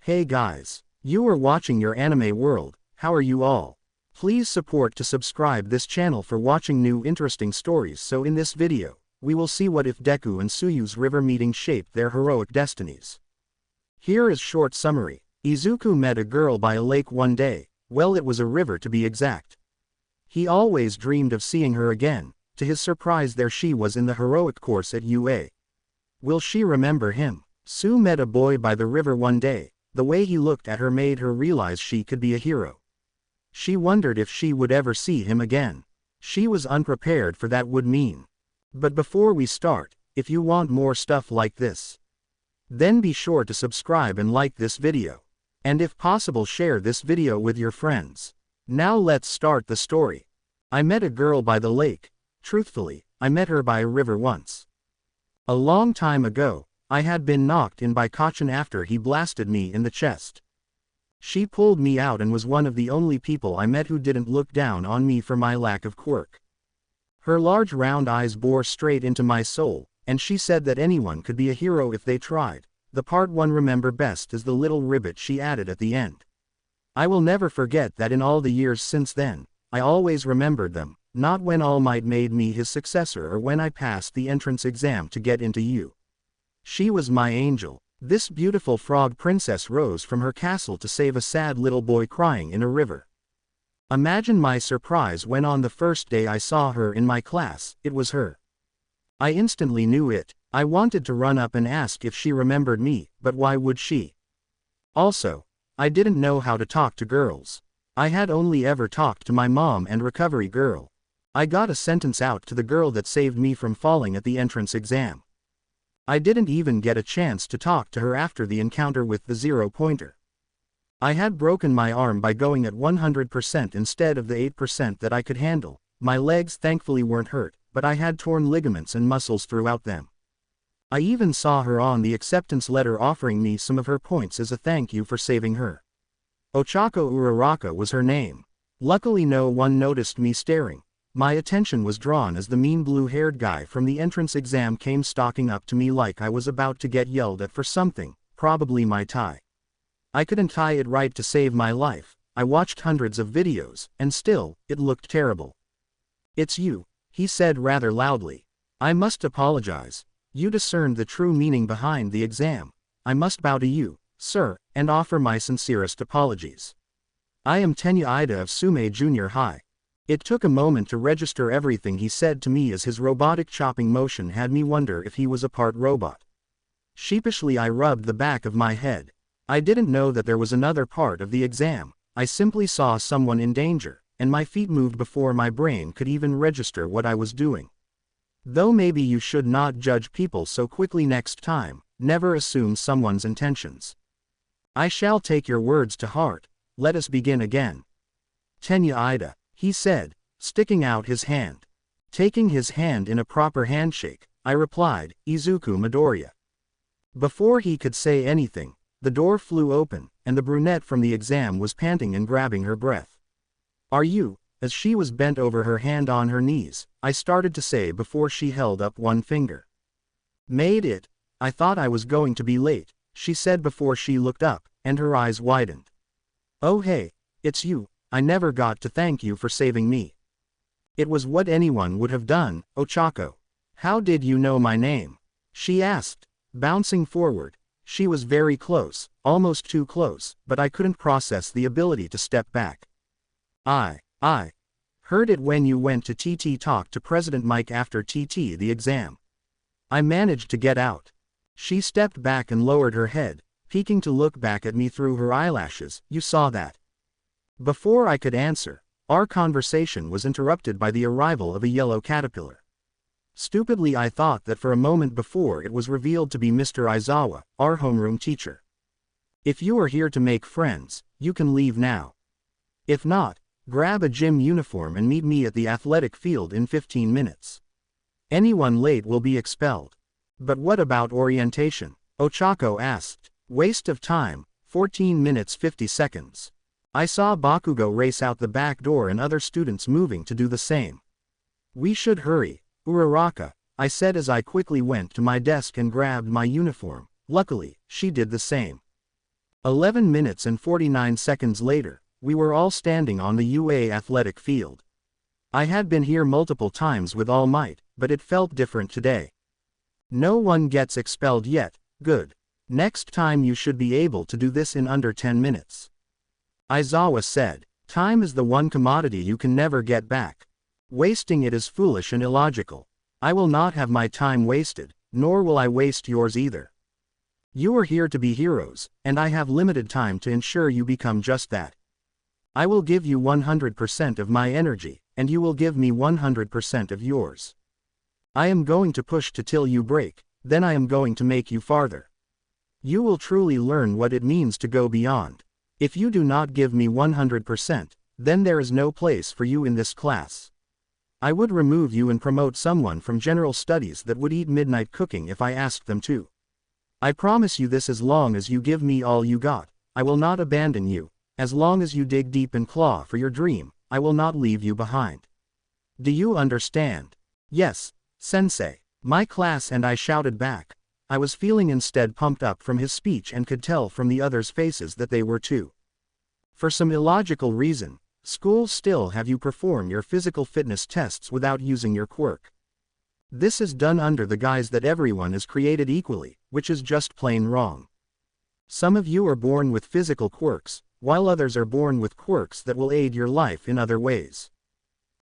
Hey guys, you are watching your anime world. How are you all? Please support to subscribe this channel for watching new interesting stories. So in this video, we will see what if Deku and Tsuyu's river meeting shaped their heroic destinies. Here is short summary. Izuku met a girl by a lake one day. Well, it was a river to be exact. He always dreamed of seeing her again. To his surprise, there she was in the heroic course at UA. Will she remember him? Tsu met a boy by the river one day. The way he looked at her made her realize she could be a hero. She wondered if she would ever see him again. She was unprepared for that would mean. But before we start, if you want more stuff like this, then be sure to subscribe and like this video. And if possible, share this video with your friends. Now let's start the story. I met a girl by the lake. Truthfully, I met her by a river once. A long time ago, I had been knocked in by Kachin after he blasted me in the chest. She pulled me out and was one of the only people I met who didn't look down on me for my lack of quirk. Her large round eyes bore straight into my soul, and she said that anyone could be a hero if they tried. The part one remember best is the little ribbit she added at the end. I will never forget that. In all the years since then, I always remembered them, not when All Might made me his successor or when I passed the entrance exam to get into U. She was my angel. This beautiful frog princess rose from her castle to save a sad little boy crying in a river. Imagine my surprise when on the first day I saw her in my class. It was her. I instantly knew it. I wanted to run up and ask if she remembered me, but why would she? Also, I didn't know how to talk to girls. I had only ever talked to my mom and recovery girl. I got a sentence out to the girl that saved me from falling at the entrance exam. I didn't even get a chance to talk to her after the encounter with the 0-pointer. I had broken my arm by going at 100% instead of the 8% that I could handle. My legs thankfully weren't hurt, but I had torn ligaments and muscles throughout them. I even saw her on the acceptance letter offering me some of her points as a thank you for saving her. Ochako Uraraka was her name. Luckily no one noticed me staring. My attention was drawn as the mean blue-haired guy from the entrance exam came stalking up to me like I was about to get yelled at for something, probably my tie. I couldn't tie it right to save my life. I watched hundreds of videos, and still, it looked terrible. "It's you," he said rather loudly. "I must apologize. You discerned the true meaning behind the exam. I must bow to you, sir, and offer my sincerest apologies. I am Tenya Ida of Sume Junior High." It took a moment to register everything he said to me, as his robotic chopping motion had me wonder if he was a part robot. Sheepishly I rubbed the back of my head. I didn't know that there was another part of the exam. I simply saw someone in danger, and my feet moved before my brain could even register what I was doing. Though maybe you should not judge people so quickly next time. Never assume someone's intentions. I shall take your words to heart. Let us begin again. Tenya Ida, he said, sticking out his hand. Taking his hand in a proper handshake, I replied, Izuku Midoriya. Before he could say anything, the door flew open, and the brunette from the exam was panting and grabbing her breath. "Are you?" As she was bent over, her hand on her knees, I started to say before she held up one finger. "Made it. I thought I was going to be late," she said before she looked up, and her eyes widened. "Oh hey, it's you. I never got to thank you for saving me." "It was what anyone would have done, Ochako." "How did you know my name?" she asked, bouncing forward. She was very close, almost too close, but I couldn't process the ability to step back. I heard it when you went to TT talk to President Mike after TT the exam. I managed to get out." She stepped back and lowered her head, peeking to look back at me through her eyelashes. "You saw that?" Before I could answer, our conversation was interrupted by the arrival of a yellow caterpillar. Stupidly I thought that for a moment before it was revealed to be Mr. Aizawa, our homeroom teacher. "If you are here to make friends, you can leave now. If not, grab a gym uniform and meet me at the athletic field in 15 minutes. Anyone late will be expelled." "But what about orientation?" Ochako asked. "Waste of time, 14 minutes 50 seconds. I saw Bakugo race out the back door and other students moving to do the same." "We should hurry, Uraraka," I said as I quickly went to my desk and grabbed my uniform. Luckily, she did the same. 11 minutes and 49 seconds later, we were all standing on the UA athletic field. I had been here multiple times with All Might, but it felt different today. No one gets expelled yet, good. Next time you should be able to do this in under 10 minutes. Aizawa said, time is the one commodity you can never get back. Wasting it is foolish and illogical. I will not have my time wasted, nor will I waste yours either. You are here to be heroes, and I have limited time to ensure you become just that. I will give you 100% of my energy, and you will give me 100% of yours. I am going to push till you break, then I am going to make you farther. You will truly learn what it means to go beyond. If you do not give me 100%, then there is no place for you in this class. I would remove you and promote someone from general studies that would eat midnight cooking if I asked them to. I promise you this, as long as you give me all you got, I will not abandon you. As long as you dig deep and claw for your dream, I will not leave you behind. Do you understand? Yes, Sensei. My class and I shouted back. I was feeling instead pumped up from his speech and could tell from the others' faces that they were too. For some illogical reason, schools still have you perform your physical fitness tests without using your quirk. This is done under the guise that everyone is created equally, which is just plain wrong. Some of you are born with physical quirks, while others are born with quirks that will aid your life in other ways.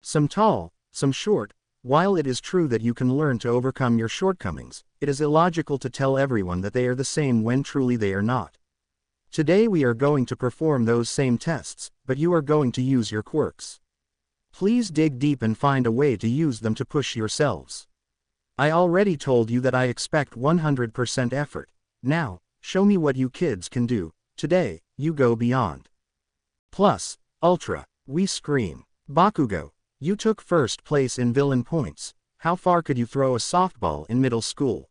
Some tall, some short. While it is true that you can learn to overcome your shortcomings, it is illogical to tell everyone that they are the same when truly they are not. Today we are going to perform those same tests, but you are going to use your quirks. Please dig deep and find a way to use them to push yourselves. I already told you that I expect 100% effort. Now, show me what you kids can do. Today, you go beyond. Plus, Ultra, we scream. Bakugo, you took first place in villain points. How far could you throw a softball in middle school?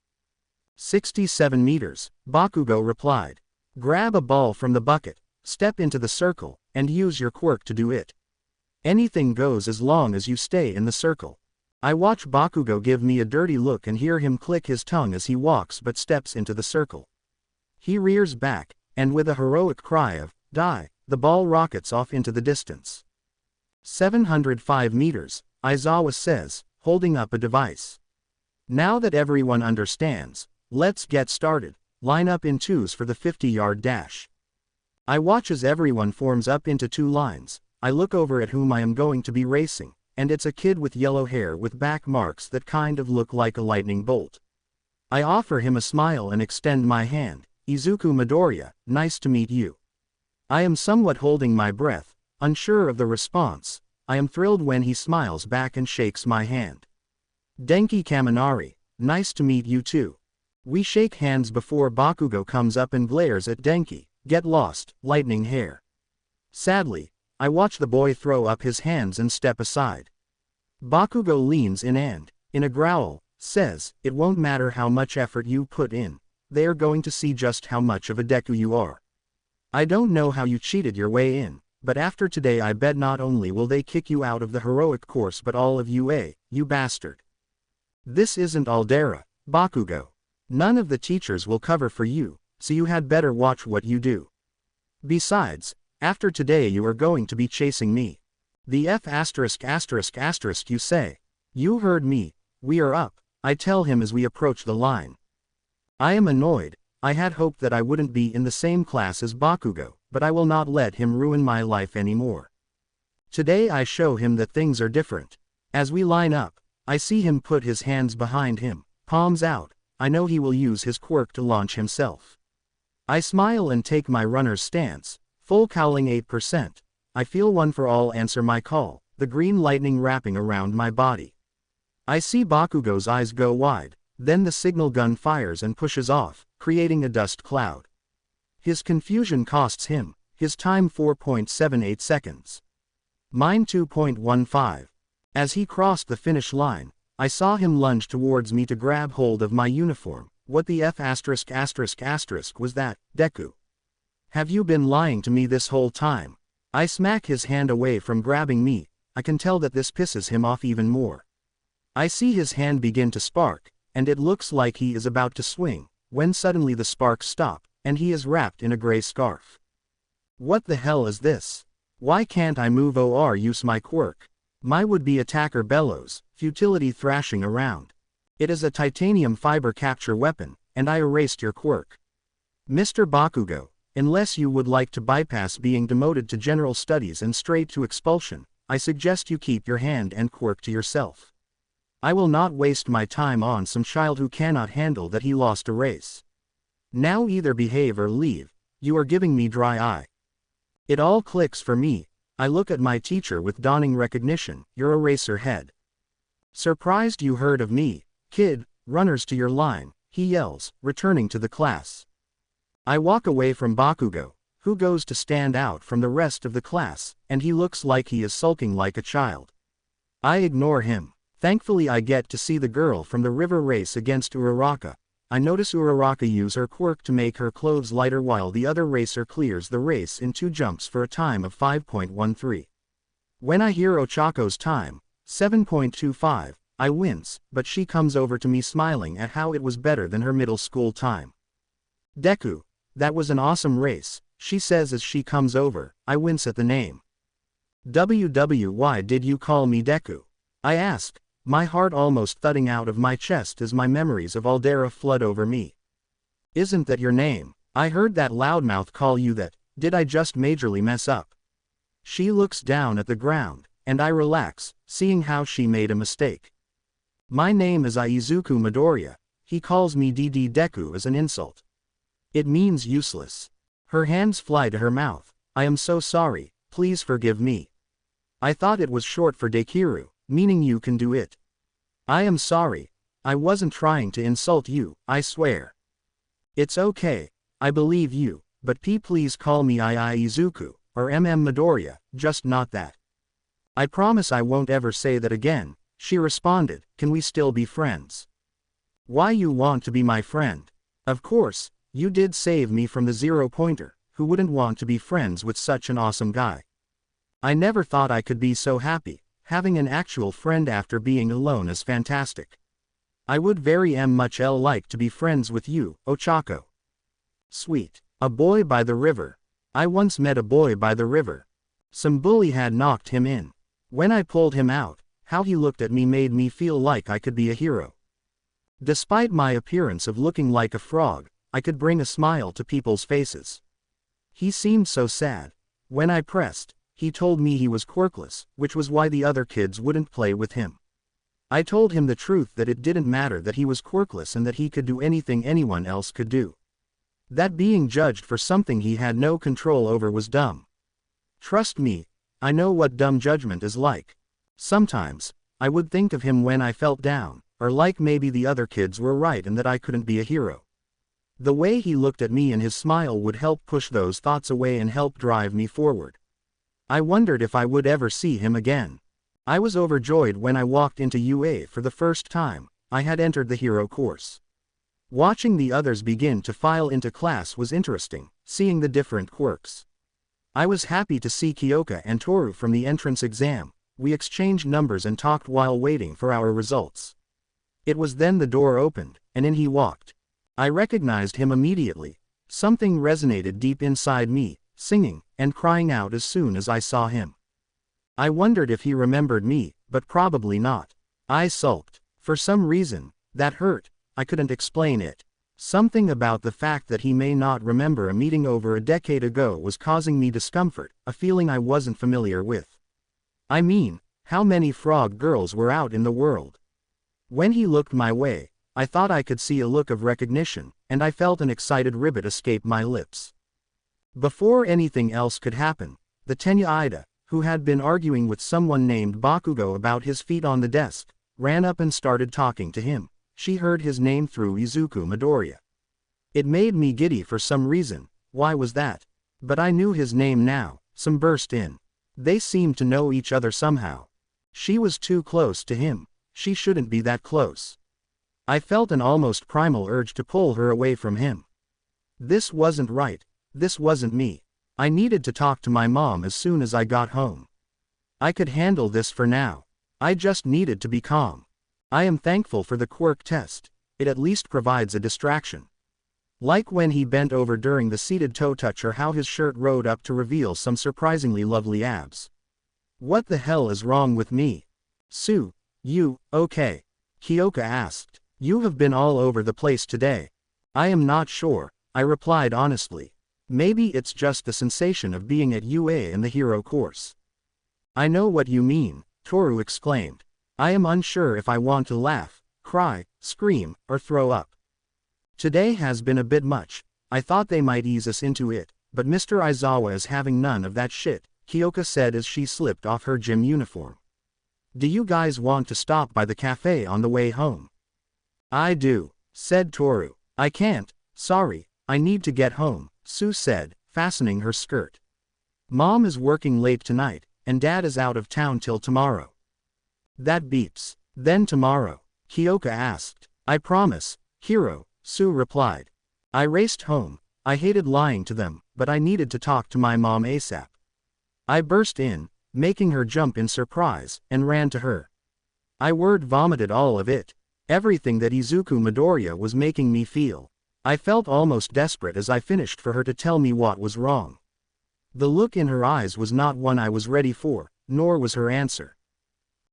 67 meters, Bakugo replied. Grab a ball from the bucket, step into the circle, and use your quirk to do it. Anything goes as long as you stay in the circle. I watch Bakugo give me a dirty look and hear him click his tongue as he walks but steps into the circle. He rears back, and with a heroic cry of, die, the ball rockets off into the distance. 705 meters, Aizawa says, holding up a device. Now that everyone understands, let's get started. Line up in twos for the 50-yard dash. I watch as everyone forms up into two lines. I look over at whom I am going to be racing, and it's a kid with yellow hair with back marks that kind of look like a lightning bolt. I offer him a smile and extend my hand. Izuku Midoriya, nice to meet you. I am somewhat holding my breath, unsure of the response. I am thrilled when he smiles back and shakes my hand. Denki Kaminari, nice to meet you too. We shake hands before Bakugo comes up and glares at Denki. Get lost, lightning hair. Sadly, I watch the boy throw up his hands and step aside. Bakugo leans in and, in a growl, says, it won't matter how much effort you put in. They are going to see just how much of a Deku you are. I don't know how you cheated your way in, but after today I bet not only will they kick you out of the heroic course but all of UA, you bastard. This isn't Aldera, Bakugo. None of the teachers will cover for you, so you had better watch what you do. Besides, after today you are going to be chasing me. The F*** you say. You heard me, we are up, I tell him as we approach the line. I am annoyed. I had hoped that I wouldn't be in the same class as Bakugo, but I will not let him ruin my life anymore. Today I show him that things are different. As we line up, I see him put his hands behind him, palms out. I know he will use his quirk to launch himself. I smile and take my runner's stance, full cowling 8%. I feel one for all answer my call, the green lightning wrapping around my body. I see Bakugo's eyes go wide. Then the signal gun fires and pushes off, creating a dust cloud. His confusion costs him, his time 4.78 seconds. Mine 2.15. As he crossed the finish line, I saw him lunge towards me to grab hold of my uniform. What the F*** was that, Deku? Have you been lying to me this whole time? I smack his hand away from grabbing me. I can tell that this pisses him off even more. I see his hand begin to spark, and it looks like he is about to swing, when suddenly the sparks stop, and he is wrapped in a gray scarf. What the hell is this? Why can't I move or use my quirk? My would-be attacker bellows, futility thrashing around. It is a titanium fiber capture weapon, and I erased your quirk. Mr. Bakugo, unless you would like to bypass being demoted to general studies and straight to expulsion, I suggest you keep your hand and quirk to yourself. I will not waste my time on some child who cannot handle that he lost a race. Now either behave or leave, you are giving me dry eye. It all clicks for me. I look at my teacher with dawning recognition. You're eraser head. Surprised you heard of me, kid, runners to your line, he yells, returning to the class. I walk away from Bakugo, who goes to stand out from the rest of the class, and he looks like he is sulking like a child. I ignore him. Thankfully I get to see the girl from the river race against Uraraka. I notice Uraraka use her quirk to make her clothes lighter while the other racer clears the race in 2 jumps for a time of 5.13. When I hear Ochako's time, 7.25, I wince, but she comes over to me smiling at how it was better than her middle school time. Deku, that was an awesome race, she says as she comes over. I wince at the name. Why did you call me Deku? I ask, my heart almost thudding out of my chest as my memories of Aldera flood over me. Isn't that your name? I heard that loudmouth call you that. Did I just majorly mess up? She looks down at the ground, and I relax, seeing how she made a mistake. My name is Izuku Midoriya. He calls me DD Deku as an insult. It means useless. Her hands fly to her mouth. I am so sorry, please forgive me. I thought it was short for Dekiru, meaning you can do it. I am sorry. I wasn't trying to insult you, I swear. It's okay. I believe you, but please call me Izuku, or Midoriya, just not that. I promise I won't ever say that again, she responded. Can we still be friends? Why you want to be my friend? Of course, you did save me from the 0-pointer, who wouldn't want to be friends with such an awesome guy. I never thought I could be so happy. Having an actual friend after being alone is fantastic. I would very much like to be friends with you, Ochako. Sweet. A boy by the river. I once met a boy by the river. Some bully had knocked him in. When I pulled him out, how he looked at me made me feel like I could be a hero. Despite my appearance of looking like a frog, I could bring a smile to people's faces. He seemed so sad. When I pressed, he told me he was quirkless, which was why the other kids wouldn't play with him. I told him the truth that it didn't matter that he was quirkless and that he could do anything anyone else could do. That being judged for something he had no control over was dumb. Trust me, I know what dumb judgment is like. Sometimes, I would think of him when I felt down, or like maybe the other kids were right and that I couldn't be a hero. The way he looked at me and his smile would help push those thoughts away and help drive me forward. I wondered if I would ever see him again. I was overjoyed when I walked into UA for the first time. I had entered the hero course. Watching the others begin to file into class was interesting, seeing the different quirks. I was happy to see Kyoka and Toru from the entrance exam. We exchanged numbers and talked while waiting for our results. It was then the door opened, and in he walked. I recognized him immediately. Something resonated deep inside me, singing and crying out as soon as I saw him. I wondered if he remembered me, but probably not. I sulked. For some reason, that hurt. I couldn't explain it. Something about the fact that he may not remember a meeting over a decade ago was causing me discomfort, a feeling I wasn't familiar with. I mean, how many frog girls were out in the world? When he looked my way, I thought I could see a look of recognition, and I felt an excited ribbit escape my lips. Before anything else could happen, the Tenya Ida, who had been arguing with someone named Bakugo about his feet on the desk, ran up and started talking to him. She heard his name through Izuku Midoriya. It made me giddy for some reason. Why was that? But I knew his name now. Some burst in. They seemed to know each other somehow. She was too close to him. She shouldn't be that close. I felt an almost primal urge to pull her away from him. This wasn't right. This wasn't me. I needed to talk to my mom as soon as I got home. I could handle this for now. I just needed to be calm. I am thankful for the quirk test. It at least provides a distraction. Like when he bent over during the seated toe touch or how his shirt rode up to reveal some surprisingly lovely abs. What the hell is wrong with me? Tsu, you, okay? Kyoka asked. You have been all over the place today. I am not sure, I replied honestly. Maybe it's just the sensation of being at UA in the hero course. I know what you mean, Toru exclaimed. I am unsure if I want to laugh, cry, scream, or throw up. Today has been a bit much. I thought they might ease us into it, but Mr. Aizawa is having none of that shit, Kyoka said as she slipped off her gym uniform. Do you guys want to stop by the cafe on the way home? I do, said Toru. I can't, sorry, I need to get home, Tsu said, fastening her skirt. Mom is working late tonight, and Dad is out of town till tomorrow. That beeps. Then tomorrow? Kyoka asked. I promise, Hiro, Tsu replied. I raced home. I hated lying to them, but I needed to talk to my mom ASAP. I burst in, making her jump in surprise, and ran to her. I word vomited all of it. Everything that Izuku Midoriya was making me feel. I felt almost desperate as I finished for her to tell me what was wrong. The look in her eyes was not one I was ready for, nor was her answer.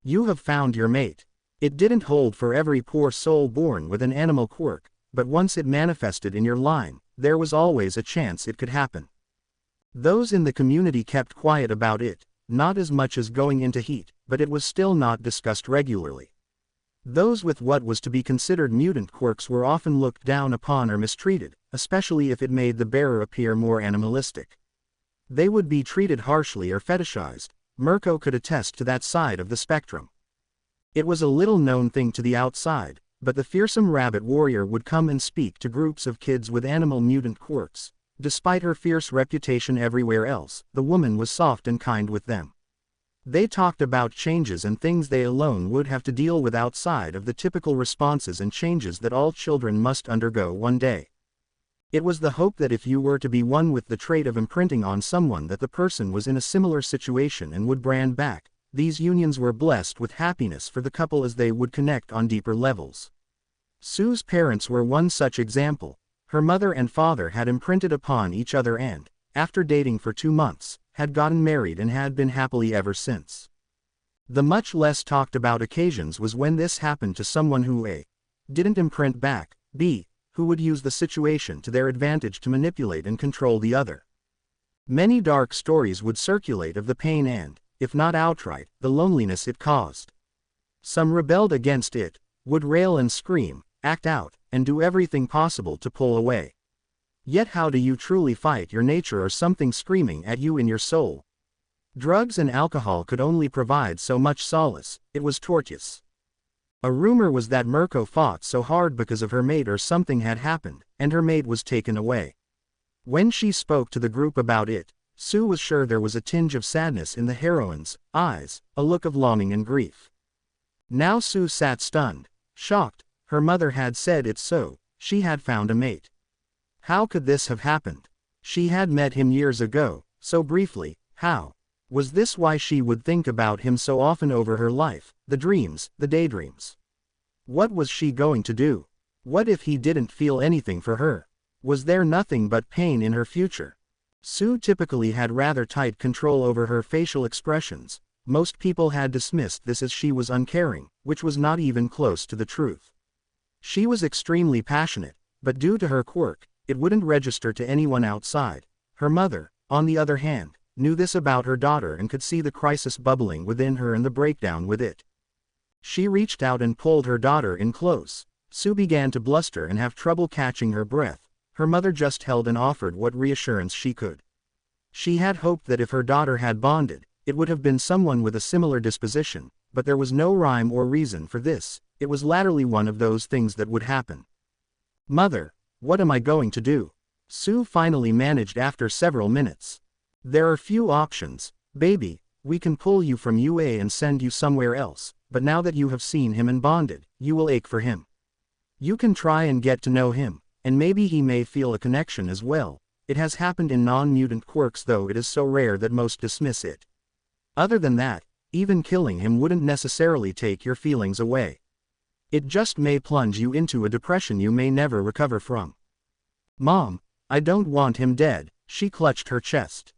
You have found your mate. It didn't hold for every poor soul born with an animal quirk, but once it manifested in your line, there was always a chance it could happen. Those in the community kept quiet about it, not as much as going into heat, but it was still not discussed regularly. Those with what was to be considered mutant quirks were often looked down upon or mistreated, especially if it made the bearer appear more animalistic. They would be treated harshly or fetishized. Mirko could attest to that side of the spectrum. It was a little-known thing to the outside, but the fearsome rabbit warrior would come and speak to groups of kids with animal mutant quirks. Despite her fierce reputation everywhere else, the woman was soft and kind with them. They talked about changes and things they alone would have to deal with outside of the typical responses and changes that all children must undergo one day. It was the hope that if you were to be one with the trait of imprinting on someone that the person was in a similar situation and would brand back. These unions were blessed with happiness for the couple as they would connect on deeper levels. Sue's parents were one such example. Her mother and father had imprinted upon each other and, after dating for 2 months, had gotten married and had been happily ever since. The much less talked about occasions was when this happened to someone who a. didn't imprint back, b. who would use the situation to their advantage to manipulate and control the other. Many dark stories would circulate of the pain and, if not outright, the loneliness it caused. Some rebelled against it, would rail and scream, act out, and do everything possible to pull away. Yet how do you truly fight your nature or something screaming at you in your soul? Drugs and alcohol could only provide so much solace. It was tortuous. A rumor was that Mirko fought so hard because of her mate or something had happened, and her mate was taken away. When she spoke to the group about it, Tsu was sure there was a tinge of sadness in the heroine's eyes, a look of longing and grief. Now Tsu sat stunned, shocked. Her mother had said it so, she had found a mate. How could this have happened? She had met him years ago, so briefly. How? Was this why she would think about him so often over her life, the dreams, the daydreams? What was she going to do? What if he didn't feel anything for her? Was there nothing but pain in her future? Tsu typically had rather tight control over her facial expressions. Most people had dismissed this as she was uncaring, which was not even close to the truth. She was extremely passionate, but due to her quirk, it wouldn't register to anyone outside. Her mother, on the other hand, knew this about her daughter and could see the crisis bubbling within her and the breakdown with it. She reached out and pulled her daughter in close. Tsu began to bluster and have trouble catching her breath. Her mother just held and offered what reassurance she could. She had hoped that if her daughter had bonded, it would have been someone with a similar disposition, but there was no rhyme or reason for this. It was latterly one of those things that would happen. Mother, what am I going to do? Tsu finally managed after several minutes. There are few options, baby. We can pull you from UA and send you somewhere else, but now that you have seen him and bonded, you will ache for him. You can try and get to know him, and maybe he may feel a connection as well. It has happened in non-mutant quirks, though it is so rare that most dismiss it. Other than that, even killing him wouldn't necessarily take your feelings away. It just may plunge you into a depression you may never recover from. Mom, I don't want him dead, she clutched her chest.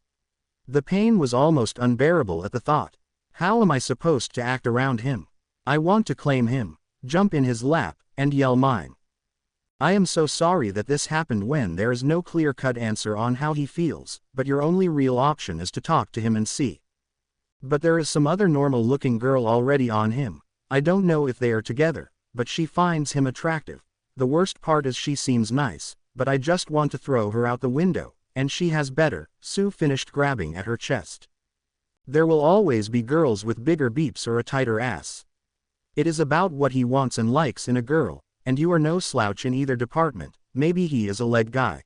The pain was almost unbearable at the thought. How am I supposed to act around him? I want to claim him, jump in his lap, and yell mine. I am so sorry that this happened when there is no clear-cut answer on how he feels, but your only real option is to talk to him and see. But there is some other normal-looking girl already on him. I don't know if they are together, but she finds him attractive. The worst part is she seems nice, but I just want to throw her out the window, and she has better. Sue finished grabbing at her chest. There will always be girls with bigger beeps or a tighter ass. It is about what he wants and likes in a girl, and you are no slouch in either department. Maybe he is a leg guy.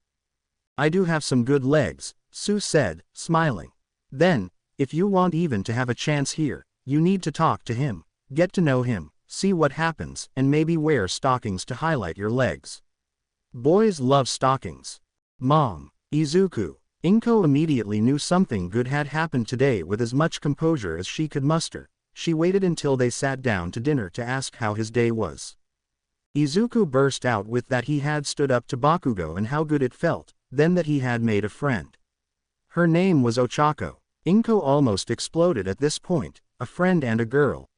I do have some good legs, Sue said, smiling. Then, if you want even to have a chance here, you need to talk to him, get to know him, see what happens, and maybe wear stockings to highlight your legs. Boys love stockings. Mom, Izuku. Inko immediately knew something good had happened today. With as much composure as she could muster, she waited until they sat down to dinner to ask how his day was. Izuku burst out with that he had stood up to Bakugo and how good it felt, then that he had made a friend. Her name was Ochako. Inko almost exploded at this point, a friend and a girl.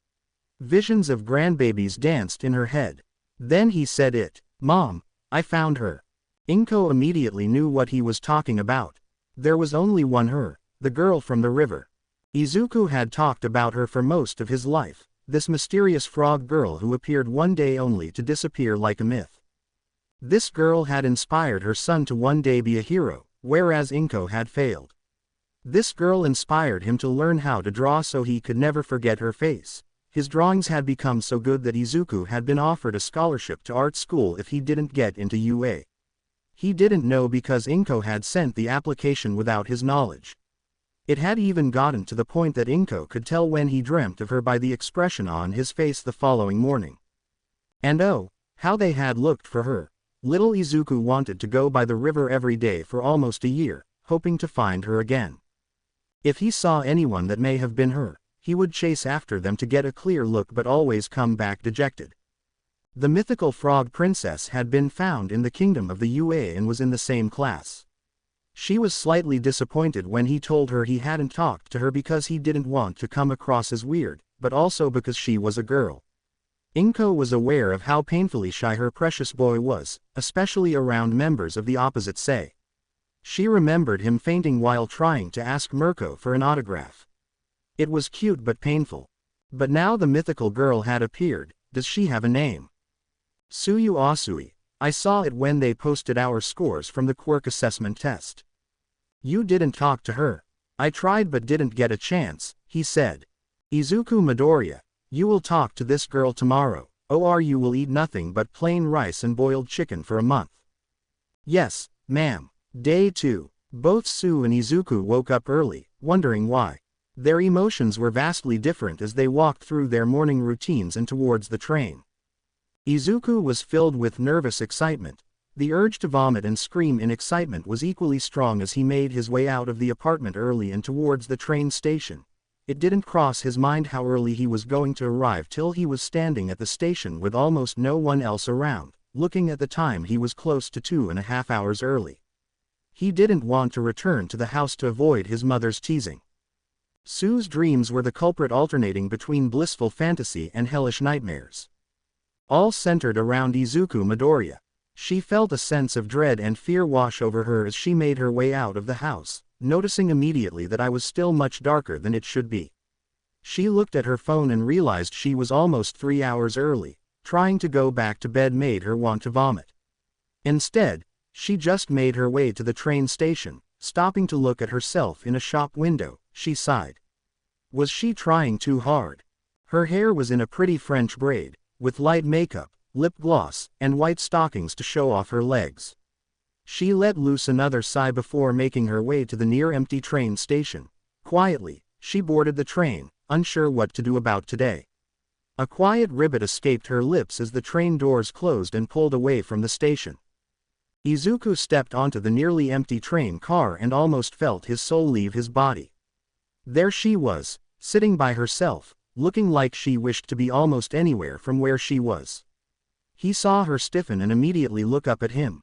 Visions of grandbabies danced in her head. Then he said it. Mom, I found her. Inko immediately knew what he was talking about. There was only one her, the girl from the river. Izuku had talked about her for most of his life, this mysterious frog girl who appeared one day only to disappear like a myth. This girl had inspired her son to one day be a hero, whereas Inko had failed. This girl inspired him to learn how to draw so he could never forget her face. His drawings had become so good that Izuku had been offered a scholarship to art school if he didn't get into UA. He didn't know because Inko had sent the application without his knowledge. It had even gotten to the point that Inko could tell when he dreamt of her by the expression on his face the following morning. And oh, how they had looked for her. Little Izuku wanted to go by the river every day for almost a year, hoping to find her again. If he saw anyone that may have been her, he would chase after them to get a clear look but always come back dejected. The mythical frog princess had been found in the kingdom of the UA and was in the same class. She was slightly disappointed when he told her he hadn't talked to her because he didn't want to come across as weird, but also because she was a girl. Inko was aware of how painfully shy her precious boy was, especially around members of the opposite sex. She remembered him fainting while trying to ask Mirko for an autograph. It was cute but painful. But now the mythical girl had appeared. Does she have a name? Tsuyu Asui. I saw it when they posted our scores from the quirk assessment test. You didn't talk to her. I tried but didn't get a chance, he said. Izuku Midoriya. You will talk to this girl tomorrow, or you will eat nothing but plain rice and boiled chicken for a month. Yes, ma'am. Day 2. Both Sue and Izuku woke up early, wondering why. Their emotions were vastly different as they walked through their morning routines and towards the train. Izuku was filled with nervous excitement. The urge to vomit and scream in excitement was equally strong as he made his way out of the apartment early and towards the train station. It didn't cross his mind how early he was going to arrive till he was standing at the station with almost no one else around. Looking at the time, he was close to 2.5 hours early. He didn't want to return to the house to avoid his mother's teasing. Sue's dreams were the culprit, alternating between blissful fantasy and hellish nightmares. All centered around Izuku Midoriya. She felt a sense of dread and fear wash over her as she made her way out of the house, noticing immediately that it was still much darker than it should be. She looked at her phone and realized she was almost 3 hours early. Trying to go back to bed made her want to vomit. Instead, she just made her way to the train station, stopping to look at herself in a shop window. She sighed. Was she trying too hard? Her hair was in a pretty French braid, with light makeup, lip gloss, and white stockings to show off her legs. She let loose another sigh before making her way to the near empty train station. Quietly, she boarded the train, unsure what to do about today. A quiet ribbit escaped her lips as the train doors closed and pulled away from the station. Izuku stepped onto the nearly empty train car and almost felt his soul leave his body. There she was, sitting by herself, looking like she wished to be almost anywhere from where she was. He saw her stiffen and immediately look up at him.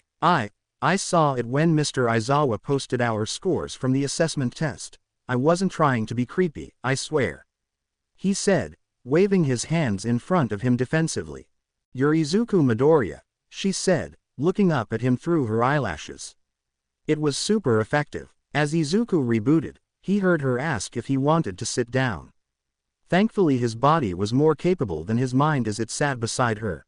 I saw it when Mr. Aizawa posted our scores from the assessment test. I wasn't trying to be creepy, I swear. He said, waving his hands in front of him defensively. You're Izuku Midoriya, she said, looking up at him through her eyelashes. It was super effective. As Izuku rebooted, he heard her ask if he wanted to sit down. Thankfully his body was more capable than his mind as it sat beside her.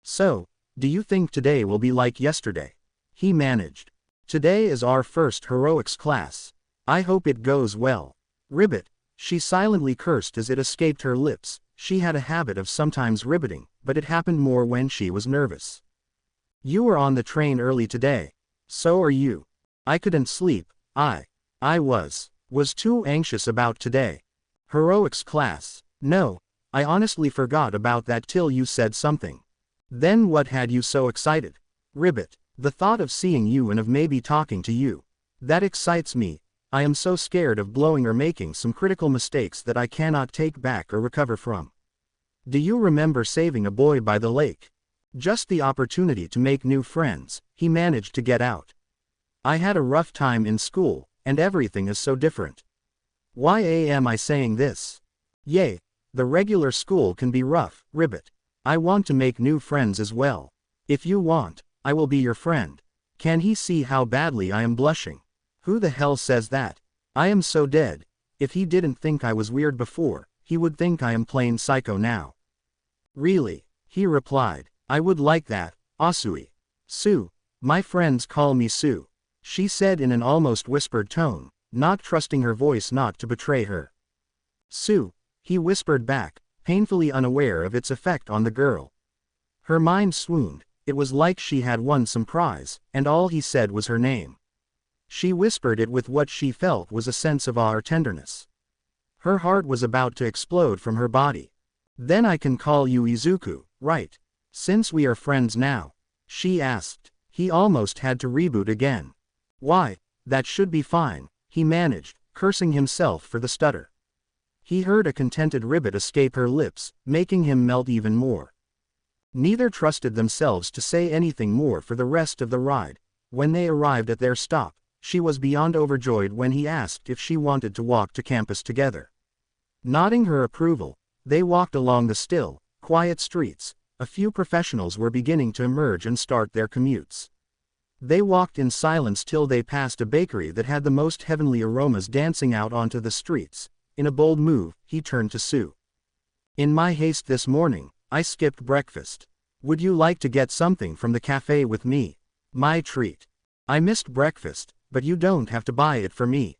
So, do you think today will be like yesterday? He managed. Today is our first heroics class. I hope it goes well. Ribbit, she silently cursed as it escaped her lips. She had a habit of sometimes ribbiting, but it happened more when she was nervous. You were on the train early today. So are you. I couldn't sleep. I was too anxious about today. Heroics class. No, I honestly forgot about that till you said something. Then what had you so excited? Ribbit, the thought of seeing you and of maybe talking to you. That excites me. I am so scared of blowing or making some critical mistakes that I cannot take back or recover from. Do you remember saving a boy by the lake? Just the opportunity to make new friends, he managed to get out. I had a rough time in school, and everything is so different. Why am I saying this? Yay, the regular school can be rough, Ribbit. I want to make new friends as well. If you want, I will be your friend. Can he see how badly I am blushing? Who the hell says that? I am so dead. If he didn't think I was weird before, he would think I am plain psycho now. Really? He replied. I would like that, Asui. Sue. My friends call me Sue. She said in an almost whispered tone, not trusting her voice not to betray her. Sue. He whispered back, painfully unaware of its effect on the girl. Her mind swooned. It was like she had won some prize, and all he said was her name. She whispered it with what she felt was a sense of awe or tenderness. Her heart was about to explode from her body. Then I can call you Izuku, right? Since we are friends now? She asked. He almost had to reboot again. Why, that should be fine, he managed, cursing himself for the stutter. He heard a contented ribbit escape her lips, making him melt even more. Neither trusted themselves to say anything more for the rest of the ride. When they arrived at their stop, she was beyond overjoyed when he asked if she wanted to walk to campus together. Nodding her approval, they walked along the still, quiet streets. A few professionals were beginning to emerge and start their commutes. They walked in silence till they passed a bakery that had the most heavenly aromas dancing out onto the streets. In a bold move, he turned to Sue. In my haste this morning, I skipped breakfast. Would you like to get something from the cafe with me? My treat. I missed breakfast, but you don't have to buy it for me.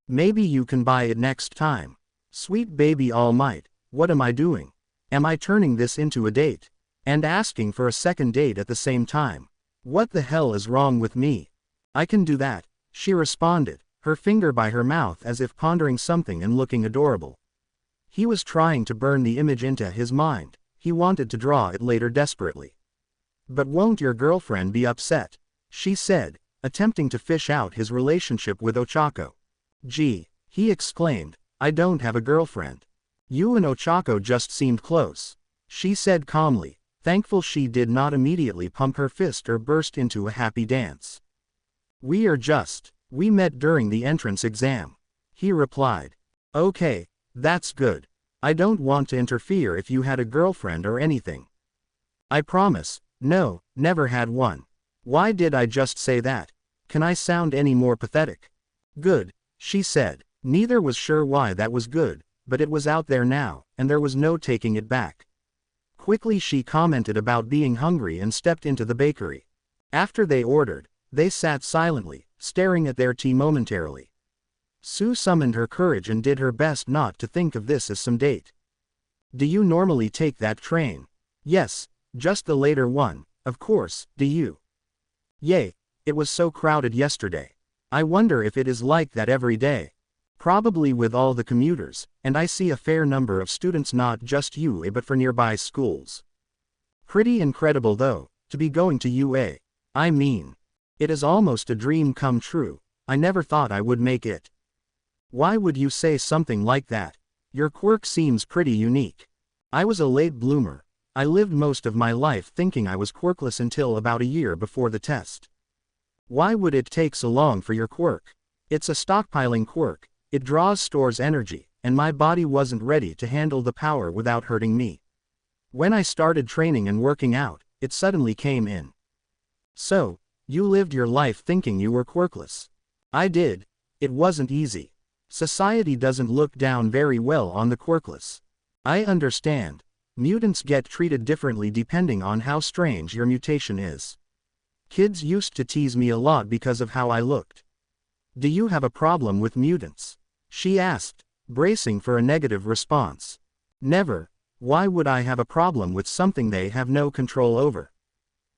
Maybe you can buy it next time. Sweet baby All Might, what am I doing? Am I turning this into a date? And asking for a second date at the same time? What the hell is wrong with me? I can do that, she responded, her finger by her mouth as if pondering something and looking adorable. He was trying to burn the image into his mind. He wanted to draw it later desperately. But won't your girlfriend be upset? She said, attempting to fish out his relationship with Ochako. Gee, he exclaimed, I don't have a girlfriend. You and Ochako just seemed close. She said calmly, thankful she did not immediately pump her fist or burst into a happy dance. We met during the entrance exam. He replied. Okay, that's good. I don't want to interfere if you had a girlfriend or anything. I promise, no, never had one. Why did I just say that? Can I sound any more pathetic? Good, she said. Neither was sure why that was good, but it was out there now, and there was no taking it back. Quickly she commented about being hungry and stepped into the bakery. After they ordered, they sat silently, staring at their tea momentarily. Sue summoned her courage and did her best not to think of this as some date. Do you normally take that train? Yes, just the later one, of course, do you? Yay, it was so crowded yesterday. I wonder if it is like that every day. Probably with all the commuters, and I see a fair number of students not just UA but for nearby schools. Pretty incredible though, to be going to UA. I mean, it is almost a dream come true. I never thought I would make it. Why would you say something like that? Your quirk seems pretty unique. I was a late bloomer. I lived most of my life thinking I was quirkless until about a year before the test. Why would it take so long for your quirk? It's a stockpiling quirk. It stores energy, and my body wasn't ready to handle the power without hurting me. When I started training and working out, it suddenly came in. So, you lived your life thinking you were quirkless. I did. It wasn't easy. Society doesn't look down very well on the quirkless. I understand. Mutants get treated differently depending on how strange your mutation is. Kids used to tease me a lot because of how I looked. Do you have a problem with mutants? She asked, bracing for a negative response. Never. Why would I have a problem with something they have no control over?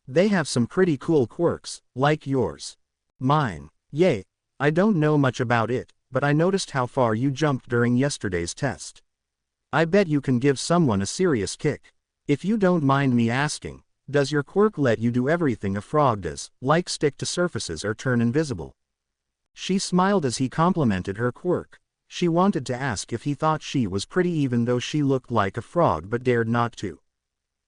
They have some pretty cool quirks, like yours. Mine. Yay. I don't know much about it, but I noticed how far you jumped during yesterday's test. I bet you can give someone a serious kick. If you don't mind me asking, does your quirk let you do everything a frog does, like stick to surfaces or turn invisible? She smiled as he complimented her quirk. She wanted to ask if he thought she was pretty even though she looked like a frog but dared not to.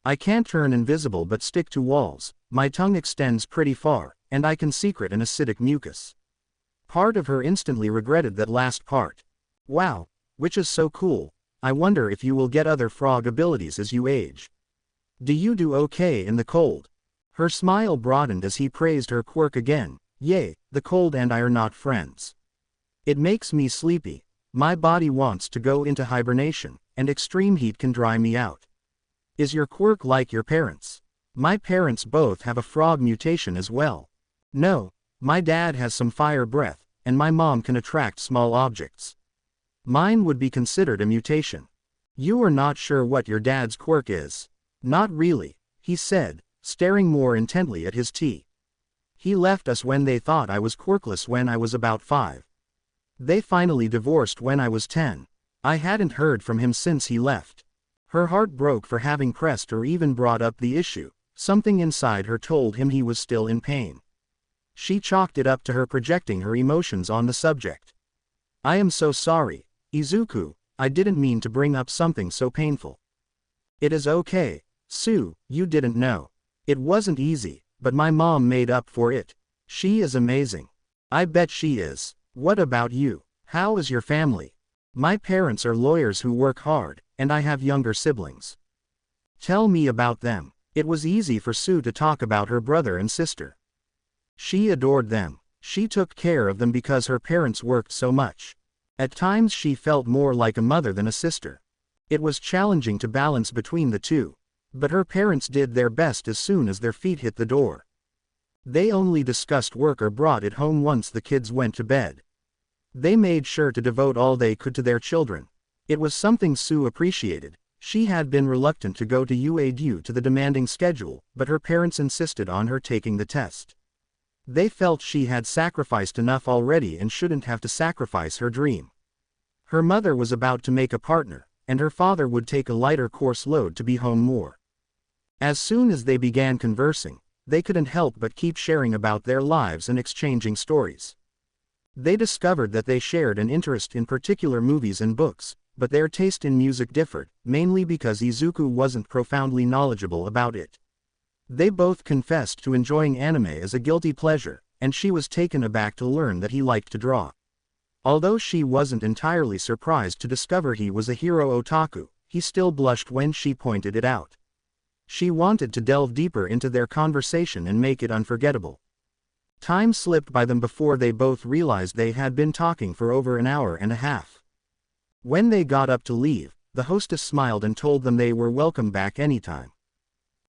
I can't turn invisible but stick to walls, my tongue extends pretty far, and I can secrete an acidic mucus. Part of her instantly regretted that last part. Wow, which is so cool. I wonder if you will get other frog abilities as you age. Do you do okay in the cold? Her smile broadened as he praised her quirk again. Yay, the cold and I are not friends. It makes me sleepy. My body wants to go into hibernation, and extreme heat can dry me out. Is your quirk like your parents? My parents both have a frog mutation as well. No, my dad has some fire breath, and my mom can attract small objects. Mine would be considered a mutation. You are not sure what your dad's quirk is? Not really, he said, staring more intently at his tea. He left us when they thought I was quirkless when I was about 5. They finally divorced when I was 10. I hadn't heard from him since he left. Her heart broke for having pressed or even brought up the issue. Something inside her told him he was still in pain. She chalked it up to her projecting her emotions on the subject. I am so sorry, Izuku, I didn't mean to bring up something so painful. It is okay, Sue, you didn't know. It wasn't easy, but my mom made up for it. She is amazing. I bet she is. What about you? How is your family? My parents are lawyers who work hard, and I have younger siblings. Tell me about them. It was easy for Sue to talk about her brother and sister. She adored them. She took care of them because her parents worked so much. At times she felt more like a mother than a sister. It was challenging to balance between the two, but her parents did their best as soon as their feet hit the door. They only discussed work or brought it home once the kids went to bed. They made sure to devote all they could to their children. It was something Sue appreciated. She had been reluctant to go to UA due to the demanding schedule, but her parents insisted on her taking the test. They felt she had sacrificed enough already and shouldn't have to sacrifice her dream. Her mother was about to make a partner, and her father would take a lighter course load to be home more. As soon as they began conversing, they couldn't help but keep sharing about their lives and exchanging stories. They discovered that they shared an interest in particular movies and books, but their taste in music differed, mainly because Izuku wasn't profoundly knowledgeable about it. They both confessed to enjoying anime as a guilty pleasure, and she was taken aback to learn that he liked to draw. Although she wasn't entirely surprised to discover he was a hero otaku, he still blushed when she pointed it out. She wanted to delve deeper into their conversation and make it unforgettable. Time slipped by them before they both realized they had been talking for over an hour and a half. When they got up to leave, the hostess smiled and told them they were welcome back anytime.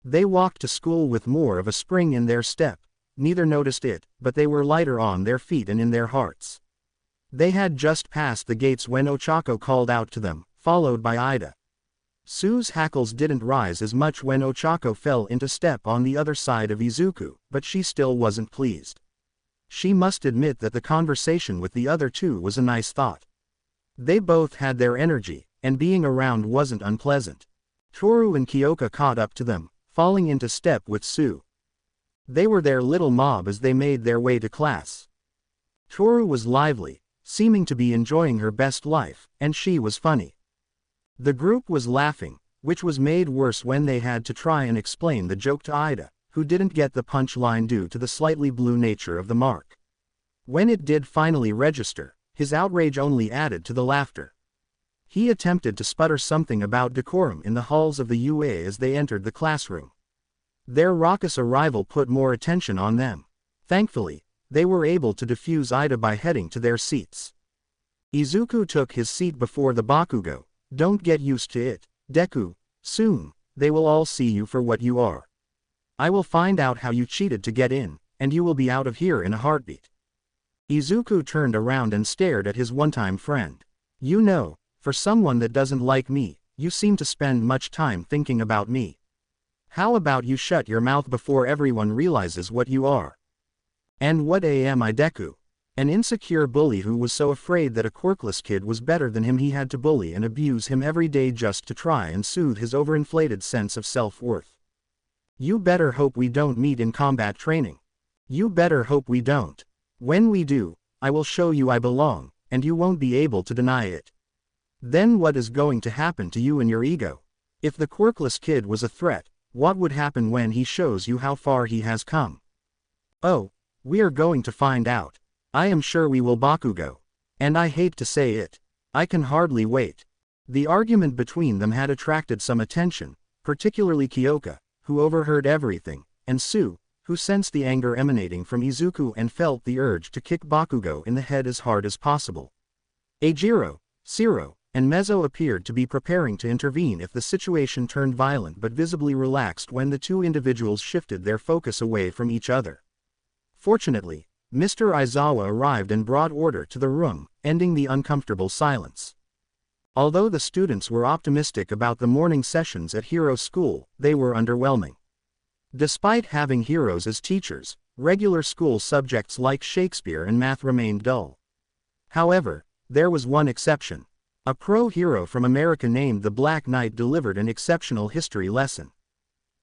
They walked to school with more of a spring in their step. Neither noticed it, but they were lighter on their feet and in their hearts. They had just passed the gates when Ochako called out to them, followed by Ida. Sue's hackles didn't rise as much when Ochako fell into step on the other side of Izuku, but she still wasn't pleased. She must admit that the conversation with the other two was a nice thought. They both had their energy, and being around wasn't unpleasant. Toru and Kyoka caught up to them, falling into step with Sue. They were their little mob as they made their way to class. Toru was lively, seeming to be enjoying her best life, and she was funny. The group was laughing, which was made worse when they had to try and explain the joke to Ida, who didn't get the punchline due to the slightly blue nature of the mark. When it did finally register, his outrage only added to the laughter. He attempted to sputter something about decorum in the halls of the UA as they entered the classroom. Their raucous arrival put more attention on them. Thankfully, they were able to defuse Ida by heading to their seats. Izuku took his seat before the Bakugo. Don't get used to it, Deku. Soon, they will all see you for what you are. I will find out how you cheated to get in, and you will be out of here in a heartbeat. Izuku turned around and stared at his one-time friend. You know, for someone that doesn't like me, you seem to spend much time thinking about me. How about you shut your mouth before everyone realizes what you are? And what am I, Deku? An insecure bully who was so afraid that a quirkless kid was better than him he had to bully and abuse him every day just to try and soothe his overinflated sense of self-worth. You better hope we don't meet in combat training. You better hope we don't. When we do, I will show you I belong, and you won't be able to deny it. Then what is going to happen to you and your ego? If the quirkless kid was a threat, what would happen when he shows you how far he has come? Oh, we are going to find out. I am sure we will, Bakugo. And I hate to say it. I can hardly wait. The argument between them had attracted some attention, particularly Kyoka, who overheard everything, and Sue, who sensed the anger emanating from Izuku and felt the urge to kick Bakugo in the head as hard as possible. Eijiro, Shiro, and Mezzo appeared to be preparing to intervene if the situation turned violent but visibly relaxed when the two individuals shifted their focus away from each other. Fortunately, Mr. Aizawa arrived and brought order to the room, ending the uncomfortable silence. Although the students were optimistic about the morning sessions at Hero School, they were underwhelming. Despite having heroes as teachers, regular school subjects like Shakespeare and math remained dull. However, there was one exception. A pro-hero from America named the Black Knight delivered an exceptional history lesson.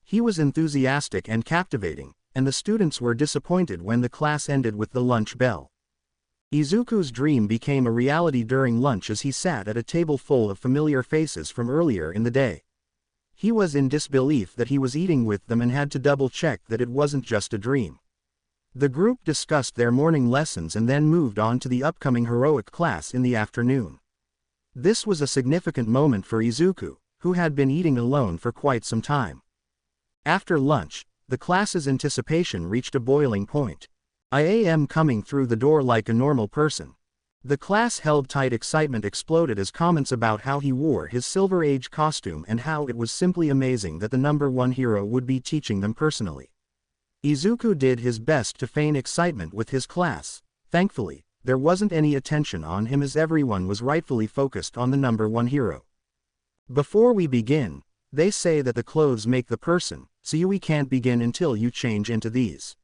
He was enthusiastic and captivating, and the students were disappointed when the class ended with the lunch bell. Izuku's dream became a reality during lunch as he sat at a table full of familiar faces from earlier in the day. He was in disbelief that he was eating with them and had to double-check that it wasn't just a dream. The group discussed their morning lessons and then moved on to the upcoming heroic class in the afternoon. This was a significant moment for Izuku, who had been eating alone for quite some time. After lunch, the class's anticipation reached a boiling point. I am coming through the door like a normal person. The class held tight. Excitement exploded as comments about how he wore his Silver Age costume and how it was simply amazing that the #1 hero would be teaching them personally. Izuku did his best to feign excitement with his class. Thankfully, there wasn't any attention on him as everyone was rightfully focused on the #1 hero. Before we begin, they say that the clothes make the person, so we can't begin until you change into these.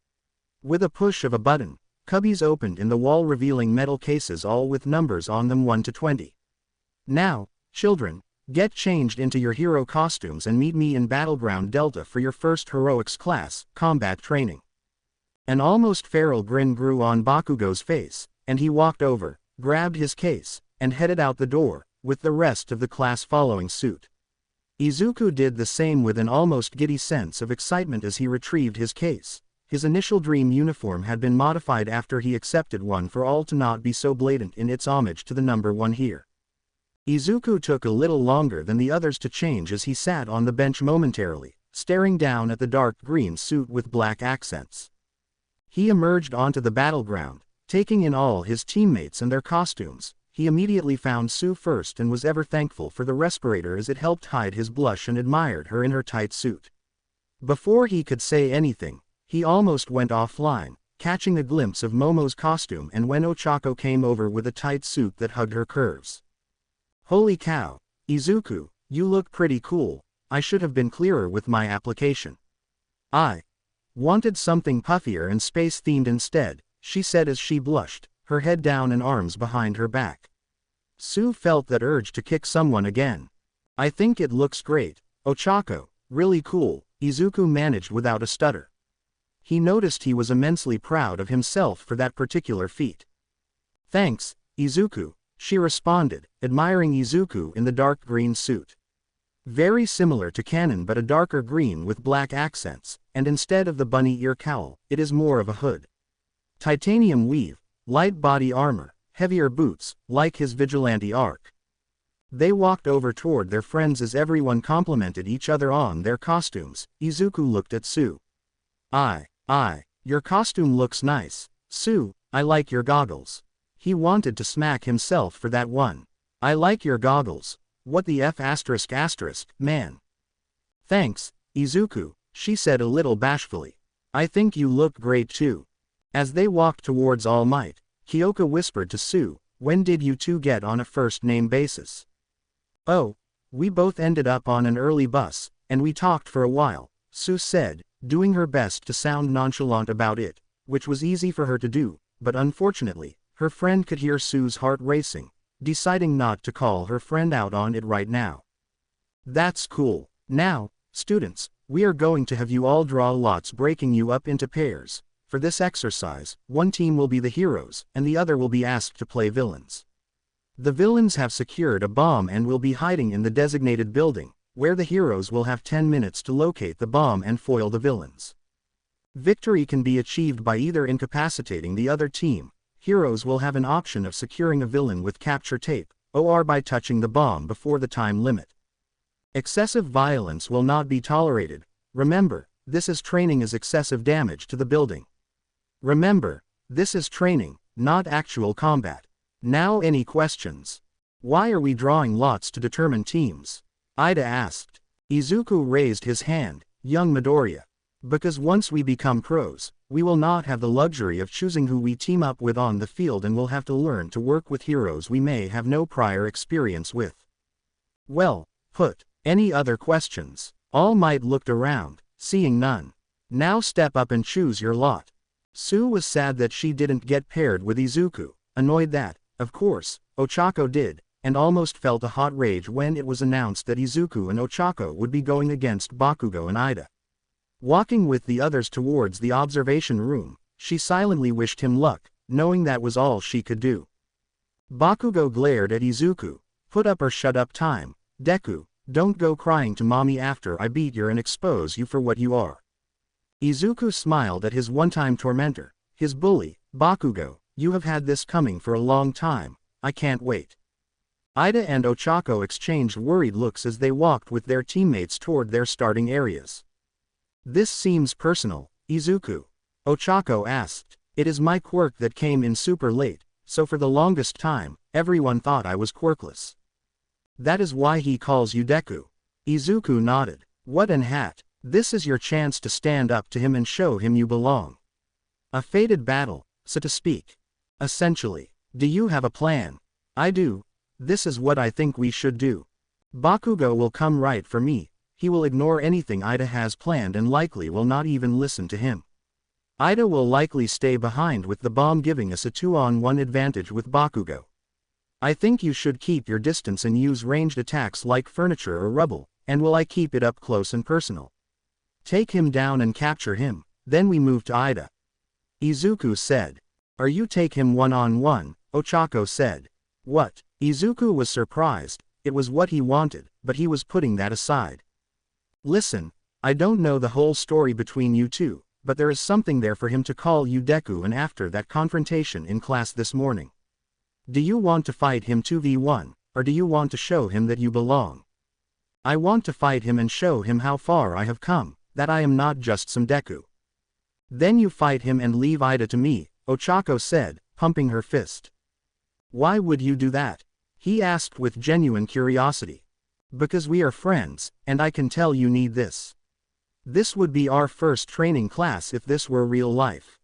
With a push of a button, cubbies opened in the wall revealing metal cases all with numbers on them 1 to 20. Now, children, get changed into your hero costumes and meet me in Battleground Delta for your first heroics class, combat training. An almost feral grin grew on Bakugo's face, and he walked over, grabbed his case, and headed out the door, with the rest of the class following suit. Izuku did the same with an almost giddy sense of excitement as he retrieved his case, His initial dream uniform had been modified after he accepted one for all to not be so blatant in its homage to the number 1 here. Izuku took a little longer than the others to change as he sat on the bench momentarily, staring down at the dark green suit with black accents. He emerged onto the battleground, taking in all his teammates and their costumes. He immediately found Tsu first and was ever thankful for the respirator as it helped hide his blush and admired her in her tight suit. Before he could say anything, he almost went offline, catching a glimpse of Momo's costume and when Ochako came over with a tight suit that hugged her curves. Holy cow, Izuku, you look pretty cool. I should have been clearer with my application. I wanted something puffier and space-themed instead, she said as she blushed, her head down and arms behind her back. Tsu felt that urge to kick someone again. I think it looks great, Ochako, really cool, Izuku managed without a stutter. He noticed he was immensely proud of himself for that particular feat. Thanks, Izuku, she responded, admiring Izuku in the dark green suit. Very similar to Kanon but a darker green with black accents, and instead of the bunny ear cowl, it is more of a hood. Titanium weave, light body armor, heavier boots, like his vigilante arc. They walked over toward their friends as everyone complimented each other on their costumes. Izuku looked at Tsu. Your costume looks nice. Tsu, I like your goggles. He wanted to smack himself for that one. I like your goggles. What the F***, man. Thanks, Izuku, she said a little bashfully. I think you look great too. As they walked towards All Might, Kyoka whispered to Tsu, when did you two get on a first-name basis? Oh, we both ended up on an early bus, and we talked for a while, Tsu said, doing her best to sound nonchalant about it, which was easy for her to do, but unfortunately, her friend could hear Tsu's heart racing, deciding not to call her friend out on it right now. That's cool. Now, students, we are going to have you all draw lots breaking you up into pairs. For this exercise, one team will be the heroes, and the other will be asked to play villains. The villains have secured a bomb and will be hiding in the designated building, where the heroes will have 10 minutes to locate the bomb and foil the villains. Victory can be achieved by either incapacitating the other team. Heroes will have an option of securing a villain with capture tape, or by touching the bomb before the time limit. Excessive violence will not be tolerated. Remember, this is training as excessive damage to the building. Remember, this is training, not actual combat. Now any questions? Why are we drawing lots to determine teams? Ida asked. Izuku raised his hand, young Midoriya. Because once we become pros, we will not have the luxury of choosing who we team up with on the field and will have to learn to work with heroes we may have no prior experience with. Well put. Any other questions? All Might looked around, seeing none. Now step up and choose your lot. Tsu was sad that she didn't get paired with Izuku, annoyed that, of course, Ochako did, and almost felt a hot rage when it was announced that Izuku and Ochako would be going against Bakugo and Ida. Walking with the others towards the observation room, she silently wished him luck, knowing that was all she could do. Bakugo glared at Izuku. Put up or shut up time. Deku, don't go crying to mommy after I beat you and expose you for what you are. Izuku smiled at his one-time tormentor, his bully. Bakugo, you have had this coming for a long time, I can't wait. Ida and Ochako exchanged worried looks as they walked with their teammates toward their starting areas. This seems personal, Izuku. Ochako asked. It is my quirk that came in super late, so for the longest time, everyone thought I was quirkless. That is why he calls you Deku. Izuku nodded. What an hat. This is your chance to stand up to him and show him you belong. A fated battle, so to speak. Essentially. Do you have a plan? I do. This is what I think we should do. Bakugo will come right for me. He will ignore anything Ida has planned and likely will not even listen to him. Ida will likely stay behind with the bomb, giving us a 2-on-1 advantage with Bakugo. I think you should keep your distance and use ranged attacks like furniture or rubble, and will I keep it up close and personal. Take him down and capture him, then we move to Ida. Izuku said. Are you take him one-on-one, Ochako said. What? Izuku was surprised. It was what he wanted, but he was putting that aside. Listen, I don't know the whole story between you two, but there is something there for him to call you Deku, and after that confrontation in class this morning. Do you want to fight him 2v1, or do you want to show him that you belong? I want to fight him and show him how far I have come, that I am not just some Deku. Then you fight him and leave Ida to me, Ochako said, pumping her fist. Why would you do that? He asked with genuine curiosity. Because we are friends, and I can tell you need this. This would be our first training class if this were real life.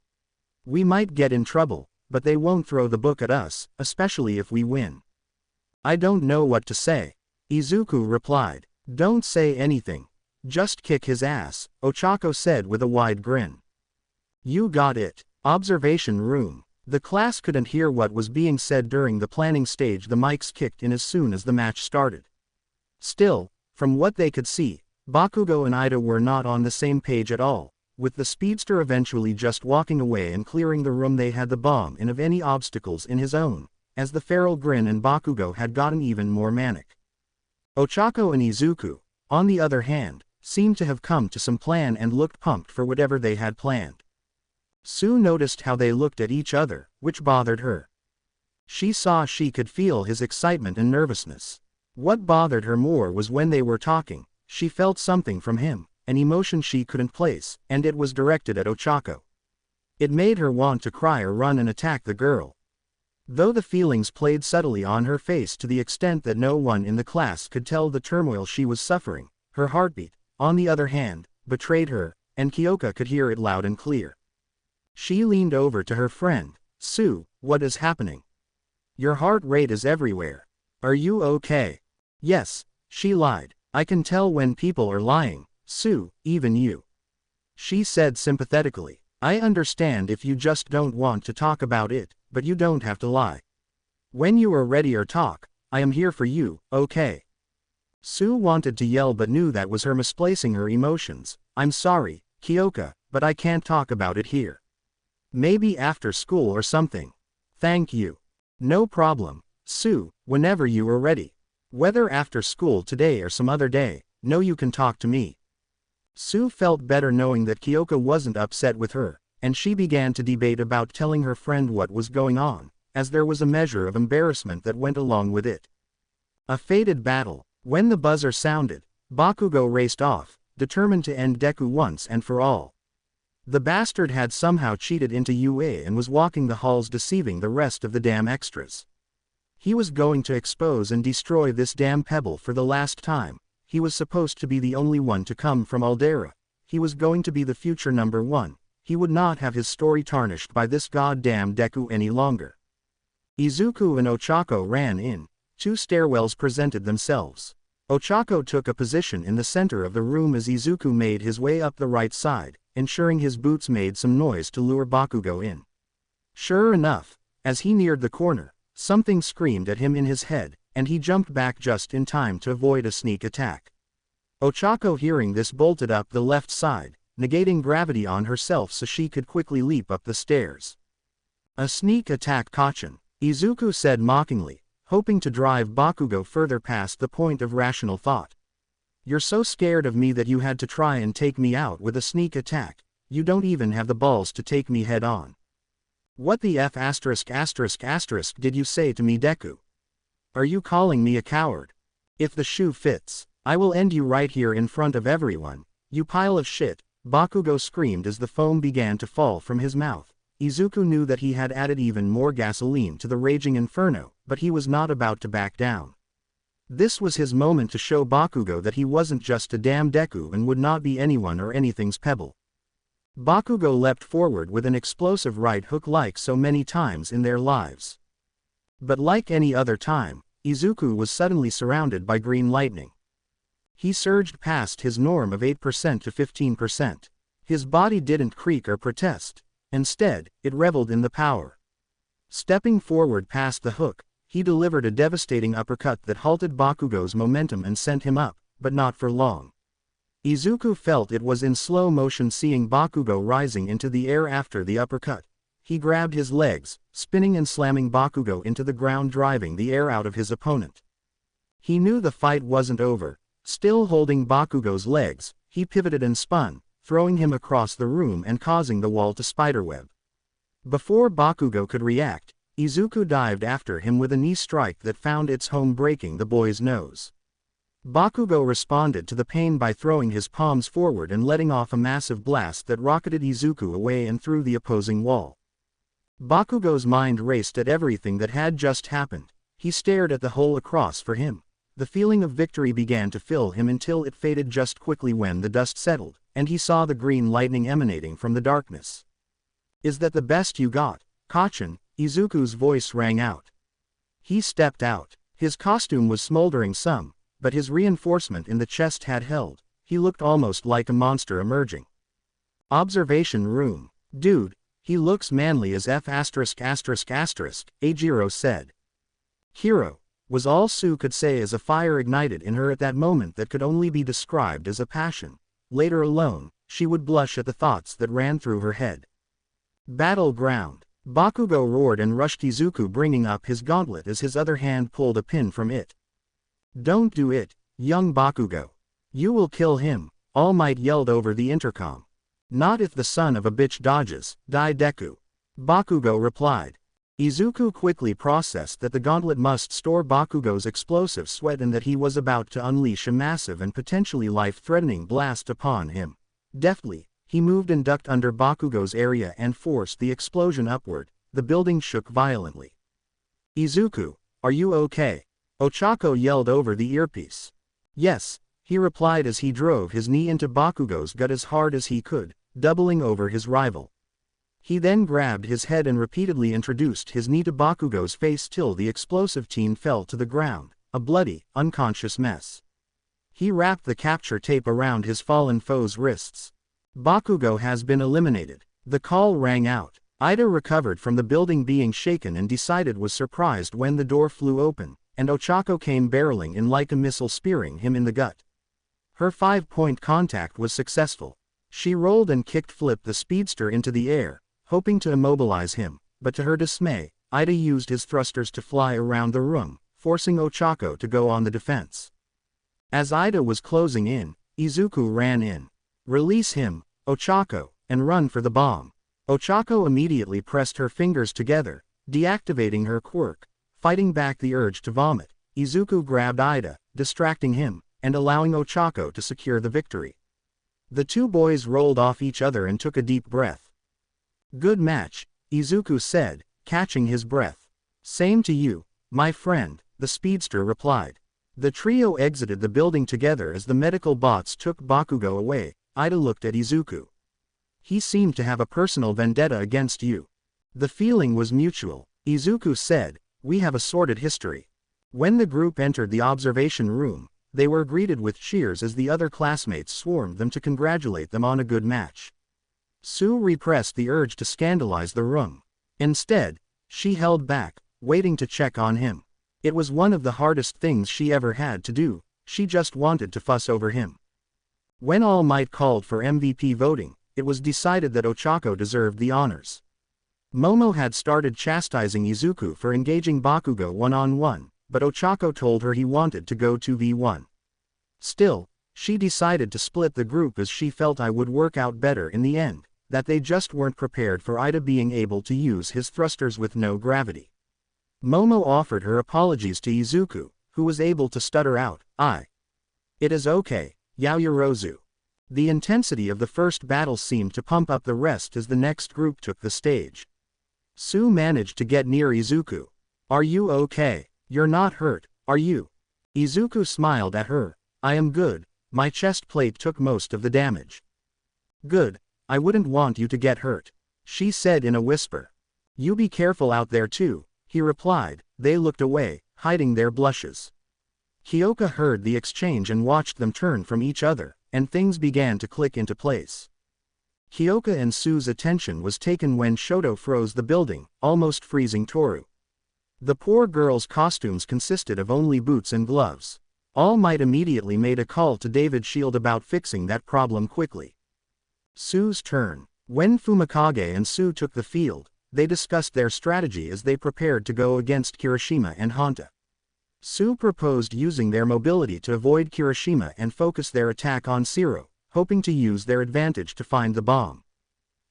We might get in trouble, but they won't throw the book at us, especially if we win. I don't know what to say. Izuku replied. Don't say anything. Just kick his ass, Ochako said with a wide grin. You got it. Observation room. The class couldn't hear what was being said during the planning stage. The mics kicked in as soon as the match started. Still, from what they could see, Bakugo and Ida were not on the same page at all. With the speedster eventually just walking away and clearing the room, they had the bomb in of any obstacles in his own, as the feral grin and Bakugo had gotten even more manic. Ochako and Izuku, on the other hand, seemed to have come to some plan and looked pumped for whatever they had planned. Tsu noticed how they looked at each other, which bothered her. She could feel his excitement and nervousness. What bothered her more was when they were talking, she felt something from him, an emotion she couldn't place, and it was directed at Ochako. It made her want to cry or run and attack the girl. Though the feelings played subtly on her face to the extent that no one in the class could tell the turmoil she was suffering, her heartbeat, on the other hand, betrayed her, and Kyoka could hear it loud and clear. She leaned over to her friend. Tsu, what is happening? Your heart rate is everywhere. Are you okay? Yes, she lied. I can tell when people are lying, Tsu, even you. She said sympathetically. I understand if you just don't want to talk about it, but you don't have to lie. When you are ready or talk, I am here for you, okay? Tsu wanted to yell but knew that was her misplacing her emotions. I'm sorry, Kyoka, but I can't talk about it here. Maybe after school or something. Thank you. No problem, Tsu, whenever you are ready. Whether after school today or some other day, know you can talk to me. Tsu felt better knowing that Kyoka wasn't upset with her, and she began to debate about telling her friend what was going on, as there was a measure of embarrassment that went along with it. A fated battle. When the buzzer sounded, Bakugo raced off, determined to end Deku once and for all. The bastard had somehow cheated into UA and was walking the halls deceiving the rest of the damn extras. He was going to expose and destroy this damn pebble for the last time. He was supposed to be the only one to come from Aldera. He was going to be the future #1. He would not have his story tarnished by this goddamn Deku any longer. Izuku and Ochako ran in. 2 stairwells presented themselves. Ochako took a position in the center of the room as Izuku made his way up the right side, ensuring his boots made some noise to lure Bakugo in. Sure enough, as he neared the corner, something screamed at him in his head, and he jumped back just in time to avoid a sneak attack. Ochako, hearing this, bolted up the left side, negating gravity on herself so she could quickly leap up the stairs. A sneak attack, Kachin, Izuku said mockingly, hoping to drive Bakugo further past the point of rational thought. You're so scared of me that you had to try and take me out with a sneak attack. You don't even have the balls to take me head on. What the F*** did you say to me, Deku? Are you calling me a coward? If the shoe fits, I will end you right here in front of everyone, you pile of shit, Bakugo screamed as the foam began to fall from his mouth. Izuku knew that he had added even more gasoline to the raging inferno, but he was not about to back down. This was his moment to show Bakugo that he wasn't just a damn Deku and would not be anyone or anything's pebble. Bakugo leapt forward with an explosive right hook like so many times in their lives. But like any other time, Izuku was suddenly surrounded by green lightning. He surged past his norm of 8% to 15%. His body didn't creak or protest. Instead, it reveled in the power. Stepping forward past the hook, he delivered a devastating uppercut that halted Bakugo's momentum and sent him up, but not for long. Izuku felt it was in slow motion, seeing Bakugo rising into the air after the uppercut. He grabbed his legs, spinning and slamming Bakugo into the ground, driving the air out of his opponent. He knew the fight wasn't over. Still holding Bakugo's legs, he pivoted and spun, throwing him across the room and causing the wall to spiderweb. Before Bakugo could react, Izuku dived after him with a knee strike that found its home breaking the boy's nose. Bakugo responded to the pain by throwing his palms forward and letting off a massive blast that rocketed Izuku away and through the opposing wall. Bakugo's mind raced at everything that had just happened. He stared at the hole across for him. The feeling of victory began to fill him until it faded just quickly when the dust settled, and he saw the green lightning emanating from the darkness. "Is that the best you got, Kacchan?" Izuku's voice rang out. He stepped out. His costume was smoldering some, but his reinforcement in the chest had held. He looked almost like a monster emerging. Observation room. "Dude, he looks manly as F******, Ajiro said. "Hero," was all Tsu could say as a fire ignited in her at that moment that could only be described as a passion. Later alone, she would blush at the thoughts that ran through her head. Battleground. Bakugo roared and rushed Izuku, bringing up his gauntlet as his other hand pulled a pin from it. "Don't do it, young Bakugo. You will kill him," All Might yelled over the intercom. "Not if the son of a bitch dodges, die Deku," Bakugo replied. Izuku quickly processed that the gauntlet must store Bakugo's explosive sweat and that he was about to unleash a massive and potentially life-threatening blast upon him. Deftly, he moved and ducked under Bakugo's area and forced the explosion upward. The building shook violently. "Izuku, are you okay?" Ochako yelled over the earpiece. "Yes," he replied as he drove his knee into Bakugo's gut as hard as he could, doubling over his rival. He then grabbed his head and repeatedly introduced his knee to Bakugo's face till the explosive teen fell to the ground, a bloody, unconscious mess. He wrapped the capture tape around his fallen foe's wrists. "Bakugo has been eliminated." The call rang out. Ida recovered from the building being shaken and decided was surprised when the door flew open, and Ochako came barreling in like a missile, spearing him in the gut. Her 5-point contact was successful. She rolled and kicked-flipped the speedster into the air, hoping to immobilize him, but to her dismay, Ida used his thrusters to fly around the room, forcing Ochako to go on the defense. As Ida was closing in, Izuku ran in. "Release him, Ochako, and run for the bomb." Ochako immediately pressed her fingers together, deactivating her quirk. Fighting back the urge to vomit, Izuku grabbed Ida, distracting him, and allowing Ochako to secure the victory. The two boys rolled off each other and took a deep breath. "Good match," Izuku said, catching his breath. "Same to you, my friend," the speedster replied. The trio exited the building together as the medical bots took Bakugo away. Ida looked at Izuku. "He seemed to have a personal vendetta against you." "The feeling was mutual," Izuku said. "We have a sordid history." When the group entered the observation room, they were greeted with cheers as the other classmates swarmed them to congratulate them on a good match. Tsu repressed the urge to scandalize the room. Instead, she held back, waiting to check on him. It was one of the hardest things she ever had to do. She just wanted to fuss over him. When All Might called for MVP voting, it was decided that Ochako deserved the honors. Momo had started chastising Izuku for engaging Bakugo one-on-one, but Ochako told her he wanted to go 2v1. Still, she decided to split the group as she felt it would work out better in the end, that they just weren't prepared for Ida being able to use his thrusters with no gravity. Momo offered her apologies to Izuku, who was able to stutter out, "It is okay, Yaoyorozu." The intensity of the first battle seemed to pump up the rest as the next group took the stage. Tsu managed to get near Izuku. "Are you okay? You're not hurt, are you?" Izuku smiled at her. "I am good, my chest plate took most of the damage." "Good, I wouldn't want you to get hurt," she said in a whisper. "You be careful out there too," he replied. They looked away, hiding their blushes. Kyoka heard the exchange and watched them turn from each other, and things began to click into place. Kyoka and Tsu's attention was taken when Shoto froze the building, almost freezing Toru. The poor girl's costumes consisted of only boots and gloves. All Might immediately made a call to David Shield about fixing that problem quickly. Tsu's turn. When Fumikage and Tsu took the field, they discussed their strategy as they prepared to go against Kirishima and Honta. Tsu proposed using their mobility to avoid Kirishima and focus their attack on Zero, hoping to use their advantage to find the bomb.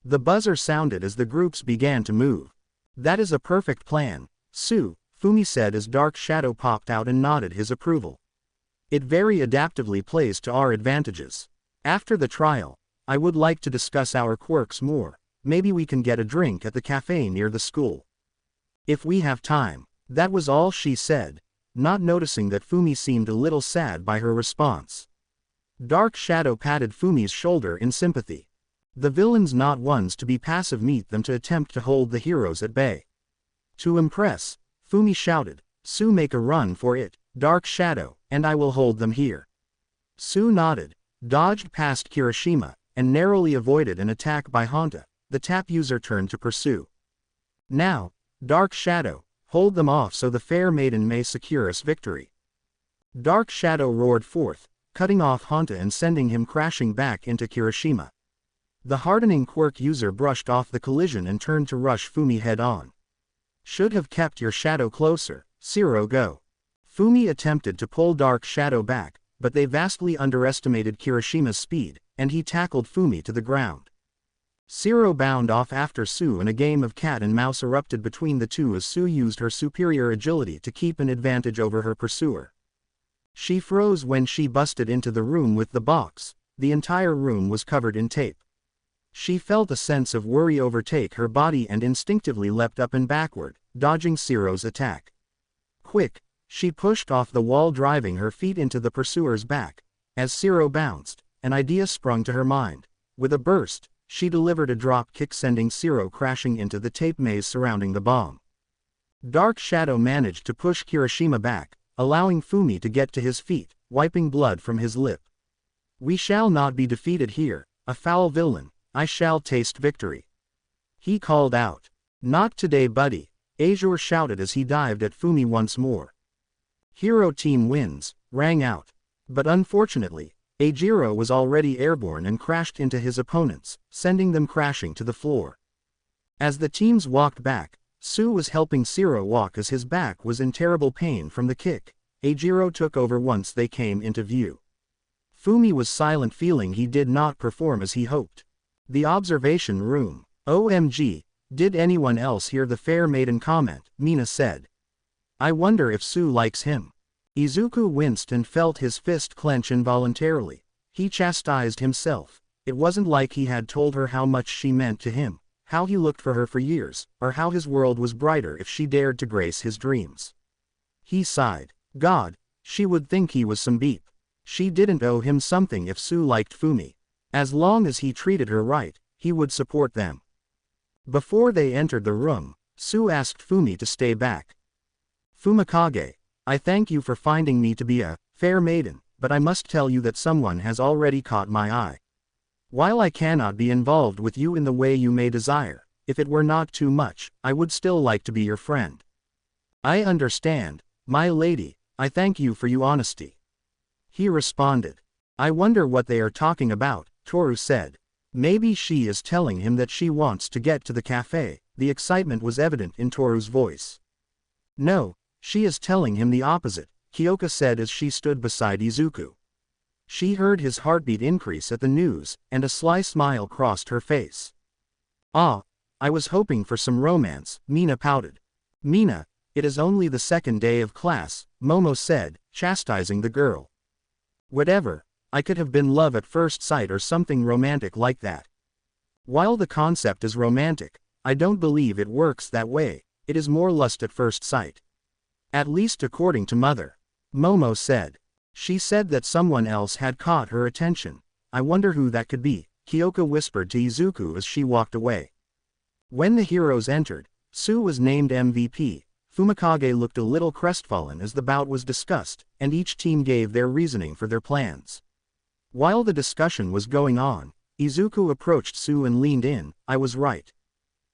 The buzzer sounded as the groups began to move. That is a perfect plan, Fumi said as Dark Shadow popped out and nodded his approval. It very adaptively plays to our advantages. After the trial, I would like to discuss our quirks more. Maybe we can get a drink at the cafe near the school. If we have time. That was all she said, not noticing that Fumi seemed a little sad by her response. Dark Shadow patted Fumi's shoulder in sympathy. The villains not ones to be passive, meet them to attempt to hold the heroes at bay. To impress, Fumi shouted, make a run for it, Dark Shadow, and I will hold them here. Nodded, dodged past Kirishima, and narrowly avoided an attack by Honta. The tap user turned to pursue. Now, Dark Shadow, hold them off so the fair maiden may secure us victory. Dark Shadow roared forth, cutting off Honta and sending him crashing back into Kirishima. The hardening quirk user brushed off the collision and turned to rush Fumi head-on. Should have kept your shadow closer, go. Fumi attempted to pull Dark Shadow back, but they vastly underestimated Kirishima's speed, and he tackled Fumi to the ground. Bound off after and a game of cat and mouse erupted between the two as used her superior agility to keep an advantage over her pursuer. She froze when she busted into the room with the box. The entire room was covered in tape. She felt a sense of worry overtake her body and instinctively leapt up and backward, dodging Ciro's attack. Quick, she pushed off the wall, driving her feet into the pursuer's back. As Ciro bounced, an idea sprung to her mind. With a burst, she delivered a drop kick, sending Ciro crashing into the tape maze surrounding the bomb. Dark Shadow managed to push Kirishima back, allowing Fumi to get to his feet, wiping blood from his lip. We shall not be defeated here, a foul villain, I shall taste victory. He called out. Not today, buddy, Azure shouted as he dived at Fumi once more. Hero team wins, rang out. But unfortunately, Ajiro was already airborne and crashed into his opponents, sending them crashing to the floor. As the teams walked back, was helping Ciro walk as his back was in terrible pain from the kick. Ajiro took over once they came into view. Fumi was silent, feeling he did not perform as he hoped. The observation room. OMG, did anyone else hear the fair maiden comment? Mina said. I wonder if likes him. Izuku winced and felt his fist clench involuntarily. He chastised himself. It wasn't like he had told her how much she meant to him, how he looked for her for years, or how his world was brighter if she dared to grace his dreams. He sighed. God, she would think he was some beep. She didn't owe him something if liked Fumi. As long as he treated her right, he would support them. Before they entered the room, asked Fumi to stay back. Fumikage, I thank you for finding me to be a fair maiden, but I must tell you that someone has already caught my eye. While I cannot be involved with you in the way you may desire, if it were not too much, I would still like to be your friend. I understand, my lady, I thank you for your honesty. He responded. I wonder what they are talking about, Toru said. Maybe she is telling him that she wants to get to the cafe. The excitement was evident in Toru's voice. No, she is telling him the opposite, Kyoka said as she stood beside Izuku. She heard his heartbeat increase at the news, and a sly smile crossed her face. Ah, I was hoping for some romance, Mina pouted. Mina, it is only the second day of class, Momo said, chastising the girl. Whatever, I could have been love at first sight or something romantic like that. While the concept is romantic, I don't believe it works that way, it is more lust at first sight. At least according to Mother. Momo said. She said that someone else had caught her attention. I wonder who that could be, Kyoka whispered to Izuku as she walked away. When the heroes entered, was named MVP. Fumikage looked a little crestfallen as the bout was discussed, and each team gave their reasoning for their plans. While the discussion was going on, Izuku approached and leaned in. I was right.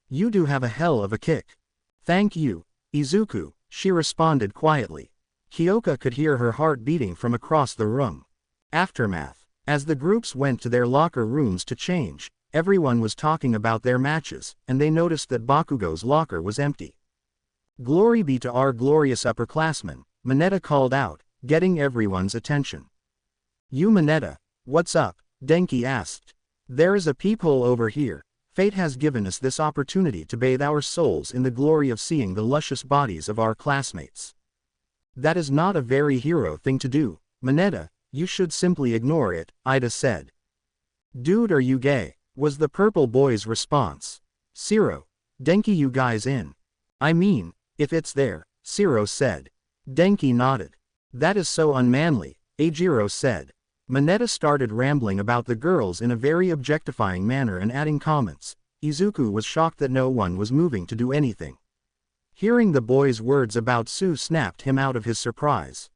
You do have a hell of a kick. Thank you, Izuku, she responded quietly. Kyoka could hear her heart beating from across the room. Aftermath. As the groups went to their locker rooms to change, everyone was talking about their matches, and they noticed that Bakugo's locker was empty. Glory be to our glorious upperclassmen, Mineta called out, getting everyone's attention. You Mineta, what's up? Denki asked. There is a peephole over here. Fate has given us this opportunity to bathe our souls in the glory of seeing the luscious bodies of our classmates. That is not a very hero thing to do, Mineta, you should simply ignore it, Ida said. Dude, are you gay? Was the purple boy's response. Zero. Denki, you guys in? I mean, if it's there, Zero said. Denki nodded. That is so unmanly, Ajiro said. Mineta started rambling about the girls in a very objectifying manner and adding comments. Izuku was shocked that no one was moving to do anything. Hearing the boy's words about Tsu snapped him out of his surprise.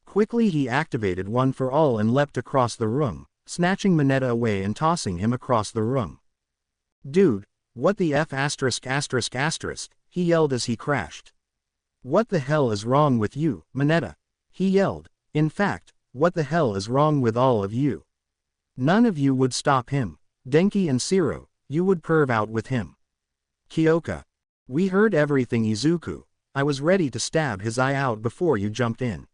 Quickly he activated One for All and leapt across the room, snatching Mineta away and tossing him across the room. Dude, what the F******, he yelled as he crashed. What the hell is wrong with you, Mineta? He yelled. In fact, what the hell is wrong with all of you? None of you would stop him. Denki and Zero, you would perv out with him. Kyoka. We heard everything, Izuku. I was ready to stab his eye out before you jumped in.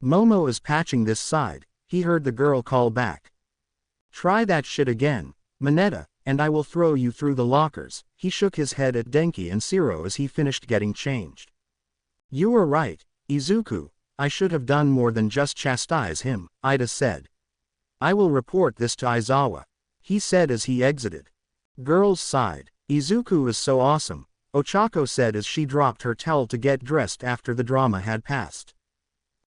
Momo is patching this side, he heard the girl call back. Try that shit again, Mineta, and I will throw you through the lockers. He shook his head at Denki and Zero as he finished getting changed. You were right, Izuku. I should have done more than just chastise him, Ida said. I will report this to Aizawa, he said as he exited. Girls sighed. Izuku is so awesome, Ochako said as she dropped her towel to get dressed after the drama had passed.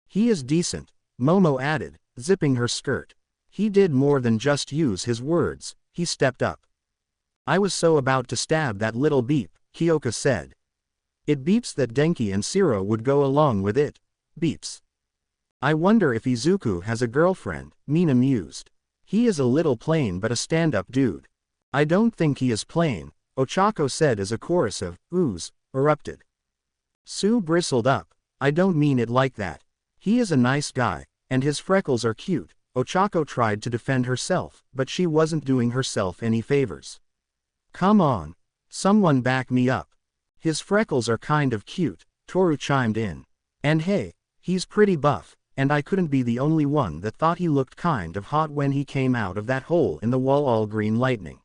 He is decent, Momo added, zipping her skirt. He did more than just use his words, he stepped up. I was so about to stab that little beep, Kyoka said. It beeps that Denki and Zero would go along with it. Beeps. I wonder if Izuku has a girlfriend, Mina mused. He is a little plain but a stand-up dude. I don't think he is plain, Ochako said as a chorus of oohs erupted. Sue bristled up. I don't mean it like that. He is a nice guy, and his freckles are cute. Ochako tried to defend herself, but she wasn't doing herself any favors. Come on. Someone back me up. His freckles are kind of cute, Toru chimed in. And hey, he's pretty buff, and I couldn't be the only one that thought he looked kind of hot when he came out of that hole in the wall all green lightning.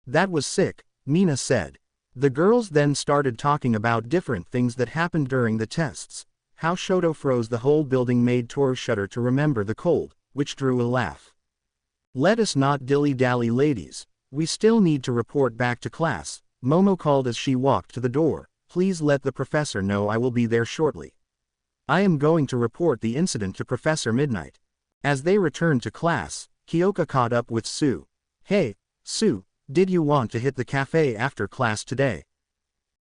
That was sick, Mina said. The girls then started talking about different things that happened during the tests. How Shoto froze the whole building made Toru shudder to remember the cold, which drew a laugh. Let us not dilly-dally, ladies. We still need to report back to class, Momo called as she walked to the door. Please let the professor know I will be there shortly. I am going to report the incident to Professor Midnight. As they returned to class, Kyoka caught up with Sue. Hey, Sue, did you want to hit the cafe after class today?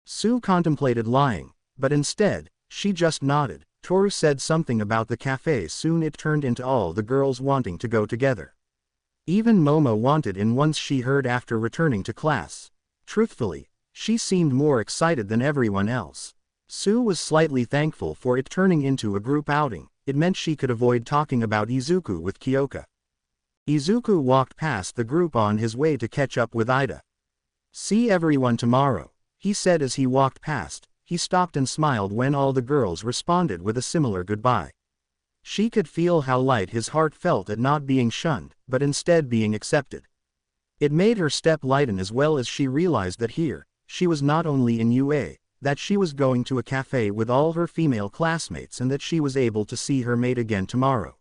Sue contemplated lying, but instead, she just nodded. Toru said something about the cafe. Soon it turned into all the girls wanting to go together. Even Momo wanted in once she heard after returning to class. Truthfully, she seemed more excited than everyone else. Sue was slightly thankful for it turning into a group outing. It meant she could avoid talking about Izuku with Kyoka. Izuku walked past the group on his way to catch up with Ida. See everyone tomorrow, he said as he walked past. He stopped and smiled when all the girls responded with a similar goodbye. She could feel how light his heart felt at not being shunned, but instead being accepted. It made her step lighten as well as she realized that here, she was not only in UA, that she was going to a cafe with all her female classmates and that she was able to see her mate again tomorrow.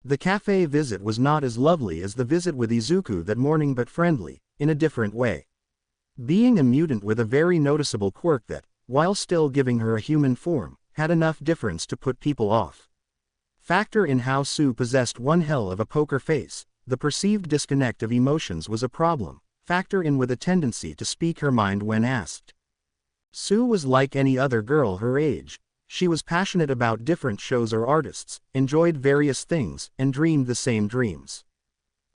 The cafe visit was not as lovely as the visit with Izuku that morning, but friendly, in a different way. Being a mutant with a very noticeable quirk that, while still giving her a human form, had enough difference to put people off. Factor in how Sue possessed one hell of a poker face, the perceived disconnect of emotions was a problem. Factor in with a tendency to speak her mind when asked. Sue was like any other girl her age. She was passionate about different shows or artists, enjoyed various things, and dreamed the same dreams.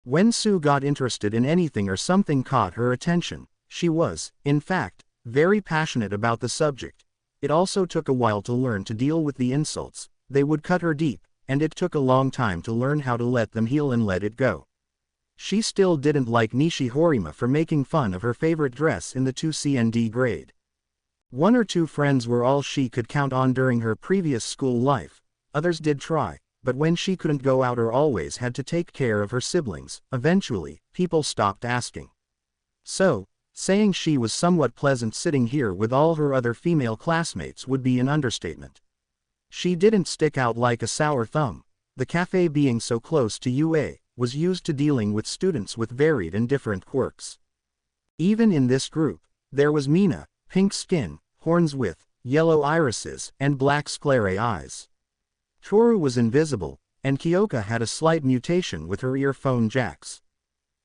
When Sue got interested in anything or something caught her attention, she was, in fact, very passionate about the subject. It also took a while to learn to deal with the insults. They would cut her deep, and it took a long time to learn how to let them heal and let it go. She still didn't like Nishi Horima for making fun of her favorite dress in the 2C&D grade. One or two friends were all she could count on during her previous school life. Others did try, but when she couldn't go out or always had to take care of her siblings, eventually, people stopped asking. So, saying she was somewhat pleasant sitting here with all her other female classmates would be an understatement. She didn't stick out like a sour thumb. The cafe, being so close to UA, was used to dealing with students with varied and different quirks. Even in this group, there was Mina, pink skin, horns with yellow irises, and black sclerae eyes. Toru was invisible, and Kyoka had a slight mutation with her earphone jacks.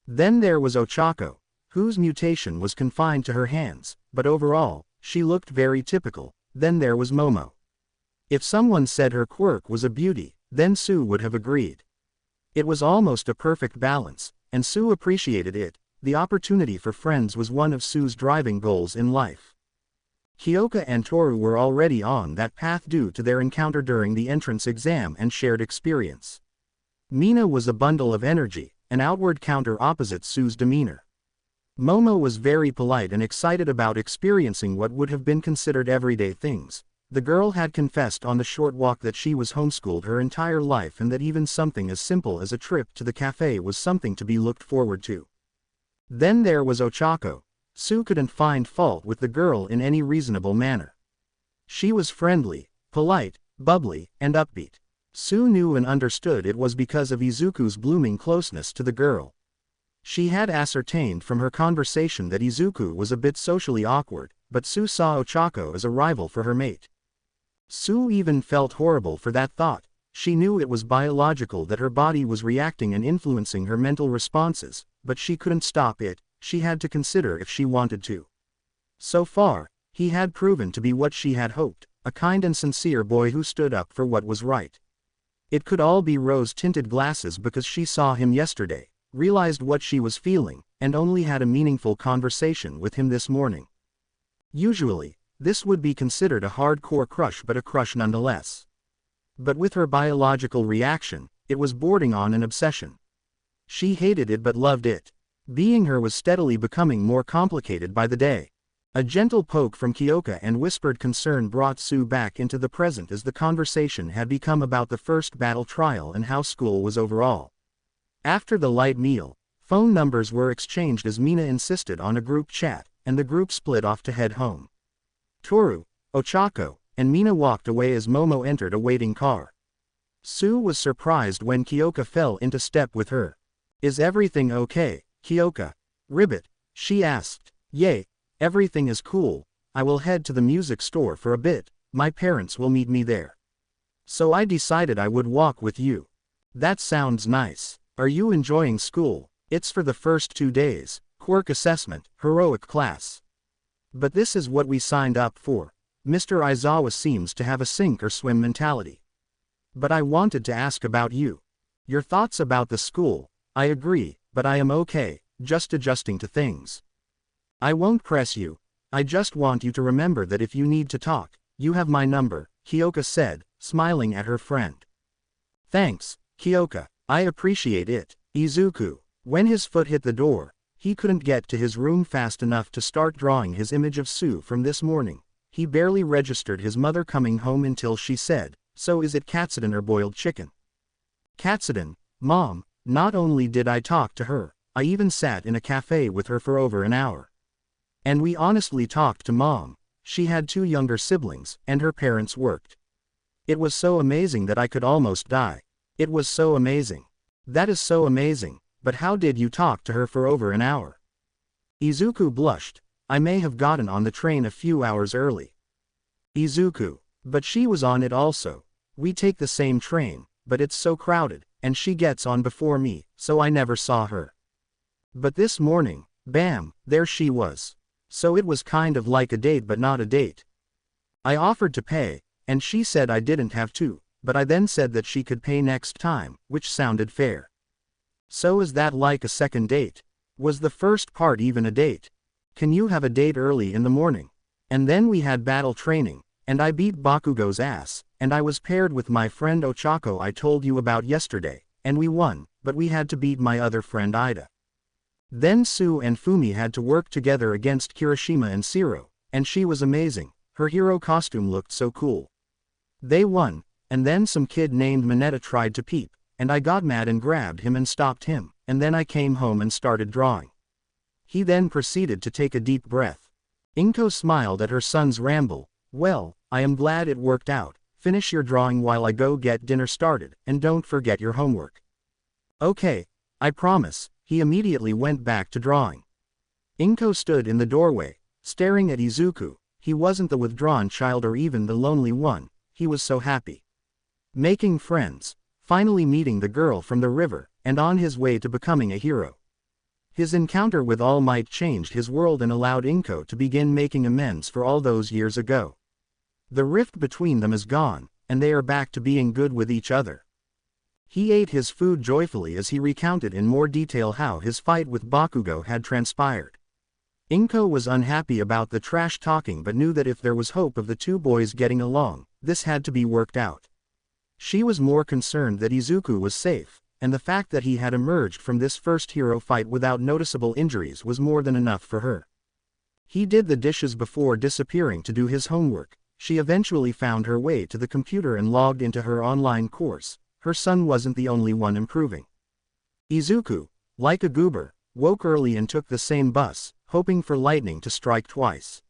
Then there was Ochako, whose mutation was confined to her hands, but overall, she looked very typical. Then there was Momo. If someone said her quirk was a beauty, then Sue would have agreed. It was almost a perfect balance, and Sue appreciated it. The opportunity for friends was one of Sue's driving goals in life. Kyoka and Toru were already on that path due to their encounter during the entrance exam and shared experience. Mina was a bundle of energy, an outward counter opposite Sue's demeanor. Momo was very polite and excited about experiencing what would have been considered everyday things. The girl had confessed on the short walk that she was homeschooled her entire life and that even something as simple as a trip to the cafe was something to be looked forward to. Then there was Ochako. Sue couldn't find fault with the girl in any reasonable manner. She was friendly, polite, bubbly, and upbeat. Sue knew and understood it was because of Izuku's blooming closeness to the girl. She had ascertained from her conversation that Izuku was a bit socially awkward, but Sue saw Ochako as a rival for her mate. Sue even felt horrible for that thought. She knew it was biological, that her body was reacting and influencing her mental responses, but she couldn't stop it. She had to consider if she wanted to. So far, he had proven to be what she had hoped, a kind and sincere boy who stood up for what was right. It could all be rose-tinted glasses because she saw him yesterday, realized what she was feeling, and only had a meaningful conversation with him this morning. Usually, this would be considered a hardcore crush, but a crush nonetheless. But with her biological reaction, it was bordering on an obsession. She hated it but loved it. Being her was steadily becoming more complicated by the day. A gentle poke from Kyoka and whispered concern brought Sue back into the present, as the conversation had become about the first battle trial and how school was overall. After the light meal, phone numbers were exchanged as Mina insisted on a group chat, and the group split off to head home. Toru, Ochako, and Mina walked away as Momo entered a waiting car. Sue was surprised when Kyoka fell into step with her. "Is everything okay, Kyoka? Ribbit?" she asked. "Yay, everything is cool. I will head to the music store for a bit. My parents will meet me there. So I decided I would walk with you." "That sounds nice. Are you enjoying school?" "It's for the first 2 days, quirk assessment, heroic class. But this is what we signed up for. Mr. Aizawa seems to have a sink or swim mentality. But I wanted to ask about you. Your thoughts about the school." "I agree, but I am okay, just adjusting to things. I won't press you. I just want you to remember that if you need to talk, you have my number," Kyoka said, smiling at her friend. "Thanks, Kyoka, I appreciate it." Izuku. When his foot hit the door, he couldn't get to his room fast enough to start drawing his image of Sue from this morning. He barely registered his mother coming home until she said, "So is it katsudon or boiled chicken?" "Katsudon, Mom." "Not only did I talk to her, I even sat in a cafe with her for over an hour. And we honestly talked to Mom. She had 2 younger siblings, and her parents worked. It was so amazing that I could almost die. It was so amazing." "That is so amazing, but how did you talk to her for over an hour?" Izuku blushed. "I may have gotten on the train a few hours early." Izuku. "But she was on it also. We take the same train, but it's so crowded, and she gets on before me, so I never saw her. But this morning, bam, there she was. So it was kind of like a date but not a date. I offered to pay, and she said I didn't have to, but I then said that she could pay next time, which sounded fair." "So is that like a second date? Was the first part even a date? Can you have a date early in the morning?" "And then we had battle training, and I beat Bakugo's ass, and I was paired with my friend Ochako I told you about yesterday, and we won, but we had to beat my other friend Ida. Then Sue and Fumi had to work together against Kirishima and Siro, and she was amazing. Her hero costume looked so cool. They won, and then some kid named Mineta tried to peep, and I got mad and grabbed him and stopped him, and then I came home and started drawing." He then proceeded to take a deep breath. Inko smiled at her son's ramble. "Well, I am glad it worked out. Finish your drawing while I go get dinner started, and don't forget your homework." "Okay, I promise." He immediately went back to drawing. Inko stood in the doorway, staring at Izuku. He wasn't the withdrawn child or even the lonely one, he was so happy. Making friends, finally meeting the girl from the river, and on his way to becoming a hero. His encounter with All Might changed his world and allowed Inko to begin making amends for all those years ago. The rift between them is gone, and they are back to being good with each other. He ate his food joyfully as he recounted in more detail how his fight with Bakugo had transpired. Inko was unhappy about the trash talking but knew that if there was hope of the two boys getting along, this had to be worked out. She was more concerned that Izuku was safe, and the fact that he had emerged from this first hero fight without noticeable injuries was more than enough for her. He did the dishes before disappearing to do his homework. She eventually found her way to the computer and logged into her online course. Her son wasn't the only one improving. Izuku, like a goober, woke early and took the same bus, hoping for lightning to strike twice.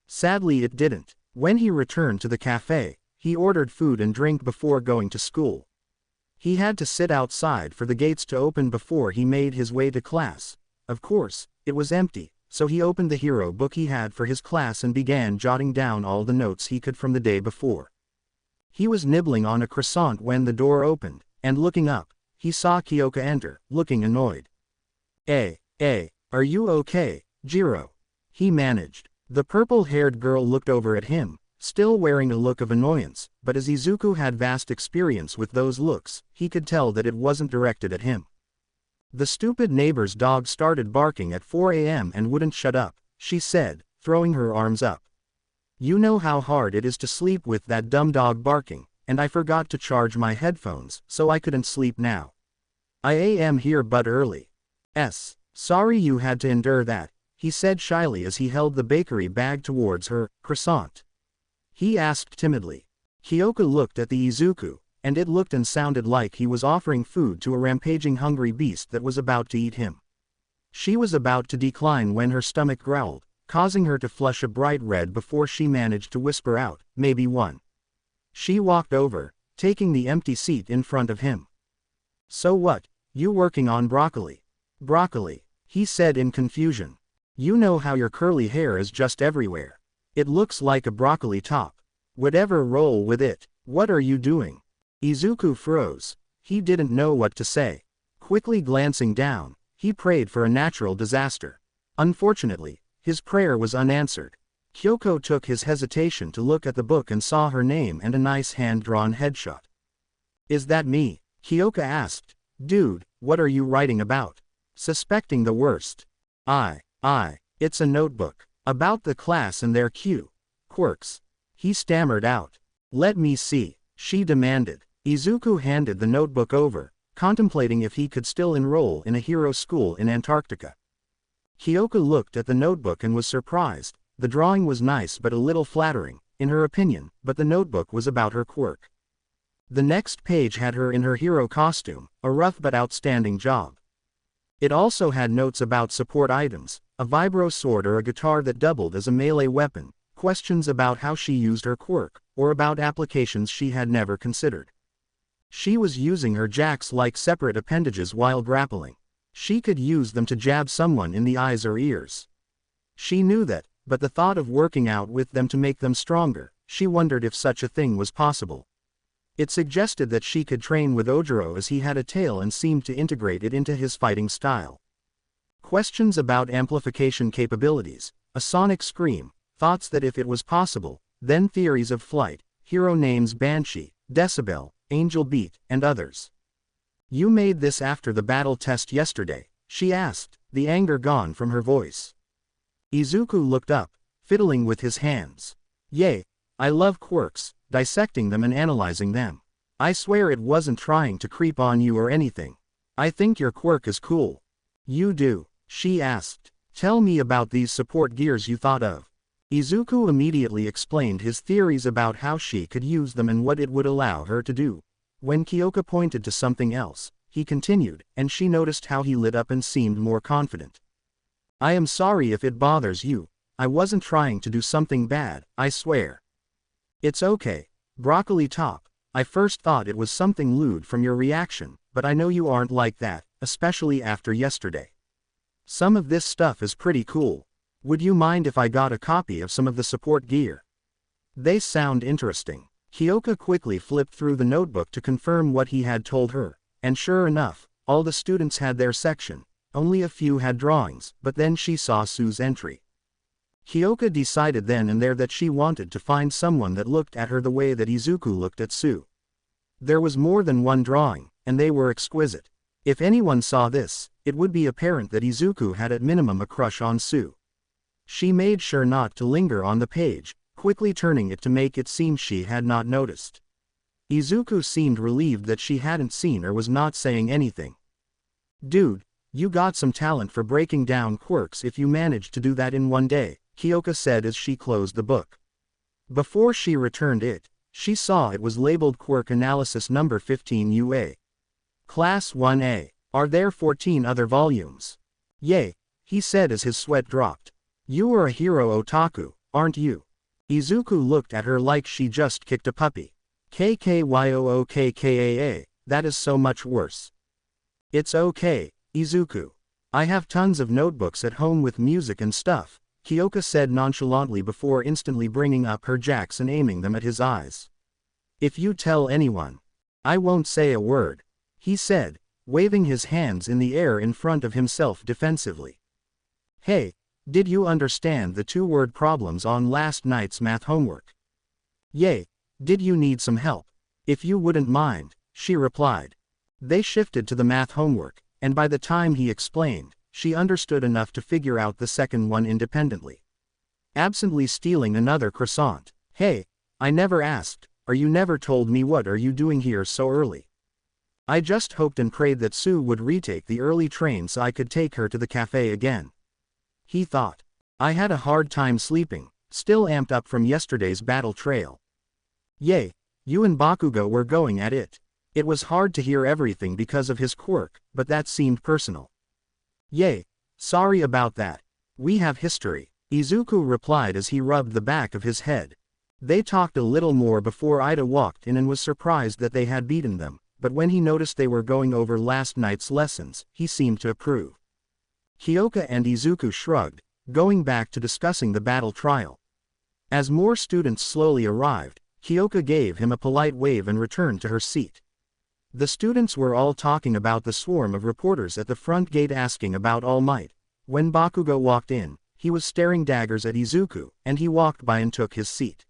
Sadly it didn't. When he returned to the cafe, he ordered food and drink before going to school. He had to sit outside for the gates to open before he made his way to class. Of course, it was empty, so he opened the hero book he had for his class and began jotting down all the notes he could from the day before. He was nibbling on a croissant when the door opened, and looking up, he saw Kyoka enter, looking annoyed. Are you okay, Jiro?" he managed. The purple-haired girl looked over at him, still wearing a look of annoyance, but as Izuku had vast experience with those looks, he could tell that it wasn't directed at him. "The stupid neighbor's dog started barking at 4 a.m. and wouldn't shut up," she said, throwing her arms up. "You know how hard it is to sleep with that dumb dog barking, and I forgot to charge my headphones, so I couldn't sleep now. I am here but early. Sorry you had to endure that," he said shyly as he held the bakery bag towards her. "Croissant?" he asked timidly. Kyoka looked at the Izuku, and it looked and sounded like he was offering food to a rampaging hungry beast that was about to eat him. She was about to decline when her stomach growled, causing her to flush a bright red before she managed to whisper out, "Maybe one." She walked over, taking the empty seat in front of him. "So what, you working on broccoli?" "Broccoli," he said in confusion. "You know how your curly hair is just everywhere. It looks like a broccoli top. Whatever, roll with it. What are you doing?" Izuku froze. He didn't know what to say. Quickly glancing down, he prayed for a natural disaster. Unfortunately, his prayer was unanswered. Kyoko took his hesitation to look at the book and saw her name and a nice hand-drawn headshot. "Is that me?" Kyoka asked. "Dude, what are you writing about?" Suspecting the worst. It's a notebook. About the class and their quirks." He stammered out. "Let me see," she demanded. Izuku handed the notebook over, contemplating if he could still enroll in a hero school in Antarctica. Kyoka looked at the notebook and was surprised. The drawing was nice but a little flattering, in her opinion, but the notebook was about her quirk. The next page had her in her hero costume, a rough but outstanding job. It also had notes about support items, a vibro sword or a guitar that doubled as a melee weapon, questions about how she used her quirk, or about applications she had never considered. She was using her jacks like separate appendages while grappling. She could use them to jab someone in the eyes or ears. She knew that, but the thought of working out with them to make them stronger, she wondered if such a thing was possible. It suggested that she could train with Ojiro as he had a tail and seemed to integrate it into his fighting style. Questions about amplification capabilities, a sonic scream, thoughts that if it was possible, then theories of flight, hero names Banshee, Decibel, Angel Beat, and others. "You made this after the battle test yesterday?" she asked, the anger gone from her voice. Izuku looked up, fiddling with his hands. "Yay, I love quirks, dissecting them and analyzing them. I swear it wasn't trying to creep on you or anything. I think your quirk is cool." "You do?" she asked. "Tell me about these support gears you thought of." Izuku immediately explained his theories about how she could use them and what it would allow her to do. When Kyoka pointed to something else, he continued, and she noticed how he lit up and seemed more confident. I am sorry if it bothers you. I wasn't trying to do something bad, I swear. It's okay. Broccoli Top. I first thought it was something lewd from your reaction, but I know you aren't like that, especially after yesterday. Some of this stuff is pretty cool. Would you mind if I got a copy of some of the support gear? They sound interesting. Kyoka quickly flipped through the notebook to confirm what he had told her, and sure enough, all the students had their section. Only a few had drawings, but then she saw Tsu's entry. Kyoka decided then and there that she wanted to find someone that looked at her the way that Izuku looked at Tsu. There was more than one drawing, and they were exquisite. If anyone saw this, it would be apparent that Izuku had at minimum a crush on Tsu. She made sure not to linger on the page, quickly turning it to make it seem she had not noticed. Izuku seemed relieved that she hadn't seen or was not saying anything. Dude, you got some talent for breaking down quirks if you managed to do that in one day, Kyoka said as she closed the book. Before she returned it, she saw it was labeled Quirk Analysis number 15 UA. Class 1A. Are there 14 other volumes? Yay, he said as his sweat dropped. You are a hero otaku, aren't you? Izuku looked at her like she just kicked a puppy. KKYOOKKAA, that is so much worse. It's okay, Izuku. I have tons of notebooks at home with music and stuff, Kyoka said nonchalantly before instantly bringing up her jacks and aiming them at his eyes. If you tell anyone, I won't say a word, he said, waving his hands in the air in front of himself defensively. Hey, did you understand the two-word problems on last night's math homework? Yay, did you need some help? If you wouldn't mind, she replied. They shifted to the math homework, and by the time he explained, she understood enough to figure out the second one independently. Absently stealing another croissant. Hey, I never asked, or you never told me what are you doing here so early? I just hoped and prayed that Tsu would retake the early train so I could take her to the cafe again. He thought. I had a hard time sleeping, still amped up from yesterday's battle trail. Yay, you and Bakugo were going at it. It was hard to hear everything because of his quirk, but that seemed personal. Yay, sorry about that. We have history, Izuku replied as he rubbed the back of his head. They talked a little more before Ida walked in and was surprised that they had beaten them, but when he noticed they were going over last night's lessons, he seemed to approve. Kyoka and Izuku shrugged, going back to discussing the battle trial. As more students slowly arrived, Kyoka gave him a polite wave and returned to her seat. The students were all talking about the swarm of reporters at the front gate asking about All Might. When Bakugo walked in, he was staring daggers at Izuku, and he walked by and took his seat.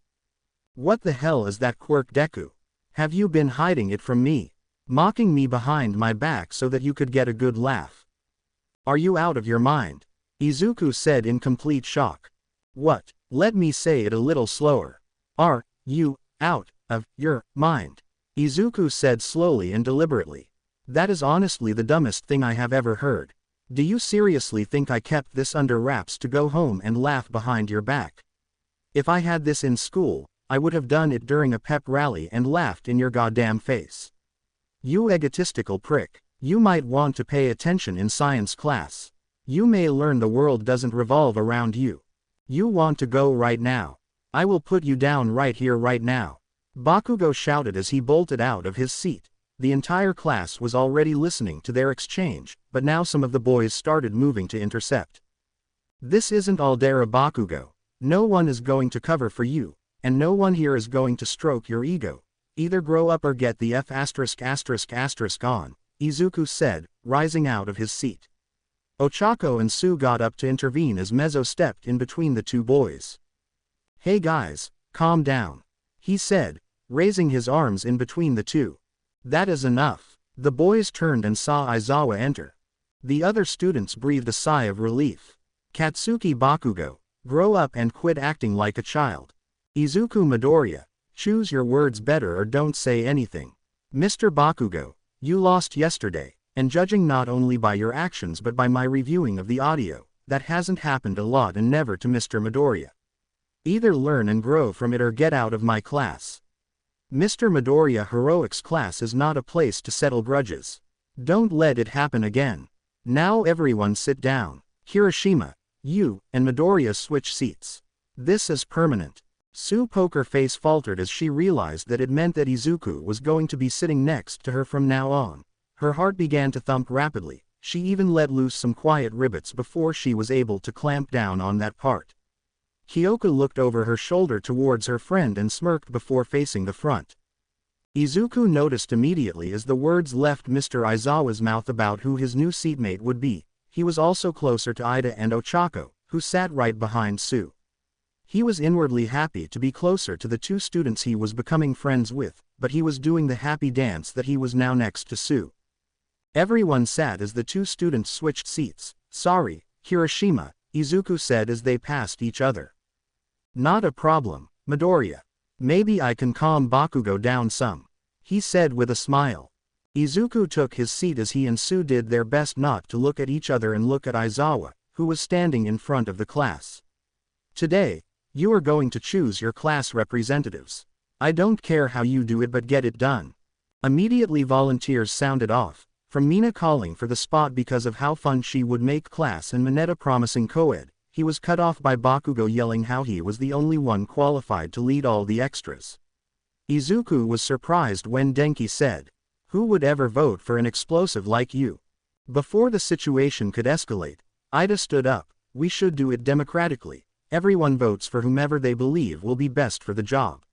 What the hell is that quirk, Deku? Have you been hiding it from me? Mocking me behind my back so that you could get a good laugh? Are you out of your mind? Izuku said in complete shock. What? Let me say it a little slower. Are you out of your mind? Izuku said slowly and deliberately. That is honestly the dumbest thing I have ever heard. Do you seriously think I kept this under wraps to go home and laugh behind your back? If I had this in school, I would have done it during a pep rally and laughed in your goddamn face. You egotistical prick. You might want to pay attention in science class. You may learn the world doesn't revolve around you. You want to go right now. I will put you down right here right now. Bakugo shouted as he bolted out of his seat. The entire class was already listening to their exchange, but now some of the boys started moving to intercept. This isn't Aldera Bakugo. No one is going to cover for you, and no one here is going to stroke your ego. Either grow up or get the F*** on, Izuku said, rising out of his seat. Ochako and Tsu got up to intervene as Mezzo stepped in between the two boys. Hey guys, calm down, he said, raising his arms in between the two. That is enough. The boys turned and saw Aizawa enter. The other students breathed a sigh of relief. Katsuki Bakugo, grow up and quit acting like a child. Izuku Midoriya, choose your words better or don't say anything. Mr. Bakugo, you lost yesterday, and judging not only by your actions but by my reviewing of the audio, that hasn't happened a lot and never to Mr. Midoriya. Either learn and grow from it or get out of my class. Mr. Midoriya Heroic's class is not a place to settle grudges. Don't let it happen again. Now everyone sit down. Kirishima, you, and Midoriya switch seats. This is permanent. Tsu's poker face faltered as she realized that it meant that Izuku was going to be sitting next to her from now on. Her heart began to thump rapidly. She even let loose some quiet rivets before she was able to clamp down on that part. Kyoka looked over her shoulder towards her friend and smirked before facing the front. Izuku noticed immediately as the words left Mr. Aizawa's mouth about who his new seatmate would be. He was also closer to Ida and Ochako, who sat right behind Tsu. He was inwardly happy to be closer to the two students he was becoming friends with, but he was doing the happy dance that he was now next to Tsu. Everyone sat as the two students switched seats. Sorry, Kirishima, Izuku said as they passed each other. Not a problem, Midoriya. Maybe I can calm Bakugo down some, he said with a smile. Izuku took his seat as he and Tsu did their best not to look at each other and look at Aizawa, who was standing in front of the class. Today, you are going to choose your class representatives. I don't care how you do it, but get it done. Immediately volunteers sounded off, from Mina calling for the spot because of how fun she would make class and Mineta promising co-ed. He was cut off by Bakugo yelling how he was the only one qualified to lead all the extras. Izuku was surprised when Denki said, "Who would ever vote for an explosive like you?" Before the situation could escalate, Ida stood up. We should do it democratically. Everyone votes for whomever they believe will be best for the job.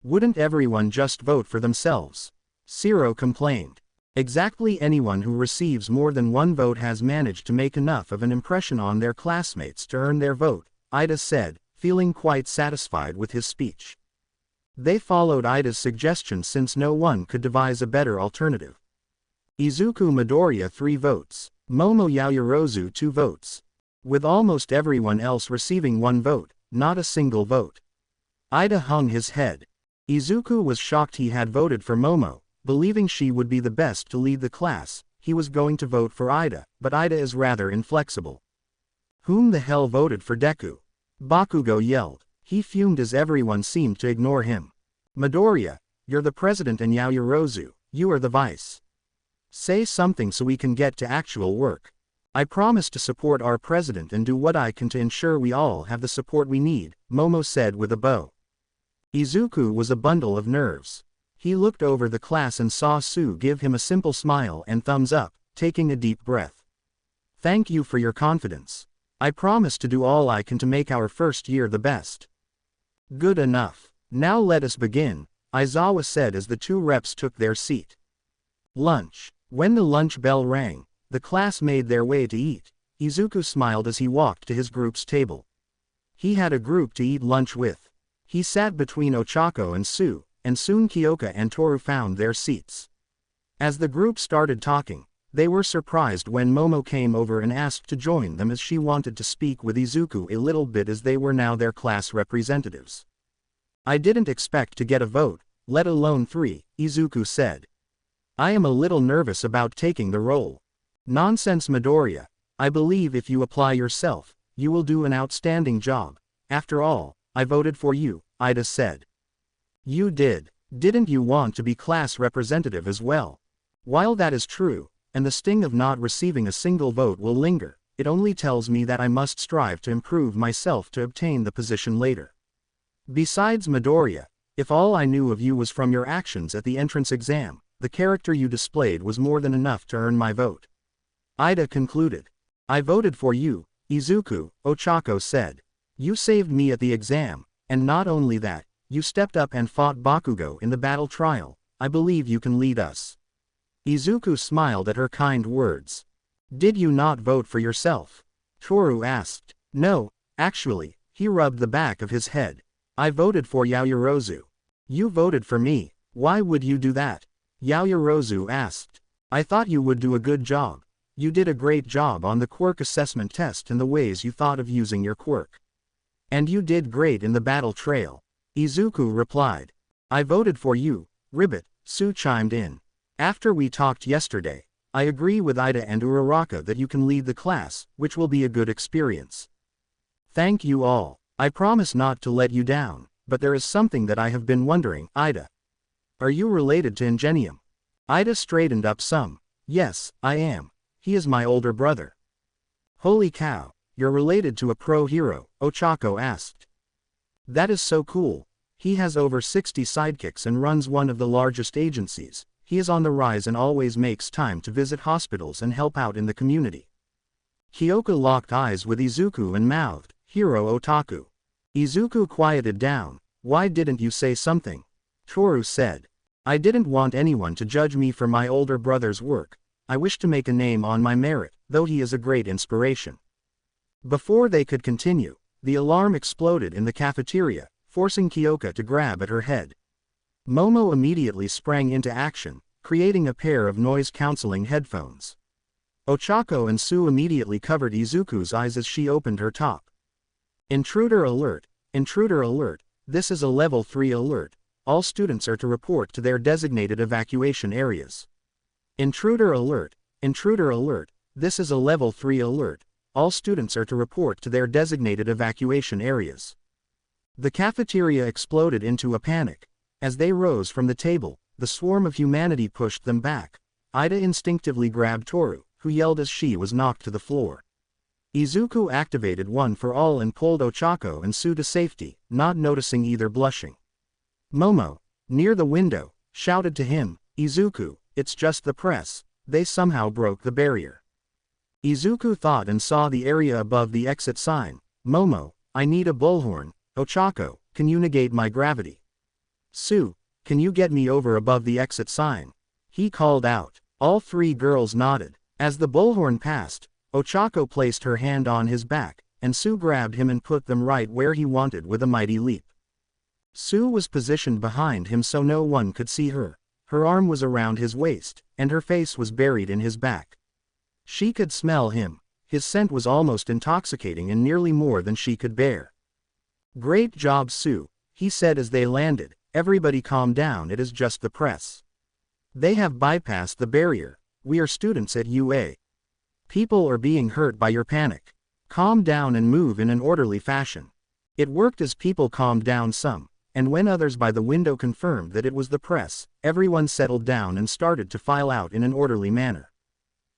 Wouldn't everyone just vote for themselves? Zero complained. Exactly, anyone who receives more than one vote has managed to make enough of an impression on their classmates to earn their vote, Ida said, feeling quite satisfied with his speech. They followed Ida's suggestion since no one could devise a better alternative. Izuku Midoriya 3 votes, Momo Yaoyorozu 2 votes. With almost everyone else receiving 1 vote, not a single vote. Ida hung his head. Izuku was shocked he had voted for Momo. Believing she would be the best to lead the class, he was going to vote for Ida, but Ida is rather inflexible. Whom the hell voted for Deku? Bakugo yelled. He fumed as everyone seemed to ignore him. Midoriya, you're the president and Yaoyorozu, you are the vice. Say something so we can get to actual work. I promise to support our president and do what I can to ensure we all have the support we need, Momo said with a bow. Izuku was a bundle of nerves. He looked over the class and saw Tsu give him a simple smile and thumbs up, taking a deep breath. Thank you for your confidence. I promise to do all I can to make our first year the best. Good enough. Now let us begin, Aizawa said as the 2 reps took their seat. Lunch. When the lunch bell rang, the class made their way to eat. Izuku smiled as he walked to his group's table. He had a group to eat lunch with. He sat between Ochako and Tsu, and soon Kyoka and Toru found their seats. As the group started talking, they were surprised when Momo came over and asked to join them as she wanted to speak with Izuku a little bit as they were now their class representatives. I didn't expect to get a vote, let alone 3, Izuku said. I am a little nervous about taking the role. Nonsense, Midoriya. I believe if you apply yourself, you will do an outstanding job. After all, I voted for you, Ida said. You did. Didn't you want to be class representative as well? While that is true, and the sting of not receiving a single vote will linger, it only tells me that I must strive to improve myself to obtain the position later. Besides, Midoriya, if all I knew of you was from your actions at the entrance exam, the character you displayed was more than enough to earn my vote. Ida concluded. I voted for you, Izuku, Ochako said. You saved me at the exam, and not only that, you stepped up and fought Bakugo in the battle trial. I believe you can lead us. Izuku smiled at her kind words. Did you not vote for yourself? Toru asked. No, actually, he rubbed the back of his head. I voted for Yaoyorozu. You voted for me. Why would you do that? Yaoyorozu asked. I thought you would do a good job. You did a great job on the quirk assessment test and the ways you thought of using your quirk. And you did great in the battle trail. Izuku replied. I voted for you, Ribbit, Tsu chimed in. After we talked yesterday, I agree with Ida and Uraraka that you can lead the class, which will be a good experience. Thank you all. I promise not to let you down, but there is something that I have been wondering, Ida. Are you related to Ingenium? Ida straightened up some. Yes, I am. He is my older brother. Holy cow, you're related to a pro hero, Ochako asked. That is so cool. He has over 60 sidekicks and runs one of the largest agencies. He is on the rise and always makes time to visit hospitals and help out in the community. Kyoka locked eyes with Izuku and mouthed, Hero Otaku. Izuku quieted down. Why didn't you say something? Toru said. I didn't want anyone to judge me for my older brother's work. I wish to make a name on my merit, though he is a great inspiration. Before they could continue, the alarm exploded in the cafeteria, forcing Kyoka to grab at her head. Momo immediately sprang into action, creating a pair of noise-canceling headphones. Ochako and Tsu immediately covered Izuku's eyes as she opened her top. Intruder alert, this is a level 3 alert. All students are to report to their designated evacuation areas. Intruder alert, this is a level 3 alert. All students are to report to their designated evacuation areas. The cafeteria exploded into a panic. As they rose from the table, the swarm of humanity pushed them back. Ida instinctively grabbed Toru, who yelled as she was knocked to the floor. Izuku activated One for All and pulled Ochako and Tsu to safety, not noticing either blushing. Momo, near the window, shouted to him, Izuku, it's just the press. They somehow broke the barrier. Izuku thought and saw the area above the exit sign. Momo, I need a bullhorn. Ochako, can you negate my gravity? Tsu, can you get me over above the exit sign? He called out. All three girls nodded. As the bullhorn passed, Ochako placed her hand on his back, and Tsu grabbed him and put them right where he wanted with a mighty leap. Tsu was positioned behind him so no one could see her. Her arm was around his waist, and her face was buried in his back. She could smell him. His scent was almost intoxicating and nearly more than she could bear. Great job, Tsu, he said as they landed. Everybody calm down, it is just the press. They have bypassed the barrier. We are students at UA. People are being hurt by your panic. Calm down and move in an orderly fashion. It worked as people calmed down some, and when others by the window confirmed that it was the press, everyone settled down and started to file out in an orderly manner.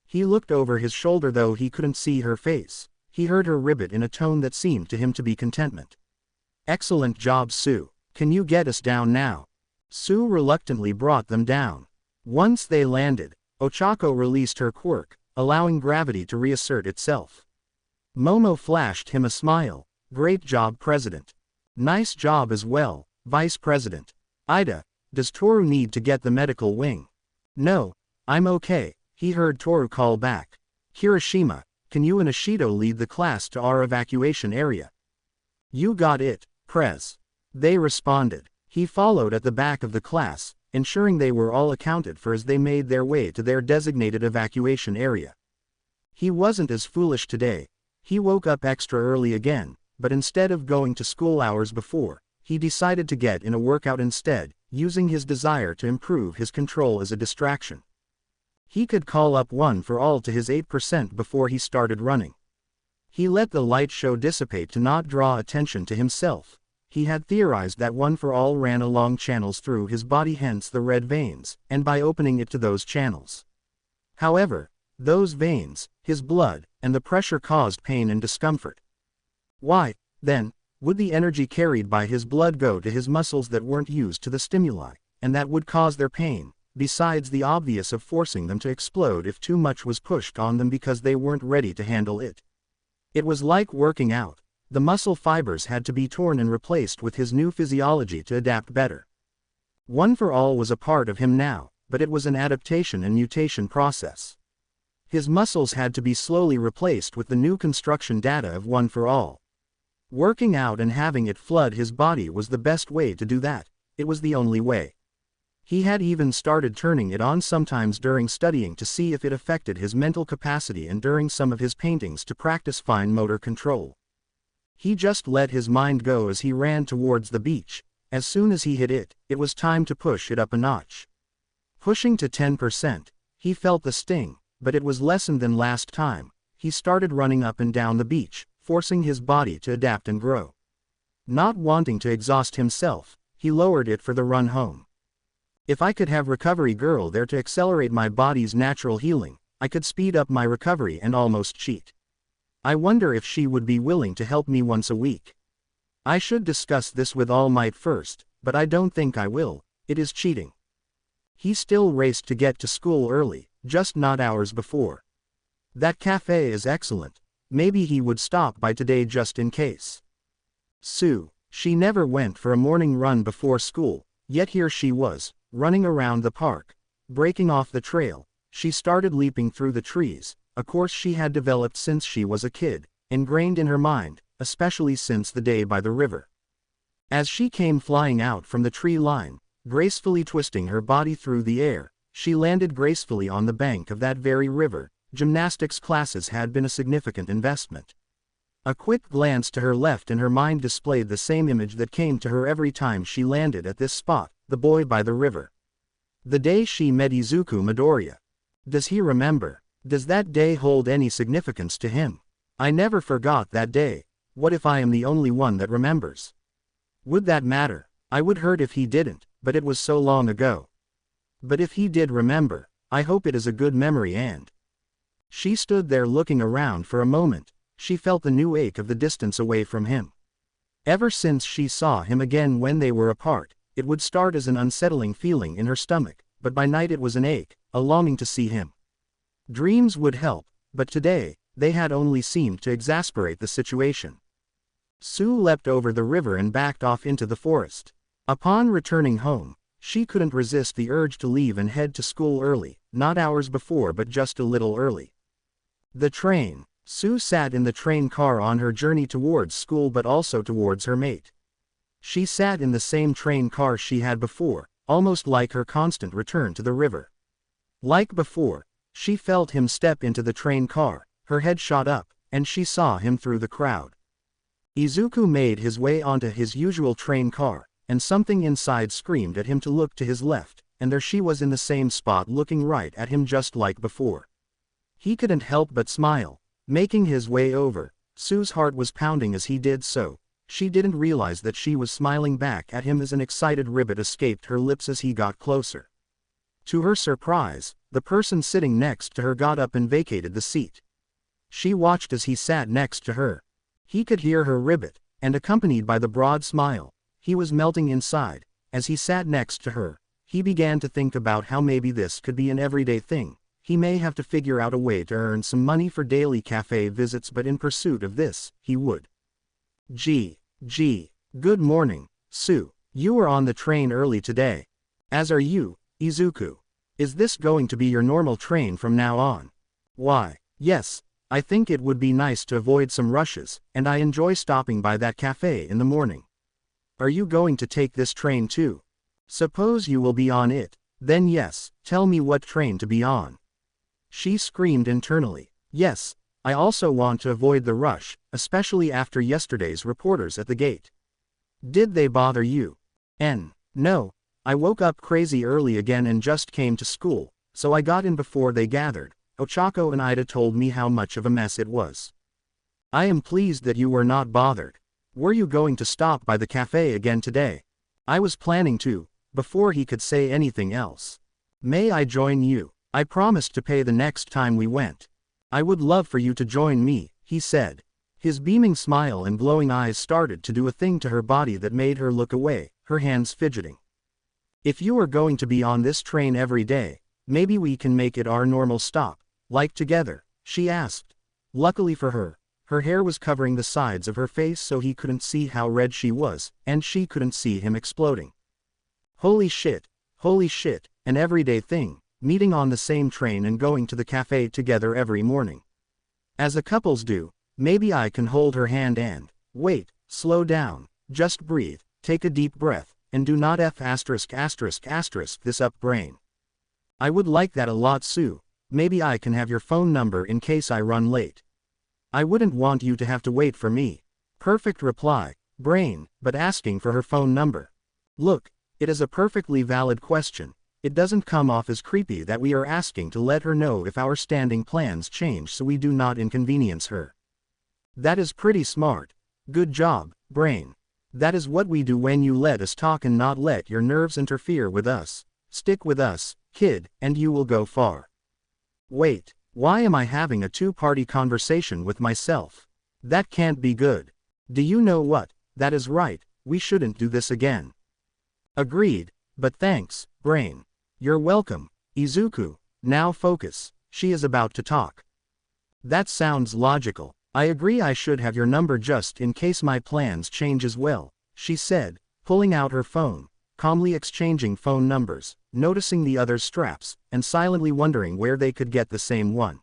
He looked over his shoulder though he couldn't see her face. He heard her ribbit in a tone that seemed to him to be contentment. Excellent job, Tsu. Can you get us down now? Tsu reluctantly brought them down. Once they landed, Ochako released her quirk, allowing gravity to reassert itself. Momo flashed him a smile. Great job, President. Nice job as well, Vice President. Ida, does Toru need to get the medical wing? No, I'm okay, he heard Toru call back. Kirishima, can you and Ashido lead the class to our evacuation area? You got it, Prez. They responded. He followed at the back of the class, ensuring they were all accounted for as they made their way to their designated evacuation area. He wasn't as foolish today. He woke up extra early again, but instead of going to school hours before, he decided to get in a workout instead, using his desire to improve his control as a distraction. He could call up One for All to his 8% before he started running. He let the light show dissipate to not draw attention to himself. He had theorized that One for All ran along channels through his body, hence the red veins, and by opening it to those channels. However, those veins, his blood, and the pressure caused pain and discomfort. Why, then, would the energy carried by his blood go to his muscles that weren't used to the stimuli, and that would cause their pain, besides the obvious of forcing them to explode if too much was pushed on them because they weren't ready to handle it? It was like working out. The muscle fibers had to be torn and replaced with his new physiology to adapt better. One for All was a part of him now, but it was an adaptation and mutation process. His muscles had to be slowly replaced with the new construction data of One for All. Working out and having it flood his body was the best way to do that. It was the only way. He had even started turning it on sometimes during studying to see if it affected his mental capacity and during some of his paintings to practice fine motor control. He just let his mind go as he ran towards the beach. As soon as he hit it, it was time to push it up a notch. Pushing to 10%, he felt the sting, but it was lessened than last time. He started running up and down the beach, forcing his body to adapt and grow. Not wanting to exhaust himself, he lowered it for the run home. If I could have recovery girl there to accelerate my body's natural healing, I could speed up my recovery and almost cheat. I wonder if she would be willing to help me once a week. I should discuss this with All Might first, but I don't think I will. It is cheating. He still raced to get to school early, just not hours before. That cafe is excellent. Maybe he would stop by today just in case. Sue, she never went for a morning run before school, yet here she was, running around the park. Breaking off the trail, she started leaping through the trees, a course she had developed since she was a kid, ingrained in her mind, especially since the day by the river. As she came flying out from the tree line, gracefully twisting her body through the air, she landed gracefully on the bank of that very river. Gymnastics classes had been a significant investment. A quick glance to her left and her mind displayed the same image that came to her every time she landed at this spot, the boy by the river. The day she met Izuku Midoriya. Does he remember? Does that day hold any significance to him? I never forgot that day. What if I am the only one that remembers? Would that matter? I would hurt if he didn't, but it was so long ago. But if he did remember, I hope it is a good memory and... She stood there looking around for a moment. She felt the new ache of the distance away from him. Ever since she saw him again when they were apart, it would start as an unsettling feeling in her stomach, but by night it was an ache, a longing to see him. Dreams would help, but today, they had only seemed to exasperate the situation. Sue leapt over the river and backed off into the forest. Upon returning home, she couldn't resist the urge to leave and head to school early, not hours before but just a little early. The train. Sue sat in the train car on her journey towards school but also towards her mate. She sat in the same train car she had before, almost like her constant return to the river. Like before, she felt him step into the train car, her head shot up, and she saw him through the crowd. Izuku made his way onto his usual train car, and something inside screamed at him to look to his left, and there she was in the same spot looking right at him just like before. He couldn't help but smile. Making his way over, Sue's heart was pounding as he did so. She didn't realize that she was smiling back at him as an excited ribbit escaped her lips as he got closer. To her surprise, the person sitting next to her got up and vacated the seat. She watched as he sat next to her. He could hear her ribbit, and accompanied by the broad smile, he was melting inside. As he sat next to her, he began to think about how maybe this could be an everyday thing. He may have to figure out a way to earn some money for daily cafe visits, but in pursuit of this, he would. Gee, good morning, Sue. You were on the train early today. As are you, Izuku. Is this going to be your normal train from now on? Why, yes, I think it would be nice to avoid some rushes, and I enjoy stopping by that cafe in the morning. Are you going to take this train too? Suppose you will be on it, then yes, tell me what train to be on. She screamed internally. Yes, I also want to avoid the rush, especially after yesterday's reporters at the gate. Did they bother you? No, I woke up crazy early again and just came to school, so I got in before they gathered. Ochako and Ida told me how much of a mess it was. I am pleased that you were not bothered. Were you going to stop by the cafe again today? I was planning to, before he could say anything else. May I join you? I promised to pay the next time we went. I would love for you to join me, he said. His beaming smile and glowing eyes started to do a thing to her body that made her look away, her hands fidgeting. If you are going to be on this train every day, maybe we can make it our normal stop, like together, she asked. Luckily for her, her hair was covering the sides of her face so he couldn't see how red she was, and she couldn't see him exploding. Holy shit, an everyday thing. Meeting on the same train and going to the cafe together every morning. As a couples do, maybe I can hold her hand and, wait, slow down, just breathe, take a deep breath, and do not this up brain. I would like that a lot, Sue. Maybe I can have your phone number in case I run late. I wouldn't want you to have to wait for me. Perfect reply, brain, but asking for her phone number. Look, it is a perfectly valid question. It doesn't come off as creepy that we are asking to let her know if our standing plans change so we do not inconvenience her. That is pretty smart. Good job, brain. That is what we do when you let us talk and not let your nerves interfere with us. Stick with us, kid, and you will go far. Wait, why am I having a two-party conversation with myself? That can't be good. Do you know what? That is right, we shouldn't do this again. Agreed, but thanks, brain. You're welcome, Izuku. Now focus, she is about to talk. That sounds logical. I agree I should have your number just in case my plans change as well, she said, pulling out her phone, calmly exchanging phone numbers, noticing the other's straps, and silently wondering where they could get the same one.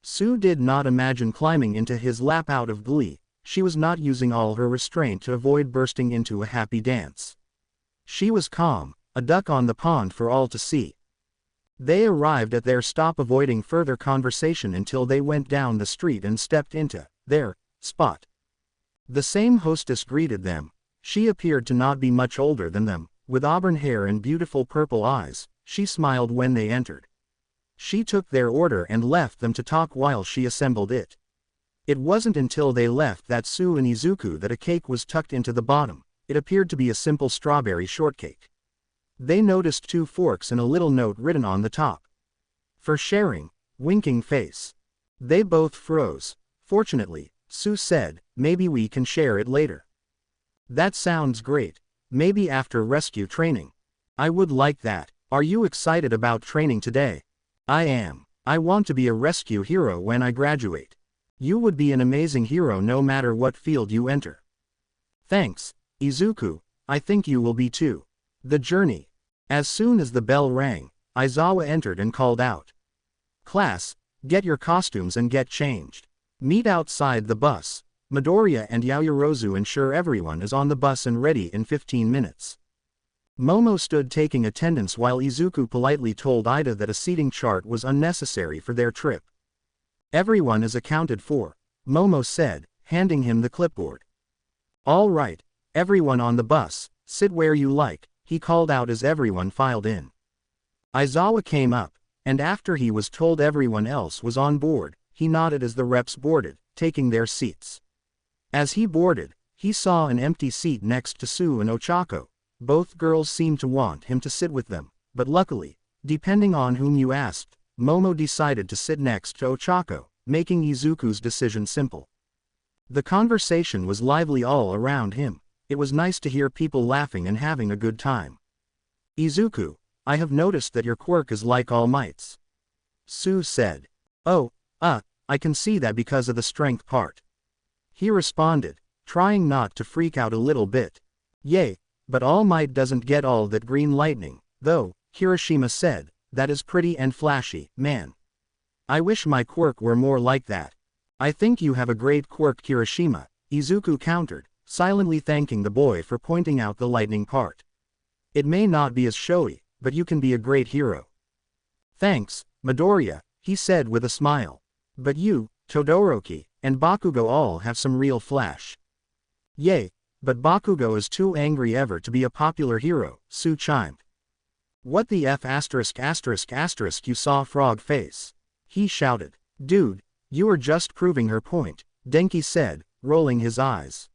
Tsu did not imagine climbing into his lap out of glee. She was not using all her restraint to avoid bursting into a happy dance. She was calm, a duck on the pond for all to see. They arrived at their stop, avoiding further conversation until they went down the street and stepped into their spot. The same hostess greeted them. She appeared to not be much older than them, with auburn hair and beautiful purple eyes. She smiled when they entered. She took their order and left them to talk while she assembled it. It wasn't until they left that Tsu and Izuku that a cake was tucked into the bottom. It appeared to be a simple strawberry shortcake. They noticed 2 forks and a little note written on the top. For sharing, winking face. They both froze. Fortunately, Tsu said, maybe we can share it later. That sounds great. Maybe after rescue training. I would like that. Are you excited about training today? I am. I want to be a rescue hero when I graduate. You would be an amazing hero no matter what field you enter. Thanks, Izuku, I think you will be too. The journey. As soon as the bell rang, Aizawa entered and called out. Class, get your costumes and get changed. Meet outside the bus. Midoriya and Yaoyorozu ensure everyone is on the bus and ready in 15 minutes. Momo stood taking attendance while Izuku politely told Ida that a seating chart was unnecessary for their trip. Everyone is accounted for, Momo said, handing him the clipboard. All right, everyone on the bus, sit where you like, he called out as everyone filed in. Aizawa came up, and after he was told everyone else was on board, he nodded as the reps boarded, taking their seats. As he boarded, he saw an empty seat next to Tsu and Ochako. Both girls seemed to want him to sit with them, but luckily, depending on whom you asked, Momo decided to sit next to Ochako, making Izuku's decision simple. The conversation was lively all around him. It was nice to hear people laughing and having a good time. Izuku, I have noticed that your quirk is like All Might's. Tsu said. Oh, I can see that because of the strength part. He responded, trying not to freak out a little bit. Yay, but All Might doesn't get all that green lightning, though, Kirishima said, that is pretty and flashy, man. I wish my quirk were more like that. I think you have a great quirk, Kirishima, Izuku countered, silently thanking the boy for pointing out the lightning part. It may not be as showy, but you can be a great hero. Thanks, Midoriya, he said with a smile. But you, Todoroki, and Bakugo all have some real flash. Yay, but Bakugo is too angry ever to be a popular hero, Tsu chimed. What the F******, you saw frog face? He shouted. Dude, you are just proving her point, Denki said, rolling his eyes.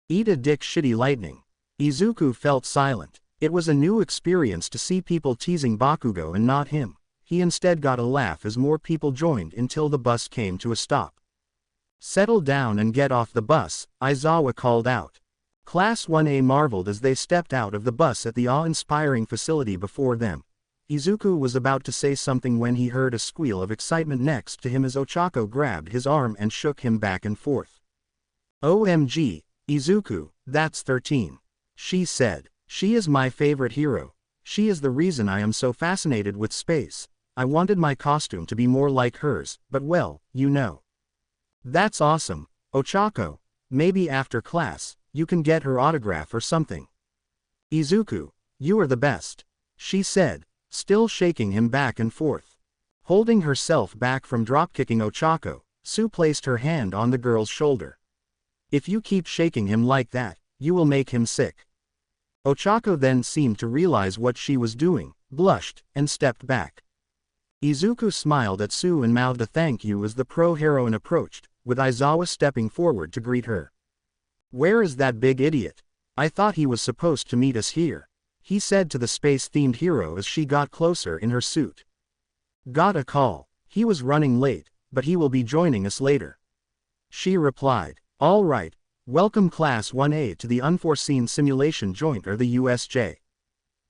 Eat a dick, shitty lightning. Izuku felt silent. It was a new experience to see people teasing Bakugo and not him. He instead got a laugh as more people joined until the bus came to a stop. Settle down and get off the bus, Aizawa called out. Class 1A marveled as they stepped out of the bus at the awe-inspiring facility before them. Izuku was about to say something when he heard a squeal of excitement next to him as Ochako grabbed his arm and shook him back and forth. OMG, Izuku, that's 13. She said. She is my favorite hero. She is the reason I am so fascinated with space. I wanted my costume to be more like hers, but well, you know. That's awesome, Ochako. Maybe after class, you can get her autograph or something. Izuku, you are the best, she said, still shaking him back and forth. Holding herself back from dropkicking Ochako, Tsu placed her hand on the girl's shoulder. If you keep shaking him like that, you will make him sick. Ochako then seemed to realize what she was doing, blushed, and stepped back. Izuku smiled at Tsu and mouthed a thank you as the pro-heroine approached, with Aizawa stepping forward to greet her. Where is that big idiot? I thought he was supposed to meet us here, he said to the space-themed hero as she got closer in her suit. Got a call. He was running late, but he will be joining us later. She replied. All right, welcome Class 1A to the Unforeseen Simulation Joint or the USJ.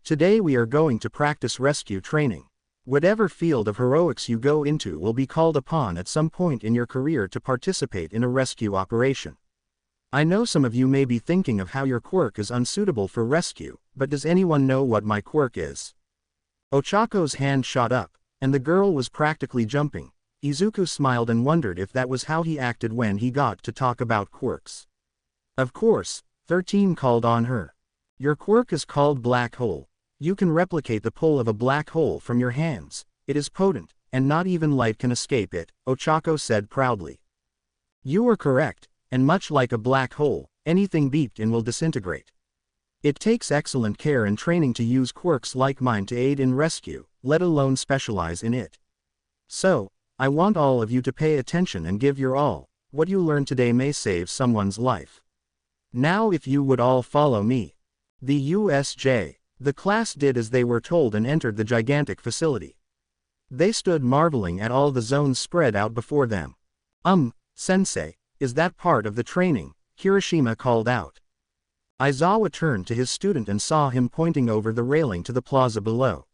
Today we are going to practice rescue training. Whatever field of heroics you go into will be called upon at some point in your career to participate in a rescue operation. I know some of you may be thinking of how your quirk is unsuitable for rescue, but does anyone know what my quirk is? Ochako's hand shot up, and the girl was practically jumping. Izuku smiled and wondered if that was how he acted when he got to talk about quirks. Of course, 13 called on her. Your quirk is called Black Hole. You can replicate the pull of a black hole from your hands. It is potent, and not even light can escape it, Ochako said proudly. You are correct, and much like a black hole, anything beeped in will disintegrate. It takes excellent care and training to use quirks like mine to aid in rescue, let alone specialize in it. So, I want all of you to pay attention and give your all. What you learn today may save someone's life. Now if you would all follow me. The USJ. The class did as they were told and entered the gigantic facility. They stood marveling at all the zones spread out before them. Sensei, is that part of the training? Kirishima called out. Aizawa turned to his student and saw him pointing over the railing to the plaza below.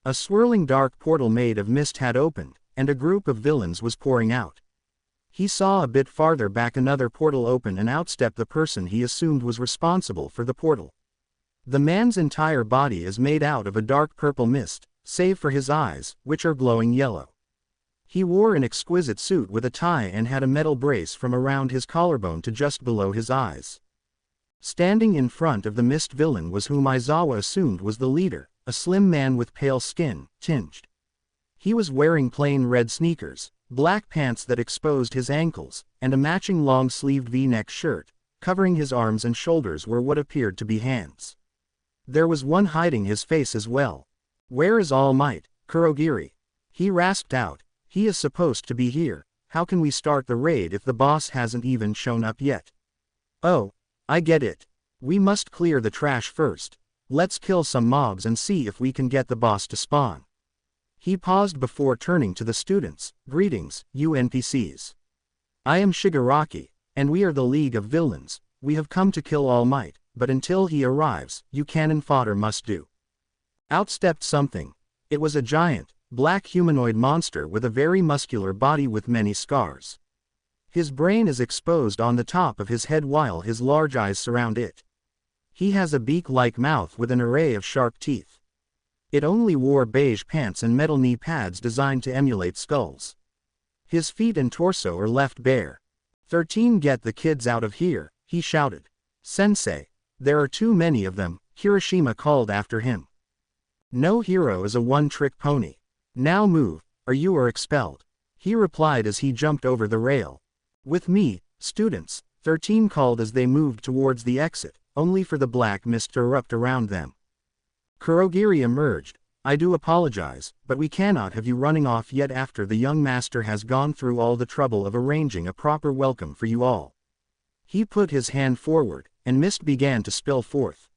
A swirling dark portal made of mist had opened, and a group of villains was pouring out. He saw a bit farther back another portal open and out stepped the person he assumed was responsible for the portal. The man's entire body is made out of a dark purple mist, save for his eyes, which are glowing yellow. He wore an exquisite suit with a tie and had a metal brace from around his collarbone to just below his eyes. Standing in front of the mist villain was whom Aizawa assumed was the leader, a slim man with pale skin, tinged. He was wearing plain red sneakers, black pants that exposed his ankles, and a matching long-sleeved V-neck shirt, covering his arms and shoulders were what appeared to be hands. There was one hiding his face as well. Where is All Might, Kurogiri? He rasped out. He is supposed to be here. How can we start the raid if the boss hasn't even shown up yet? Oh, I get it. We must clear the trash first. Let's kill some mobs and see if we can get the boss to spawn. He paused before turning to the students. Greetings, you NPCs. I am Shigaraki, and we are the League of Villains. We have come to kill All Might, but until he arrives, you cannon fodder must do. Out stepped something. It was a giant, black humanoid monster with a very muscular body with many scars. His brain is exposed on the top of his head while his large eyes surround it. He has a beak-like mouth with an array of sharp teeth. It only wore beige pants and metal knee pads designed to emulate skulls. His feet and torso are left bare. 13 Get the kids out of here, he shouted. Sensei, there are too many of them, Kirishima called after him. No hero is a one-trick pony. Now move, or you are expelled, he replied as he jumped over the rail. With me, students, 13 called as they moved towards the exit, only for the black mist to erupt around them. Kurogiri emerged. I do apologize, but we cannot have you running off yet after the young master has gone through all the trouble of arranging a proper welcome for you all. He put his hand forward, and mist began to spill forth.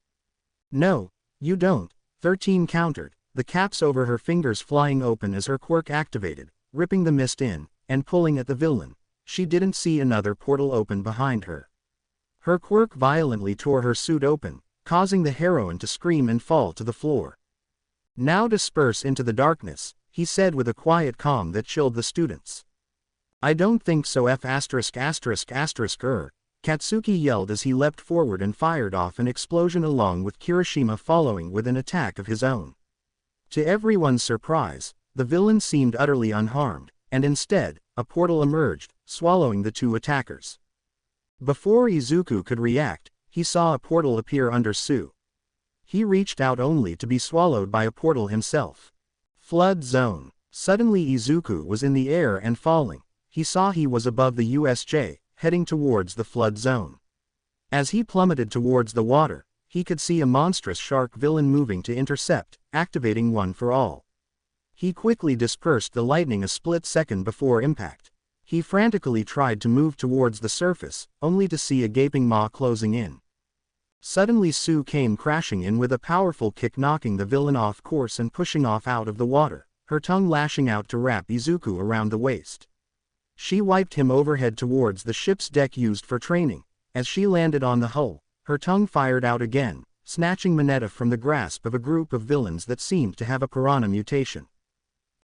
No, you don't, 13 countered, the caps over her fingers flying open as her quirk activated, ripping the mist in, and pulling at the villain. She didn't see another portal open behind her. Her quirk violently tore her suit open, causing the heroine to scream and fall to the floor. Now disperse into the darkness, he said with a quiet calm that chilled the students. I don't think so Katsuki yelled as he leapt forward and fired off an explosion along with Kirishima following with an attack of his own. To everyone's surprise, the villain seemed utterly unharmed, and instead, a portal emerged, swallowing the two attackers. Before Izuku could react, he saw a portal appear under Tsuyu. He reached out only to be swallowed by a portal himself. Flood zone. Suddenly Izuku was in the air and falling. He saw he was above the USJ, heading towards the flood zone. As he plummeted towards the water, he could see a monstrous shark villain moving to intercept, activating One for All. He quickly dispersed the lightning a split second before impact. He frantically tried to move towards the surface, only to see a gaping maw closing in. Suddenly Tsu came crashing in with a powerful kick, knocking the villain off course and pushing off out of the water, her tongue lashing out to wrap Izuku around the waist. She wiped him overhead towards the ship's deck used for training. As she landed on the hull, her tongue fired out again, snatching Mineta from the grasp of a group of villains that seemed to have a piranha mutation.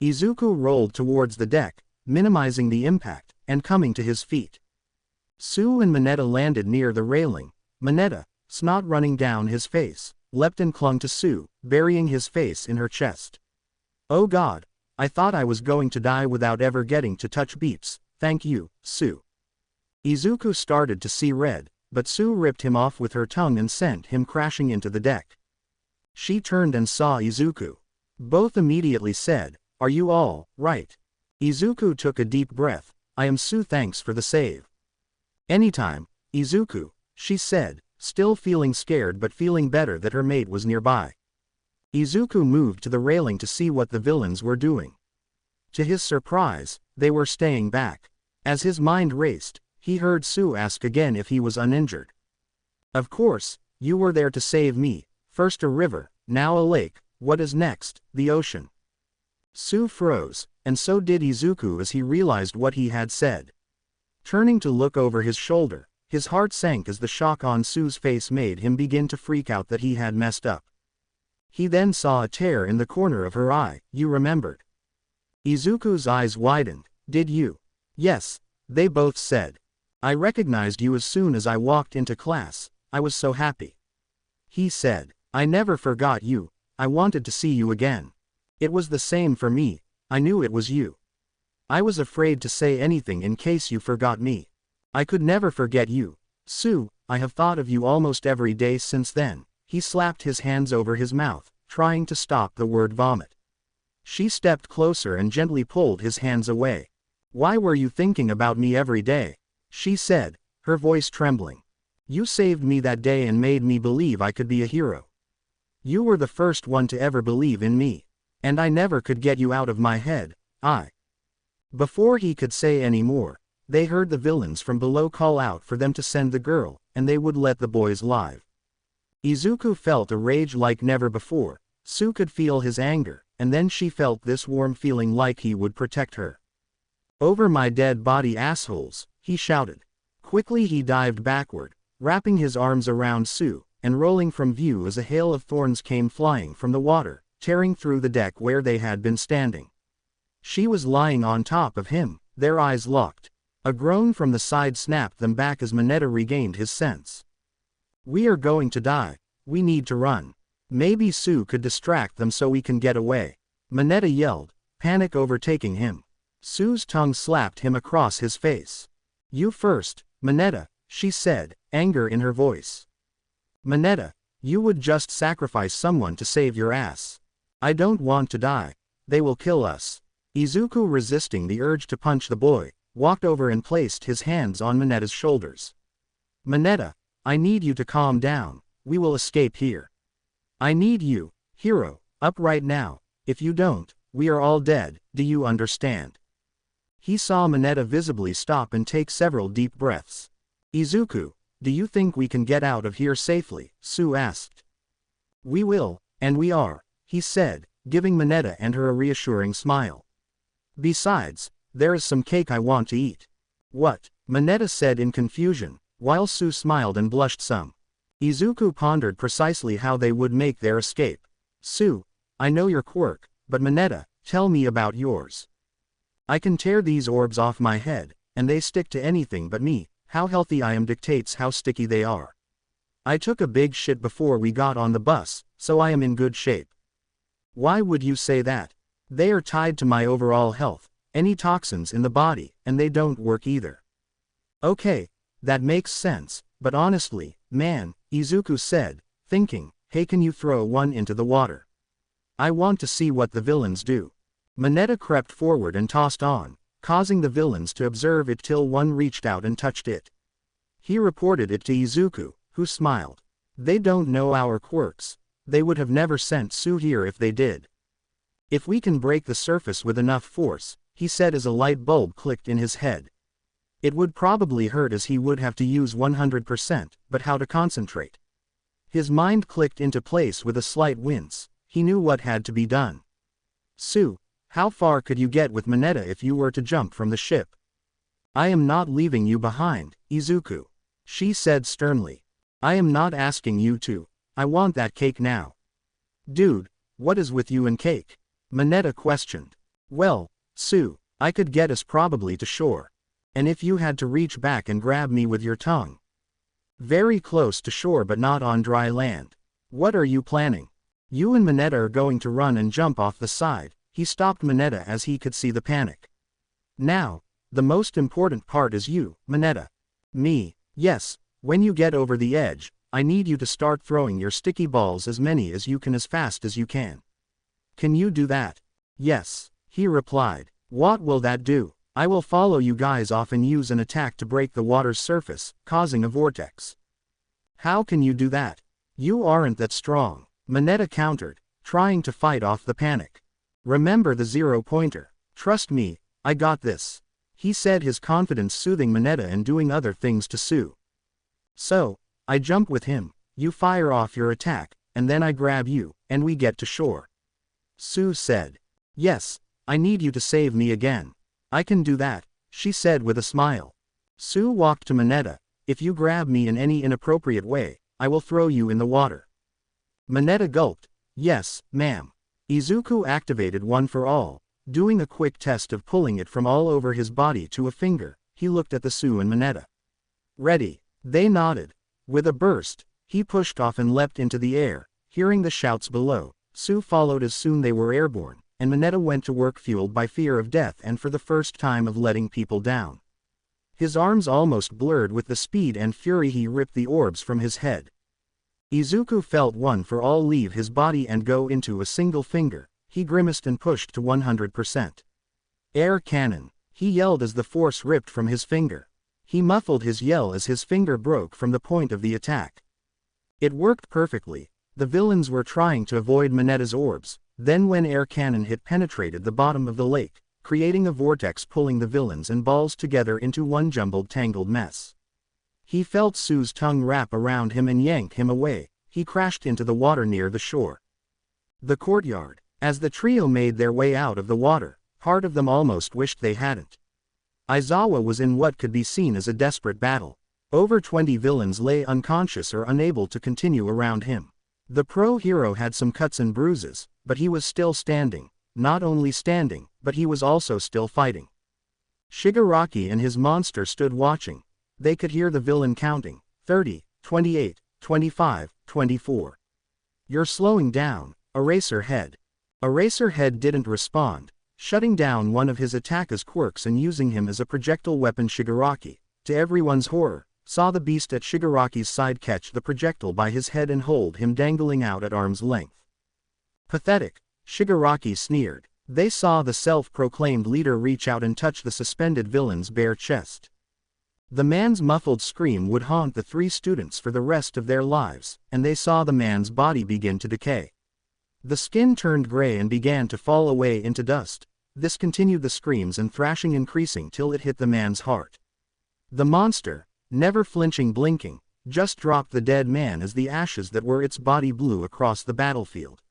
Izuku rolled towards the deck, minimizing the impact, and coming to his feet. Tsu and Mineta landed near the railing. Mineta, snot running down his face, leapt and clung to Tsu, burying his face in her chest. "Oh God, I thought I was going to die without ever getting to touch Beeps, thank you, Tsu." Izuku started to see red, but Tsu ripped him off with her tongue and sent him crashing into the deck. She turned and saw Izuku. Both immediately said, "Are you all right?" Izuku took a deep breath. "I am Tsu, thanks for the save." "Anytime, Izuku," she said, still feeling scared but feeling better that her mate was nearby. Izuku moved to the railing to see what the villains were doing. To his surprise, they were staying back. As his mind raced, he heard Tsu ask again if he was uninjured. "Of course, you were there to save me, first a river, now a lake, what is next, the ocean?" Tsu froze, and so did Izuku as he realized what he had said. Turning to look over his shoulder, his heart sank as the shock on Tsu's face made him begin to freak out that he had messed up. He then saw a tear in the corner of her eye. "You remembered?" Izuku's eyes widened. "Did you?" "Yes," they both said. "I recognized you as soon as I walked into class, I was so happy." He said, "I never forgot you, I wanted to see you again. It was the same for me, I knew it was you. I was afraid to say anything in case you forgot me. I could never forget you, Tsu, I have thought of you almost every day since then." He slapped his hands over his mouth, trying to stop the word vomit. She stepped closer and gently pulled his hands away. "Why were you thinking about me every day?" she said, her voice trembling. "You saved me that day and made me believe I could be a hero. You were the first one to ever believe in me. And I never could get you out of my head, Before he could say any more, they heard the villains from below call out for them to send the girl, and they would let the boys live. Izuku felt a rage like never before. Tsu could feel his anger, and then she felt this warm feeling like he would protect her. "Over my dead body, assholes," he shouted. Quickly he dived backward, wrapping his arms around Tsu, and rolling from view as a hail of thorns came flying from the water, tearing through the deck where they had been standing. She was lying on top of him, their eyes locked. A groan from the side snapped them back as Mineta regained his sense. "We are going to die. We need to run. Maybe Tsu could distract them so we can get away," Mineta yelled, panic overtaking him. Tsu's tongue slapped him across his face. "You first, Mineta," she said, anger in her voice. "Mineta, you would just sacrifice someone to save your ass. I don't want to die. They will kill us." Izuku, resisting the urge to punch the boy, walked over and placed his hands on Mineta's shoulders. "Mineta, I need you to calm down, we will escape here. I need you, hero, up right now. If you don't, we are all dead, do you understand?" He saw Mineta visibly stop and take several deep breaths. "Izuku, do you think we can get out of here safely?" Tsu asked. "We will, and we are," he said, giving Mineta and her a reassuring smile. "Besides, there is some cake I want to eat." "What?" Mineta said in confusion, while Tsu smiled and blushed some. Izuku pondered precisely how they would make their escape. "Tsu, I know your quirk, but Mineta, tell me about yours. I can tear these orbs off my head, and they stick to anything but me. How healthy I am dictates how sticky they are. I took a big shit before we got on the bus, so I am in good shape." "Why would you say that?" "They are tied to my overall health, any toxins in the body, and they don't work either." "Okay, that makes sense, but honestly, man," Izuku said, thinking, "hey, can you throw one into the water? I want to see what the villains do." Mineta crept forward and tossed on, causing the villains to observe it till one reached out and touched it. He reported it to Izuku, who smiled. "They don't know our quirks. They would have never sent Tsu here if they did. If we can break the surface with enough force," he said as a light bulb clicked in his head. "It would probably hurt as he would have to use 100%, but how to concentrate?" His mind clicked into place with a slight wince. He knew what had to be done. Tsu, how far could you get with Mineta if you were to jump from the ship? I am not leaving you behind, Izuku. She said sternly. I am not asking you to. I want that cake now. Dude, what is with you and cake? Mineta questioned. Well, Tsu, I could get us probably to shore. And if you had to reach back and grab me with your tongue. Very close to shore but not on dry land. What are you planning? You and Mineta are going to run and jump off the side. He stopped Mineta as he could see the panic. Now, the most important part is you, Mineta. Me, yes, when you get over the edge, I need you to start throwing your sticky balls as many as you can as fast as you can. Can you do that? Yes, he replied. What will that do? I will follow you guys off and use an attack to break the water's surface, causing a vortex. How can you do that? You aren't that strong, Mineta countered, trying to fight off the panic. Remember the 0-pointer. Trust me, I got this. He said, his confidence soothing Mineta and doing other things to Tsu. So, I jump with him, you fire off your attack, and then I grab you, and we get to shore. Tsu said. Yes, I need you to save me again. I can do that, she said with a smile. Tsu walked to Mineta. If you grab me in any inappropriate way, I will throw you in the water. Mineta gulped. Yes, ma'am. Izuku activated One for All, doing a quick test of pulling it from all over his body to a finger. He looked at the Tsu and Mineta. Ready. They nodded. With a burst, he pushed off and leapt into the air. Hearing the shouts below, Tsu followed as soon they were airborne, and Mineta went to work fueled by fear of death and for the first time of letting people down. His arms almost blurred with the speed and fury he ripped the orbs from his head. Izuku felt One for All leave his body and go into a single finger. He grimaced and pushed to 100%. Air cannon, he yelled as the force ripped from his finger. He muffled his yell as his finger broke from the point of the attack. It worked perfectly. The villains were trying to avoid Mineta's orbs, then when air cannon hit penetrated the bottom of the lake, creating a vortex pulling the villains and balls together into one jumbled tangled mess. He felt Tsu's tongue wrap around him and yank him away. He crashed into the water near the shore. The courtyard. As the trio made their way out of the water, part of them almost wished they hadn't. Aizawa was in what could be seen as a desperate battle. Over 20 villains lay unconscious or unable to continue around him. The pro hero had some cuts and bruises, but he was still standing. Not only standing, but he was also still fighting. Shigaraki and his monster stood watching. They could hear the villain counting. 30, 28, 25, 24. You're slowing down, Eraserhead. Eraserhead didn't respond, shutting down one of his attacker's quirks and using him as a projectile weapon. Shigaraki, to everyone's horror, saw the beast at Shigaraki's side catch the projectile by his head and hold him dangling out at arm's length. Pathetic, Shigaraki sneered. They saw the self-proclaimed leader reach out and touch the suspended villain's bare chest. The man's muffled scream would haunt the three students for the rest of their lives, and they saw the man's body begin to decay. The skin turned gray and began to fall away into dust. This continued, the screams and thrashing increasing till it hit the man's heart. The monster, never flinching, blinking, just dropped the dead man as the ashes that were its body blew across the battlefield.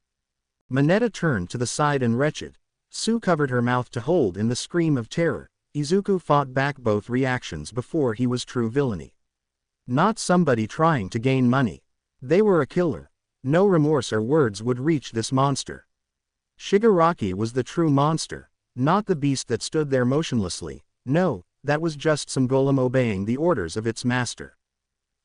Mineta turned to the side and wretched. Tsu covered her mouth to hold in the scream of terror. Izuku fought back both reactions before he was true villainy. Not somebody trying to gain money. They were a killer. No remorse or words would reach this monster. Shigaraki was the true monster, not the beast that stood there motionlessly. No, that was just some golem obeying the orders of its master.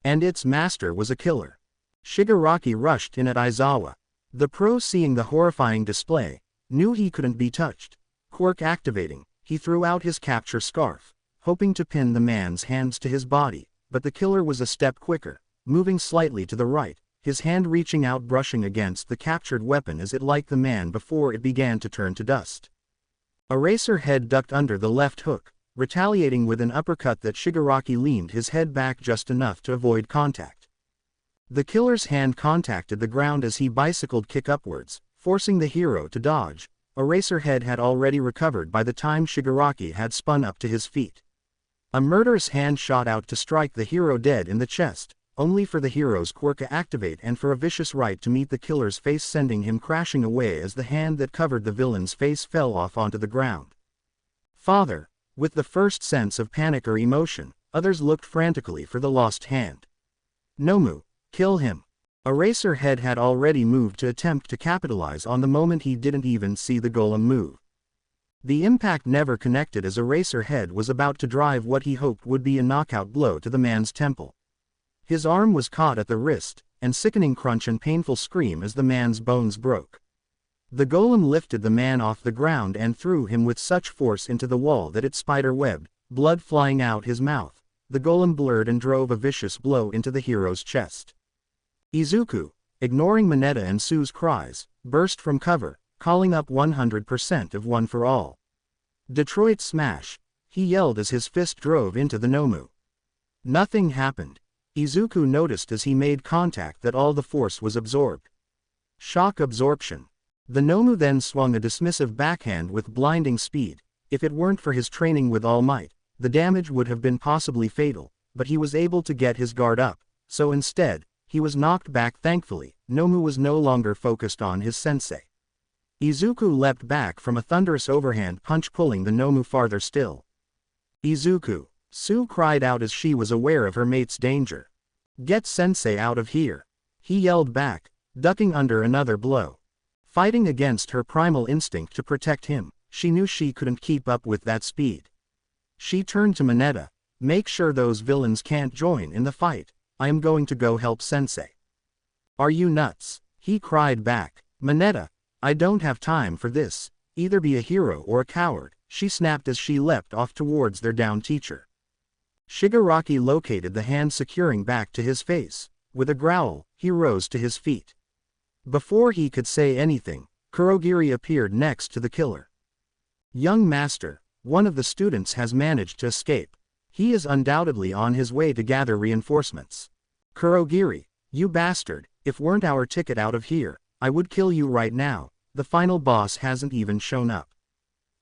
And its master was a killer. Shigaraki rushed in at Aizawa. The pro, seeing the horrifying display, knew he couldn't be touched. Quirk activating, he threw out his capture scarf, hoping to pin the man's hands to his body, but the killer was a step quicker, moving slightly to the right, his hand reaching out brushing against the captured weapon as it liked the man before it began to turn to dust. Eraserhead ducked under the left hook, retaliating with an uppercut that Shigaraki leaned his head back just enough to avoid contact. The killer's hand contacted the ground as he bicycled kick upwards, forcing the hero to dodge. Eraserhead had already recovered by the time Shigaraki had spun up to his feet. A murderous hand shot out to strike the hero dead in the chest. only for the hero's quirk to activate and for a vicious right to meet the killer's face, sending him crashing away as the hand that covered the villain's face fell off onto the ground. Father! With the first sense of panic or emotion, others looked frantically for the lost hand. Nomu, kill him! Eraserhead had already moved to attempt to capitalize on the moment. He didn't even see the golem move. The impact never connected as Eraserhead was about to drive what he hoped would be a knockout blow to the man's temple. His arm was caught at the wrist, and sickening crunch and painful scream as the man's bones broke. The golem lifted the man off the ground and threw him with such force into the wall that it spider-webbed, blood flying out his mouth. The golem blurred and drove a vicious blow into the hero's chest. Izuku, ignoring Mineta and Tsu's cries, burst from cover, calling up 100% of One for All. Detroit Smash, he yelled as his fist drove into the Nomu. Nothing happened. Izuku noticed as he made contact that all the force was absorbed. Shock absorption. The Nomu then swung a dismissive backhand with blinding speed. If it weren't for his training with All Might, the damage would have been possibly fatal, but he was able to get his guard up, so instead, he was knocked back. Thankfully, Nomu was no longer focused on his sensei. Izuku leapt back from a thunderous overhand punch, pulling the Nomu farther still. Izuku! Tsu cried out as she was aware of her mate's danger. Get sensei out of here! He yelled back, ducking under another blow. Fighting against her primal instinct to protect him, she knew she couldn't keep up with that speed. She turned to Mineta. Make sure those villains can't join in the fight. I am going to go help sensei. Are you nuts? He cried back. Mineta, I don't have time for this. Either be a hero or a coward, she snapped as she leapt off towards their downed teacher. Shigaraki located the hand securing back to his face. With a growl, he rose to his feet. Before he could say anything, Kurogiri appeared next to the killer. Young master, one of the students has managed to escape. He is undoubtedly on his way to gather reinforcements. Kurogiri, you bastard, if weren't our ticket out of here, I would kill you right now. The final boss hasn't even shown up.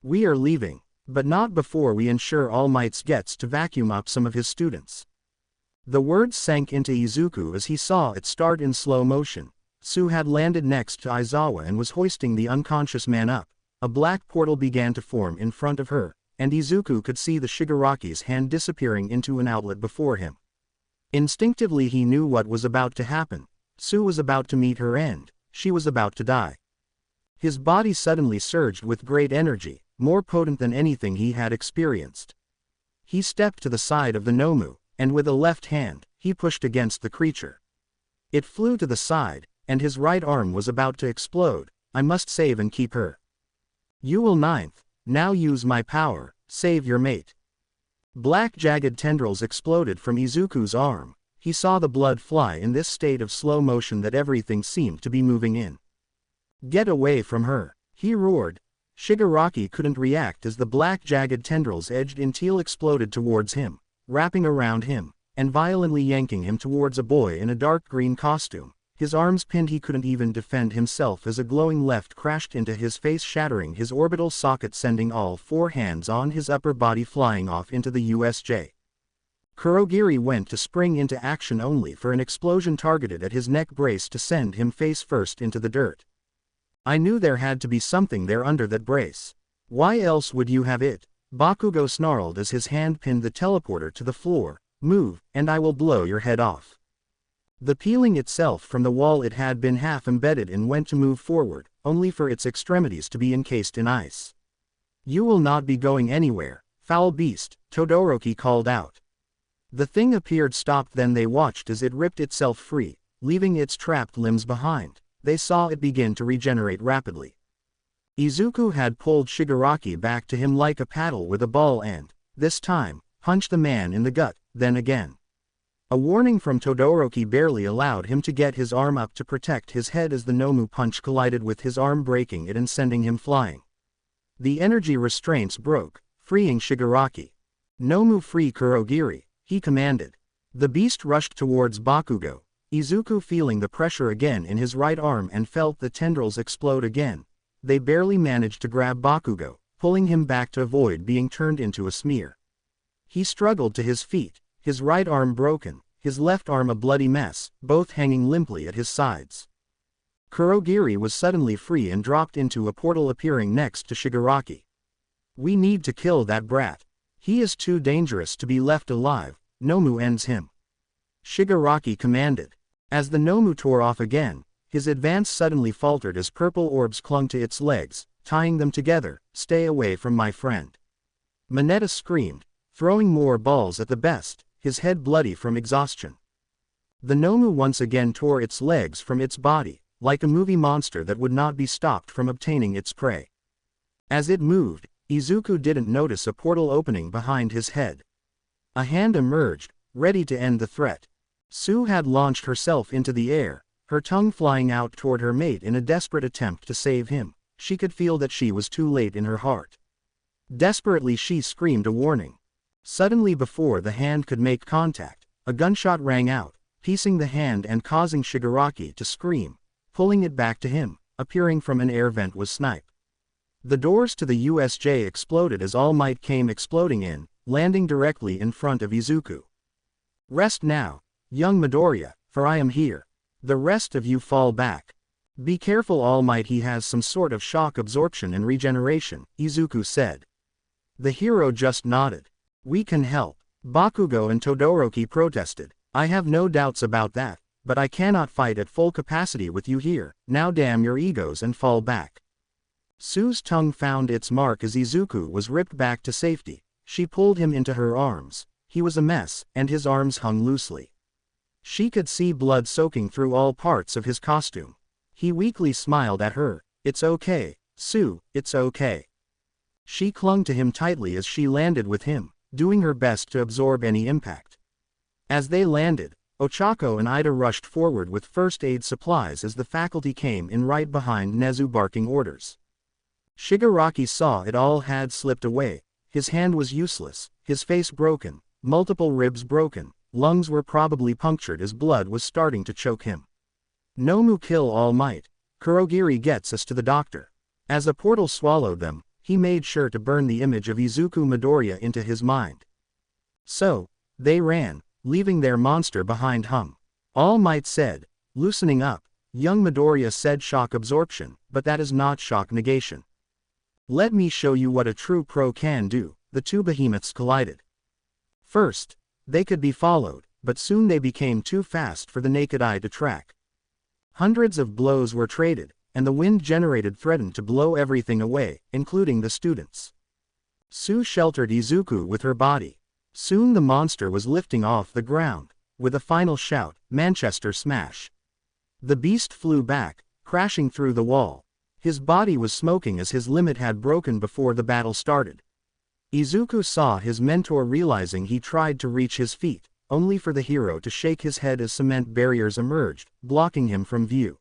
We are leaving, but not before we ensure All Might gets to vacuum up some of his students. The words sank into Izuku as he saw it start in slow motion. Tsu had landed next to Aizawa and was hoisting the unconscious man up. A black portal began to form in front of her, and Izuku could see the Shigaraki's hand disappearing into an outlet before him. Instinctively he knew what was about to happen. Tsu was about to meet her end. She was about to die. His body suddenly surged with great energy, more potent than anything he had experienced. He stepped to the side of the Nomu, and with a left hand, he pushed against the creature. It flew to the side, and his right arm was about to explode. I must save and keep her. You will ninth, now use my power, save your mate. Black jagged tendrils exploded from Izuku's arm. He saw the blood fly in this state of slow motion that everything seemed to be moving in. Get away from her, he roared. Shigaraki couldn't react as the black jagged tendrils edged until exploded towards him, wrapping around him, and violently yanking him towards a boy in a dark green costume. His arms pinned. He couldn't even defend himself as a glowing left crashed into his face, shattering his orbital socket, sending all four hands on his upper body flying off into the USJ. Kurogiri went to spring into action only for an explosion targeted at his neck brace to send him face first into the dirt. I knew there had to be something there under that brace. Why else would you have it? Bakugo snarled as his hand pinned the teleporter to the floor. Move, and I will blow your head off. The peeling itself from the wall it had been half embedded in went to move forward, only for its extremities to be encased in ice. You will not be going anywhere, foul beast, Todoroki called out. The thing appeared stopped, then they watched as it ripped itself free, leaving its trapped limbs behind. They saw it begin to regenerate rapidly. Izuku had pulled Shigaraki back to him like a paddle with a ball and, this time, punched the man in the gut, then again. A warning from Todoroki barely allowed him to get his arm up to protect his head as the Nomu punch collided with his arm, breaking it and sending him flying. The energy restraints broke, freeing Shigaraki. Nomu, free Kurogiri, he commanded. The beast rushed towards Bakugo. Izuku, feeling the pressure again in his right arm and felt the tendrils explode again. They barely managed to grab Bakugo, pulling him back to avoid being turned into a smear. He struggled to his feet, his right arm broken, his left arm a bloody mess, both hanging limply at his sides. Kurogiri was suddenly free and dropped into a portal appearing next to Shigaraki. "We need to kill that brat. He is too dangerous to be left alive, Nomu ends him," Shigaraki commanded. As the Nomu tore off again, his advance suddenly faltered as purple orbs clung to its legs, tying them together. "Stay away from my friend," Mineta screamed, throwing more balls at the best, his head bloody from exhaustion. The Nomu once again tore its legs from its body, like a movie monster that would not be stopped from obtaining its prey. As it moved, Izuku didn't notice a portal opening behind his head. A hand emerged, ready to end the threat. Tsu had launched herself into the air, her tongue flying out toward her mate in a desperate attempt to save him. She could feel that she was too late in her heart. Desperately she screamed a warning. Suddenly, before the hand could make contact, a gunshot rang out, piecing the hand and causing Shigaraki to scream. Pulling it back to him, appearing from an air vent was Snipe. The doors to the USJ exploded as All Might came exploding in, landing directly in front of Izuku. "Rest now, young Midoriya, for I am here. The rest of you fall back. Be careful, All Might, he has some sort of shock absorption and regeneration," Izuku said. The hero just nodded. "We can help," Bakugo and Todoroki protested. "I have no doubts about that, but I cannot fight at full capacity with you here. Now damn your egos and fall back." Tsu's tongue found its mark as Izuku was ripped back to safety. She pulled him into her arms. He was a mess, and his arms hung loosely. She could see blood soaking through all parts of his costume. He weakly smiled at her. "It's okay, Tsu, it's okay." She clung to him tightly as she landed with him, doing her best to absorb any impact. As they landed, Ochako and Ida rushed forward with first aid supplies as the faculty came in right behind Nezu barking orders. Shigaraki saw it all had slipped away. His hand was useless, his face broken, multiple ribs broken, lungs were probably punctured as blood was starting to choke him. "Nomu kill All Might. Kurogiri gets us to the doctor." As a portal swallowed them, he made sure to burn the image of Izuku Midoriya into his mind. So, they ran, leaving their monster behind. All Might said, loosening up. Young Midoriya said shock absorption, but that is not shock negation. "Let me show you what a true pro can do." The two behemoths collided. First, they could be followed, but soon they became too fast for the naked eye to track. Hundreds of blows were traded, and the wind generated threatened to blow everything away, including the students. Tsu sheltered Izuku with her body. Soon the monster was lifting off the ground. With a final shout, "Manchester Smash!" The beast flew back, crashing through the wall. His body was smoking as his limit had broken before the battle started. Izuku saw his mentor, realizing he tried to reach his feet, only for the hero to shake his head as cement barriers emerged, blocking him from view.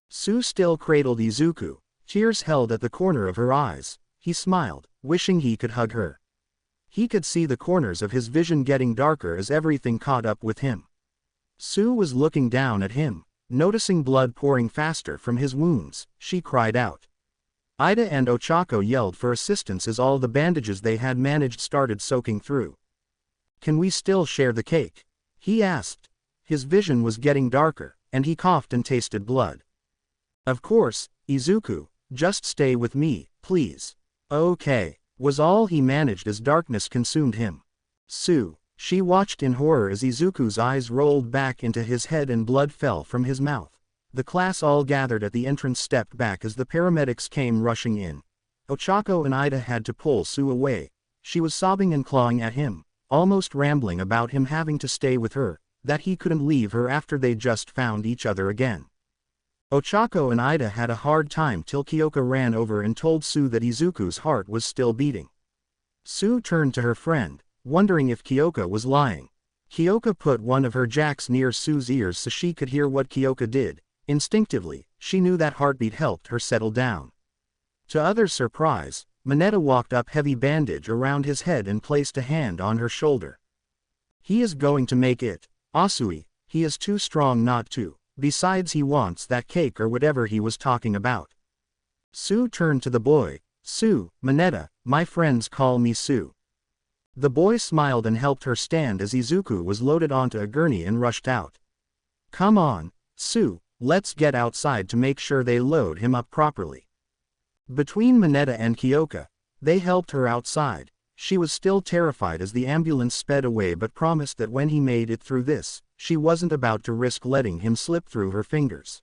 Tsu still cradled Izuku, tears held at the corner of her eyes. He smiled, wishing he could hug her. He could see the corners of his vision getting darker as everything caught up with him. Tsu was looking down at him. Noticing blood pouring faster from his wounds, she cried out. Ida and Ochako yelled for assistance as all the bandages they had managed started soaking through. "Can we still share the cake?" he asked. His vision was getting darker, and he coughed and tasted blood. "Of course, Izuku, just stay with me, please." "Okay," was all he managed as darkness consumed him. "Tsu." She watched in horror as Izuku's eyes rolled back into his head and blood fell from his mouth. The class all gathered at the entrance stepped back as the paramedics came rushing in. Ochako and Ida had to pull Tsu away. She was sobbing and clawing at him, almost rambling about him having to stay with her, that he couldn't leave her after they just found each other again. Ochako and Ida had a hard time till Kyoka ran over and told Tsu that Izuku's heart was still beating. Tsu turned to her friend, wondering if Kyoka was lying. Kyoka put one of her jacks near Tsu's ears so she could hear what Kyoka did. Instinctively, she knew that heartbeat helped her settle down. To others' surprise, Mineta walked up heavy bandage around his head and placed a hand on her shoulder. "He is going to make it, Asui, he is too strong not to, besides he wants that cake or whatever he was talking about." Tsu turned to the boy. "Tsu, Mineta, my friends call me Tsu." The boy smiled and helped her stand as Izuku was loaded onto a gurney and rushed out. "Come on, Sue, let's get outside to make sure they load him up properly." Between Mineta and Kyoka, they helped her outside. She was still terrified as the ambulance sped away but promised that when he made it through this, she wasn't about to risk letting him slip through her fingers.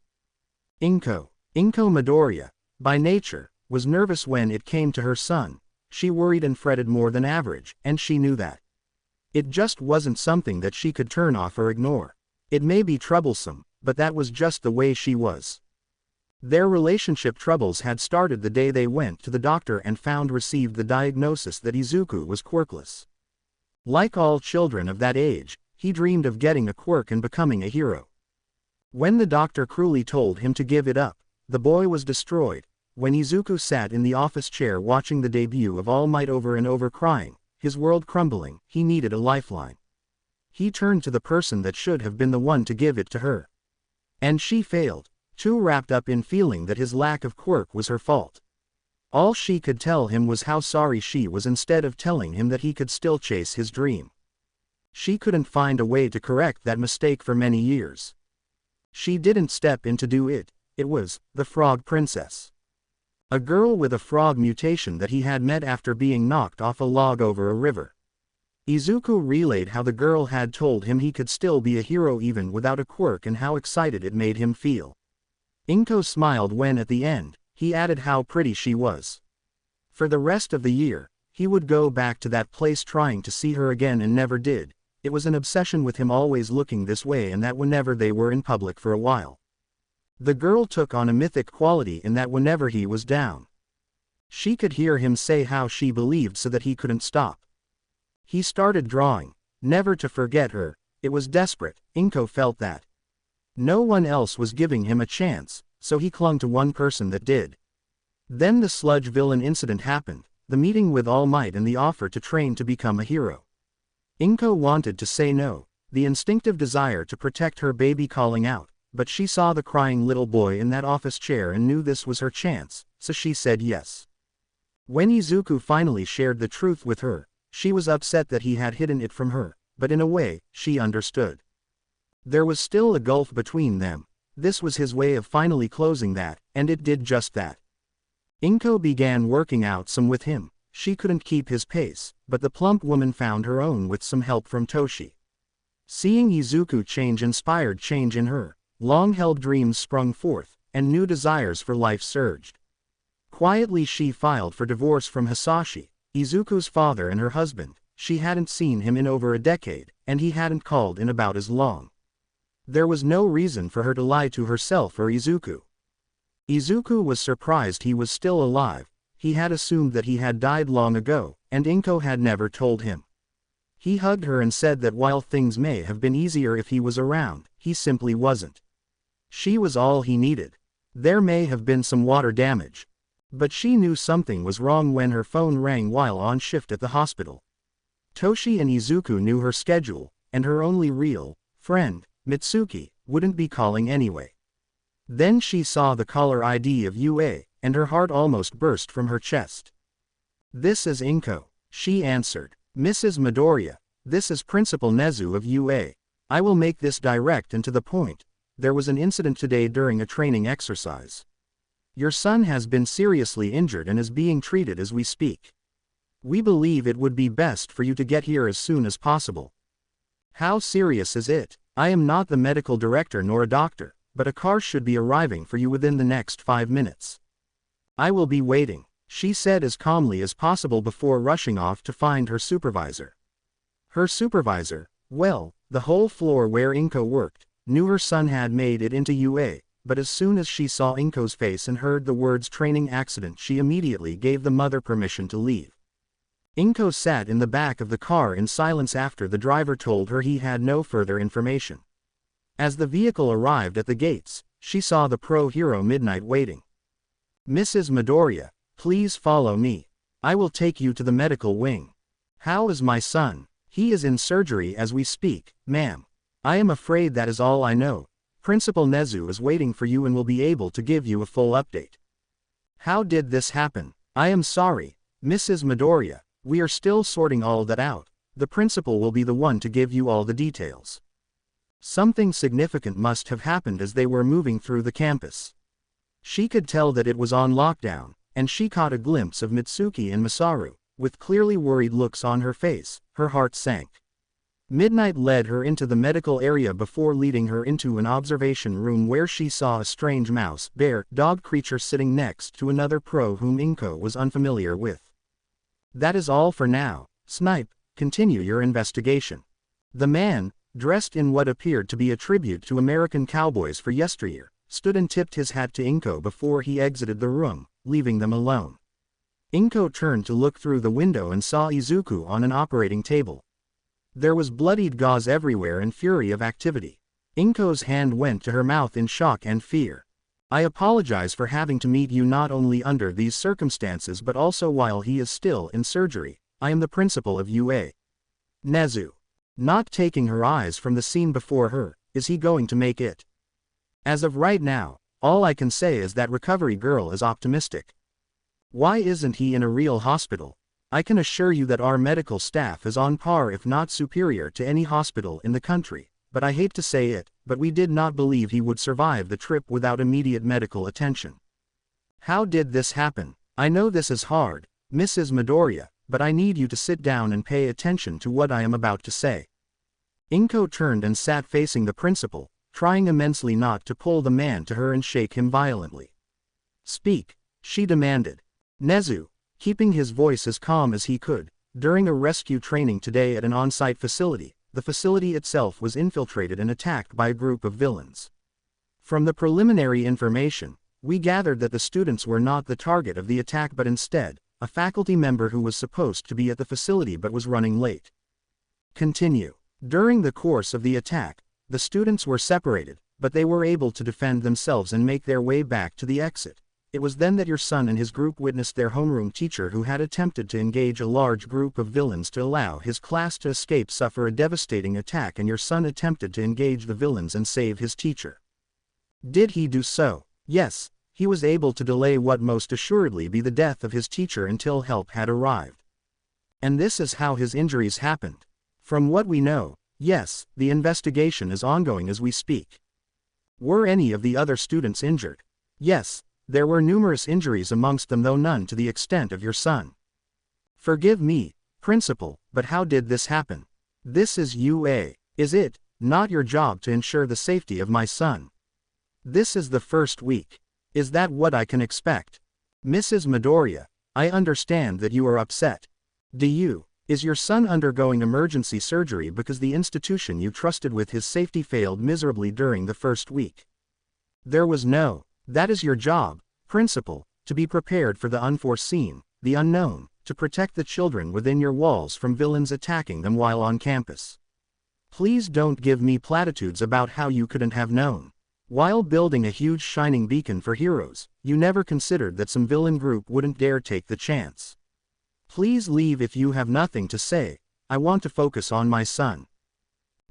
Inko Midoriya, by nature, was nervous when it came to her son. She worried and fretted more than average, and she knew that. It just wasn't something that she could turn off or ignore. It may be troublesome, but that was just the way she was. Their relationship troubles had started the day they went to the doctor and received the diagnosis that Izuku was quirkless. Like all children of that age, he dreamed of getting a quirk and becoming a hero. When the doctor cruelly told him to give it up, the boy was destroyed. When Izuku sat in the office chair watching the debut of All Might over and over crying, his world crumbling, he needed a lifeline. He turned to the person that should have been the one to give it to her. And she failed, too wrapped up in feeling that his lack of quirk was her fault. All she could tell him was how sorry she was instead of telling him that he could still chase his dream. She couldn't find a way to correct that mistake for many years. She didn't step in to do it, it was the Frog Princess. A girl with a frog mutation that he had met after being knocked off a log over a river. Izuku relayed how the girl had told him he could still be a hero even without a quirk and how excited it made him feel. Inko smiled when at the end, he added how pretty she was. For the rest of the year, he would go back to that place trying to see her again and never did. It was an obsession with him always looking this way and that whenever they were in public for a while. The girl took on a mythic quality in that whenever he was down, she could hear him say how she believed so that he couldn't stop. He started drawing, never to forget her. It was desperate, Inko felt that. No one else was giving him a chance, so he clung to one person that did. Then the sludge villain incident happened, the meeting with All Might and the offer to train to become a hero. Inko wanted to say no, the instinctive desire to protect her baby calling out. But she saw the crying little boy in that office chair and knew this was her chance, so she said yes. When Izuku finally shared the truth with her, she was upset that he had hidden it from her, but in a way, she understood. There was still a gulf between them. This was his way of finally closing that, and it did just that. Inko began working out some with him. She couldn't keep his pace, but the plump woman found her own with some help from Toshi. Seeing Izuku change inspired change in her. Long-held dreams sprung forth, and new desires for life surged. Quietly she filed for divorce from Hisashi, Izuku's father and her husband. She hadn't seen him in over a decade, and he hadn't called in about as long. There was no reason for her to lie to herself or Izuku. Izuku was surprised he was still alive. He had assumed that he had died long ago, and Inko had never told him. He hugged her and said that while things may have been easier if he was around, he simply wasn't. She was all he needed. There may have been some water damage. But she knew something was wrong when her phone rang while on shift at the hospital. Toshi and Izuku knew her schedule, and her only real friend, Mitsuki, wouldn't be calling anyway. Then she saw the caller ID of UA, and her heart almost burst from her chest. "This is Inko," she answered. "Mrs. Midoriya, this is Principal Nezu of UA. I will make this direct and to the point. There was an incident today during a training exercise. Your son has been seriously injured and is being treated as we speak. We believe it would be best for you to get here as soon as possible." "How serious is it?" "I am not the medical director nor a doctor, but a car should be arriving for you within the next 5 minutes. I will be waiting," she said as calmly as possible before rushing off to find her supervisor. Her supervisor, well, the whole floor where Inko worked, knew her son had made it into UA, but as soon as she saw Inko's face and heard the words training accident, she immediately gave the mother permission to leave. Inko sat in the back of the car in silence after the driver told her he had no further information. As the vehicle arrived at the gates, she saw the pro-hero Midnight waiting. "Mrs. Midoriya, please follow me. I will take you to the medical wing." "How is my son?" "He is in surgery as we speak, ma'am. I am afraid that is all I know. Principal Nezu is waiting for you and will be able to give you a full update." "How did this happen?" "I am sorry, Mrs. Midoriya. We are still sorting all that out. The principal will be the one to give you all the details. Something significant must have happened as they were moving through the campus. She could tell that it was on lockdown, and she caught a glimpse of Mitsuki and Masaru, with clearly worried looks on her face. Her heart sank. Midnight led her into the medical area before leading her into an observation room where she saw a strange mouse, bear, dog creature sitting next to another pro whom Inko was unfamiliar with. That is all for now. Snipe, continue your investigation. The man, dressed in what appeared to be a tribute to American cowboys for yesteryear, stood and tipped his hat to Inko before he exited the room, leaving them alone. Inko turned to look through the window and saw Izuku on an operating table. There was bloodied gauze everywhere and fury of activity. Inko's hand went to her mouth in shock and fear. I apologize for having to meet you not only under these circumstances but also while he is still in surgery. I am the principal of UA. Nezu. Not taking her eyes from the scene before her, is he going to make it? As of right now, all I can say is that recovery girl is optimistic. Why isn't he in a real hospital? I can assure you that our medical staff is on par if not superior to any hospital in the country, but I hate to say it, but we did not believe he would survive the trip without immediate medical attention. How did this happen? I know this is hard, Mrs. Midoriya, but I need you to sit down and pay attention to what I am about to say. Inko turned and sat facing the principal, trying immensely not to pull the man to her and shake him violently. Speak, she demanded. Nezu, keeping his voice as calm as he could, during a rescue training today at an on-site facility, the facility itself was infiltrated and attacked by a group of villains. From the preliminary information, we gathered that the students were not the target of the attack but instead, a faculty member who was supposed to be at the facility but was running late. Continue. During the course of the attack, the students were separated, but they were able to defend themselves and make their way back to the exit. It was then that your son and his group witnessed their homeroom teacher who had attempted to engage a large group of villains to allow his class to escape suffer a devastating attack, and your son attempted to engage the villains and save his teacher. Did he do so? Yes, he was able to delay what most assuredly be the death of his teacher until help had arrived. And this is how his injuries happened. From what we know, yes, the investigation is ongoing as we speak. Were any of the other students injured? Yes. There were numerous injuries amongst them, though none to the extent of your son. Forgive me, Principal, but how did this happen? This is UA. Is it not your job to ensure the safety of my son? This is the first week. Is that what I can expect? Mrs. Midoriya, I understand that you are upset. Is your son undergoing emergency surgery because the institution you trusted with his safety failed miserably during the first week? There was no. That is your job, Principal, to be prepared for the unforeseen, the unknown, to protect the children within your walls from villains attacking them while on campus. Please don't give me platitudes about how you couldn't have known. While building a huge shining beacon for heroes, you never considered that some villain group wouldn't dare take the chance. Please leave if you have nothing to say. I want to focus on my son.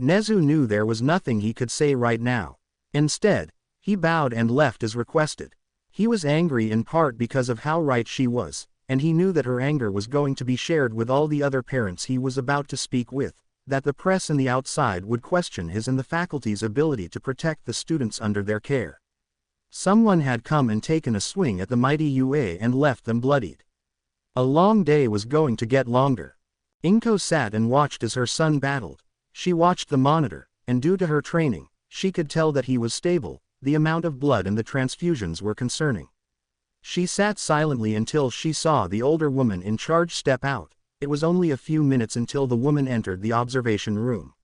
Nezu knew there was nothing he could say right now. Instead, he bowed and left as requested. He was angry in part because of how right she was, and he knew that her anger was going to be shared with all the other parents he was about to speak with, that the press and the outside would question his and the faculty's ability to protect the students under their care. Someone had come and taken a swing at the mighty UA and left them bloodied. A long day was going to get longer. Inko sat and watched as her son battled. She watched the monitor, and due to her training, she could tell that he was stable. The amount of blood and the transfusions were concerning. She sat silently until she saw the older woman in charge step out. It was only a few minutes until the woman entered the observation room.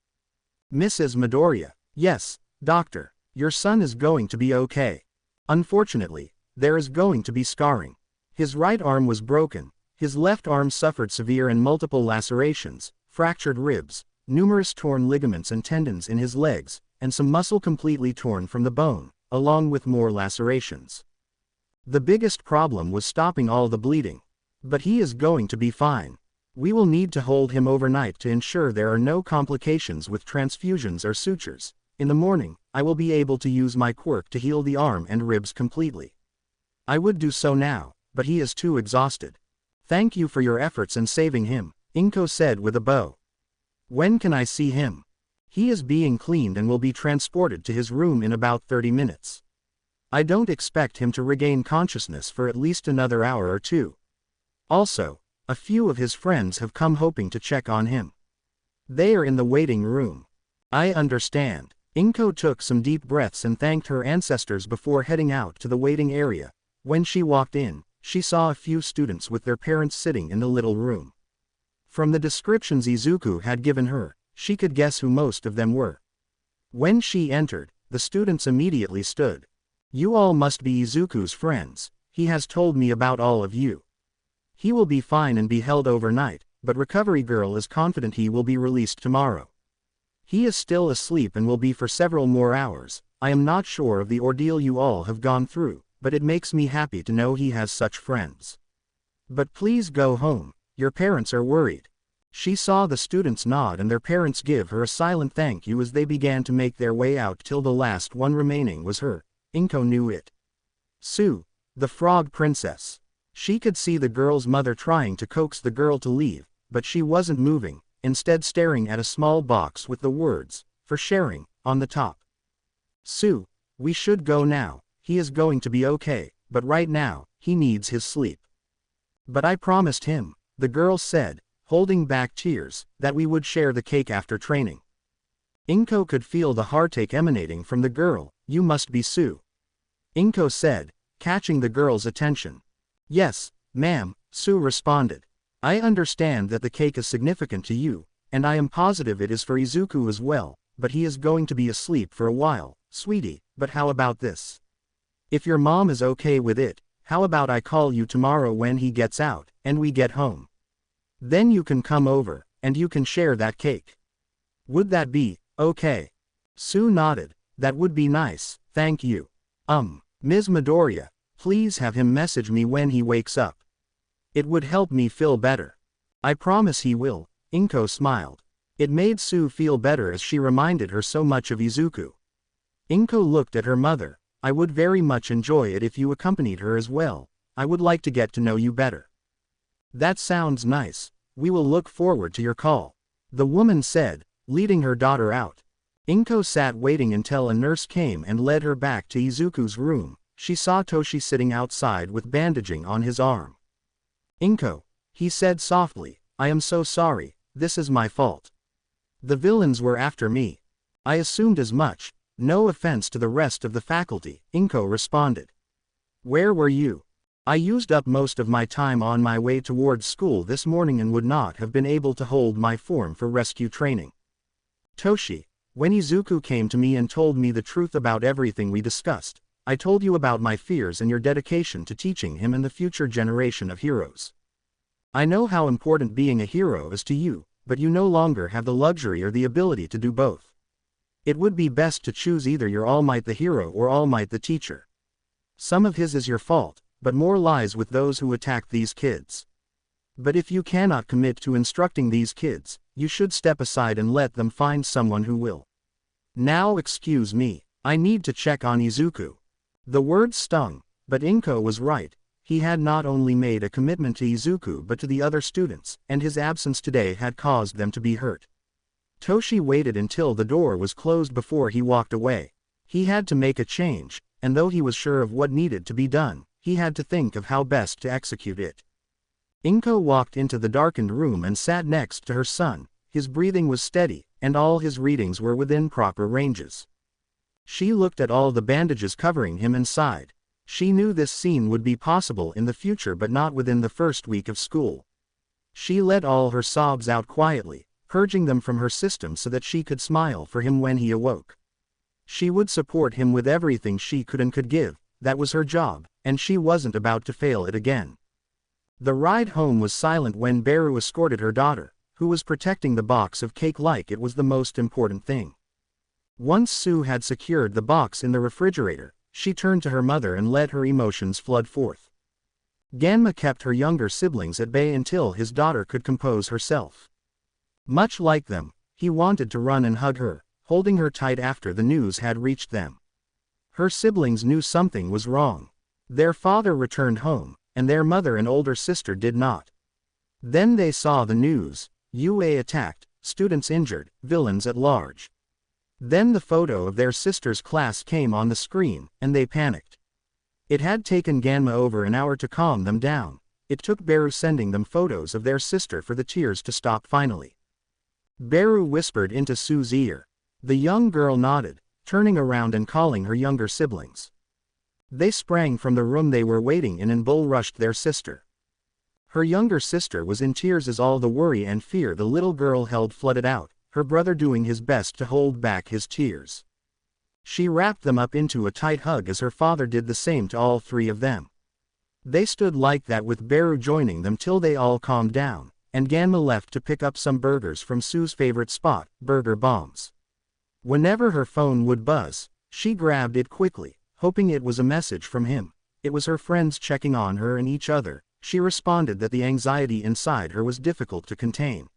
Mrs. Midoriya, yes, doctor, your son is going to be okay. Unfortunately, there is going to be scarring. His right arm was broken, his left arm suffered severe and multiple lacerations, fractured ribs, numerous torn ligaments and tendons in his legs, and some muscle completely torn from the bone, along with more lacerations. The biggest problem was stopping all the bleeding. But he is going to be fine. We will need to hold him overnight to ensure there are no complications with transfusions or sutures. In the morning, I will be able to use my quirk to heal the arm and ribs completely. I would do so now, but he is too exhausted. Thank you for your efforts in saving him, Inko said with a bow. When can I see him? He is being cleaned and will be transported to his room in about 30 minutes. I don't expect him to regain consciousness for at least another hour or two. Also, a few of his friends have come hoping to check on him. They are in the waiting room. I understand. Inko took some deep breaths and thanked her ancestors before heading out to the waiting area. When she walked in, she saw a few students with their parents sitting in the little room. From the descriptions Izuku had given her, she could guess who most of them were. When she entered, the students immediately stood. You all must be Izuku's friends. He has told me about all of you. He will be fine and be held overnight, but Recovery Girl is confident he will be released tomorrow. He is still asleep and will be for several more hours. I am not sure of the ordeal you all have gone through, but it makes me happy to know he has such friends. But please go home, your parents are worried. She saw the students nod and their parents give her a silent thank you as they began to make their way out till the last one remaining was her. Inko knew it. Tsu, the frog princess. She could see the girl's mother trying to coax the girl to leave, but she wasn't moving, instead staring at a small box with the words, "For sharing," on the top. Tsu, we should go now, he is going to be okay, but right now, he needs his sleep. But I promised him, the girl said, holding back tears, that we would share the cake after training. Inko could feel the heartache emanating from the girl. You must be Tsu. Inko said, catching the girl's attention. Yes, ma'am, Tsu responded. I understand that the cake is significant to you, and I am positive it is for Izuku as well, but he is going to be asleep for a while, sweetie, but how about this? If your mom is okay with it, how about I call you tomorrow when he gets out, and we get home? Then you can come over, and you can share that cake. Would that be okay? Tsu nodded. That would be nice, thank you. Ms. Midoriya, please have him message me when he wakes up. It would help me feel better. I promise he will, Inko smiled. It made Tsu feel better as she reminded her so much of Izuku. Inko looked at her mother. I would very much enjoy it if you accompanied her as well. I would like to get to know you better. That sounds nice. We will look forward to your call, the woman said, leading her daughter out. Inko sat waiting until a nurse came and led her back to Izuku's room. She saw Toshi sitting outside with bandaging on his arm. Inko, he said softly, I am so sorry, this is my fault. The villains were after me. I assumed as much, no offense to the rest of the faculty, Inko responded. Where were you? I used up most of my time on my way towards school this morning and would not have been able to hold my form for rescue training. Toshi, when Izuku came to me and told me the truth about everything we discussed, I told you about my fears and your dedication to teaching him and the future generation of heroes. I know how important being a hero is to you, but you no longer have the luxury or the ability to do both. It would be best to choose either your All Might the hero or All Might the teacher. Some of his is your fault, but more lies with those who attack these kids. But if you cannot commit to instructing these kids, you should step aside and let them find someone who will. Now excuse me, I need to check on Izuku. The words stung, but Inko was right. He had not only made a commitment to Izuku but to the other students, and his absence today had caused them to be hurt. Toshi waited until the door was closed before he walked away. He had to make a change, and though he was sure of what needed to be done, he had to think of how best to execute it. Inko walked into the darkened room and sat next to her son. His breathing was steady, and all his readings were within proper ranges. She looked at all the bandages covering him and sighed. She knew this scene would be possible in the future but not within the first week of school. She let all her sobs out quietly, purging them from her system so that she could smile for him when he awoke. She would support him with everything she could and could give. That was her job, and she wasn't about to fail it again. The ride home was silent when Beru escorted her daughter, who was protecting the box of cake like it was the most important thing. Once Tsu had secured the box in the refrigerator, she turned to her mother and let her emotions flood forth. Ganma kept her younger siblings at bay until his daughter could compose herself. Much like them, he wanted to run and hug her, holding her tight after the news had reached them. Her siblings knew something was wrong. Their father returned home, and their mother and older sister did not. Then they saw the news: UA attacked, students injured, villains at large. Then the photo of their sister's class came on the screen, and they panicked. It had taken Ganma over an hour to calm them down. It took Beru sending them photos of their sister for the tears to stop finally. Beru whispered into Sue's ear. The young girl nodded, turning around and calling her younger siblings. They sprang from the room they were waiting in and bull-rushed their sister. Her younger sister was in tears as all the worry and fear the little girl held flooded out, her brother doing his best to hold back his tears. She wrapped them up into a tight hug as her father did the same to all three of them. They stood like that with Beru joining them till they all calmed down, and Ganma left to pick up some burgers from Sue's favorite spot, Burger Bombs. Whenever her phone would buzz, she grabbed it quickly, hoping it was a message from him. It was her friends checking on her and each other. She responded that the anxiety inside her was difficult to contain.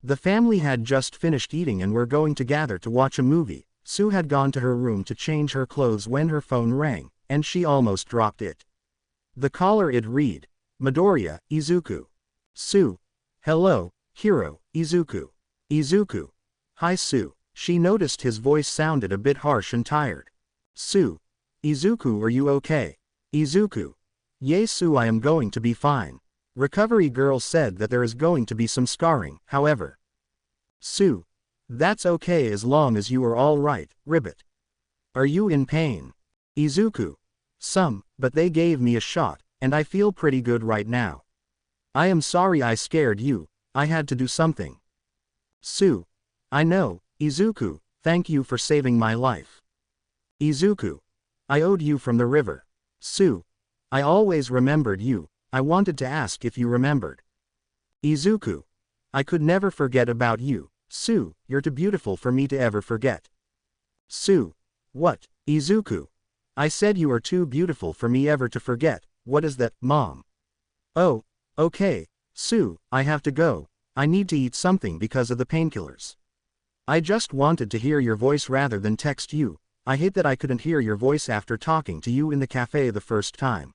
The family had just finished eating and were going to gather to watch a movie. Sue had gone to her room to change her clothes when her phone rang, and she almost dropped it. The caller it read: Midoriya, Izuku. Sue. Hello, Hiro, Izuku. Izuku. Hi Sue. She noticed his voice sounded a bit harsh and tired. Sue. Izuku, are you okay? Izuku. Yes Sue, I am going to be fine. Recovery girl said that there is going to be some scarring, however. Sue. That's okay as long as you are all right, Ribbit. Are you in pain? Izuku. Some, but they gave me a shot, and I feel pretty good right now. I am sorry I scared you, I had to do something. Sue. I know, Izuku, thank you for saving my life. Izuku. I owed you from the river. Sue. I always remembered you, I wanted to ask if you remembered. Izuku. I could never forget about you, Sue, you're too beautiful for me to ever forget. Sue. What, Izuku? I said you are too beautiful for me ever to forget. What is that, Mom? Oh, okay, Sue, I have to go. I need to eat something because of the painkillers. I just wanted to hear your voice rather than text you. I hate that I couldn't hear your voice after talking to you in the cafe the first time.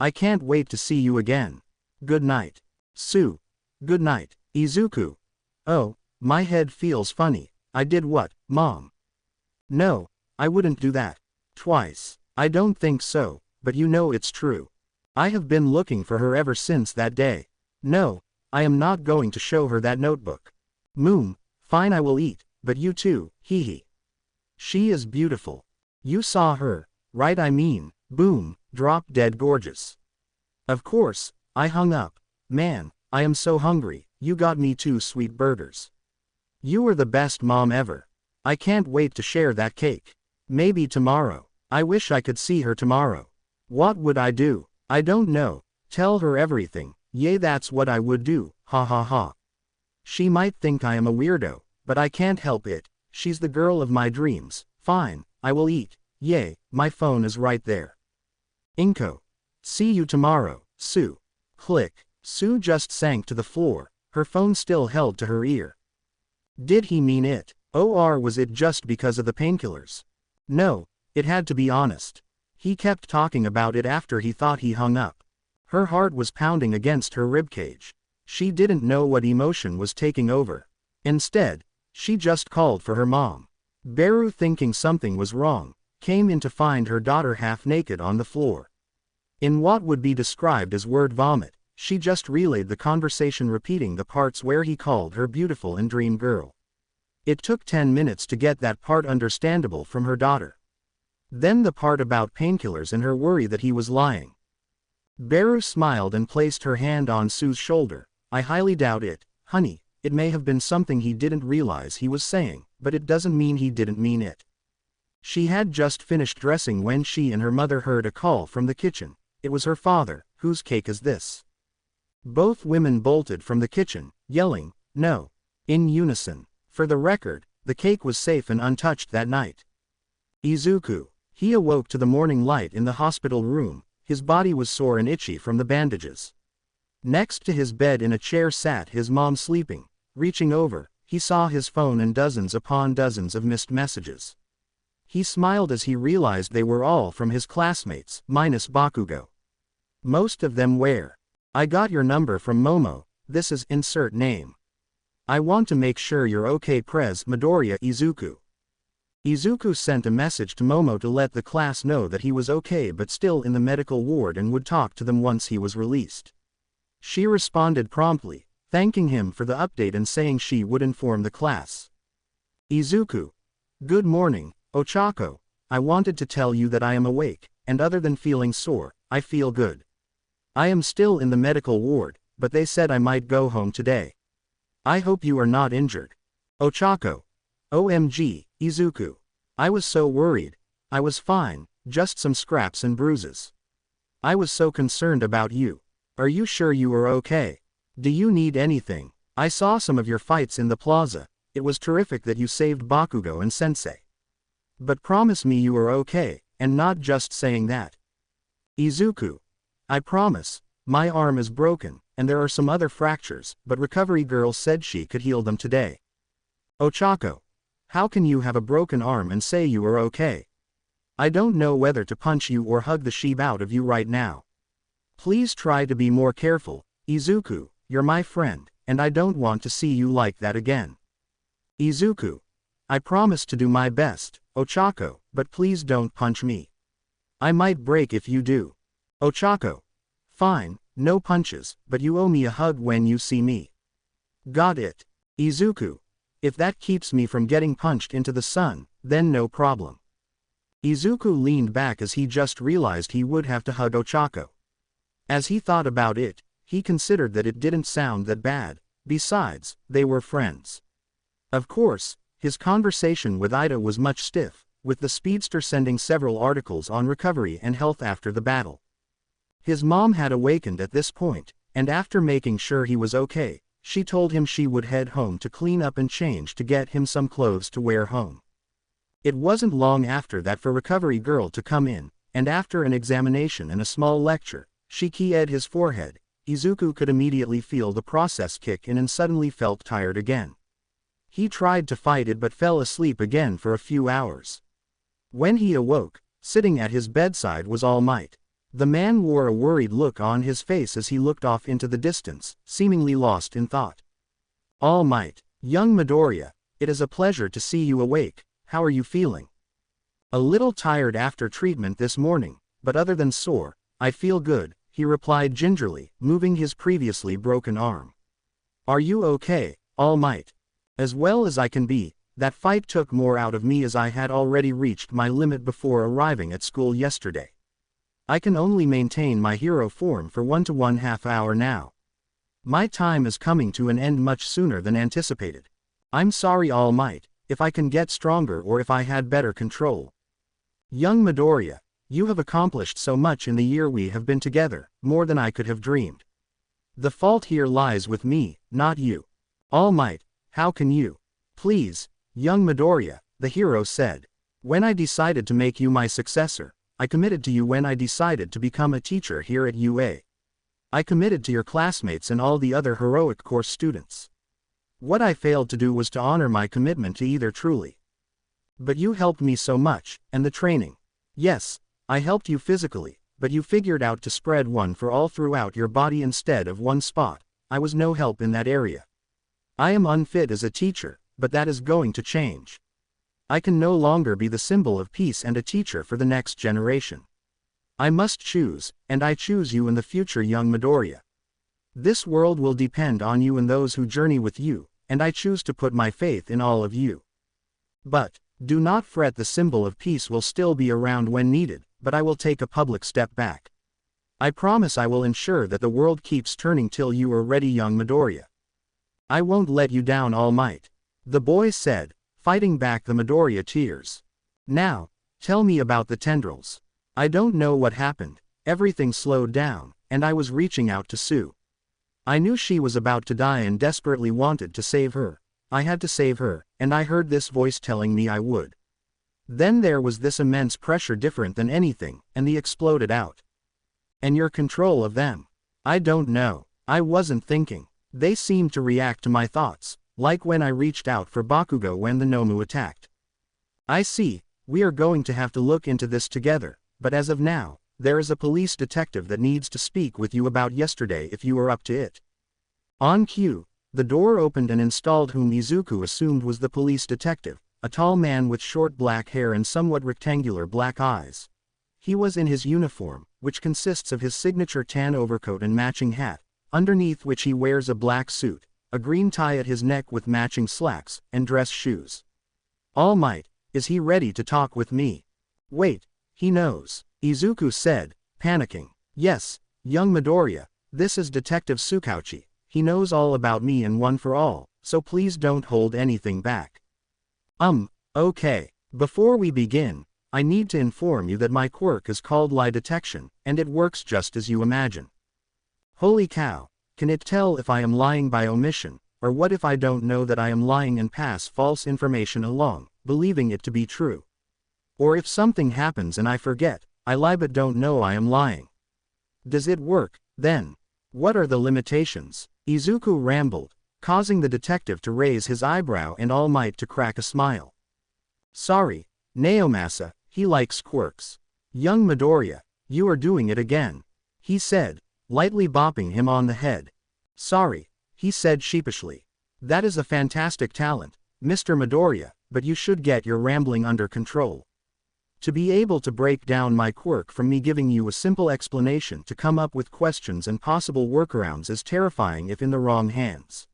I can't wait to see you again. Good night. Sue. Good night, Izuku. Oh, my head feels funny. I did what, Mom? No, I wouldn't do that. Twice. I don't think so, but you know it's true. I have been looking for her ever since that day. No, I am not going to show her that notebook. Moon. Fine, I will eat, but you too, hee hee. She is beautiful. You saw her, right? I mean, boom, drop dead gorgeous. Of course, I hung up. Man, I am so hungry. You got me 2 sweet burgers. You are the best mom ever. I can't wait to share that cake. Maybe tomorrow. I wish I could see her tomorrow. What would I do? I don't know. Tell her everything. Yay, that's what I would do. Ha ha ha. She might think I am a weirdo, but I can't help it. She's the girl of my dreams. Fine, I will eat. Yay, my phone is right there. Inko. See you tomorrow, Sue. Click. Sue just sank to the floor, her phone still held to her ear. Did he mean it? Or was it just because of the painkillers? No, it had to be honest. He kept talking about it after he thought he hung up. Her heart was pounding against her ribcage. She didn't know what emotion was taking over. Instead, she just called for her mom. Beru, thinking something was wrong, came in to find her daughter half naked on the floor. In what would be described as word vomit, she just relayed the conversation, repeating the parts where he called her beautiful and dream girl. It took 10 minutes to get that part understandable from her daughter. Then the part about painkillers and her worry that he was lying. Beru smiled and placed her hand on Sue's shoulder. I highly doubt it, honey. It may have been something he didn't realize he was saying, but it doesn't mean he didn't mean it. She had just finished dressing when she and her mother heard a call from the kitchen. It was her father. Whose cake is this? Both women bolted from the kitchen, yelling, no, in unison. For the record, the cake was safe and untouched that night. Izuku. He awoke to the morning light in the hospital room. His body was sore and itchy from the bandages. Next to his bed in a chair sat his mom sleeping. Reaching over, he saw his phone and dozens upon dozens of missed messages. He smiled as he realized they were all from his classmates, minus Bakugo. Most of them were. I got your number from Momo. this is insert name. I want to make sure you're okay Pres Midoriya Izuku. Izuku sent a message to Momo to let the class know that he was okay but still in the medical ward and would talk to them once he was released. She responded promptly, thanking him for the update and saying she would inform the class. Izuku. Good morning, Ochako. I wanted to tell you that I am awake, and other than feeling sore, I feel good. I am still in the medical ward, but they said I might go home today. I hope you are not injured. Ochako. OMG, Izuku. I was so worried. I was fine, just some scraps and bruises. I was so concerned about you. Are you sure you are okay? Do you need anything? I saw some of your fights in the plaza. It was terrific that you saved Bakugo and Sensei. But promise me you are okay, and not just saying that. Izuku. I promise. My arm is broken, and there are some other fractures, but Recovery Girl said she could heal them today. Ochako. How can you have a broken arm and say you are okay? I don't know whether to punch you or hug the sheep out of you right now. Please try to be more careful, Izuku, you're my friend, and I don't want to see you like that again. Izuku. I promise to do my best, Ochako, but please don't punch me. I might break if you do. Ochako. Fine, no punches, but you owe me a hug when you see me. Got it. Izuku. If that keeps me from getting punched into the sun, then no problem. Izuku leaned back as he just realized he would have to hug Ochako. As he thought about it, he considered that it didn't sound that bad. Besides, they were friends. Of course, his conversation with Ida was much stiff, with the speedster sending several articles on recovery and health after the battle. His mom had awakened at this point, and after making sure he was okay, she told him she would head home to clean up and change to get him some clothes to wear home. It wasn't long after that for Recovery Girl to come in, and after an examination and a small lecture, she keyed his forehead. Izuku could immediately feel the process kick in and suddenly felt tired again. He tried to fight it but fell asleep again for a few hours. When he awoke, sitting at his bedside was All Might. The man wore a worried look on his face as he looked off into the distance, seemingly lost in thought. All Might. Young Midoriya, it is a pleasure to see you awake. How are you feeling? A little tired after treatment this morning, but other than sore, I feel good, he replied gingerly, moving his previously broken arm. Are you okay, All Might? As well as I can be. That fight took more out of me as I had already reached my limit before arriving at school yesterday. I can only maintain my hero form for 1 to 1/2 hour now. My time is coming to an end much sooner than anticipated. I'm sorry All Might, if I can get stronger or if I had better control. Young Midoriya, you have accomplished so much in the year we have been together, more than I could have dreamed. The fault here lies with me, not you. All Might, how can you? Please, young Midoriya, the hero said. When I decided to make you my successor, I committed to you when I decided to become a teacher here at UA. I committed to your classmates and all the other heroic course students. What I failed to do was to honor my commitment to either truly. But you helped me so much, and the training. Yes, I helped you physically, but you figured out to spread one for all throughout your body instead of one spot. I was no help in that area. I am unfit as a teacher, but that is going to change. I can no longer be the symbol of peace and a teacher for the next generation. I must choose, and I choose you in the future young Midoriya. This world will depend on you and those who journey with you, and I choose to put my faith in all of you. But, do not fret, the symbol of peace will still be around when needed, but I will take a public step back. I promise I will ensure that the world keeps turning till you are ready young Midoriya. I won't let you down All Might. The boy said, fighting back the Midoriya tears. Now, tell me about the tendrils. I don't know what happened, everything slowed down, and I was reaching out to Sue. I knew she was about to die and desperately wanted to save her. I had to save her, and I heard this voice telling me I would. Then there was this immense pressure different than anything, and the exploded out. And your control of them? I don't know, I wasn't thinking. They seemed to react to my thoughts, like when I reached out for Bakugo when the Nomu attacked. I see, we are going to have to look into this together, but as of now, there is a police detective that needs to speak with you about yesterday if you are up to it. On cue, the door opened and installed whom Izuku assumed was the police detective, a tall man with short black hair and somewhat rectangular black eyes. He was in his uniform, which consists of his signature tan overcoat and matching hat, underneath which he wears a black suit, a green tie at his neck with matching slacks, and dress shoes. All Might, is he ready to talk with me? Wait, he knows, Izuku said, panicking. Yes, young Midoriya, this is Detective Tsukauchi. He knows all about me and one for all, so please don't hold anything back. Okay. Before we begin, I need to inform you that my quirk is called lie detection, and it works just as you imagine. Holy cow, can it tell if I am lying by omission, or what if I don't know that I am lying and pass false information along, believing it to be true? Or if something happens and I forget, I lie but don't know I am lying. Does it work, then? What are the limitations? Izuku rambled, causing the detective to raise his eyebrow and All Might to crack a smile. Sorry, Naomasa, he likes quirks. Young Midoriya, you are doing it again, he said, lightly bopping him on the head. Sorry, he said sheepishly. That is a fantastic talent, Mr. Midoriya, but you should get your rambling under control. To be able to break down my quirk from me giving you a simple explanation to come up with questions and possible workarounds is terrifying if in the wrong hands.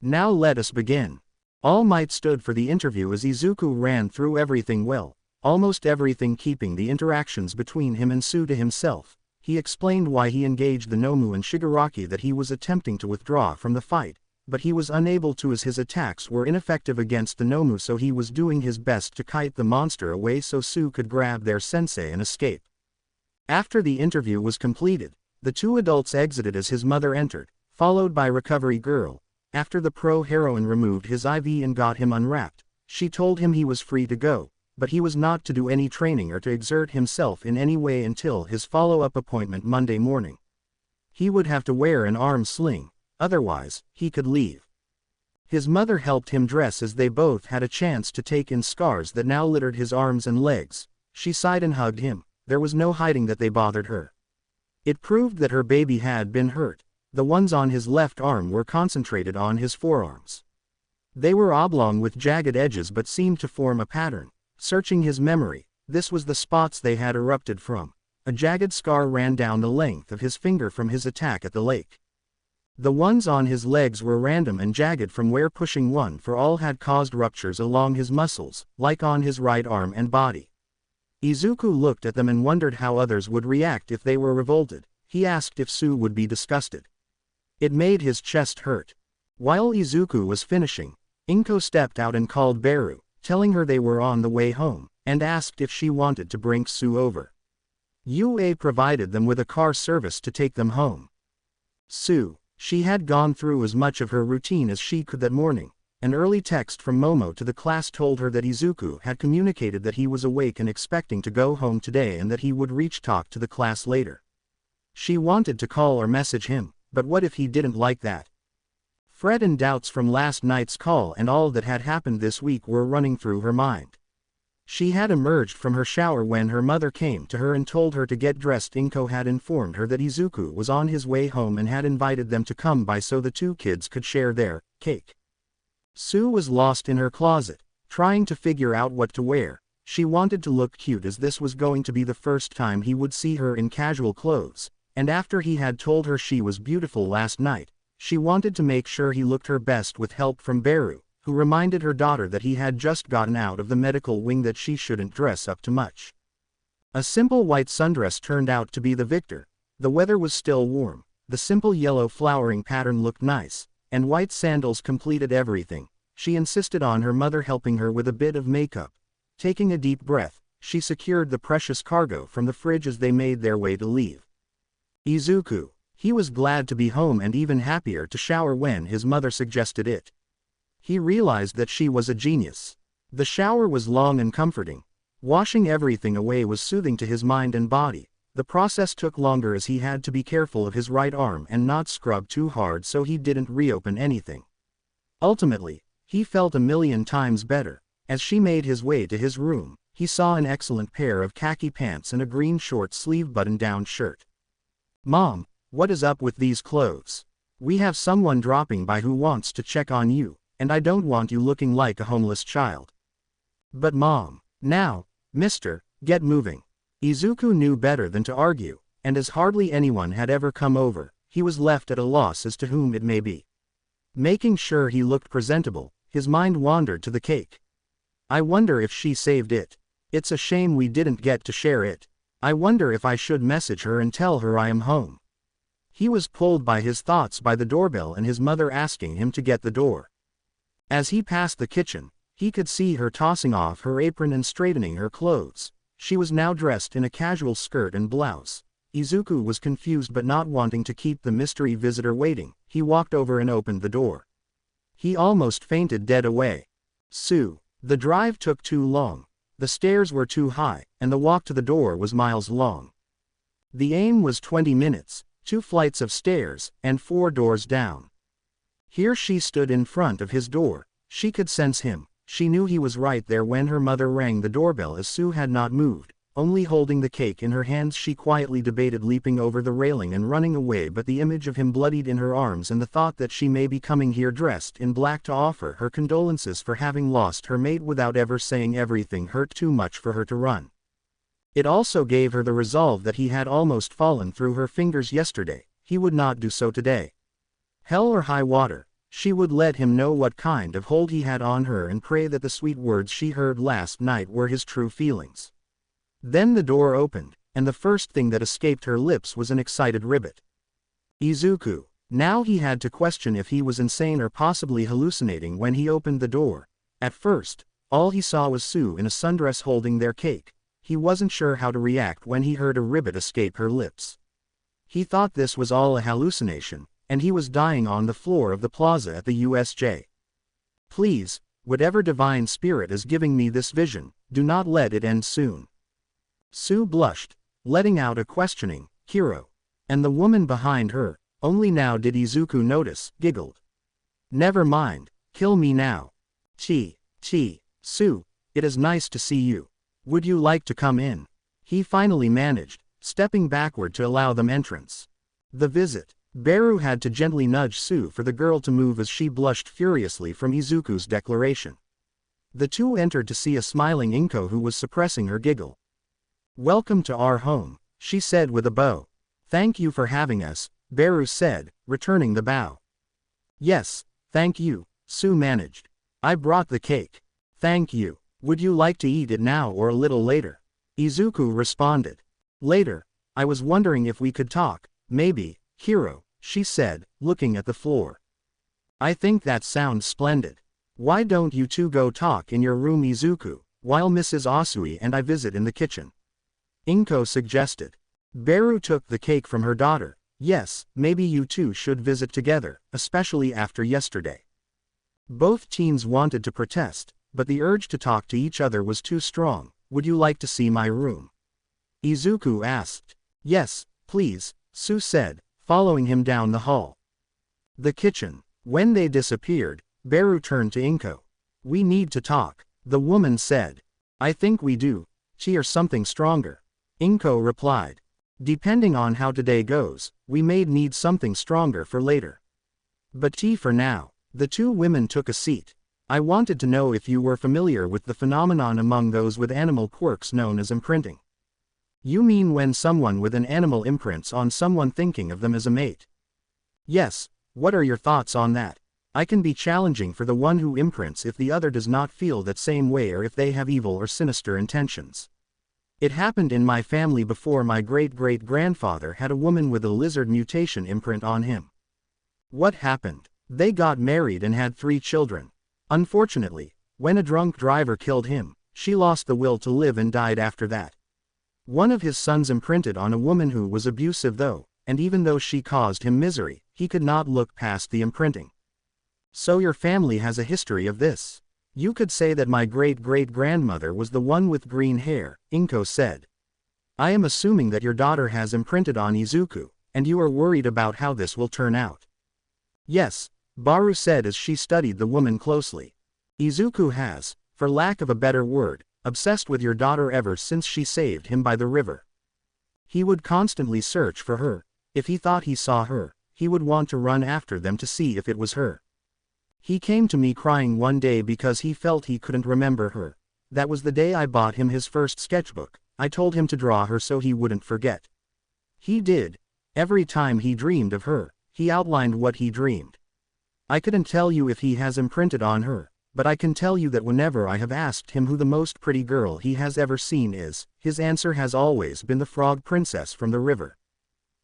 Now let us begin. All Might stood for the interview as Izuku ran through everything well, almost everything keeping the interactions between him and Tsu to himself. He explained why he engaged the Nomu and Shigaraki, that he was attempting to withdraw from the fight, but he was unable to as his attacks were ineffective against the Nomu, so he was doing his best to kite the monster away so Tsu could grab their sensei and escape. After the interview was completed, the two adults exited as his mother entered, followed by Recovery Girl. After the pro-heroine removed his IV and got him unwrapped, she told him he was free to go, but he was not to do any training or to exert himself in any way until his follow-up appointment Monday morning. He would have to wear an arm sling, otherwise, he could leave. His mother helped him dress as they both had a chance to take in scars that now littered his arms and legs. She sighed and hugged him. There was no hiding that they bothered her. It proved that her baby had been hurt. The ones on his left arm were concentrated on his forearms. They were oblong with jagged edges but seemed to form a pattern. Searching his memory, this was the spots they had erupted from. A jagged scar ran down the length of his finger from his attack at the lake. The ones on his legs were random and jagged from where pushing one for all had caused ruptures along his muscles, like on his right arm and body. Izuku looked at them and wondered how others would react if they were revolted. He asked if Tsu would be disgusted. It made his chest hurt. While Izuku was finishing, Inko stepped out and called Beru, telling her they were on the way home, and asked if she wanted to bring Tsu over. UA provided them with a car service to take them home. Tsu. She had gone through as much of her routine as she could that morning. An early text from Momo to the class told her that Izuku had communicated that he was awake and expecting to go home today and that he would talk to the class later. She wanted to call or message him, but what if he didn't like that? Fret and doubts from last night's call and all that had happened this week were running through her mind. She had emerged from her shower when her mother came to her and told her to get dressed. Inko had informed her that Izuku was on his way home and had invited them to come by so the two kids could share their cake. Tsu was lost in her closet, trying to figure out what to wear. She wanted to look cute as this was going to be the first time he would see her in casual clothes, and after he had told her she was beautiful last night, she wanted to make sure he looked her best with help from Beru, who reminded her daughter that he had just gotten out of the medical wing, that she shouldn't dress up too much. A simple white sundress turned out to be the victor. The weather was still warm, the simple yellow flowering pattern looked nice, and white sandals completed everything. She insisted on her mother helping her with a bit of makeup. Taking a deep breath, she secured the precious cargo from the fridge as they made their way to leave. Izuku. He was glad to be home and even happier to shower when his mother suggested it. He realized that she was a genius. The shower was long and comforting. Washing everything away was soothing to his mind and body. The process took longer as he had to be careful of his right arm and not scrub too hard so he didn't reopen anything. Ultimately, he felt a million times better. As she made his way to his room, he saw an excellent pair of khaki pants and a green short-sleeve button-down shirt. "Mom, what is up with these clothes? We have someone dropping by who wants to check on you, and I don't want you looking like a homeless child. But Mom. Now, mister, get moving. Izuku knew better than to argue, and as hardly anyone had ever come over, he was left at a loss as to whom it may be. Making sure he looked presentable, his mind wandered to the cake. I wonder if she saved it. It's a shame we didn't get to share it. I wonder if I should message her and tell her I am home. He was pulled by his thoughts by the doorbell and his mother asking him to get the door. As he passed the kitchen, he could see her tossing off her apron and straightening her clothes. She was now dressed in a casual skirt and blouse. Izuku was confused, but not wanting to keep the mystery visitor waiting, he walked over and opened the door. He almost fainted dead away. Tsu. The drive took too long. The stairs were too high, and the walk to the door was miles long. The aim was 20 minutes, 2 flights of stairs, and 4 doors down. Here she stood in front of his door. She could sense him. She knew he was right there when her mother rang the doorbell, as Tsu had not moved. Only holding the cake in her hands, she quietly debated leaping over the railing and running away, but the image of him bloodied in her arms and the thought that she may be coming here dressed in black to offer her condolences for having lost her mate without ever saying everything hurt too much for her to run. It also gave her the resolve that he had almost fallen through her fingers yesterday. He would not do so today. Hell or high water, she would let him know what kind of hold he had on her and pray that the sweet words she heard last night were his true feelings. Then the door opened, and the first thing that escaped her lips was an excited ribbit. Izuku. Now he had to question if he was insane or possibly hallucinating when he opened the door. At first, all he saw was Tsu in a sundress holding their cake. He wasn't sure how to react when he heard a ribbit escape her lips. He thought this was all a hallucination, and he was dying on the floor of the plaza at the USJ. Please, whatever divine spirit is giving me this vision, do not let it end soon. Tsu blushed, letting out a questioning, "Hiro." And the woman behind her, only now did Izuku notice, giggled. "Never mind, kill me now." Tsu, it is nice to see you. Would you like to come in?" He finally managed, stepping backward to allow them entrance. The visit. Beru had to gently nudge Tsu for the girl to move as she blushed furiously from Izuku's declaration. The two entered to see a smiling Inko who was suppressing her giggle. "Welcome to our home," she said with a bow. "Thank you for having us," Beru said, returning the bow. "Yes, thank you," Tsu managed. "I brought the cake." "Thank you. Would you like to eat it now or a little later?" Izuku responded. "Later. I was wondering if we could talk, maybe, Hiro," she said, looking at the floor. "I think that sounds splendid. Why don't you two go talk in your room, Izuku, while Mrs. Asui and I visit in the kitchen?" Inko suggested. Beru took the cake from her daughter. "Yes, maybe you two should visit together, especially after yesterday." Both teens wanted to protest, but the urge to talk to each other was too strong. "Would you like to see my room?" Izuku asked. "Yes, please," Tsu said, following him down the hall. The kitchen. When they disappeared, Beru turned to Inko. "We need to talk," the woman said. "I think we do. Tea or something stronger," Inko replied. "Depending on how today goes, we may need something stronger for later. But tea for now." The two women took a seat. "I wanted to know if you were familiar with the phenomenon among those with animal quirks known as imprinting." "You mean when someone with an animal imprints on someone thinking of them as a mate?" "Yes, what are your thoughts on that? I can be challenging for the one who imprints if the other does not feel that same way or if they have evil or sinister intentions. It happened in my family before. My great-great-grandfather had a woman with a lizard mutation imprint on him." "What happened?" "They got married and had 3 children. Unfortunately, when a drunk driver killed him, she lost the will to live and died after that. One of his sons imprinted on a woman who was abusive though, and even though she caused him misery, he could not look past the imprinting." "So your family has a history of this?" "You could say that my great-great-grandmother was the one with green hair," Inko said. "I am assuming that your daughter has imprinted on Izuku, and you are worried about how this will turn out." "Yes," Baru said as she studied the woman closely. "Izuku has, for lack of a better word, obsessed with your daughter ever since she saved him by the river. He would constantly search for her. If he thought he saw her, he would want to run after them to see if it was her. He came to me crying one day because he felt he couldn't remember her. That was the day I bought him his first sketchbook. I told him to draw her so he wouldn't forget. He did. Every time he dreamed of her, he outlined what he dreamed. I couldn't tell you if he has imprinted on her, but I can tell you that whenever I have asked him who the most pretty girl he has ever seen is, his answer has always been the frog princess from the river.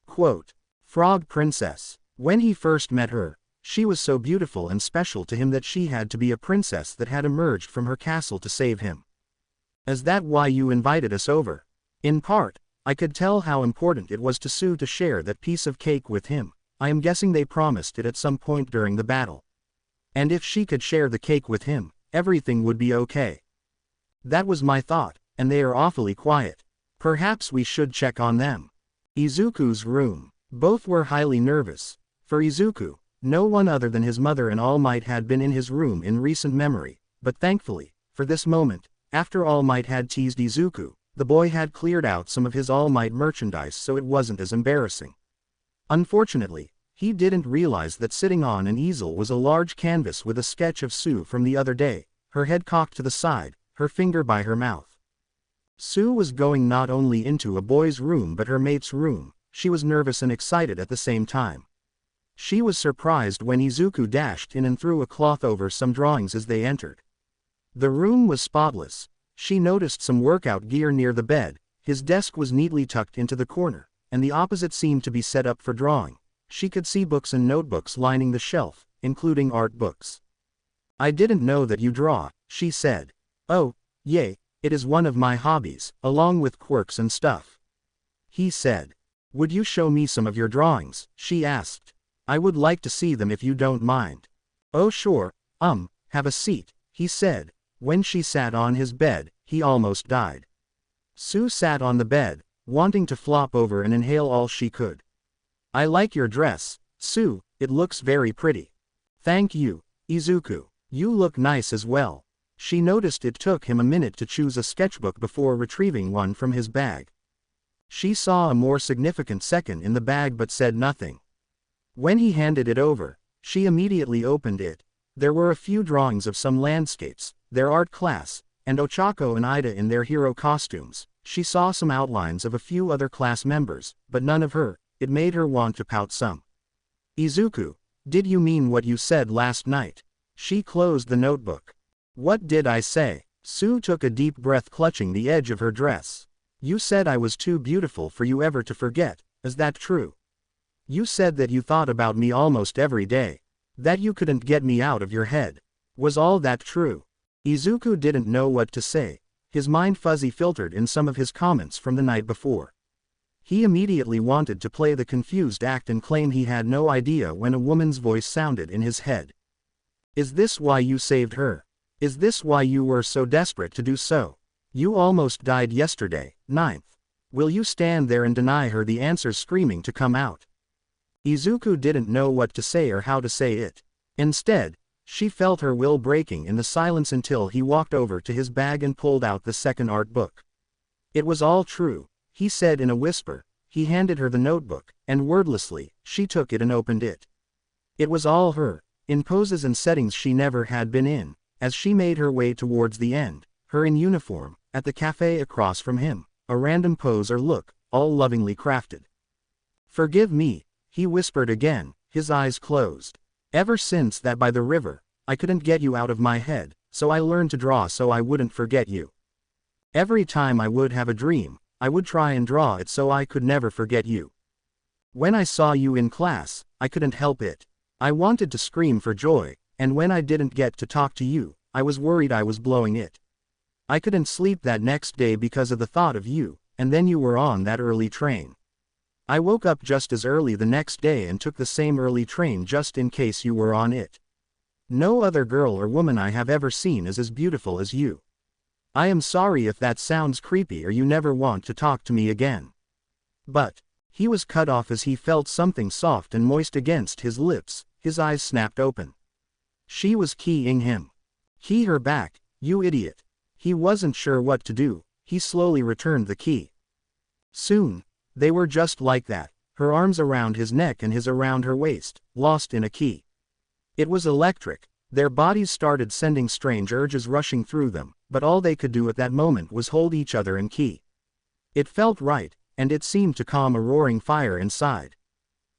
Quote, Frog princess. When he first met her, she was so beautiful and special to him that she had to be a princess that had emerged from her castle to save him. Is that why you invited us over? In part, I could tell how important it was to Sue to share that piece of cake with him. I am guessing they promised it at some point during the battle. And if she could share the cake with him, everything would be okay. That was my thought, and they are awfully quiet. Perhaps we should check on them. Izuku's room. Both were highly nervous. For Izuku, no one other than his mother and All Might had been in his room in recent memory, but thankfully, for this moment, after All Might had teased Izuku, the boy had cleared out some of his All Might merchandise so it wasn't as embarrassing. Unfortunately, he didn't realize that sitting on an easel was a large canvas with a sketch of Sue from the other day, her head cocked to the side, her finger by her mouth. Sue was going not only into a boy's room but her mate's room. She was nervous and excited at the same time. She was surprised when Izuku dashed in and threw a cloth over some drawings as they entered. The room was spotless. She noticed some workout gear near the bed, his desk was neatly tucked into the corner, and the opposite seemed to be set up for drawing. She could see books and notebooks lining the shelf, including art books. I didn't know that you draw, she said. Oh, yay, it is one of my hobbies, along with quirks and stuff. He said. Would you show me some of your drawings, she asked. I would like to see them if you don't mind. Oh sure, have a seat, he said. When she sat on his bed, he almost died. Sue sat on the bed, wanting to flop over and inhale all she could. I like your dress, Sue, it looks very pretty. Thank you, Izuku, you look nice as well. She noticed it took him a minute to choose a sketchbook before retrieving one from his bag. She saw a more significant second in the bag but said nothing. When he handed it over, she immediately opened it. There were a few drawings of some landscapes, their art class, and Ochako and Ida in their hero costumes. She saw some outlines of a few other class members, but none of her. It made her want to pout some. Izuku, did you mean what you said last night? She closed the notebook. What did I say? Sue took a deep breath, clutching the edge of her dress. You said I was too beautiful for you ever to forget, is that true? You said that you thought about me almost every day. That you couldn't get me out of your head. Was all that true? Izuku didn't know what to say. His mind fuzzy filtered in some of his comments from the night before. He immediately wanted to play the confused act and claim he had no idea when a woman's voice sounded in his head. Is this why you saved her? Is this why you were so desperate to do so? You almost died yesterday, 9th. Will you stand there and deny her the answers screaming to come out? Izuku didn't know what to say or how to say it. Instead, she felt her will breaking in the silence until he walked over to his bag and pulled out the second art book. It was all true, he said in a whisper. He handed her the notebook, and wordlessly, she took it and opened it. It was all her, in poses and settings she never had been in, as she made her way towards the end, her in uniform, at the cafe across from him, a random pose or look, all lovingly crafted. Forgive me, he whispered again, his eyes closed. Ever since that by the river, I couldn't get you out of my head, so I learned to draw so I wouldn't forget you. Every time I would have a dream, I would try and draw it so I could never forget you. When I saw you in class, I couldn't help it. I wanted to scream for joy, and when I didn't get to talk to you, I was worried I was blowing it. I couldn't sleep that next day because of the thought of you, and then you were on that early train. I woke up just as early the next day and took the same early train just in case you were on it. No other girl or woman I have ever seen is as beautiful as you. I am sorry if that sounds creepy or you never want to talk to me again. But, he was cut off as he felt something soft and moist against his lips, his eyes snapped open. She was keying him. Key her back, you idiot. He wasn't sure what to do, he slowly returned the key. Soon, they were just like that, her arms around his neck and his around her waist, lost in a key. It was electric. Their bodies started sending strange urges rushing through them, but all they could do at that moment was hold each other in key. It felt right, and it seemed to calm a roaring fire inside.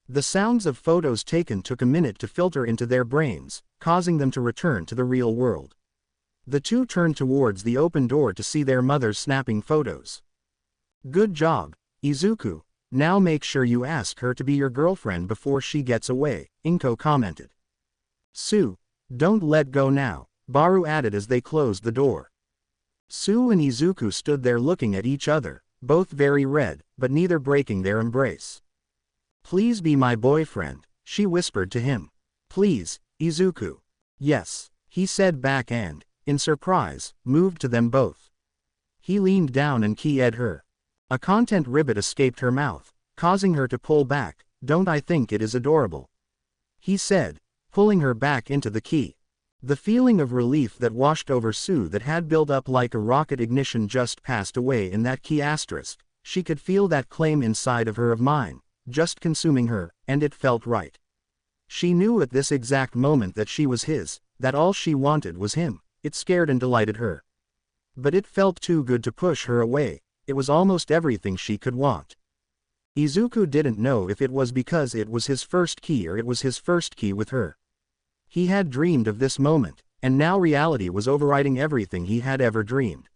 The sounds of photos taken took a minute to filter into their brains, causing them to return to the real world. The two turned towards the open door to see their mothers snapping photos. "Good job, Izuku. Now make sure you ask her to be your girlfriend before she gets away," Inko commented. "Tsu, don't let go now," Baru added as they closed the door. Tsu and Izuku stood there looking at each other, both very red, but neither breaking their embrace. "Please be my boyfriend," she whispered to him. "Please, Izuku." "Yes," he said back and, in surprise, moved to them both. He leaned down and keyed her. A content ribbit escaped her mouth, causing her to pull back. "Don't I think it is adorable?" he said, pulling her back into the key. The feeling of relief that washed over Tsu that had built up like a rocket ignition just passed away in that key asterisk. She could feel that claim inside of her of mine, just consuming her, and it felt right. She knew at this exact moment that she was his, that all she wanted was him. It scared and delighted her. But it felt too good to push her away. It was almost everything she could want. Izuku didn't know if it was because it was his first key or it was his first key with her. He had dreamed of this moment, and now reality was overriding everything he had ever dreamed.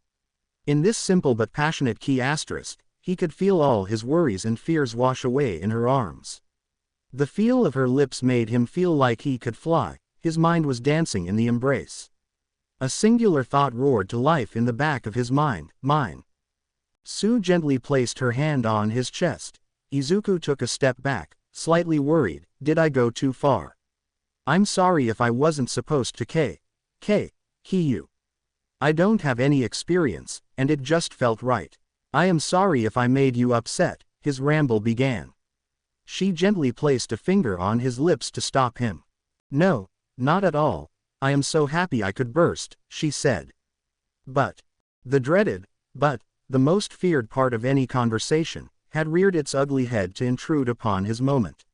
In this simple but passionate key asterisk, he could feel all his worries and fears wash away in her arms. The feel of her lips made him feel like he could fly. His mind was dancing in the embrace. A singular thought roared to life in the back of his mind, mine. Tsu gently placed her hand on his chest. Izuku took a step back, slightly worried. "Did I go too far? I'm sorry if I wasn't supposed to key you. I don't have any experience, and it just felt right. I am sorry if I made you upset," his ramble began. She gently placed a finger on his lips to stop him. "No, not at all. I am so happy I could burst," she said. But the dreaded, the most feared part of any conversation, had reared its ugly head to intrude upon his moment.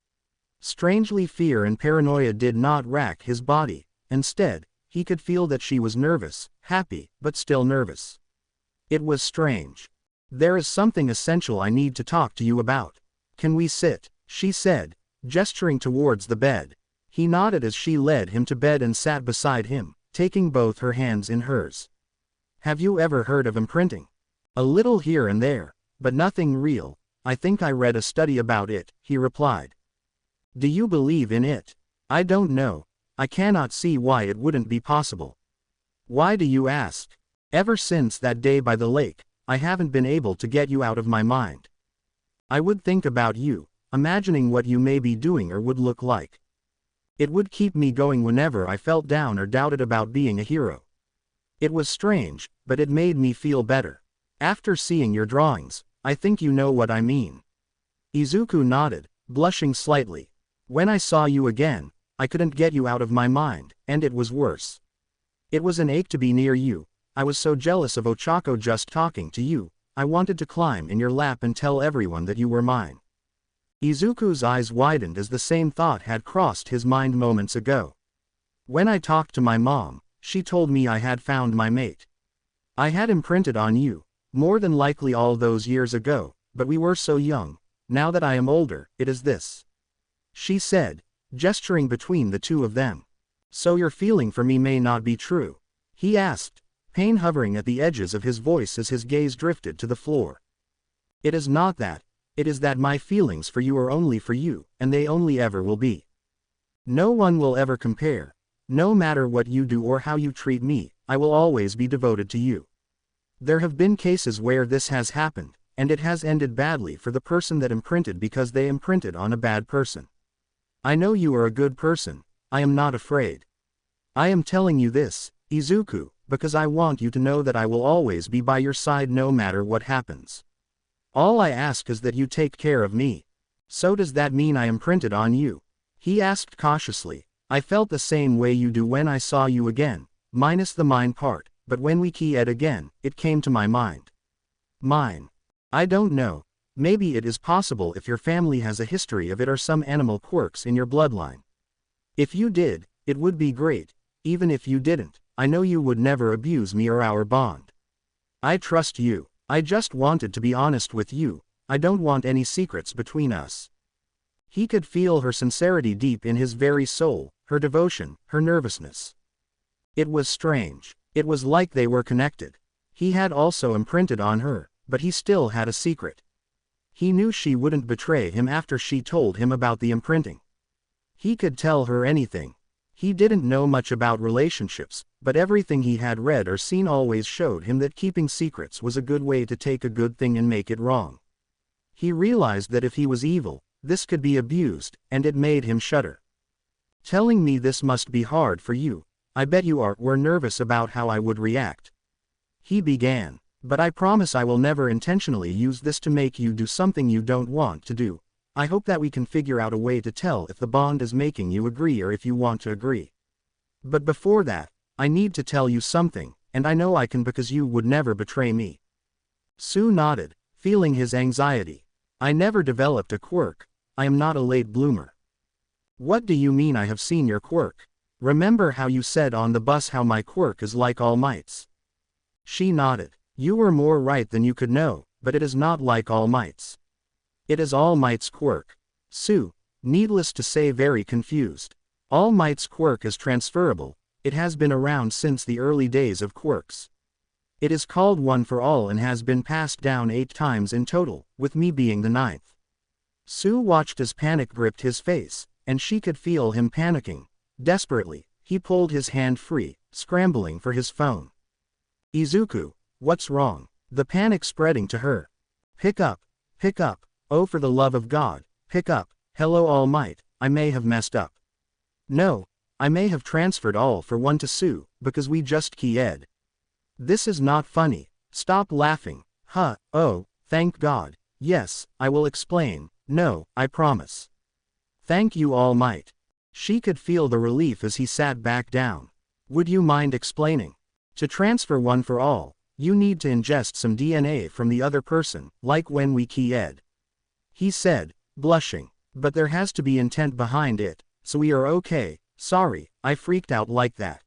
Strangely, fear and paranoia did not rack his body. Instead, he could feel that she was nervous, happy, but still nervous. It was strange. "There is something essential I need to talk to you about. Can we sit?" she said, gesturing towards the bed. He nodded as she led him to bed and sat beside him, taking both her hands in hers. "Have you ever heard of imprinting?" "A little here and there, but nothing real. I think I read a study about it," he replied. "Do you believe in it?" "I don't know. I cannot see why it wouldn't be possible." "Why do you ask?" "Ever since that day by the lake, I haven't been able to get you out of my mind. I would think about you, imagining what you may be doing or would look like. It would keep me going whenever I felt down or doubted about being a hero. It was strange, but it made me feel better. After seeing your drawings, I think you know what I mean." Izuku nodded, blushing slightly. "When I saw you again, I couldn't get you out of my mind, and it was worse. It was an ache to be near you. I was so jealous of Ochako just talking to you. I wanted to climb in your lap and tell everyone that you were mine." Izuku's eyes widened as the same thought had crossed his mind moments ago. "When I talked to my mom, she told me I had found my mate. I had imprinted on you, more than likely all those years ago, but we were so young. Now that I am older, it is this," she said, gesturing between the two of them. "So your feeling for me may not be true?" he asked, pain hovering at the edges of his voice as his gaze drifted to the floor. "It is not that. It is that my feelings for you are only for you, and they only ever will be. No one will ever compare. No matter what you do or how you treat me, I will always be devoted to you. There have been cases where this has happened, and it has ended badly for the person that imprinted because they imprinted on a bad person. I know you are a good person. I am not afraid. I am telling you this, Izuku, because I want you to know that I will always be by your side no matter what happens. All I ask is that you take care of me." "So does that mean I imprinted on you?" he asked cautiously. "I felt the same way you do when I saw you again, minus the mine part, but when we keyed again, it came to my mind." "Mine? I don't know. Maybe it is possible if your family has a history of it or some animal quirks in your bloodline. If you did, it would be great. Even if you didn't, I know you would never abuse me or our bond. I trust you. I just wanted to be honest with you. I don't want any secrets between us. He could feel her sincerity deep in his very soul, her devotion, her nervousness. It was strange. It was like they were connected. He had also imprinted on her, but he still had a secret. He knew she wouldn't betray him after she told him about the imprinting. He could tell her anything. He didn't know much about relationships, but everything he had read or seen always showed him that keeping secrets was a good way to take a good thing and make it wrong. He realized that if he was evil, this could be abused, and it made him shudder. Telling me this must be hard for you. I bet you were nervous about how I would react. He began. But I promise I will never intentionally use this to make you do something you don't want to do. I hope that we can figure out a way to tell if the bond is making you agree or if you want to agree. But before that, I need to tell you something, and I know I can because you would never betray me. Sue nodded, feeling his anxiety. I never developed a quirk. I am not a late bloomer. What do you mean I have seen your quirk? Remember how you said on the bus how my quirk is like All Might's? She nodded. You were more right than you could know, but it is not like All Might's. It is All Might's quirk. Sue, needless to say, very confused. All Might's quirk is transferable. It has been around since the early days of quirks. It is called One for All and has been passed down 8 times in total, with me being the 9th. Sue watched as panic gripped his face, and she could feel him panicking. Desperately, he pulled his hand free, scrambling for his phone. Izuku, what's wrong? The panic spreading to her. Pick up. Pick up. Oh, for the love of God, pick up. Hello All Might, I may have messed up. No, I may have transferred All for One to Sue, because we just keyed. This is not funny. Stop laughing. Huh, oh, thank God. Yes, I will explain. No, I promise. Thank you All Might. She could feel the relief as he sat back down. Would you mind explaining? To transfer One for All, you need to ingest some DNA from the other person, like when we keyed. He said, blushing. But there has to be intent behind it, so we are okay. Sorry, I freaked out like that.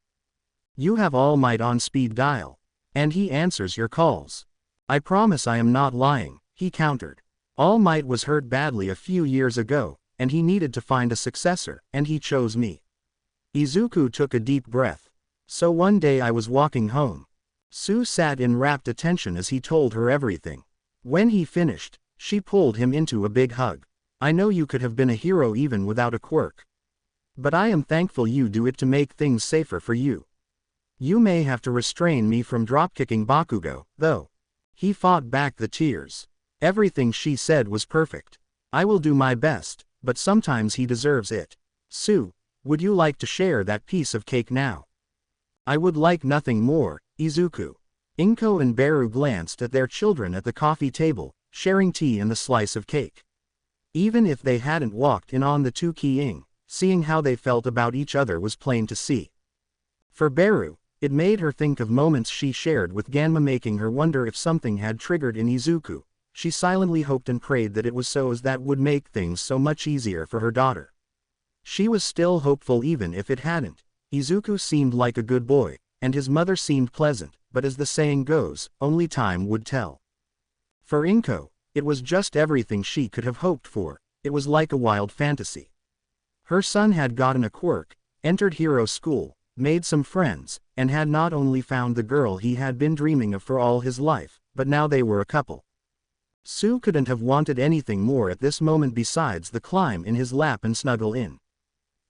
You have All Might on speed dial. And he answers your calls. I promise I am not lying, he countered. All Might was hurt badly a few years ago, and he needed to find a successor, and he chose me. Izuku took a deep breath. So one day I was walking home. Sue sat in rapt attention as he told her everything. When he finished, she pulled him into a big hug. I know you could have been a hero even without a quirk. But I am thankful you do it to make things safer for you. You may have to restrain me from dropkicking Bakugo, though. He fought back the tears. Everything she said was perfect. I will do my best, but sometimes he deserves it. Sue, would you like to share that piece of cake now? I would like nothing more, Izuku. Inko and Beru glanced at their children at the coffee table, sharing tea and the slice of cake. Even if they hadn't walked in on the two keying, seeing how they felt about each other was plain to see. For Beru, it made her think of moments she shared with Ganma, making her wonder if something had triggered in Izuku. She silently hoped and prayed that it was so, as that would make things so much easier for her daughter. She was still hopeful even if it hadn't. Izuku seemed like a good boy, and his mother seemed pleasant, but as the saying goes, only time would tell. For Inko, it was just everything she could have hoped for. It was like a wild fantasy. Her son had gotten a quirk, entered hero school, made some friends, and had not only found the girl he had been dreaming of for all his life, but now they were a couple. Sue couldn't have wanted anything more at this moment besides the climb in his lap and snuggle in.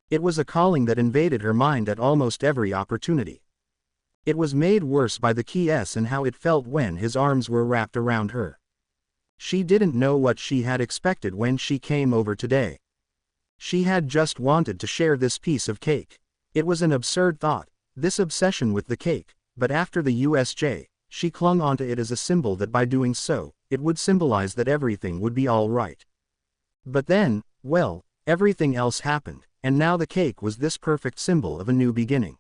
It was a calling that invaded her mind at almost every opportunity. It was made worse by the kiss and how it felt when his arms were wrapped around her. She didn't know what she had expected when she came over today. She had just wanted to share this piece of cake. It was an absurd thought, this obsession with the cake, but after the USJ, she clung onto it as a symbol that by doing so, it would symbolize that everything would be all right. But then, well, everything else happened, and now the cake was this perfect symbol of a new beginning.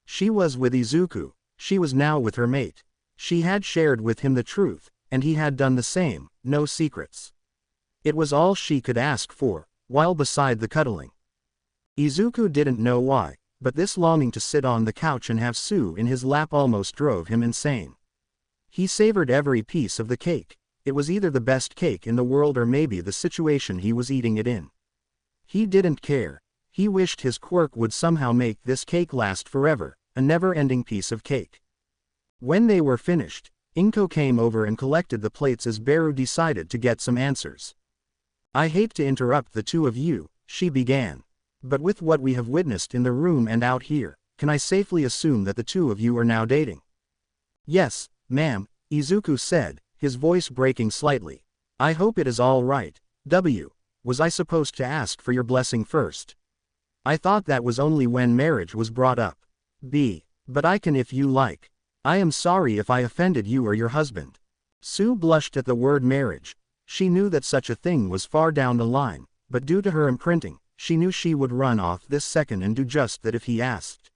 She was with Izuku, she was now with her mate. She had shared with him the truth, and he had done the same, no secrets. It was all she could ask for, while beside the cuddling. Izuku didn't know why, but this longing to sit on the couch and have Tsu in his lap almost drove him insane. He savored every piece of the cake. It was either the best cake in the world or maybe the situation he was eating it in. He didn't care. He wished his quirk would somehow make this cake last forever, a never-ending piece of cake. When they were finished, Inko came over and collected the plates as Beru decided to get some answers. "I hate to interrupt the two of you," she began. "But with what we have witnessed in the room and out here, can I safely assume that the two of you are now dating?" "Yes, ma'am," Izuku said, his voice breaking slightly. "I hope it is all right. Was I supposed to ask for your blessing first? I thought that was only when marriage was brought up. But I can if you like. I am sorry if I offended you or your husband." Tsu blushed at the word marriage. She knew that such a thing was far down the line, but due to her imprinting, she knew she would run off this second and do just that if he asked.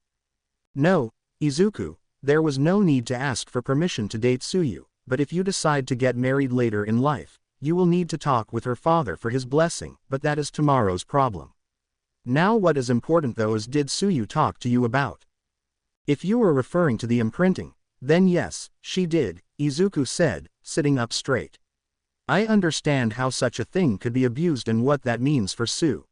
"No, Izuku, there was no need to ask for permission to date Tsuyu, but if you decide to get married later in life, you will need to talk with her father for his blessing, but that is tomorrow's problem. Now what is important though is, did Tsuyu talk to you about?" "If you were referring to the imprinting, then yes, she did," Izuku said, sitting up straight. "I understand how such a thing could be abused and what that means for Tsu.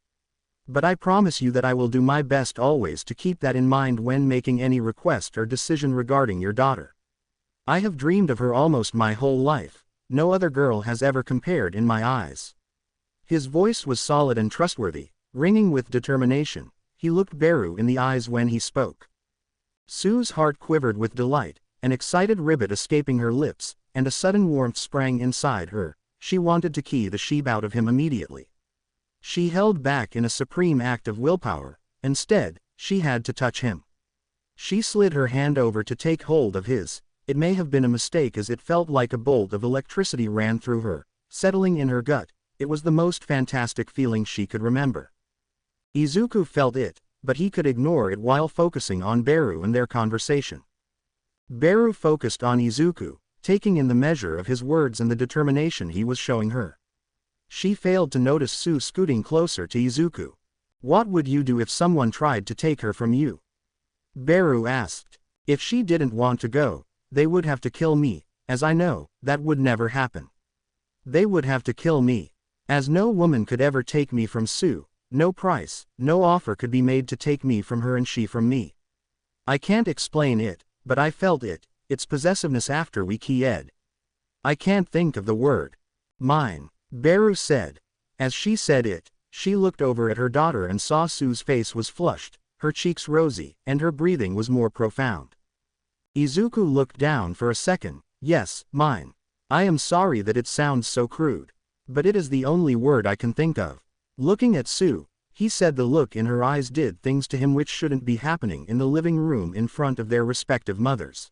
But I promise you that I will do my best always to keep that in mind when making any request or decision regarding your daughter. I have dreamed of her almost my whole life. No other girl has ever compared in my eyes." His voice was solid and trustworthy, ringing with determination. He looked Beru in the eyes when he spoke. Tsu's heart quivered with delight, an excited ribbit escaping her lips, and a sudden warmth sprang inside her. She wanted to key the sheep out of him immediately. She held back in a supreme act of willpower. Instead, she had to touch him. She slid her hand over to take hold of his. It may have been a mistake as it felt like a bolt of electricity ran through her, settling in her gut. It was the most fantastic feeling she could remember. Izuku felt it, but he could ignore it while focusing on Beru and their conversation. Beru focused on Izuku, taking in the measure of his words and the determination he was showing her. She failed to notice Tsu scooting closer to Izuku. "What would you do if someone tried to take her from you?" Beru asked. "If she didn't want to go, they would have to kill me, as I know, that would never happen. They would have to kill me. As no woman could ever take me from Tsu, no price, no offer could be made to take me from her and she from me. I can't explain it, but I felt it, its possessiveness after we keyed. I can't think of the word. Mine," Beru said. As she said it, she looked over at her daughter and saw Tsu's face was flushed, her cheeks rosy, and her breathing was more profound. Izuku looked down for a second. "Yes, mine. I am sorry that it sounds so crude. But it is the only word I can think of." Looking at Tsu, he said the look in her eyes did things to him which shouldn't be happening in the living room in front of their respective mothers.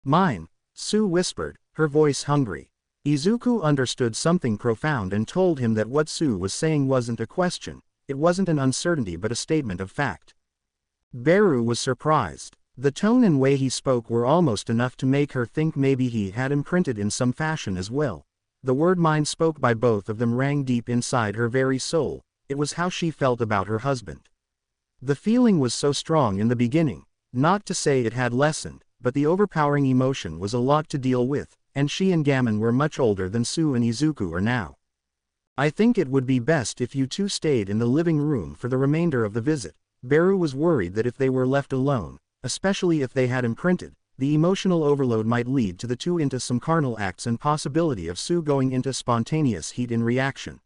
"Mine," Tsu whispered, her voice hungry. Izuku understood something profound and told him that what Tsu was saying wasn't a question, it wasn't an uncertainty but a statement of fact. Beru was surprised. The tone and way he spoke were almost enough to make her think maybe he had imprinted in some fashion as well. The word mine spoke by both of them rang deep inside her very soul. It was how she felt about her husband. The feeling was so strong in the beginning, not to say it had lessened, but the overpowering emotion was a lot to deal with, and she and Gammon were much older than Tsu and Izuku are now. "I think it would be best if you two stayed in the living room for the remainder of the visit." Beru was worried that if they were left alone, especially if they had imprinted, the emotional overload might lead to the two into some carnal acts and possibility of Tsu going into spontaneous heat in reaction.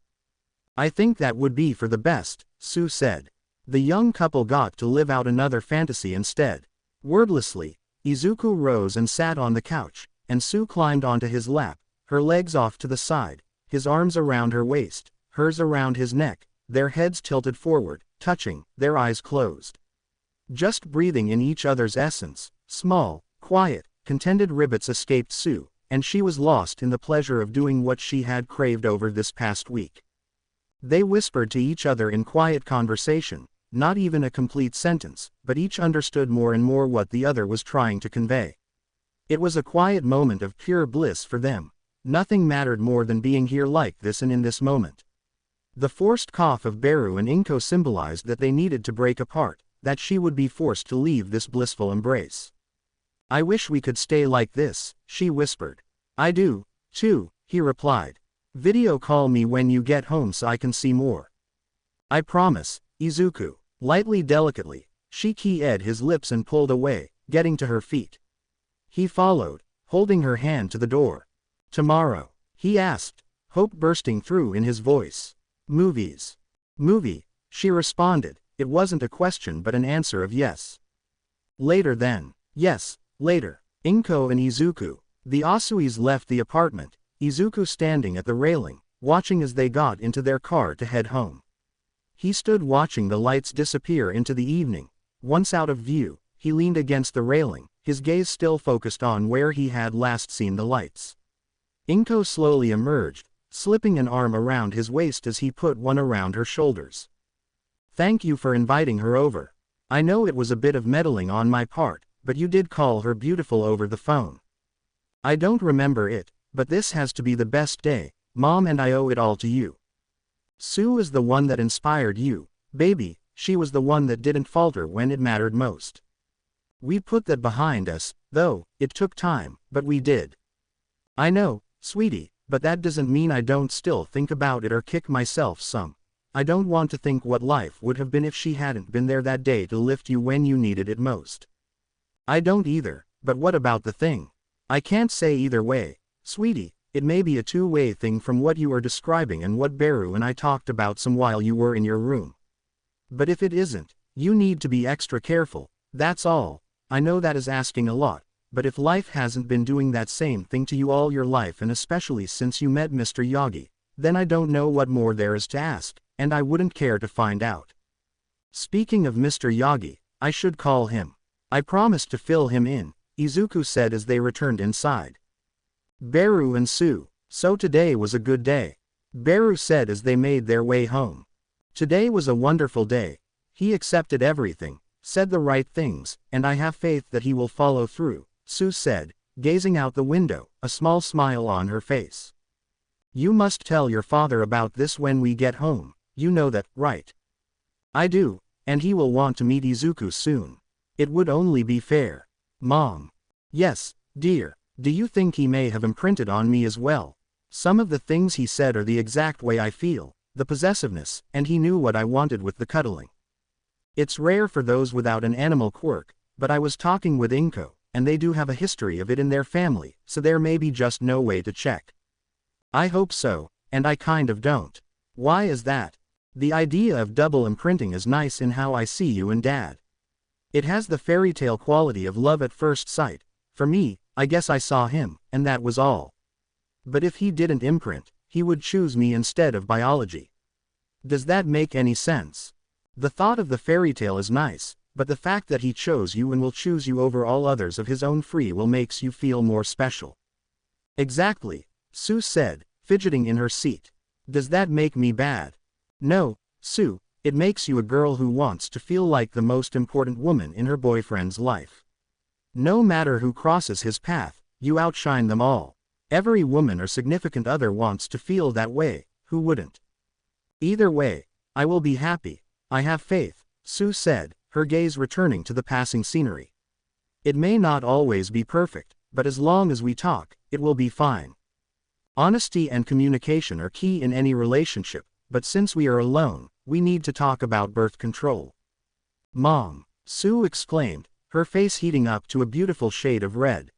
"I think that would be for the best," Tsu said. The young couple got to live out another fantasy instead. Wordlessly, Izuku rose and sat on the couch, and Tsu climbed onto his lap, her legs off to the side, his arms around her waist, hers around his neck, their heads tilted forward, touching, their eyes closed. Just breathing in each other's essence, small, quiet, contented ribbits escaped Tsu, and she was lost in the pleasure of doing what she had craved over this past week. They whispered to each other in quiet conversation, not even a complete sentence, but each understood more and more what the other was trying to convey. It was a quiet moment of pure bliss for them. nothing mattered more than being here like this and in this moment. The forced cough of Beru and Inko symbolized that they needed to break apart, that she would be forced to leave this blissful embrace. I wish we could stay like this, she whispered. I do, too, he replied. Video call me when you get home so I can see more. I promise, Izuku. Lightly delicately, she keyed his lips and pulled away, getting to her feet. He followed, holding her hand to the door. Tomorrow? He asked, hope bursting through in his voice. Movies. Movie, she responded. It wasn't a question but an answer of yes. Later then. Yes, later. Inko and Izuku. The Asuis left the apartment, Izuku standing at the railing, watching as they got into their car to head home. He stood watching the lights disappear into the evening. Once out of view, he leaned against the railing, his gaze still focused on where he had last seen the lights. Inko slowly emerged, slipping an arm around his waist as he put one around her shoulders. Thank you for inviting her over. I know it was a bit of meddling on my part, but you did call her beautiful over the phone. I don't remember it, but this has to be the best day, Mom, and I owe it all to you. Sue is the one that inspired you, baby, she was the one that didn't falter when it mattered most. We put that behind us, though, it took time, but we did. I know, sweetie, but that doesn't mean I don't still think about it or kick myself some. I don't want to think what life would have been if she hadn't been there that day to lift you when you needed it most. I don't either, but what about the thing? I can't say either way, sweetie. It may be a two-way thing from what you are describing and what Beru and I talked about some while you were in your room. But if it isn't, you need to be extra careful, that's all. I know that is asking a lot, but if life hasn't been doing that same thing to you all your life and especially since you met Mr. Yagi, then I don't know what more there is to ask, and I wouldn't care to find out. Speaking of Mr. Yagi, I should call him. I promised to fill him in, Izuku said as they returned inside. Beru and Sue, so today was a good day. Beru said as they made their way home. Today was a wonderful day. He accepted everything, said the right things, and I have faith that he will follow through, Sue said, gazing out the window, a small smile on her face. You must tell your father about this when we get home, you know that, right? I do, and he will want to meet Izuku soon. It would only be fair. Mom. Yes, dear. Do you think he may have imprinted on me as well? Some of the things he said are the exact way I feel, the possessiveness, and he knew what I wanted with the cuddling. It's rare for those without an animal quirk, but I was talking with Inko, and they do have a history of it in their family, so there may be just no way to check. I hope so, and I kind of don't. Why is that? The idea of double imprinting is nice in How I See You and Dad. It has the fairy tale quality of love at first sight. For me, I guess I saw him, and that was all. But if he didn't imprint, he would choose me instead of biology. Does that make any sense? The thought of the fairy tale is nice, but the fact that he chose you and will choose you over all others of his own free will makes you feel more special. Exactly, Sue said, fidgeting in her seat. Does that make me bad? No, Sue, it makes you a girl who wants to feel like the most important woman in her boyfriend's life. No matter who crosses his path, you outshine them all. Every woman or significant other wants to feel that way, who wouldn't? Either way, I will be happy. I have faith, Sue said, her gaze returning to the passing scenery. It may not always be perfect, but as long as we talk, it will be fine. Honesty and communication are key in any relationship, but since we are alone, we need to talk about birth control. Mom, Sue exclaimed, her face heating up to a beautiful shade of red.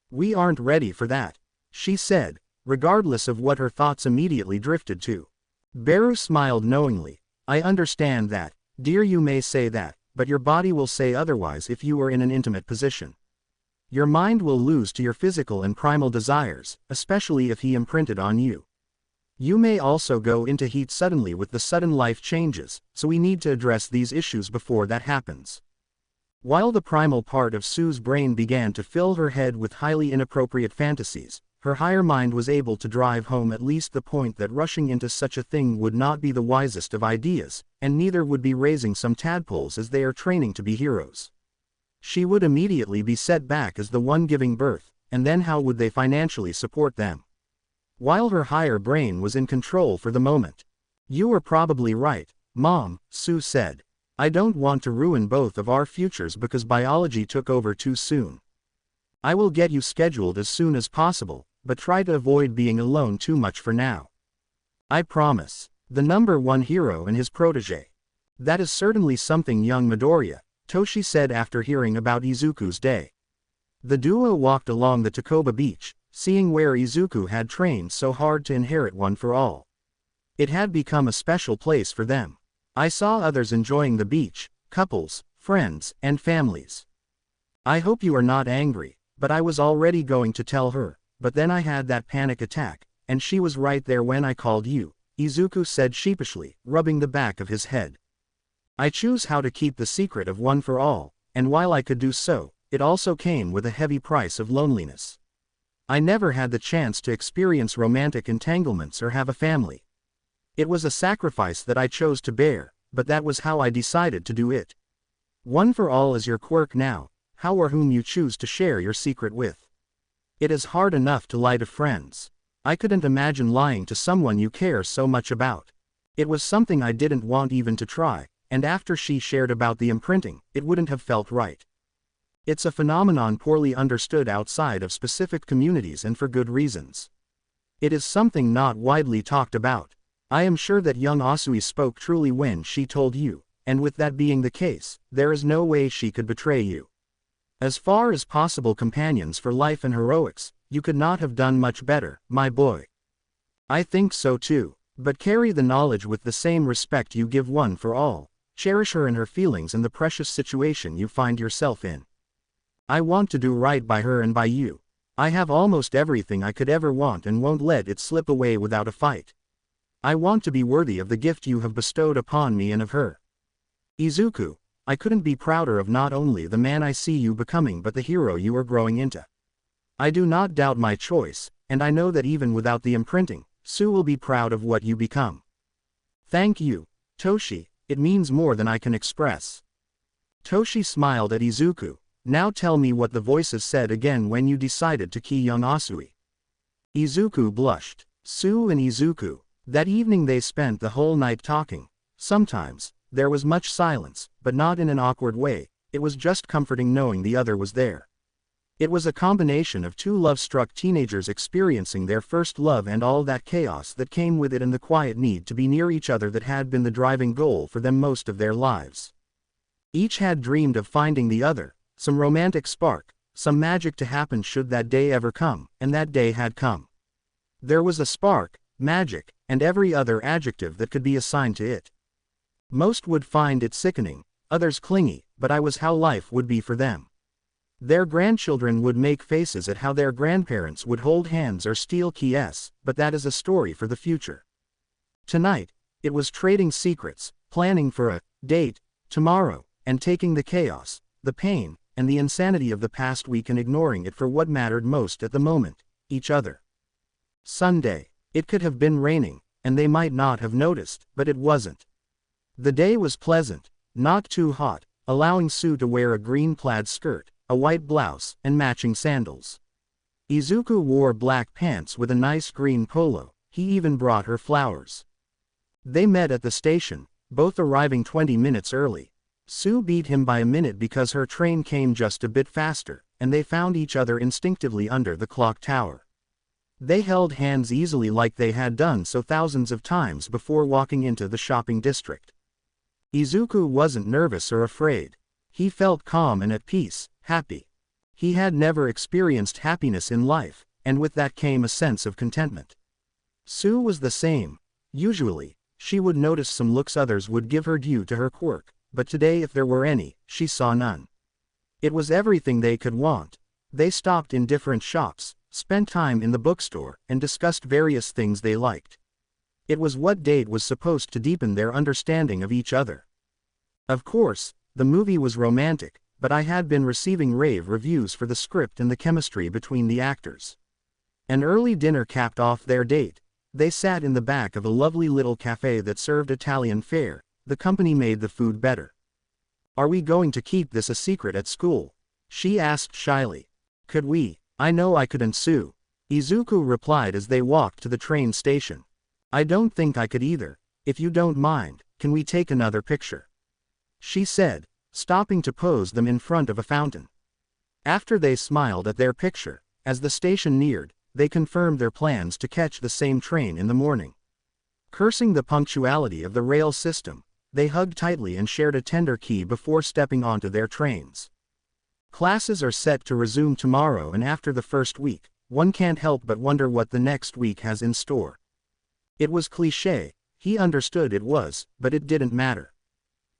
We aren't ready for that, she said, regardless of what her thoughts immediately drifted to. Beru smiled knowingly. I understand that, dear, you may say that, but your body will say otherwise if you are in an intimate position. Your mind will lose to your physical and primal desires, especially if he imprinted on you. You may also go into heat suddenly with the sudden life changes, so we need to address these issues before that happens. While the primal part of Sue's brain began to fill her head with highly inappropriate fantasies, her higher mind was able to drive home at least the point that rushing into such a thing would not be the wisest of ideas, and neither would be raising some tadpoles as they are training to be heroes. She would immediately be set back as the one giving birth, and then how would they financially support them? while her higher brain was in control for the moment. You were probably right, Mom, Tsu said. I don't want to ruin both of our futures because biology took over too soon. I will get you scheduled as soon as possible, but try to avoid being alone too much for now. I promise. The number one hero and his protege. That is certainly something, young Midoriya, Toshi said after hearing about Izuku's day. The duo walked along the Takoba beach, seeing where Izuku had trained so hard to inherit One for All. It had become a special place for them. I saw others enjoying the beach, couples, friends, and families. I hope you are not angry, but I was already going to tell her, but then I had that panic attack, and she was right there when I called you, Izuku said sheepishly, rubbing the back of his head. I choose how to keep the secret of One for All, and while I could do so, it also came with a heavy price of loneliness. I never had the chance to experience romantic entanglements or have a family. It was a sacrifice that I chose to bear, but that was how I decided to do it. One for All is your quirk now, how or whom you choose to share your secret with. It is hard enough to lie to friends. I couldn't imagine lying to someone you care so much about. It was something I didn't want even to try, and after she shared about the imprinting, it wouldn't have felt right. It's a phenomenon poorly understood outside of specific communities and for good reasons. It is something not widely talked about. I am sure that young Asui spoke truly when she told you, and with that being the case, there is no way she could betray you. As far as possible companions for life and heroics, you could not have done much better, my boy. I think so too, but carry the knowledge with the same respect you give One for All, cherish her and her feelings and the precious situation you find yourself in. I want to do right by her and by you. I have almost everything I could ever want and won't let it slip away without a fight. I want to be worthy of the gift you have bestowed upon me and of her. Izuku, I couldn't be prouder of not only the man I see you becoming but the hero you are growing into. I do not doubt my choice, and I know that even without the imprinting, Tsu will be proud of what you become. Thank you, Toshi, it means more than I can express. Toshi smiled at Izuku. Now tell me what the voices said again when you decided to key young Asui. Izuku blushed. Tsu and Izuku, that evening they spent the whole night talking. Sometimes, there was much silence, but not in an awkward way, it was just comforting knowing the other was there. It was a combination of two love-struck teenagers experiencing their first love and all that chaos that came with it and the quiet need to be near each other that had been the driving goal for them most of their lives. Each had dreamed of finding the other, some romantic spark, some magic to happen should that day ever come, and that day had come. There was a spark, magic, and every other adjective that could be assigned to it. Most would find it sickening, others clingy, but I was how life would be for them. Their grandchildren would make faces at how their grandparents would hold hands or steal keys, but that is a story for the future. Tonight, it was trading secrets, planning for a date tomorrow, and taking the chaos, the pain, and the insanity of the past week and ignoring it for what mattered most at the moment, each other. Sunday. It could have been raining, and they might not have noticed, but it wasn't. The day was pleasant, not too hot, allowing Tsu to wear a green plaid skirt, a white blouse, and matching sandals. Izuku wore black pants with a nice green polo, he even brought her flowers. They met at the station, both arriving 20 minutes early. Tsu beat him by a minute because her train came just a bit faster, and they found each other instinctively under the clock tower. They held hands easily like they had done so thousands of times before walking into the shopping district. Izuku wasn't nervous or afraid. He felt calm and at peace, happy. He had never experienced happiness in life, and with that came a sense of contentment. Tsu was the same. Usually, she would notice some looks others would give her due to her quirk, but today if there were any, she saw none. It was everything they could want. They stopped in different shops, spent time in the bookstore, and discussed various things they liked. It was what date was supposed to deepen their understanding of each other. Of course, the movie was romantic, but I had been receiving rave reviews for the script and the chemistry between the actors. An early dinner capped off their date. They sat in the back of a lovely little cafe that served Italian fare. The company made the food better. Are we going to keep this a secret at school? She asked shyly. Could we? I know I couldn't, Tsu. Izuku replied as they walked to the train station. I don't think I could either. If you don't mind, can we take another picture? She said, stopping to pose them in front of a fountain. After they smiled at their picture, as the station neared, they confirmed their plans to catch the same train in the morning. Cursing the punctuality of the rail system, they hugged tightly and shared a tender key before stepping onto their trains. Classes are set to resume tomorrow, and after the first week, one can't help but wonder what the next week has in store. It was cliché, he understood it was, but it didn't matter.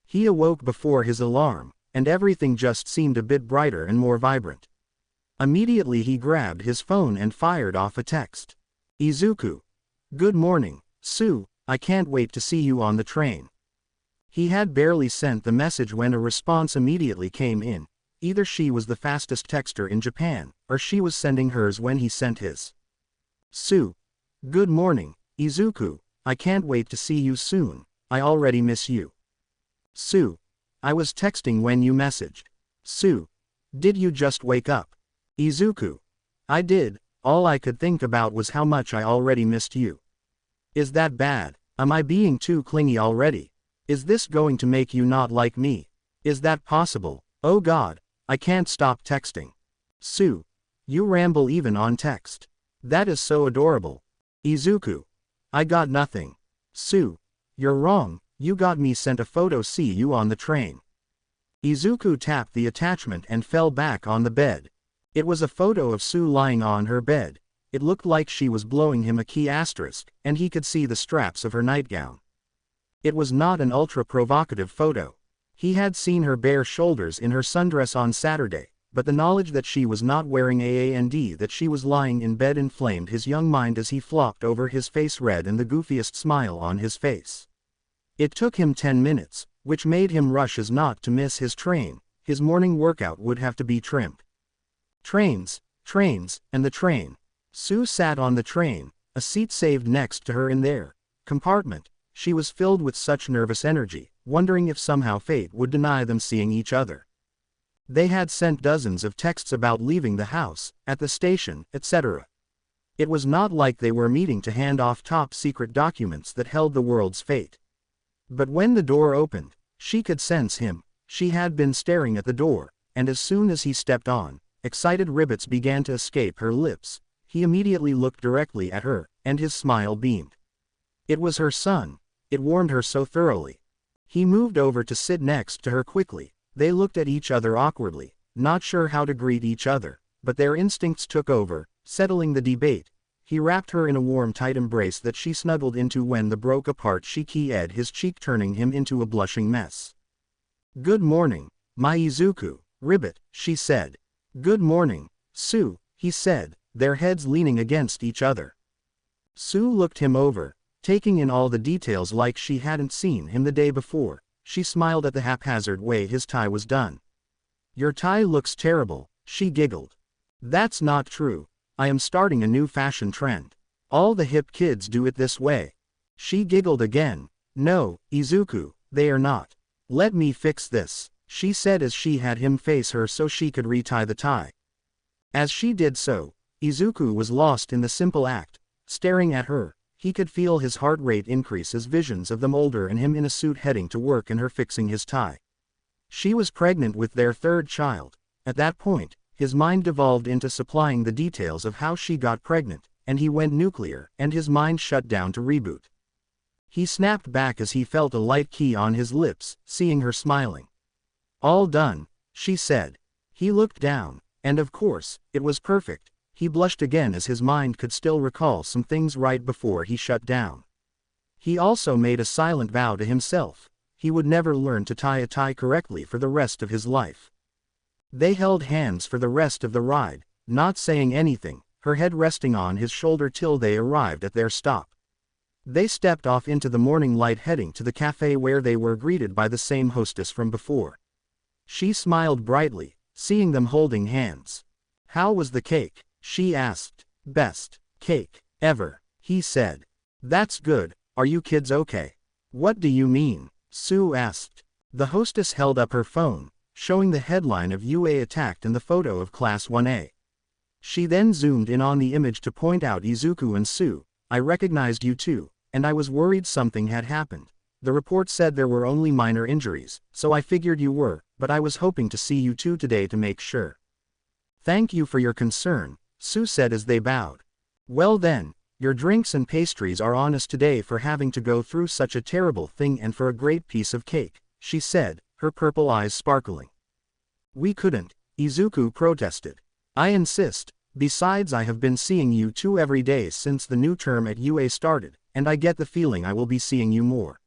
He awoke before his alarm, and everything just seemed a bit brighter and more vibrant. Immediately he grabbed his phone and fired off a text. Izuku. Good morning, Sue, I can't wait to see you on the train. He had barely sent the message when a response immediately came in. Either she was the fastest texter in Japan, or she was sending hers when he sent his. Sue. Good morning, Izuku, I can't wait to see you soon, I already miss you. Sue. I was texting when you messaged. Sue. Did you just wake up? Izuku. I did, all I could think about was how much I already missed you. Is that bad? Am I being too clingy already? Is this going to make you not like me? Is that possible? Oh God, I can't stop texting. Sue. You ramble even on text. That is so adorable. Izuku. I got nothing. Sue. You're wrong, you got me sent a photo, see you on the train. Izuku tapped the attachment and fell back on the bed. It was a photo of Sue lying on her bed. It looked like she was blowing him a key asterisk, and he could see the straps of her nightgown. It was not an ultra-provocative photo. He had seen her bare shoulders in her sundress on Saturday, but the knowledge that she was not wearing and that she was lying in bed inflamed his young mind as he flopped over his face, red and the goofiest smile on his face. It took him 10 minutes, which made him rush as not to miss his train. His morning workout would have to be trimmed. Trains, and the train. Sue sat on the train, a seat saved next to her in their compartment. She was filled with such nervous energy, wondering if somehow fate would deny them seeing each other. They had sent dozens of texts about leaving the house, at the station, etc. It was not like they were meeting to hand off top-secret documents that held the world's fate. But when the door opened, she could sense him. She had been staring at the door, and as soon as he stepped on, excited ribbits began to escape her lips. He immediately looked directly at her, and his smile beamed. It was her son. It warmed her so thoroughly. He moved over to sit next to her quickly. They looked at each other awkwardly, not sure how to greet each other, but their instincts took over, settling the debate. He wrapped her in a warm, tight embrace that she snuggled into when the broke apart she keyed his cheek, turning him into a blushing mess. Good morning, my Izuku, ribbit, she said. Good morning, Sue, he said, their heads leaning against each other. Sue looked him over, taking in all the details like she hadn't seen him the day before. She smiled at the haphazard way his tie was done. Your tie looks terrible, she giggled. That's not true. I am starting a new fashion trend. All the hip kids do it this way. She giggled again. No, Izuku, they are not. Let me fix this, she said as she had him face her so she could retie the tie. As she did so, Izuku was lost in the simple act, staring at her. He could feel his heart rate increase as visions of them older and him in a suit heading to work and her fixing his tie. She was pregnant with their third child. At that point, his mind devolved into supplying the details of how she got pregnant, and he went nuclear, and his mind shut down to reboot. He snapped back as he felt a light key on his lips, seeing her smiling. All done, she said. He looked down, and of course, it was perfect. He blushed again as his mind could still recall some things right before he shut down. He also made a silent vow to himself. He would never learn to tie a tie correctly for the rest of his life. They held hands for the rest of the ride, not saying anything, her head resting on his shoulder till they arrived at their stop. They stepped off into the morning light, heading to the cafe where they were greeted by the same hostess from before. She smiled brightly, seeing them holding hands. How was the cake? She asked. Best cake ever, he said. That's good, are you kids okay? What do you mean? Sue asked. The hostess held up her phone, showing the headline of UA attacked and the photo of Class 1A. She then zoomed in on the image to point out Izuku and Tsuyu. I recognized you too, and I was worried something had happened. The report said there were only minor injuries, so I figured you were, but I was hoping to see you two today to make sure. Thank you for your concern, Tsuyu said as they bowed. Well then, your drinks and pastries are on us today for having to go through such a terrible thing and for a great piece of cake, she said, her purple eyes sparkling. We couldn't, Izuku protested. I insist. Besides, I have been seeing you two every day since the new term at UA started, and I get the feeling I will be seeing you more.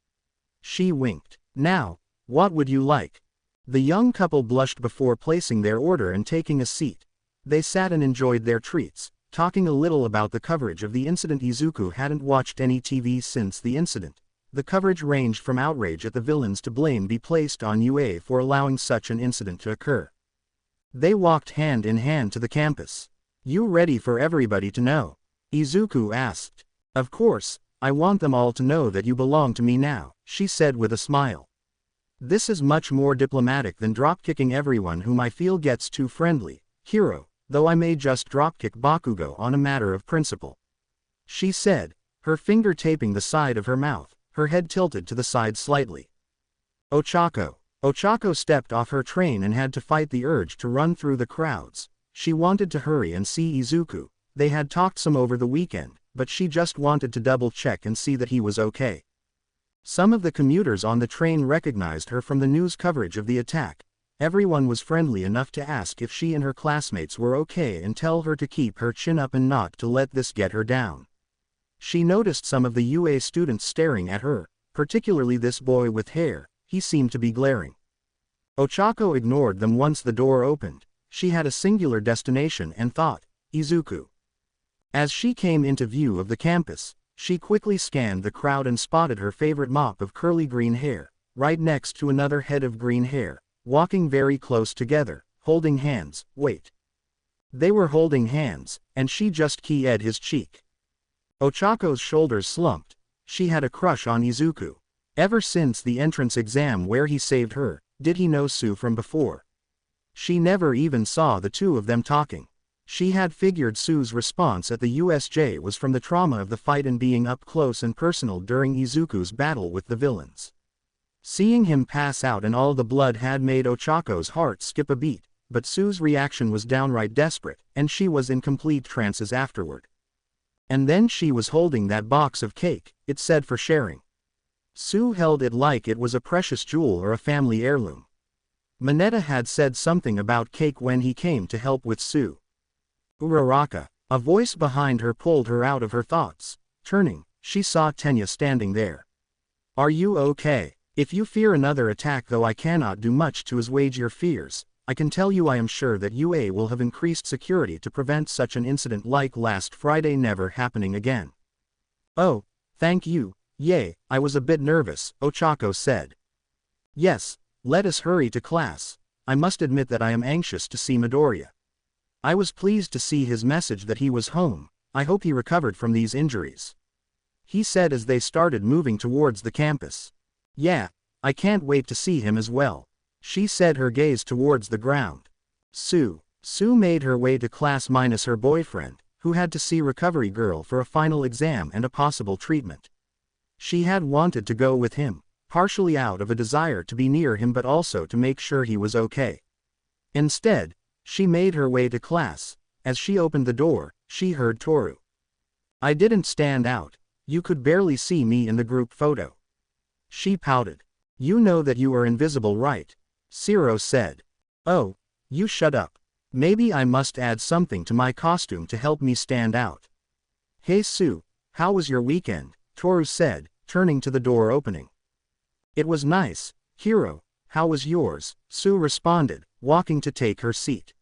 She winked. Now, what would you like? The young couple blushed before placing their order and taking a seat. They sat and enjoyed their treats, talking a little about the coverage of the incident. Izuku hadn't watched any TV since the incident. The coverage ranged from outrage at the villains to blame be placed on UA for allowing such an incident to occur. They walked hand in hand to the campus. You ready for everybody to know? Izuku asked. Of course, I want them all to know that you belong to me now, she said with a smile. This is much more diplomatic than dropkicking everyone whom I feel gets too friendly, hero, though I may just dropkick Bakugo on a matter of principle. She said, her finger taping the side of her mouth, her head tilted to the side slightly. Ochako stepped off her train and had to fight the urge to run through the crowds. She wanted to hurry and see Izuku. They had talked some over the weekend, but she just wanted to double-check and see that he was okay. Some of the commuters on the train recognized her from the news coverage of the attack. Everyone was friendly enough to ask if she and her classmates were okay and tell her to keep her chin up and not to let this get her down. She noticed some of the UA students staring at her, particularly this boy with hair. He seemed to be glaring. Ochako ignored them once the door opened. She had a singular destination and thought, Izuku. As she came into view of the campus, she quickly scanned the crowd and spotted her favorite mop of curly green hair, right next to another head of green hair, walking very close together, holding hands. Wait. They were holding hands, and she just keyed his cheek. Ochako's shoulders slumped. She had a crush on Izuku. Ever since the entrance exam where he saved her, did he know Tsuyu from before? She never even saw the two of them talking. She had figured Tsuyu's response at the USJ was from the trauma of the fight and being up close and personal during Izuku's battle with the villains. Seeing him pass out and all the blood had made Ochako's heart skip a beat, but Tsuyu's reaction was downright desperate, and she was in complete trances afterward. And then she was holding that box of cake, it said for sharing. Tsuyu held it like it was a precious jewel or a family heirloom. Mineta had said something about cake when he came to help with Tsuyu. Uraraka. A voice behind her pulled her out of her thoughts. Turning, she saw Tenya standing there. Are you okay? If you fear another attack, though I cannot do much to assuage your fears, I can tell you I am sure that UA will have increased security to prevent such an incident like last Friday never happening again. Oh, thank you. Yay, I was a bit nervous, Ochako said. Yes, let us hurry to class. I must admit that I am anxious to see Midoriya. I was pleased to see his message that he was home. I hope he recovered from these injuries. He said as they started moving towards the campus. Yeah, I can't wait to see him as well. She said, her gaze towards the ground. Tsuyu made her way to class minus her boyfriend, who had to see Recovery Girl for a final exam and a possible treatment. She had wanted to go with him, partially out of a desire to be near him but also to make sure he was okay. Instead, she made her way to class. As she opened the door, she heard Toru. I didn't stand out. You could barely see me in the group photo. She pouted. You know that you are invisible, right? Shiro said. Oh, you shut up. Maybe I must add something to my costume to help me stand out. Hey Tsuyu, how was your weekend? Toru said, turning to the door opening. It was nice. Hiro, how was yours? Tsuyu responded, walking to take her seat.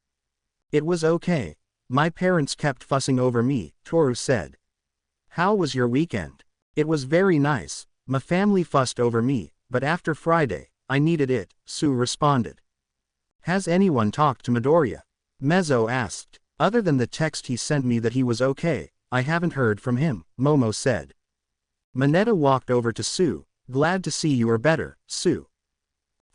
It was okay. My parents kept fussing over me, Toru said. How was your weekend? It was very nice. My family fussed over me, but after Friday, I needed it, Tsuyu responded. Has anyone talked to Midoriya? Mezzo asked. Other than the text he sent me that he was okay, I haven't heard from him, Momo said. Mineta walked over to Tsuyu. Glad to see you are better, Tsuyu.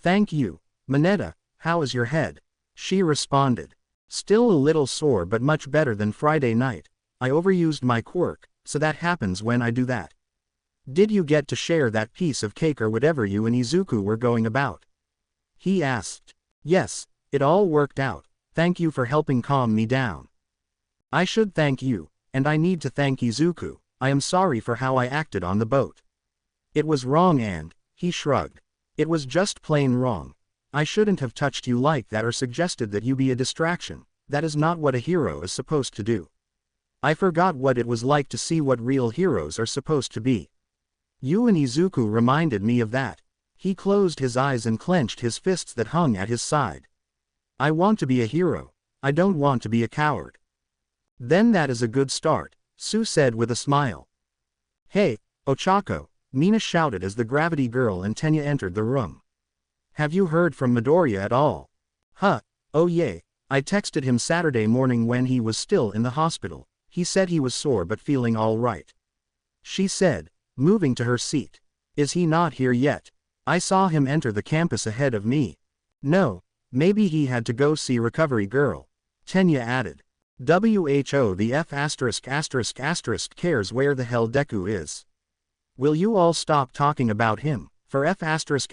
Thank you. Mineta, how is your head? She responded. Still a little sore but much better than Friday night. I overused my quirk, so that happens when I do that. Did you get to share that piece of cake or whatever you and Izuku were going about? He asked. Yes, it all worked out. Thank you for helping calm me down. I should thank you, and I need to thank Izuku. I am sorry for how I acted on the boat. It was wrong and, he shrugged. It was just plain wrong. I shouldn't have touched you like that or suggested that you be a distraction. That is not what a hero is supposed to do. I forgot what it was like to see what real heroes are supposed to be. You and Izuku reminded me of that. He closed his eyes and clenched his fists that hung at his side. I want to be a hero. I don't want to be a coward. Then that is a good start, Sue said with a smile. Hey, Ochako, Mina shouted as the gravity girl and Tenya entered the room. Have you heard from Midoriya at all? Huh, oh yeah, I texted him Saturday morning when he was still in the hospital. He said he was sore but feeling all right. She said, moving to her seat. Is he not here yet? I saw him enter the campus ahead of me. No, maybe he had to go see Recovery Girl. Tenya added. WHO the F*** cares where the hell Deku is. Will you all stop talking about him, for F*** as sake.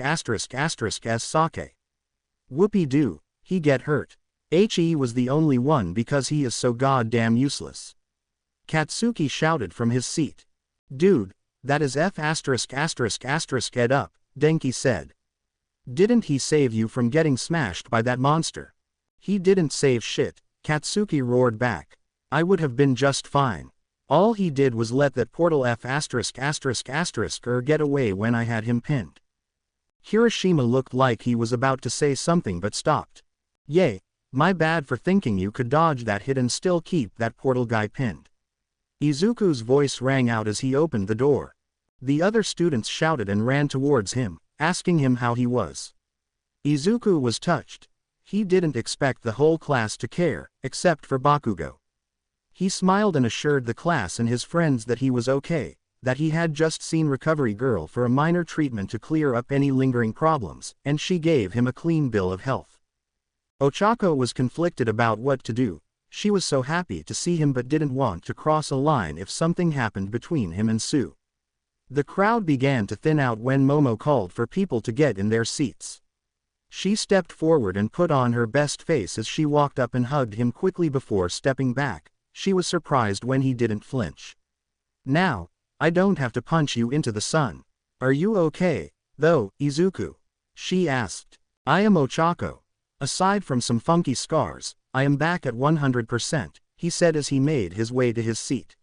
Whoopie-doo, he get hurt. He was the only one because he is so goddamn useless. Katsuki shouted from his seat. Dude, that is F*** head up, Denki said. Didn't he save you from getting smashed by that monster? He didn't save shit, Katsuki roared back. I would have been just fine. All he did was let that portal F*** get away when I had him pinned. Hiroshima looked like he was about to say something but stopped. Yay, my bad for thinking you could dodge that hit and still keep that portal guy pinned. Izuku's voice rang out as he opened the door. The other students shouted and ran towards him, asking him how he was. Izuku was touched. He didn't expect the whole class to care, except for Bakugo. He smiled and assured the class and his friends that he was okay, that he had just seen Recovery Girl for a minor treatment to clear up any lingering problems, and she gave him a clean bill of health. Ochako was conflicted about what to do. She was so happy to see him but didn't want to cross a line if something happened between him and Sue. The crowd began to thin out when Momo called for people to get in their seats. She stepped forward and put on her best face as she walked up and hugged him quickly before stepping back. She was surprised when he didn't flinch. Now, I don't have to punch you into the sun. Are you okay, though, Izuku? She asked. I am Ochako. Aside from some funky scars, I am back at 100%, he said as he made his way to his seat.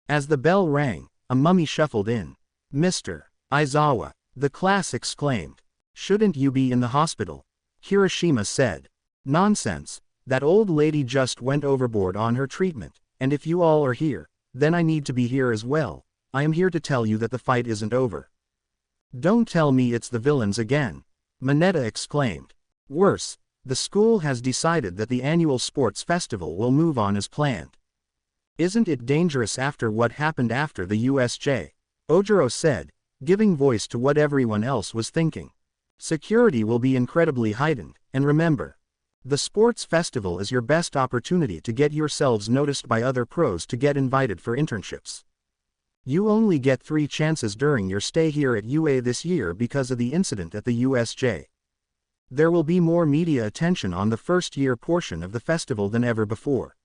As the bell rang, a mummy shuffled in. Mr. Aizawa, the class exclaimed. Shouldn't you be in the hospital? Hiroshima said. Nonsense, that old lady just went overboard on her treatment, and if you all are here, then I need to be here as well. I am here to tell you that the fight isn't over. Don't tell me it's the villains again, Mineta exclaimed. Worse, the school has decided that the annual sports festival will move on as planned. Isn't it dangerous after what happened after the USJ? Ojiro said, giving voice to what everyone else was thinking. Security will be incredibly heightened, and remember, the sports festival is your best opportunity to get yourselves noticed by other pros to get invited for internships. You only get 3 chances during your stay here at UA this year because of the incident at the USJ. There will be more media attention on the first-year portion of the festival than ever before.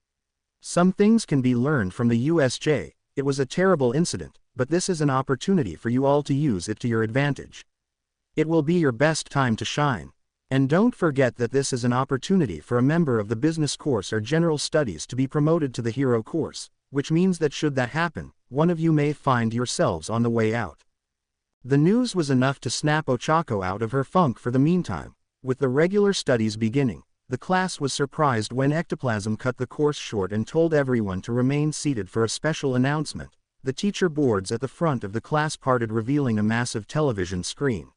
Some things can be learned from the USJ. It was a terrible incident, but this is an opportunity for you all to use it to your advantage. It will be your best time to shine. And don't forget that this is an opportunity for a member of the business course or general studies to be promoted to the hero course, which means that should that happen, one of you may find yourselves on the way out. The news was enough to snap Ochako out of her funk for the meantime. With the regular studies beginning, the class was surprised when Ectoplasm cut the course short and told everyone to remain seated for a special announcement. The teacher boards at the front of the class parted, revealing a massive television screen.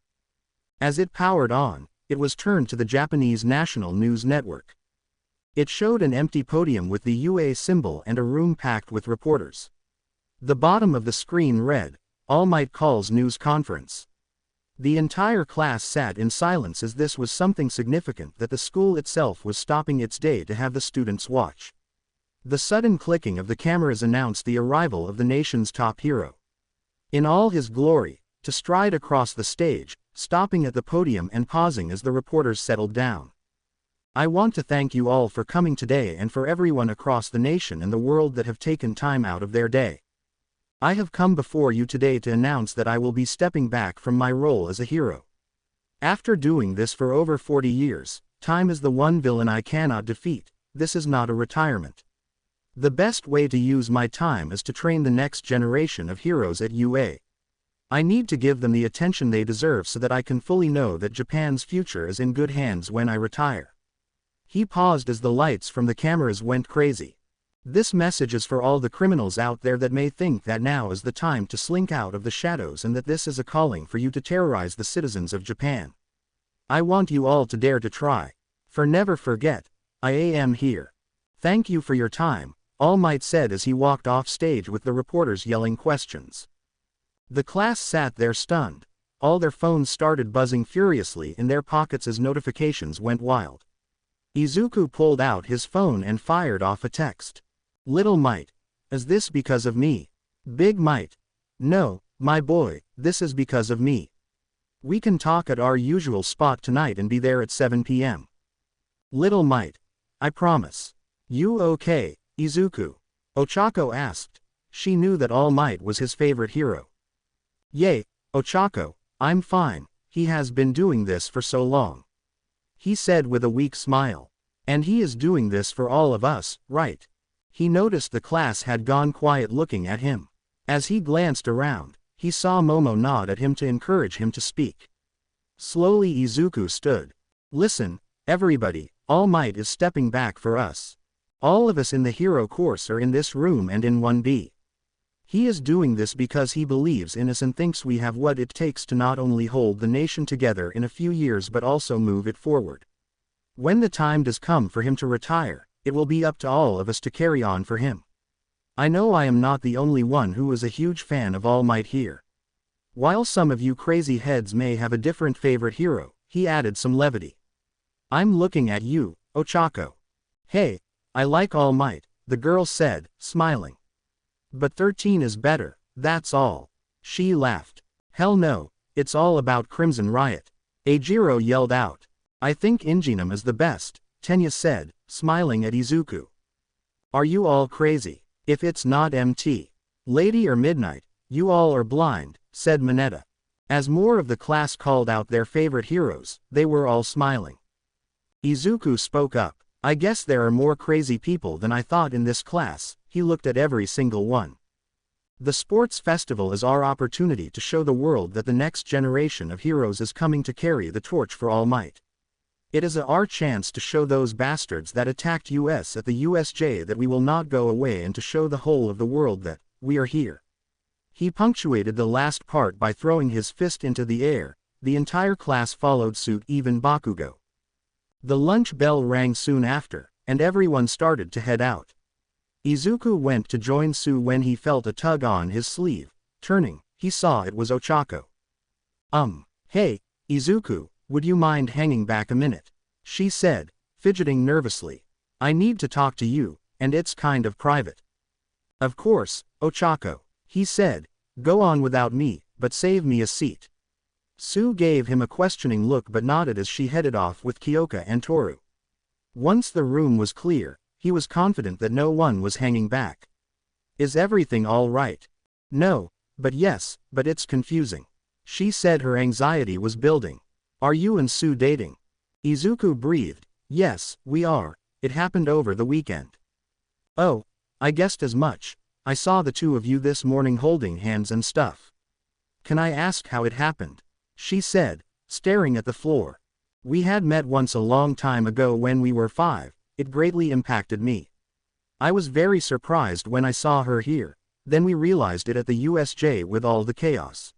As it powered on, it was turned to the Japanese National News Network. It showed an empty podium with the UA symbol and a room packed with reporters. The bottom of the screen read, All Might calls news conference. The entire class sat in silence as this was something significant that the school itself was stopping its day to have the students watch. The sudden clicking of the cameras announced the arrival of the nation's top hero. In all his glory, to stride across the stage, stopping at the podium and pausing as the reporters settled down. I want to thank you all for coming today and for everyone across the nation and the world that have taken time out of their day. I have come before you today to announce that I will be stepping back from my role as a hero. After doing this for over 40 years, time is the one villain I cannot defeat. This is not a retirement. The best way to use my time is to train the next generation of heroes at UA. I need to give them the attention they deserve so that I can fully know that Japan's future is in good hands when I retire. He paused as the lights from the cameras went crazy. This message is for all the criminals out there that may think that now is the time to slink out of the shadows and that this is a calling for you to terrorize the citizens of Japan. I want you all to dare to try. For never forget, I am here. Thank you for your time, All Might said as he walked off stage with the reporters yelling questions. The class sat there stunned. All their phones started buzzing furiously in their pockets as notifications went wild. Izuku pulled out his phone and fired off a text. Little Might. Is this because of me? Big Might. No, my boy, this is because of me. We can talk at our usual spot tonight and be there at 7 p.m. Little Might. I promise. You okay, Izuku? Ochako asked. She knew that All Might was his favorite hero. Yay, Ochako, I'm fine, he has been doing this for so long. He said with a weak smile. And he is doing this for all of us, right? He noticed the class had gone quiet looking at him. As he glanced around, he saw Momo nod at him to encourage him to speak. Slowly Izuku stood. Listen, everybody, All Might is stepping back for us. All of us in the hero course are in this room and in 1B. He is doing this because he believes in us and thinks we have what it takes to not only hold the nation together in a few years but also move it forward. When the time does come for him to retire, it will be up to all of us to carry on for him. I know I am not the only one who is a huge fan of All Might here. While some of you crazy heads may have a different favorite hero, he added some levity. I'm looking at you, Ochako. Hey, I like All Might, the girl said, smiling. But 13 is better, that's all. She laughed. Hell no, it's all about Crimson Riot. Eijiro yelled out. I think Injinum is the best, Tenya said, smiling at Izuku. Are you all crazy? If it's not MT. Lady or Midnight, you all are blind, said Mineta. As more of the class called out their favorite heroes, they were all smiling. Izuku spoke up. I guess there are more crazy people than I thought in this class. He looked at every single one. The sports festival is our opportunity to show the world that the next generation of heroes is coming to carry the torch for All Might. It is our chance to show those bastards that attacked us at the USJ that we will not go away and to show the whole of the world that we are here. He punctuated the last part by throwing his fist into the air. The entire class followed suit, even Bakugo. The lunch bell rang soon after, and everyone started to head out. Izuku went to join Tsu when he felt a tug on his sleeve. Turning, he saw it was Ochako. Hey, Izuku, would you mind hanging back a minute? She said, fidgeting nervously. I need to talk to you, and it's kind of private. Of course, Ochako, he said. Go on without me, but save me a seat. Tsu gave him a questioning look but nodded as she headed off with Kyoka and Toru. Once the room was clear, he was confident that no one was hanging back. Is everything all right? No, but yes, but it's confusing. She said her anxiety was building. Are you and Tsu dating? Izuku breathed. Yes, we are. It happened over the weekend. Oh, I guessed as much. I saw the two of you this morning holding hands and stuff. Can I ask how it happened? She said, staring at the floor. We had met once a long time ago when we were 5. It greatly impacted me. I was very surprised when I saw her here, then we realized it at the USJ with all the chaos.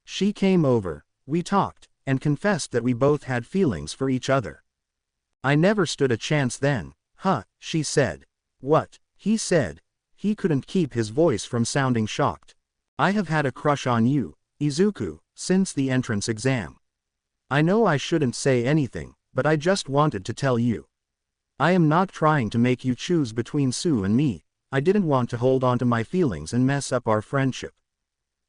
She came over, we talked, and confessed that we both had feelings for each other. I never stood a chance then, she said. What? He said. He couldn't keep his voice from sounding shocked. I have had a crush on you, Izuku, since the entrance exam. I know I shouldn't say anything, but I just wanted to tell you. I am not trying to make you choose between Sue and me. I didn't want to hold on to my feelings and mess up our friendship.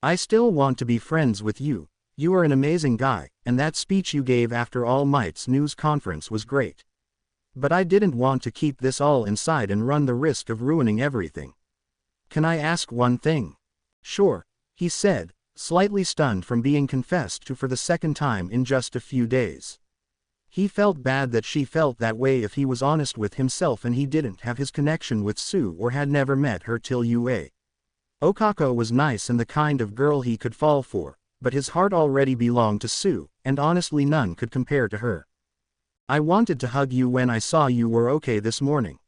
I still want to be friends with you. You are an amazing guy, and that speech you gave after All Might's news conference was great. But I didn't want to keep this all inside and run the risk of ruining everything. Can I ask one thing? Sure, he said, slightly stunned from being confessed to for the second time in just a few days. He felt bad that she felt that way if he was honest with himself and he didn't have his connection with Sue or had never met her till UA. Okako was nice and the kind of girl he could fall for, but his heart already belonged to Sue, and honestly none could compare to her. I wanted to hug you when I saw you were okay this morning.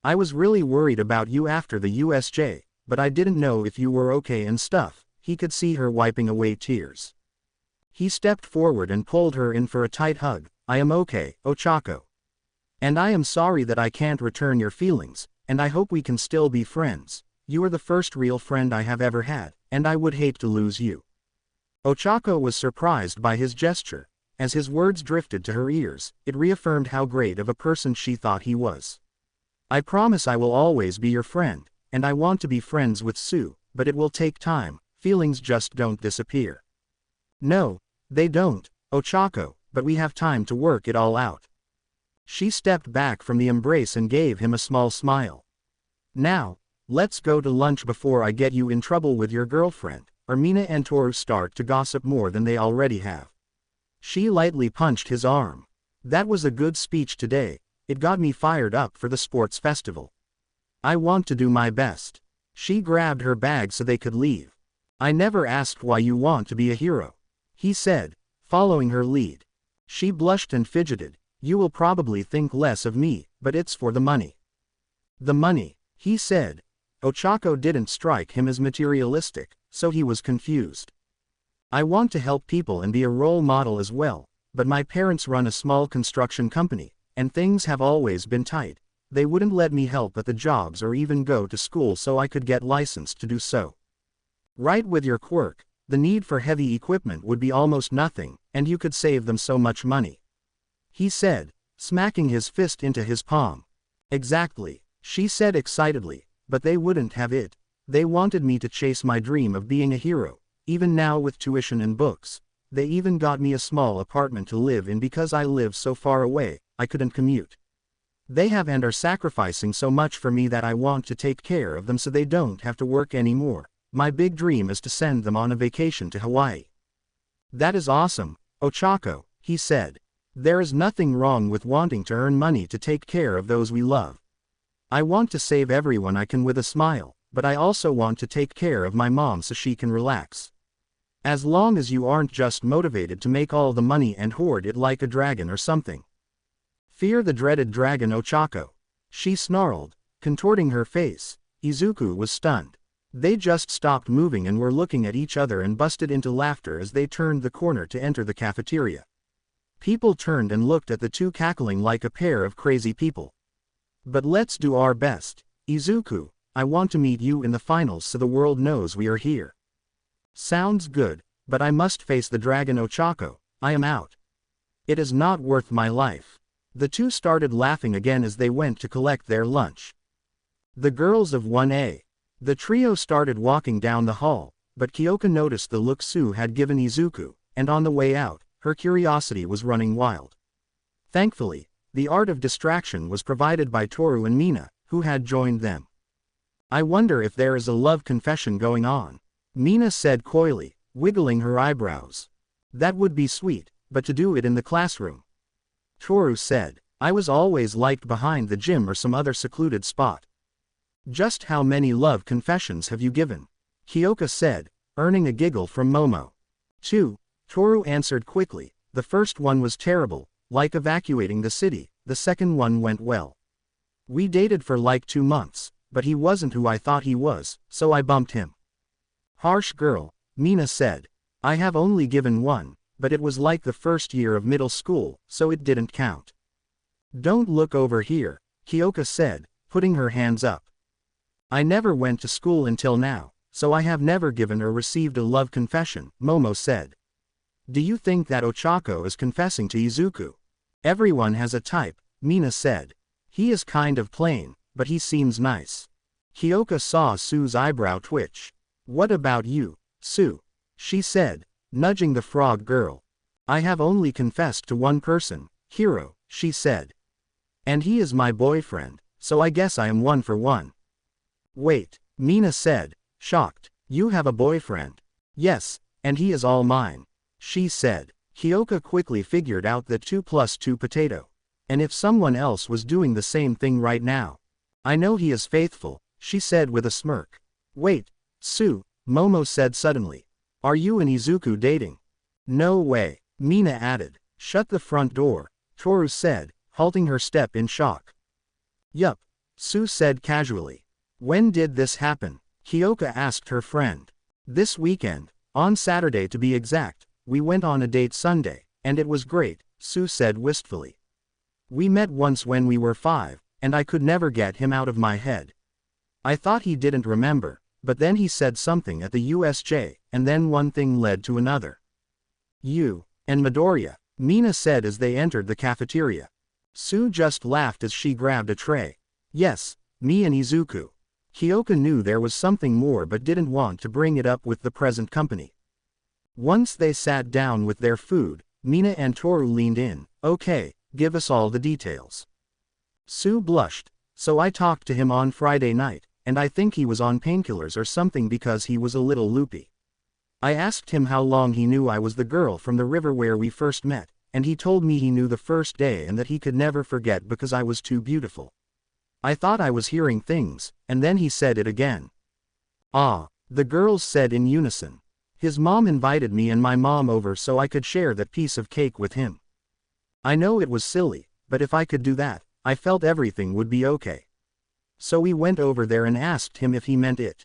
I was really worried about you after the USJ, but I didn't know if you were okay and stuff. He could see her wiping away tears. He stepped forward and pulled her in for a tight hug. I am okay, Ochako. And I am sorry that I can't return your feelings, and I hope we can still be friends. You are the first real friend I have ever had, and I would hate to lose you. Ochako was surprised by his gesture. As his words drifted to her ears, it reaffirmed how great of a person she thought he was. I promise I will always be your friend, and I want to be friends with Sue, but it will take time. Feelings just don't disappear. No, they don't, Ochako, but we have time to work it all out. She stepped back from the embrace and gave him a small smile. Now, let's go to lunch before I get you in trouble with your girlfriend, or Mina and Toru start to gossip more than they already have. She lightly punched his arm. That was a good speech today. It got me fired up for the sports festival. I want to do my best. She grabbed her bag so they could leave. I never asked why you want to be a hero, he said, following her lead. She blushed and fidgeted. You will probably think less of me, but it's for the money. The money, he said. Ochako didn't strike him as materialistic, so he was confused. I want to help people and be a role model as well, but my parents run a small construction company, and things have always been tight. They wouldn't let me help at the jobs or even go to school so I could get licensed to do so. Right, with your quirk, the need for heavy equipment would be almost nothing, and you could save them so much money. He said, smacking his fist into his palm. Exactly, she said excitedly, but they wouldn't have it. They wanted me to chase my dream of being a hero, even now with tuition and books. They even got me a small apartment to live in because I live so far away, I couldn't commute. They have and are sacrificing so much for me that I want to take care of them so they don't have to work anymore. My big dream is to send them on a vacation to Hawaii. That is awesome, Ochako, he said. There is nothing wrong with wanting to earn money to take care of those we love. I want to save everyone I can with a smile, but I also want to take care of my mom so she can relax. As long as you aren't just motivated to make all the money and hoard it like a dragon or something. Fear the dreaded dragon, Ochako. She snarled, contorting her face. Izuku was stunned. They just stopped moving and were looking at each other and busted into laughter as they turned the corner to enter the cafeteria. People turned and looked at the two cackling like a pair of crazy people. But let's do our best. Izuku, I want to meet you in the finals so the world knows we are here. Sounds good, but I must face the dragon, Ochako. I am out. It is not worth my life. The two started laughing again as they went to collect their lunch. The girls of 1A. The trio started walking down the hall, but Kyoka noticed the look Sue had given Izuku, and on the way out, her curiosity was running wild. Thankfully, the art of distraction was provided by Toru and Mina, who had joined them. I wonder if there is a love confession going on, Mina said coyly, wiggling her eyebrows. That would be sweet, but to do it in the classroom. Toru said, I was always liked behind the gym or some other secluded spot. Just how many love confessions have you given? Kyoka said, earning a giggle from Momo. 2, Toru answered quickly. The first one was terrible, like evacuating the city. The second one went well. We dated for like 2 months, but he wasn't who I thought he was, so I bumped him. Harsh girl, Mina said. I have only given one, but it was like the first year of middle school, so it didn't count. Don't look over here, Kyoka said, putting her hands up. I never went to school until now, so I have never given or received a love confession, Momo said. Do you think that Ochako is confessing to Izuku? Everyone has a type, Mina said. He is kind of plain, but he seems nice. Kyoka saw Sue's eyebrow twitch. What about you, Sue? She said, nudging the frog girl. I have only confessed to one person, Hiro, she said. And he is my boyfriend, so I guess I am one for one. Wait, Mina said, shocked. You have a boyfriend? Yes, and he is all mine, she said. Kyoka quickly figured out that 2 plus 2 potato. And if someone else was doing the same thing right now. I know he is faithful, she said with a smirk. Wait, Sue, Momo said suddenly. Are you and Izuku dating? No way, Mina added. Shut the front door, Toru said, halting her step in shock. Yup, Sue said casually. When did this happen? Kyoka asked her friend. This weekend, on Saturday to be exact, we went on a date Sunday, and it was great, Sue said wistfully. We met once when we were 5, and I could never get him out of my head. I thought he didn't remember, but then he said something at the USJ, and then one thing led to another. You, and Midoriya, Mina said as they entered the cafeteria. Sue just laughed as she grabbed a tray. Yes, me and Izuku. Kyoka knew there was something more but didn't want to bring it up with the present company. Once they sat down with their food, Mina and Toru leaned in. Okay, give us all the details. Sue blushed. So I talked to him on Friday night, and I think he was on painkillers or something because he was a little loopy. I asked him how long he knew I was the girl from the river where we first met, and he told me he knew the first day and that he could never forget because I was too beautiful. I thought I was hearing things, and then he said it again. Ah, the girls said in unison. His mom invited me and my mom over so I could share that piece of cake with him. I know it was silly, but if I could do that, I felt everything would be okay. So we went over there and asked him if he meant it.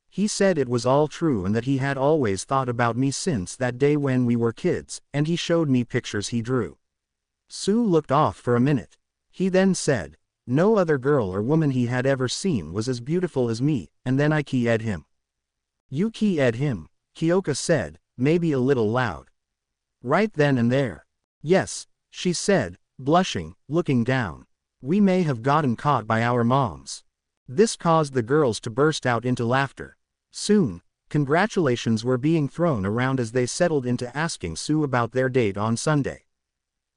He said it was all true and that he had always thought about me since that day when we were kids, and he showed me pictures he drew. Sue looked off for a minute. He then said, no other girl or woman he had ever seen was as beautiful as me, and then I key-ed him. You key-ed him, Kyoka said, maybe a little loud. Right then and there. Yes, she said, blushing, looking down. We may have gotten caught by our moms. This caused the girls to burst out into laughter. Soon, congratulations were being thrown around as they settled into asking Sue about their date on Sunday.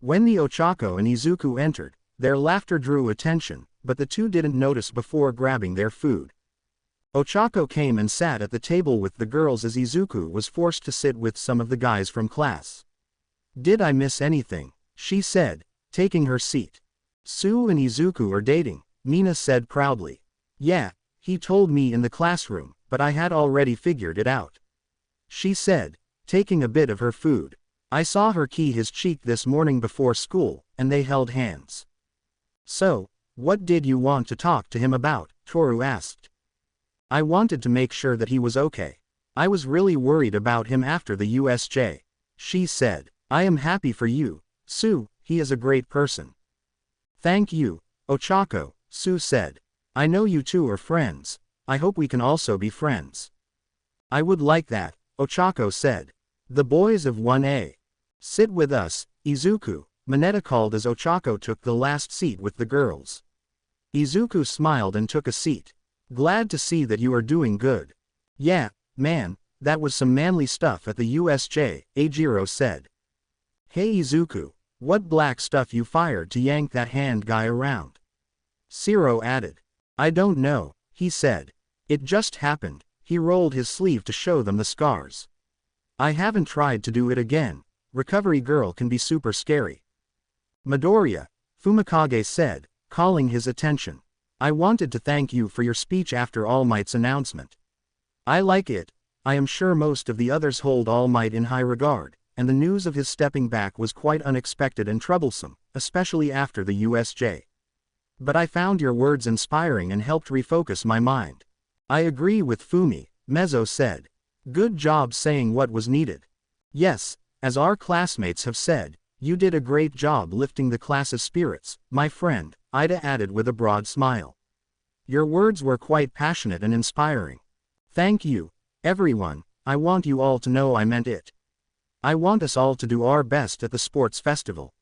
When the Ochako and Izuku entered, their laughter drew attention, but the two didn't notice before grabbing their food. Ochako came and sat at the table with the girls as Izuku was forced to sit with some of the guys from class. Did I miss anything? She said, taking her seat. Sue and Izuku are dating, Mina said proudly. Yeah, he told me in the classroom, but I had already figured it out. She said, taking a bit of her food. I saw her key his cheek this morning before school, and they held hands. So, what did you want to talk to him about? Toru asked. I wanted to make sure that he was okay. I was really worried about him after the USJ. She said, I am happy for you, Sue, he is a great person. Thank you, Ochako, Sue said. I know you two are friends. I hope we can also be friends. I would like that, Ochako said. The boys of 1A. Sit with us, Izuku, Mineta called as Ochako took the last seat with the girls. Izuku smiled and took a seat. Glad to see that you are doing good. Yeah, man, that was some manly stuff at the USJ, Eijiro said. Hey Izuku, what black stuff you fired to yank that hand guy around? Shiro added. I don't know, he said. It just happened. He rolled his sleeve to show them the scars. I haven't tried to do it again. Recovery girl can be super scary. Midoriya, Fumikage said, calling his attention. I wanted to thank you for your speech after All Might's announcement. I like it. I am sure most of the others hold All Might in high regard, and the news of his stepping back was quite unexpected and troublesome, especially after the USJ. But I found your words inspiring and helped refocus my mind. I agree with Fumi, Mezzo said. Good job saying what was needed. Yes, as our classmates have said, you did a great job lifting the class's spirits, my friend, Ida added with a broad smile. Your words were quite passionate and inspiring. Thank you, everyone, I want you all to know I meant it. I want us all to do our best at the sports festival.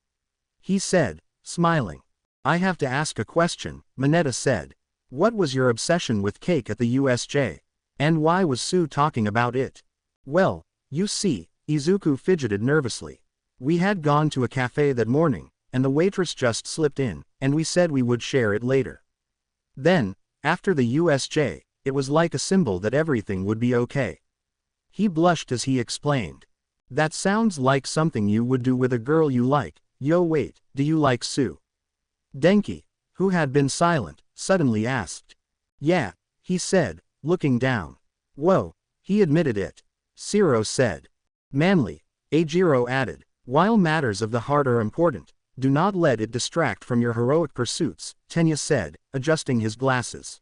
He said, smiling. I have to ask a question, Mineta said. What was your obsession with cake at the USJ? And why was Sue talking about it? Well, you see, Izuku fidgeted nervously. We had gone to a cafe that morning, and the waitress just slipped in, and we said we would share it later. Then, after the USJ, it was like a symbol that everything would be okay. He blushed as he explained. That sounds like something you would do with a girl you like. Yo, wait, do you like Sue? Denki, who had been silent, suddenly asked. Yeah, he said, looking down. Whoa, he admitted it. Shiro said. Manly, Eijiro added. While matters of the heart are important, do not let it distract from your heroic pursuits, Tenya said, adjusting his glasses.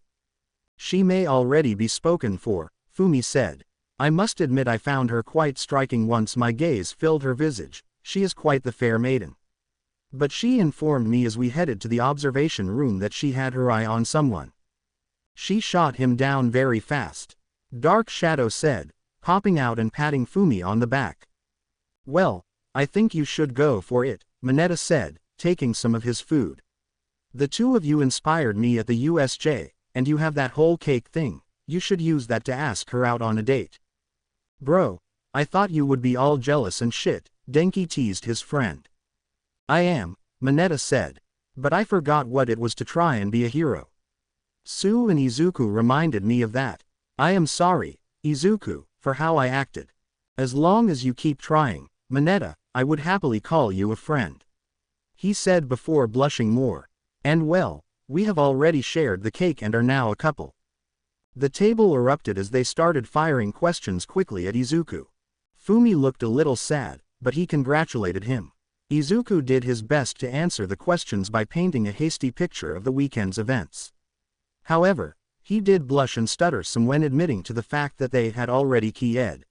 She may already be spoken for, Fumi said. I must admit I found her quite striking once my gaze filled her visage. She is quite the fair maiden. But she informed me as we headed to the observation room that she had her eye on someone. She shot him down very fast. Dark Shadow said, popping out and patting Fumi on the back. Well, I think you should go for it, Mineta said, taking some of his food. The two of you inspired me at the USJ, and you have that whole cake thing, you should use that to ask her out on a date. Bro, I thought you would be all jealous and shit, Denki teased his friend. I am, Mineta said. But I forgot what it was to try and be a hero. Sue and Izuku reminded me of that. I am sorry, Izuku, for how I acted. As long as you keep trying, Mineta, I would happily call you a friend. He said before blushing more. And well, we have already shared the cake and are now a couple. The table erupted as they started firing questions quickly at Izuku. Fumi looked a little sad, but he congratulated him. Izuku did his best to answer the questions by painting a hasty picture of the weekend's events. However, he did blush and stutter some when admitting to the fact that they had already keyed.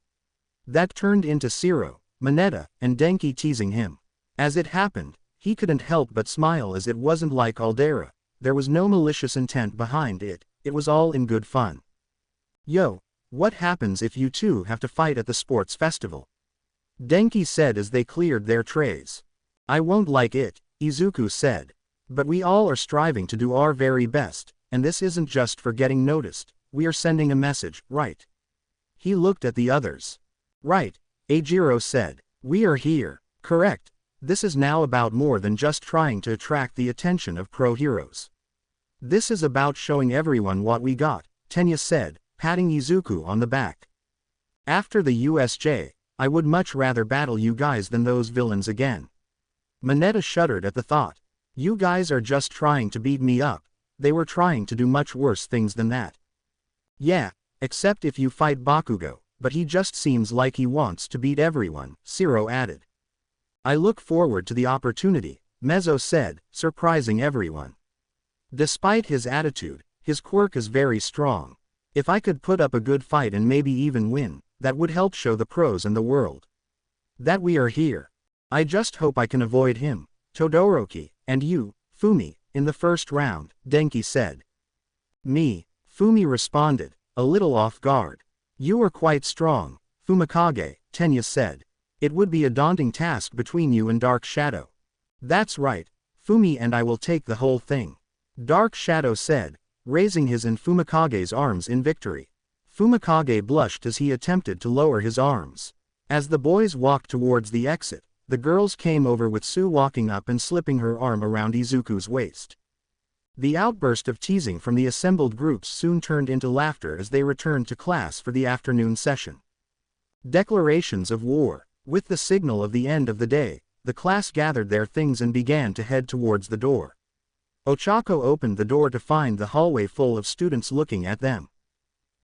That turned into Shiro, Mineta, and Denki teasing him. As it happened, he couldn't help but smile as it wasn't like Aldera, there was no malicious intent behind it, it was all in good fun. Yo, what happens if you two have to fight at the sports festival? Denki said as they cleared their trays. I won't like it, Izuku said. But we all are striving to do our very best, and this isn't just for getting noticed, we are sending a message, right? He looked at the others. Right, Eijiro said. We are here, correct. This is now about more than just trying to attract the attention of pro heroes. This is about showing everyone what we got, Tenya said, patting Izuku on the back. After the USJ, I would much rather battle you guys than those villains again. Mineta shuddered at the thought. You guys are just trying to beat me up, they were trying to do much worse things than that. Yeah, except if you fight Bakugo, but he just seems like he wants to beat everyone, Shiro added. I look forward to the opportunity, Mezzo said, surprising everyone. Despite his attitude, his quirk is very strong. If I could put up a good fight and maybe even win, that would help show the pros and the world that we are here. I just hope I can avoid him, Todoroki, and you, Fumi, in the first round, Denki said. Me, Fumi responded, a little off guard. You are quite strong, Fumikage, Tenya said. It would be a daunting task between you and Dark Shadow. That's right, Fumi and I will take the whole thing. Dark Shadow said, raising his and Fumikage's arms in victory. Fumikage blushed as he attempted to lower his arms. As the boys walked towards the exit, the girls came over with Sue walking up and slipping her arm around Izuku's waist. The outburst of teasing from the assembled groups soon turned into laughter as they returned to class for the afternoon session. Declarations of war. With the signal of the end of the day, the class gathered their things and began to head towards the door. Ochako opened the door to find the hallway full of students looking at them.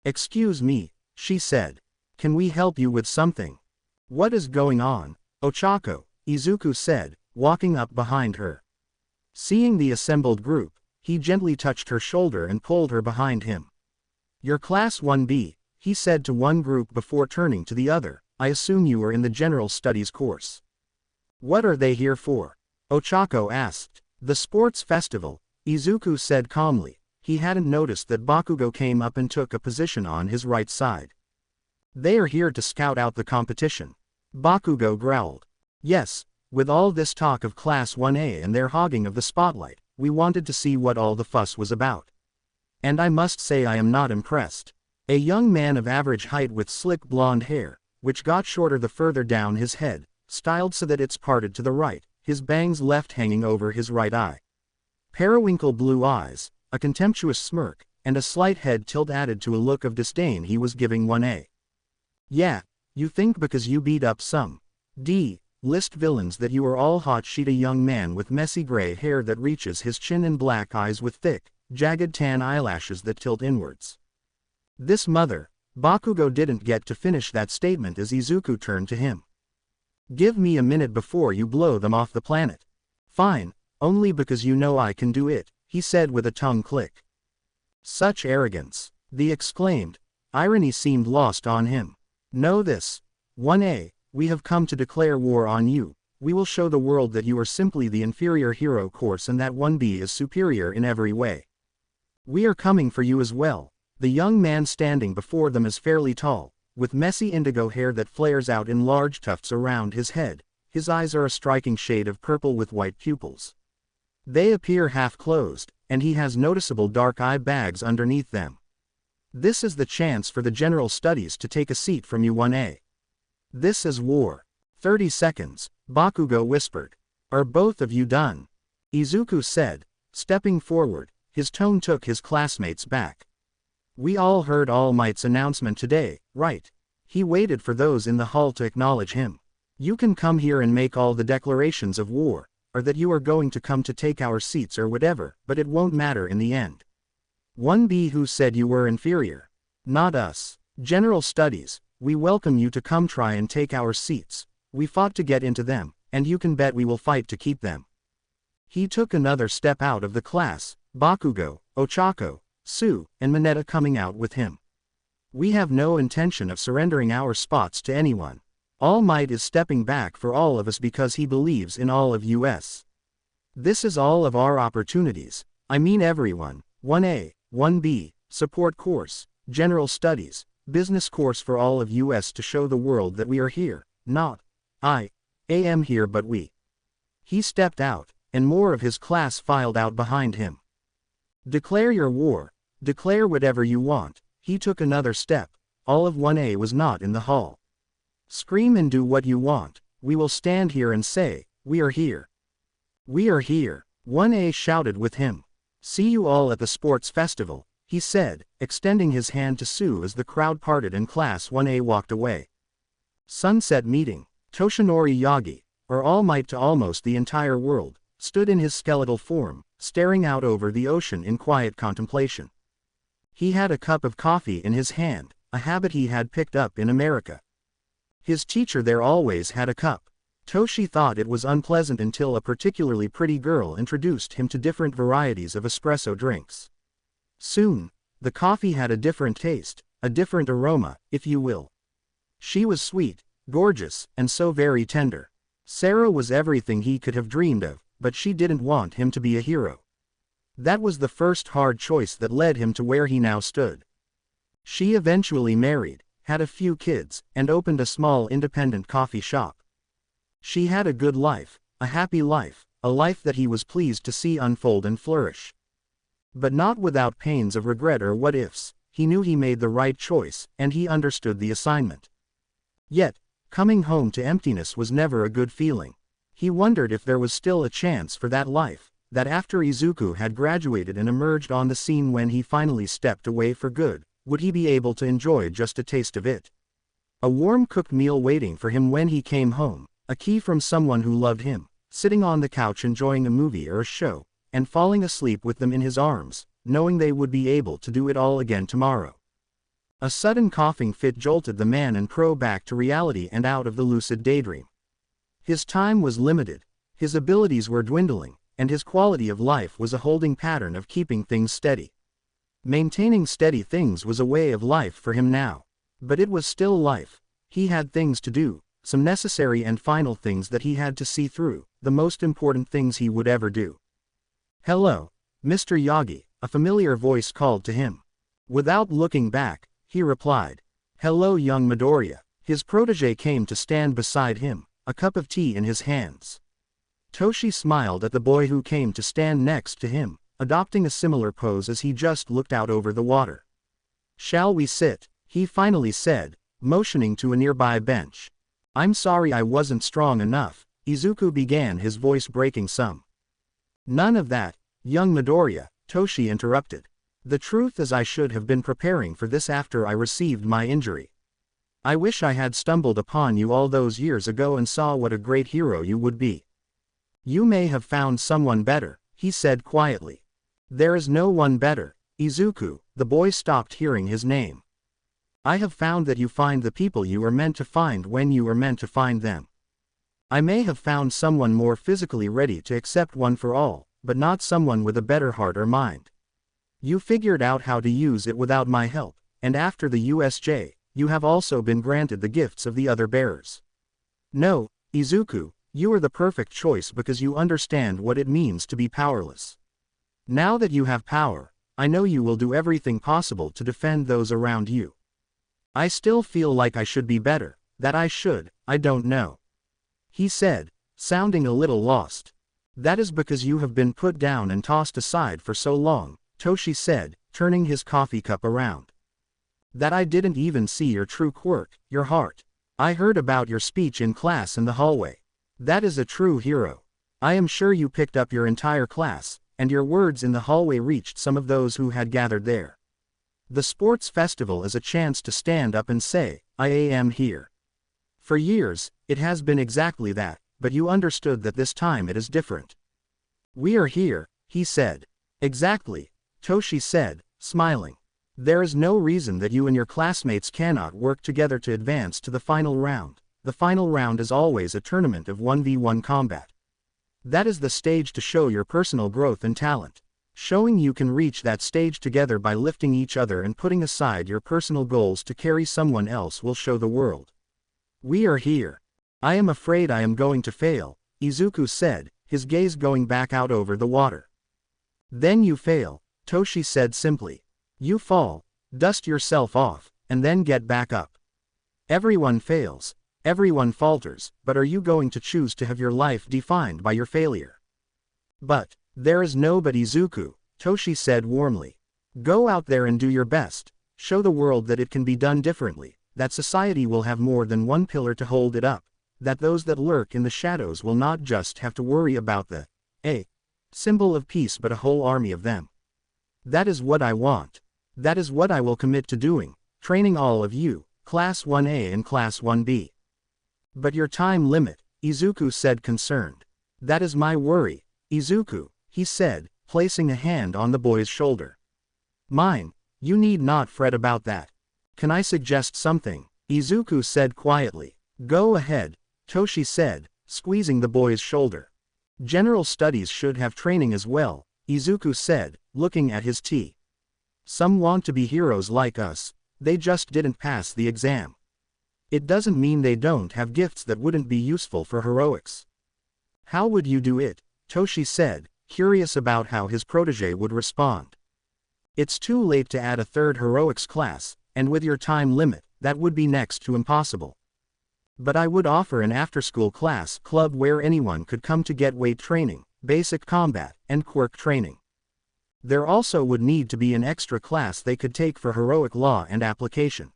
Excuse me, she said. Can we help you with something? What is going on, Ochako? Izuku said, walking up behind her. Seeing the assembled group, he gently touched her shoulder and pulled her behind him. Your class 1B, he said to one group before turning to the other, I assume you are in the general studies course. What are they here for? Ochako asked. The sports festival, Izuku said calmly. he hadn't noticed that Bakugo came up and took a position on his right side. They are here to scout out the competition. Bakugo growled. Yes, with all this talk of Class 1A and their hogging of the spotlight, we wanted to see what all the fuss was about. And I must say I am not impressed. A young man of average height with slick blonde hair, which got shorter the further down his head, styled so that it's parted to the right, his bangs left hanging over his right eye. Periwinkle blue eyes, a contemptuous smirk, and a slight head tilt added to a look of disdain he was giving 1A. Yeah, you think because you beat up some D-list villains that you are all hot shit. A young man with messy gray hair that reaches his chin and black eyes with thick, jagged tan eyelashes that tilt inwards. This mother, Bakugo didn't get to finish that statement as Izuku turned to him. Give me a minute before you blow them off the planet. Fine, only because you know I can do it, he said with a tongue click. Such arrogance, the exclaimed. Irony seemed lost on him. Know this. 1A, we have come to declare war on you. We will show the world that you are simply the inferior hero course and that 1B is superior in every way. We are coming for you as well. The young man standing before them is fairly tall, with messy indigo hair that flares out in large tufts around his head. His eyes are a striking shade of purple with white pupils. They appear half closed, and he has noticeable dark eye bags underneath them. This is the chance for the general studies to take a seat from you 1A. This is war. 30 seconds, Bakugo whispered. Are both of you done? Izuku said, stepping forward, his tone took his classmates back. We all heard All Might's announcement today, right? He waited for those in the hall to acknowledge him. You can come here and make all the declarations of war, or that you are going to come to take our seats or whatever, but it won't matter in the end. 1B, who said you were inferior? Not us. General Studies, we welcome you to come try and take our seats. We fought to get into them, and you can bet we will fight to keep them. He took another step out of the class, Bakugo, Ochako, Tsuyu, and Mineta coming out with him. We have no intention of surrendering our spots to anyone. All Might is stepping back for all of us because he believes in all of us. This is all of our opportunities, I mean everyone. 1A, 1B, support course, general studies, business course for all of us to show the world that we are here, not I am here but we. He stepped out, and more of his class filed out behind him. Declare your war. Declare whatever you want. He took another step. All of 1A was not in the hall. Scream and do what you want. We will stand here and say, we are here. We are here. 1A shouted with him. See you all at the sports festival, he said, extending his hand to Tsuyu as the crowd parted and Class 1A walked away. Sunset meeting. Toshinori Yagi, or All Might to almost the entire world, stood in his skeletal form, staring out over the ocean in quiet contemplation. He had a cup of coffee in his hand, a habit he had picked up in America. His teacher there always had a cup. Toshi thought it was unpleasant until a particularly pretty girl introduced him to different varieties of espresso drinks. Soon, the coffee had a different taste, a different aroma, if you will. She was sweet, gorgeous, and so very tender. Sarah was everything he could have dreamed of, but she didn't want him to be a hero. That was the first hard choice that led him to where he now stood. She eventually married, had a few kids, and opened a small independent coffee shop. She had a good life, a happy life, a life that he was pleased to see unfold and flourish. But not without pains of regret or what-ifs. He knew he made the right choice, and he understood the assignment. Yet, coming home to emptiness was never a good feeling. He wondered if there was still a chance for that life, that after Izuku had graduated and emerged on the scene when he finally stepped away for good, would he be able to enjoy just a taste of it? A warm cooked meal waiting for him when he came home, a key from someone who loved him, sitting on the couch enjoying a movie or a show, and falling asleep with them in his arms, knowing they would be able to do it all again tomorrow. A sudden coughing fit jolted the man and Crow back to reality and out of the lucid daydream. His time was limited, his abilities were dwindling, and his quality of life was a holding pattern of keeping things steady. Maintaining steady things was a way of life for him now. But it was still life. He had things to do, some necessary and final things that he had to see through, the most important things he would ever do. Hello, Mr. Yagi, a familiar voice called to him. Without looking back, he replied, "Hello, young Midoriya." His protege came to stand beside him, a cup of tea in his hands. Toshi smiled at the boy who came to stand next to him, adopting a similar pose as he just looked out over the water. "Shall we sit?" he finally said, motioning to a nearby bench. "I'm sorry I wasn't strong enough," Izuku began, his voice breaking some. "None of that, young Midoriya," Toshi interrupted. "The truth is I should have been preparing for this after I received my injury. I wish I had stumbled upon you all those years ago and saw what a great hero you would be." "You may have found someone better," he said quietly. "There is no one better, Izuku." The boy stopped hearing his name. "I have found that you find the people you are meant to find when you are meant to find them. I may have found someone more physically ready to accept one for all, but not someone with a better heart or mind. You figured out how to use it without my help, and after the USJ, you have also been granted the gifts of the other bearers. No, Izuku, you are the perfect choice because you understand what it means to be powerless. Now that you have power, I know you will do everything possible to defend those around you. I still feel like I should be better, that I don't know," he said, sounding a little lost. "That is because you have been put down and tossed aside for so long," Toshi said, turning his coffee cup around. "That I didn't even see your true quirk, your heart. I heard about your speech in class in the hallway. That is a true hero. I am sure you picked up your entire class, and your words in the hallway reached some of those who had gathered there. The sports festival is a chance to stand up and say, 'I am here.' For years, it has been exactly that, but you understood that this time it is different. We are here," he said. "Exactly," Toshi said, smiling. "There is no reason that you and your classmates cannot work together to advance to the final round. The final round is always a tournament of 1v1 combat. That is the stage to show your personal growth and talent. Showing you can reach that stage together by lifting each other and putting aside your personal goals to carry someone else will show the world. We are here. I am afraid I am going to fail," Izuku said, his gaze going back out over the water. "Then you fail," Toshi said simply. "You fall, dust yourself off, and then get back up. Everyone fails, everyone falters, but are you going to choose to have your life defined by your failure?" "But, there is no but, Izuku," Toshi said warmly. "Go out there and do your best. Show the world that it can be done differently, that society will have more than one pillar to hold it up, that those that lurk in the shadows will not just have to worry about the symbol of peace but a whole army of them. That is what I want. That is what I will commit to doing, training all of you, Class 1A and Class 1B. "But your time limit," Izuku said concerned. "That is my worry, Izuku," he said, placing a hand on the boy's shoulder. "Mine, you need not fret about that. Can I suggest something?" Izuku said quietly. "Go ahead," Toshi said, squeezing the boy's shoulder. "General studies should have training as well," Izuku said, looking at his tea. "Some want to be heroes like us, they just didn't pass the exam. It doesn't mean they don't have gifts that wouldn't be useful for heroics." "How would you do it?" Toshi said, curious about how his protege would respond. "It's too late to add a third heroics class, and with your time limit, that would be next to impossible. But I would offer an after-school class club where anyone could come to get weight training, basic combat, and quirk training. There also would need to be an extra class they could take for heroic law and application.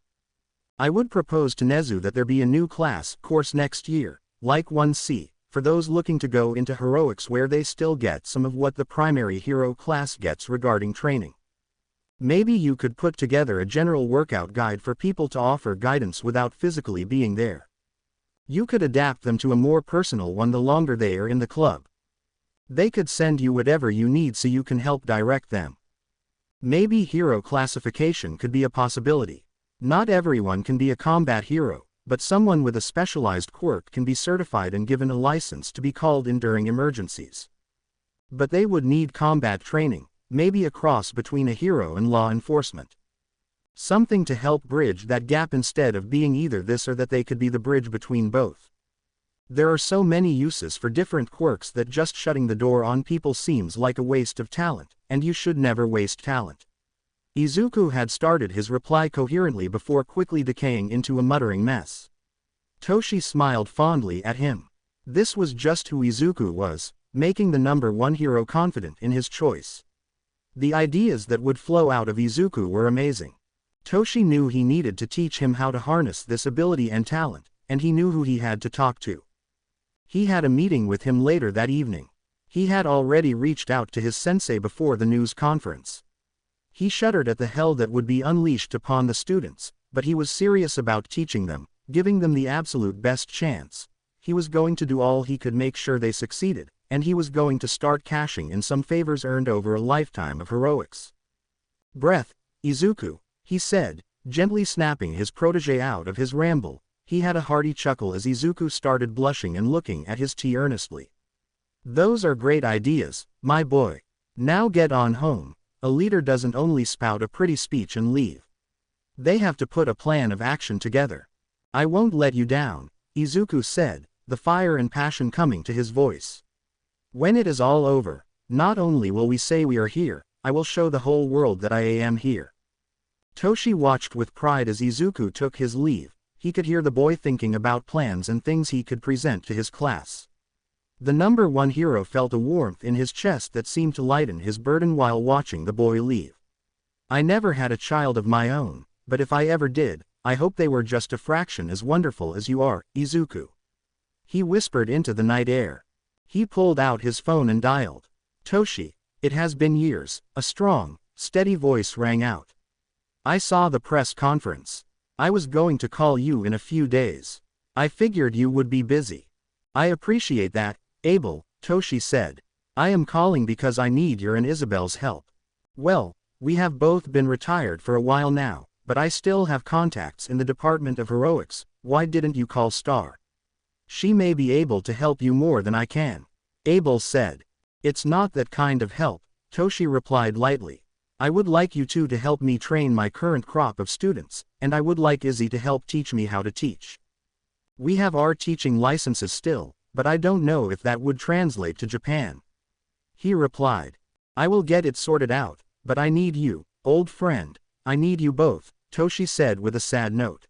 I would propose to Nezu that there be a new course next year, like 1C, for those looking to go into heroics where they still get some of what the primary hero class gets regarding training. Maybe you could put together a general workout guide for people to offer guidance without physically being there. You could adapt them to a more personal one the longer they are in the club. They could send you whatever you need so you can help direct them. Maybe hero classification could be a possibility. Not everyone can be a combat hero, but someone with a specialized quirk can be certified and given a license to be called in during emergencies. But they would need combat training, maybe a cross between a hero and law enforcement. Something to help bridge that gap instead of being either this or that, they could be the bridge between both. There are so many uses for different quirks that just shutting the door on people seems like a waste of talent, and you should never waste talent. Izuku had started his reply coherently before quickly decaying into a muttering mess. Toshi smiled fondly at him. This was just who Izuku was, making the number one hero confident in his choice. The ideas that would flow out of Izuku were amazing. Toshi knew he needed to teach him how to harness this ability and talent, and he knew who he had to talk to. He had a meeting with him later that evening. He had already reached out to his sensei before the news conference. He shuddered at the hell that would be unleashed upon the students, but he was serious about teaching them, giving them the absolute best chance. He was going to do all he could make sure they succeeded, and he was going to start cashing in some favors earned over a lifetime of heroics. Breath, Izuku, he said, gently snapping his protege out of his ramble. He had a hearty chuckle as Izuku started blushing and looking at his tea earnestly. Those are great ideas, my boy. Now get on home. A leader doesn't only spout a pretty speech and leave. They have to put a plan of action together. I won't let you down, Izuku said, the fire and passion coming to his voice. When it is all over, not only will we say we are here, I will show the whole world that I am here. Toshi watched with pride as Izuku took his leave. He could hear the boy thinking about plans and things he could present to his class. The number one hero felt a warmth in his chest that seemed to lighten his burden while watching the boy leave. I never had a child of my own, but if I ever did, I hope they were just a fraction as wonderful as you are, Izuku. He whispered into the night air. He pulled out his phone and dialed. Toshi, it has been years, a strong, steady voice rang out. I saw the press conference. I was going to call you in a few days. I figured you would be busy. I appreciate that, Abel, Toshi said. I am calling because I need your and Isabel's help. Well, we have both been retired for a while now, but I still have contacts in the Department of Heroics. Why didn't you call Star? She may be able to help you more than I can. Abel said. It's not that kind of help, Toshi replied lightly. I would like you two to help me train my current crop of students, and I would like Izzy to help teach me how to teach. We have our teaching licenses still, but I don't know if that would translate to Japan. He replied. I will get it sorted out, but I need you, old friend. I need you both, Toshi said with a sad note.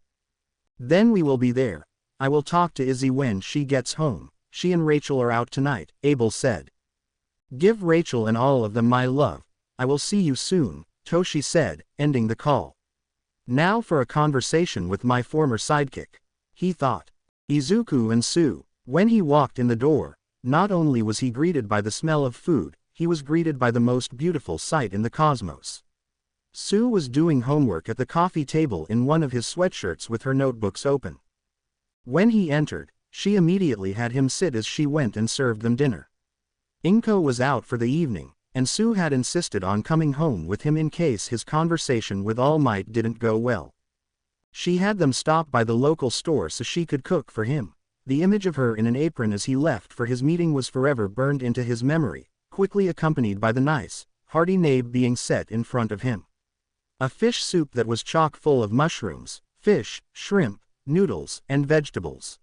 Then we will be there. I will talk to Izzy when she gets home. She and Rachel are out tonight, Abel said. Give Rachel and all of them my love. I will see you soon, Toshi said, ending the call. Now for a conversation with my former sidekick. He thought. Izuku and Tsuyu. When he walked in the door, not only was he greeted by the smell of food, he was greeted by the most beautiful sight in the cosmos. Tsuyu was doing homework at the coffee table in one of his sweatshirts with her notebooks open. When he entered, she immediately had him sit as she went and served them dinner. Inko was out for the evening, and Tsuyu had insisted on coming home with him in case his conversation with All Might didn't go well. She had them stop by the local store so she could cook for him. The image of her in an apron as he left for his meeting was forever burned into his memory, quickly accompanied by the nice, hearty nabe being set in front of him. A fish soup that was chock full of mushrooms, fish, shrimp, noodles, and vegetables.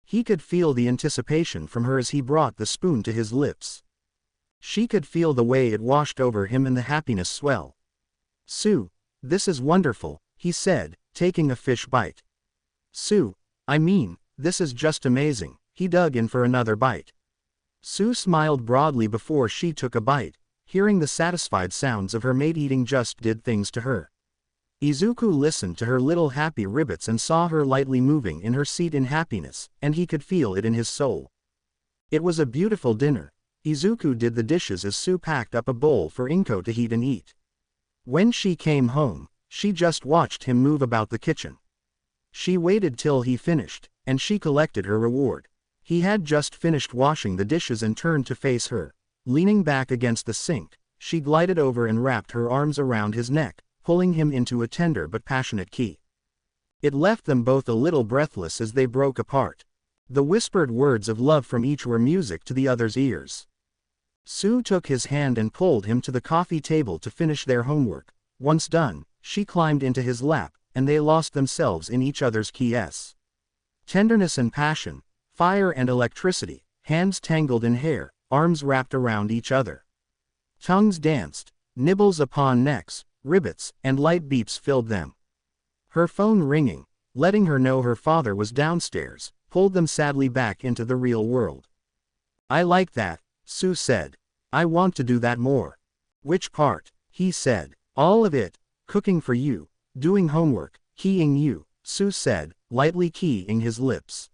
He could feel the anticipation from her as he brought the spoon to his lips. She could feel the way it washed over him and the happiness swell. Tsuyu, this is wonderful, he said, taking a fish bite. Tsuyu, I mean, this is just amazing. He dug in for another bite. Tsuyu smiled broadly before she took a bite. Hearing the satisfied sounds of her mate eating just did things to her. Izuku listened to her little happy ribbits and saw her lightly moving in her seat in happiness, and he could feel it in his soul. It was a beautiful dinner. Izuku did the dishes as Tsuyu packed up a bowl for Inko to heat and eat. When she came home, she just watched him move about the kitchen. She waited till he finished, and she collected her reward. He had just finished washing the dishes and turned to face her. Leaning back against the sink, she glided over and wrapped her arms around his neck, pulling him into a tender but passionate kiss. It left them both a little breathless as they broke apart. The whispered words of love from each were music to the other's ears. Tsuyu took his hand and pulled him to the coffee table to finish their homework. Once done, she climbed into his lap, and they lost themselves in each other's kiss. Tenderness and passion, Fire and electricity, hands tangled in hair, arms wrapped around each other. Tongues danced, nibbles upon necks, rivets, and light beeps filled them. Her phone ringing, letting her know her father was downstairs, pulled them sadly back into the real world. I like that, Sue said. I want to do that more. Which part? He said. All of it. Cooking for you, doing homework, keying you, Sue said, lightly keying his lips.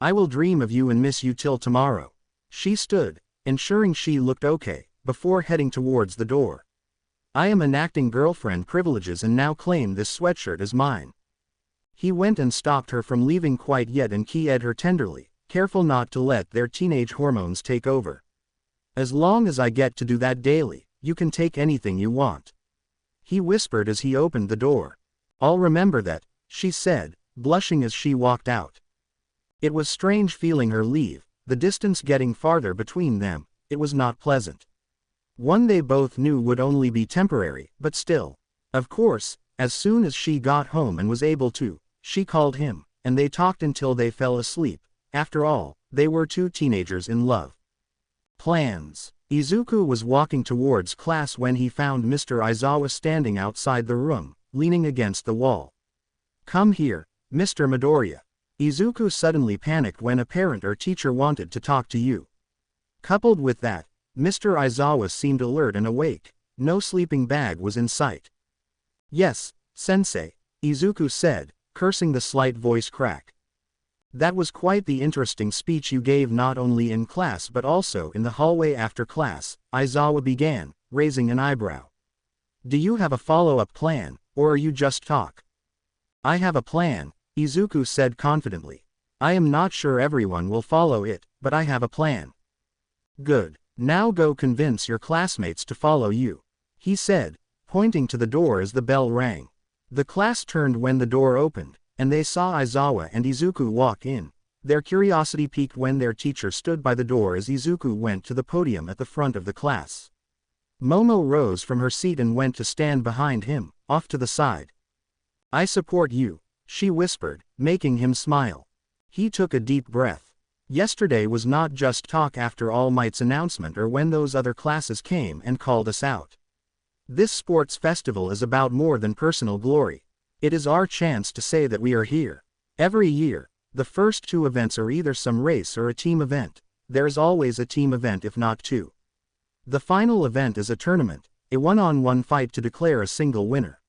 I will dream of you and miss you till tomorrow. She stood, ensuring she looked okay, before heading towards the door. I am enacting girlfriend privileges and now claim this sweatshirt as mine. He went and stopped her from leaving quite yet and keyed her tenderly, careful not to let their teenage hormones take over. As long as I get to do that daily, you can take anything you want. He whispered as he opened the door. I'll remember that, she said, blushing as she walked out. It was strange feeling her leave, the distance getting farther between them. It was not pleasant. One they both knew would only be temporary, but still. Of course, as soon as she got home and was able to, she called him, and they talked until they fell asleep. After all, they were two teenagers in love. Plans. Izuku was walking towards class when he found Mr. Aizawa standing outside the room, leaning against the wall. Come here, Mr. Midoriya. Izuku suddenly panicked when a parent or teacher wanted to talk to you. Coupled with that, Mr. Aizawa seemed alert and awake. No sleeping bag was in sight. Yes, sensei, Izuku said, cursing the slight voice crack. That was quite the interesting speech you gave not only in class but also in the hallway after class, Aizawa began, raising an eyebrow. Do you have a follow-up plan, or are you just talk? I have a plan, Izuku said confidently. I am not sure everyone will follow it, but I have a plan. Good, now go convince your classmates to follow you, he said, pointing to the door as the bell rang. The class turned when the door opened, and they saw Aizawa and Izuku walk in. Their curiosity piqued when their teacher stood by the door as Izuku went to the podium at the front of the class. Momo rose from her seat and went to stand behind him, off to the side. I support you, she whispered, making him smile. He took a deep breath. Yesterday was not just talk after All Might's announcement or when those other classes came and called us out. This sports festival is about more than personal glory. It is our chance to say that we are here. Every year, the first two events are either some race or a team event. There is always a team event if not two. The final event is a tournament, a one-on-one fight to declare a single winner.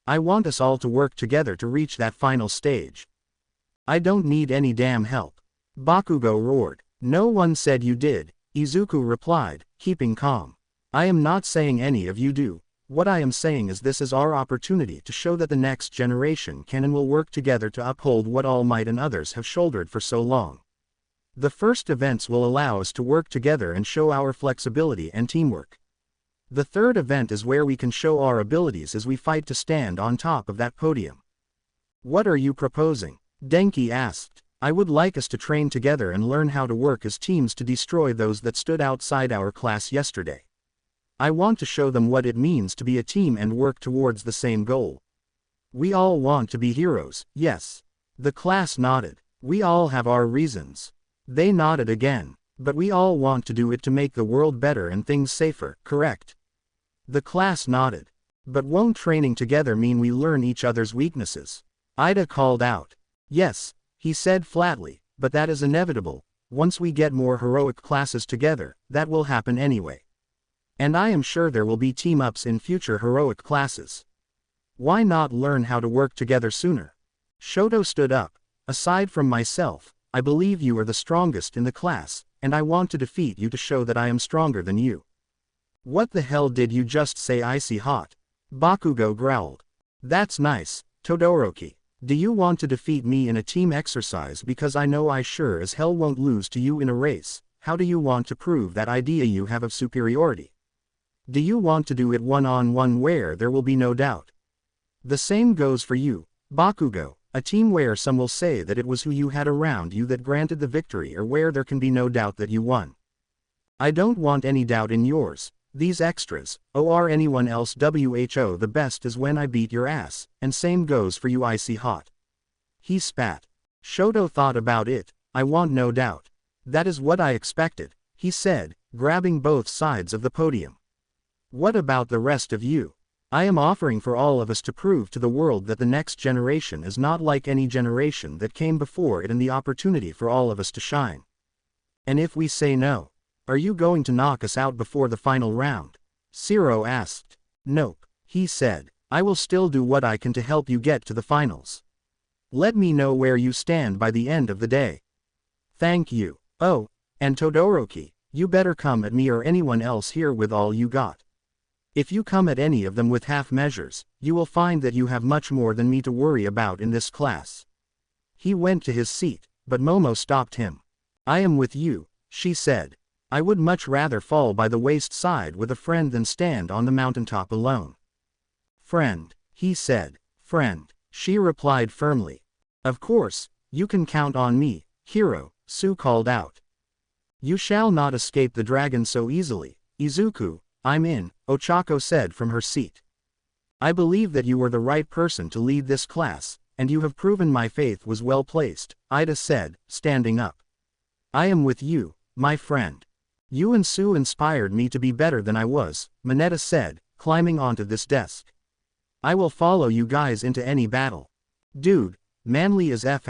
I want us all to work together to reach that final stage. I don't need any damn help. Bakugo roared. No one said you did, Izuku replied, keeping calm. I am not saying any of you do. What I am saying is this is our opportunity to show that the next generation can and will work together to uphold what All Might and others have shouldered for so long. The first events will allow us to work together and show our flexibility and teamwork. The third event is where we can show our abilities as we fight to stand on top of that podium. What are you proposing? Denki asked. I would like us to train together and learn how to work as teams to destroy those that stood outside our class yesterday. I want to show them what it means to be a team and work towards the same goal. We all want to be heroes, yes. The class nodded. We all have our reasons. They nodded again. But we all want to do it to make the world better and things safer, correct? The class nodded. But won't training together mean we learn each other's weaknesses? Ida called out. Yes, he said flatly, but that is inevitable. Once we get more heroic classes together, that will happen anyway. And I am sure there will be team-ups in future heroic classes. Why not learn how to work together sooner? Shoto stood up. Aside from myself, I believe you are the strongest in the class, and I want to defeat you to show that I am stronger than you. What the hell did you just say, icy hot? Bakugo growled. That's nice, Todoroki. Do you want to defeat me in a team exercise because I know I sure as hell won't lose to you in a race? How do you want to prove that idea you have of superiority? Do you want to do it one-on-one where there will be no doubt? The same goes for you, Bakugo, a team where some will say that it was who you had around you that granted the victory or where there can be no doubt that you won. I don't want any doubt in yours. These extras, or anyone else. Who the best is when I beat your ass, and same goes for you, icy hot. He spat. Shoto thought about it, I want no doubt. That is what I expected, he said, grabbing both sides of the podium. What about the rest of you? I am offering for all of us to prove to the world that the next generation is not like any generation that came before it, and the opportunity for all of us to shine. And if we say no, are you going to knock us out before the final round? Zero asked. Nope, he said. I will still do what I can to help you get to the finals. Let me know where you stand by the end of the day. Thank you. Oh, and Todoroki, you better come at me or anyone else here with all you got. If you come at any of them with half measures, you will find that you have much more than me to worry about in this class. He went to his seat, but Momo stopped him. I am with you, she said. I would much rather fall by the wayside with a friend than stand on the mountaintop alone. Friend, he said. Friend, she replied firmly. Of course, you can count on me, hero, Tsu called out. You shall not escape the dragon so easily, Izuku. I'm in, Ochako said from her seat. I believe that you are the right person to lead this class, and you have proven my faith was well placed, Ida said, standing up. I am with you, my friend. You and Tsu inspired me to be better than I was, Mineta said, climbing onto this desk. I will follow you guys into any battle. Dude, manly as F***.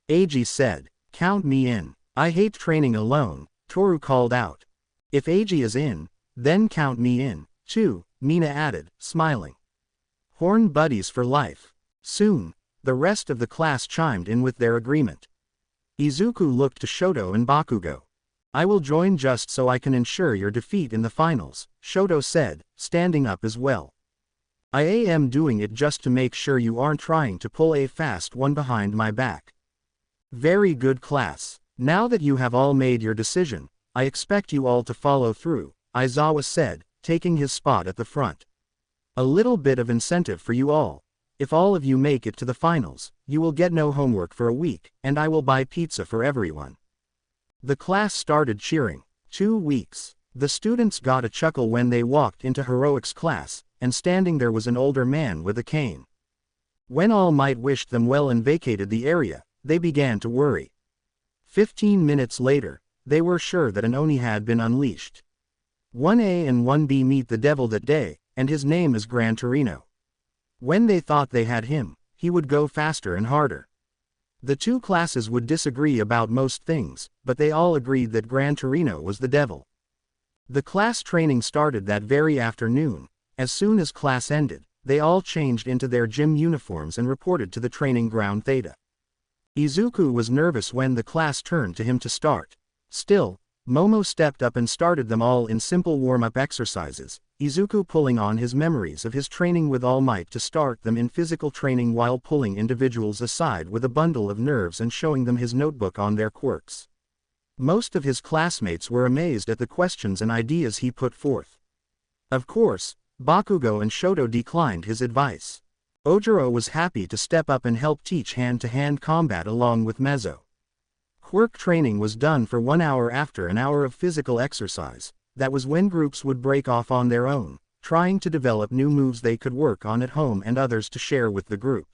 Eiji said, count me in. I hate training alone, Toru called out. If Eiji is in, then count me in, too, Mina added, smiling. Horn buddies for life. Soon, the rest of the class chimed in with their agreement. Izuku looked to Shoto and Bakugo. I will join just so I can ensure your defeat in the finals, Shoto said, standing up as well. I am doing it just to make sure you aren't trying to pull a fast one behind my back. Very good class. Now that you have all made your decision, I expect you all to follow through, Aizawa said, taking his spot at the front. A little bit of incentive for you all. If all of you make it to the finals, you will get no homework for a week, and I will buy pizza for everyone. The class started cheering. 2 weeks. The students got a chuckle when they walked into heroics class, and standing there was an older man with a cane. When All Might wished them well and vacated the area, they began to worry. 15 minutes later, they were sure that an Oni had been unleashed. 1A and 1B meet the devil that day, and his name is Gran Torino. When they thought they had him, he would go faster and harder. The two classes would disagree about most things, but they all agreed that Gran Torino was the devil. The class training started that very afternoon. As soon as class ended, they all changed into their gym uniforms and reported to the training ground Theta. Izuku was nervous when the class turned to him to start. Still, Momo stepped up and started them all in simple warm-up exercises, Izuku pulling on his memories of his training with All Might to start them in physical training while pulling individuals aside with a bundle of nerves and showing them his notebook on their quirks. Most of his classmates were amazed at the questions and ideas he put forth. Of course, Bakugo and Shoto declined his advice. Ojiro was happy to step up and help teach hand-to-hand combat along with Mezzo. Quirk training was done for 1 hour after an hour of physical exercise. That was when groups would break off on their own, trying to develop new moves they could work on at home and others to share with the group.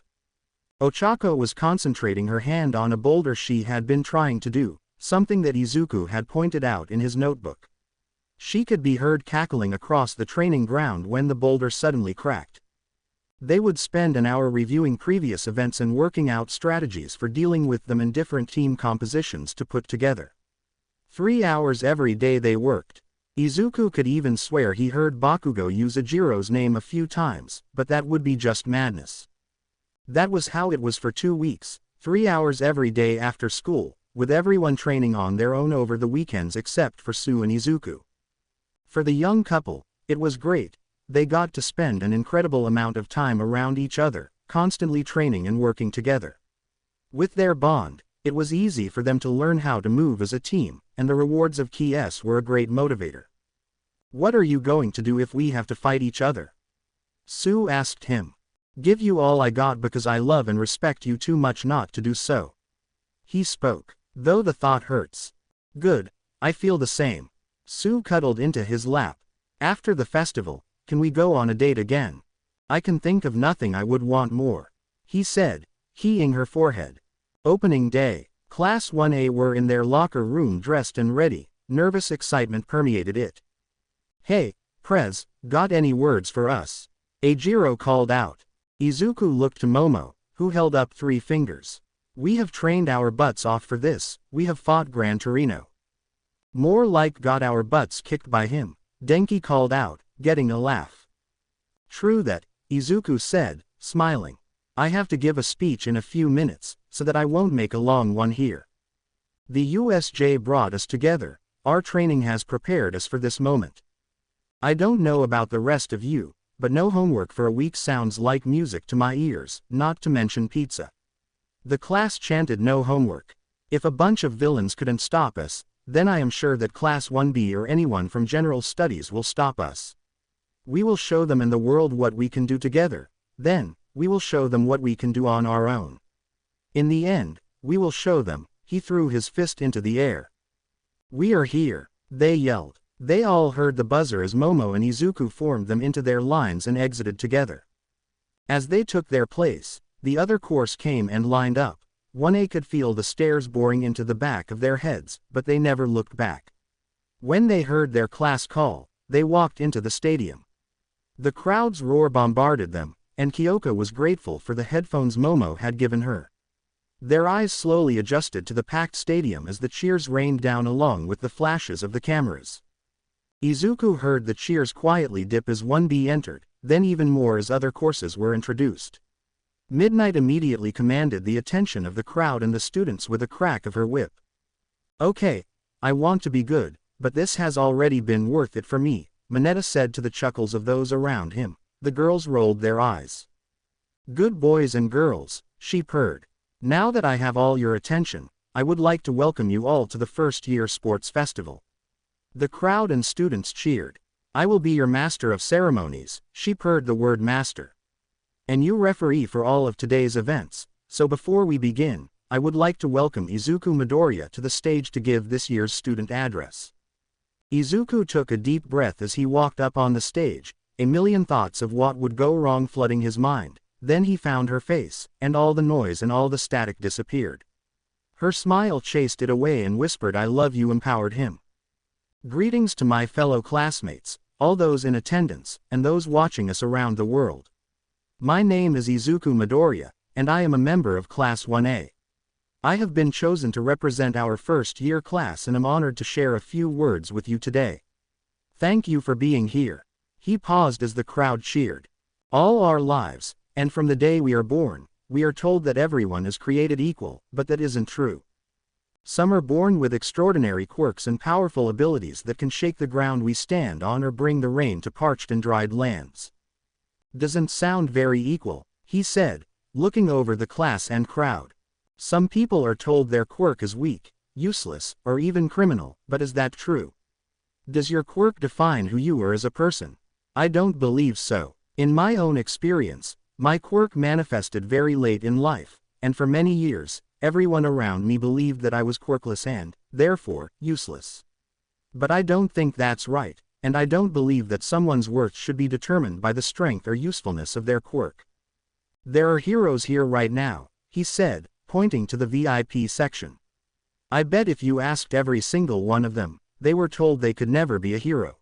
Ochako was concentrating her hand on a boulder she had been trying to do, something that Izuku had pointed out in his notebook. She could be heard cackling across the training ground when the boulder suddenly cracked. They would spend an hour reviewing previous events and working out strategies for dealing with them and different team compositions to put together. 3 hours every day they worked. Izuku could even swear he heard Bakugo use Ojiro's name a few times, but that would be just madness. That was how it was for 2 weeks, 3 hours every day after school, with everyone training on their own over the weekends except for Tsu and Izuku. For the young couple, it was great. They got to spend an incredible amount of time around each other, constantly training and working together. With their bond, it was easy for them to learn how to move as a team, and the rewards of Key S were a great motivator. What are you going to do if we have to fight each other? Tsu asked him. Give you all I got because I love and respect you too much not to do so. He spoke, though the thought hurts. Good, I feel the same. Tsu cuddled into his lap. After the festival, can we go on a date again? I can think of nothing I would want more, he said, heeing her forehead. Opening day. Class 1A were in their locker room dressed and ready. Nervous excitement permeated it. "Hey, Prez, got any words for us?" Eijiro called out. Izuku looked to Momo, who held up 3 fingers. "We have trained our butts off for this, we have fought Gran Torino." "More like got our butts kicked by him," Denki called out, getting a laugh. "True that," Izuku said, smiling. "I have to give a speech in a few minutes, so that I won't make a long one here. The USJ brought us together, our training has prepared us for this moment. I don't know about the rest of you, but no homework for a week sounds like music to my ears, not to mention pizza." The class chanted no homework. If a bunch of villains couldn't stop us, then I am sure that Class 1B or anyone from General Studies will stop us. We will show them in the world what we can do together, then, we will show them what we can do on our own. In the end, we will show them. He threw his fist into the air. "We are here," they yelled. They all heard the buzzer as Momo and Izuku formed them into their lines and exited together. As they took their place, the other course came and lined up. 1A could feel the stares boring into the back of their heads, but they never looked back. When they heard their class call, they walked into the stadium. The crowd's roar bombarded them, and Kyoko was grateful for the headphones Momo had given her. Their eyes slowly adjusted to the packed stadium as the cheers rained down along with the flashes of the cameras. Izuku heard the cheers quietly dip as 1B entered, then even more as other courses were introduced. Midnight immediately commanded the attention of the crowd and the students with a crack of her whip. "Okay, I want to be good, but this has already been worth it for me," Mineta said to the chuckles of those around him. The girls rolled their eyes. "Good boys and girls," she purred. "Now that I have all your attention, I would like to welcome you all to the first-year sports festival." The crowd and students cheered. "I will be your master of ceremonies," she purred the word master. "And you referee for all of today's events, so before we begin, I would like to welcome Izuku Midoriya to the stage to give this year's student address." Izuku took a deep breath as he walked up on the stage, a million thoughts of what would go wrong flooding his mind. Then he found her face, and all the noise and all the static disappeared. Her smile chased it away and whispered "I love you" empowered him. "Greetings to my fellow classmates, all those in attendance, and those watching us around the world. My name is Izuku Midoriya, and I am a member of Class 1A. I have been chosen to represent our first-year class and am honored to share a few words with you today. Thank you for being here." He paused as the crowd cheered. "All our lives, and from the day we are born, we are told that everyone is created equal, but that isn't true. Some are born with extraordinary quirks and powerful abilities that can shake the ground we stand on or bring the rain to parched and dried lands. Doesn't sound very equal," he said, looking over the class and crowd. "Some people are told their quirk is weak, useless, or even criminal, but is that true? Does your quirk define who you are as a person? I don't believe so. In my own experience, my quirk manifested very late in life, and for many years, everyone around me believed that I was quirkless and, therefore, useless. But I don't think that's right, and I don't believe that someone's worth should be determined by the strength or usefulness of their quirk. There are heroes here right now," he said, pointing to the VIP section. "I bet if you asked every single one of them, they were told they could never be a hero.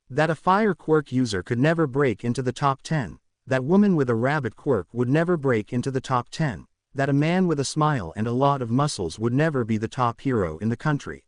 That a fire quirk user could never break into the top 10. That woman with a rabbit quirk would never break into the top 10, that a man with a smile and a lot of muscles would never be the top hero in the country."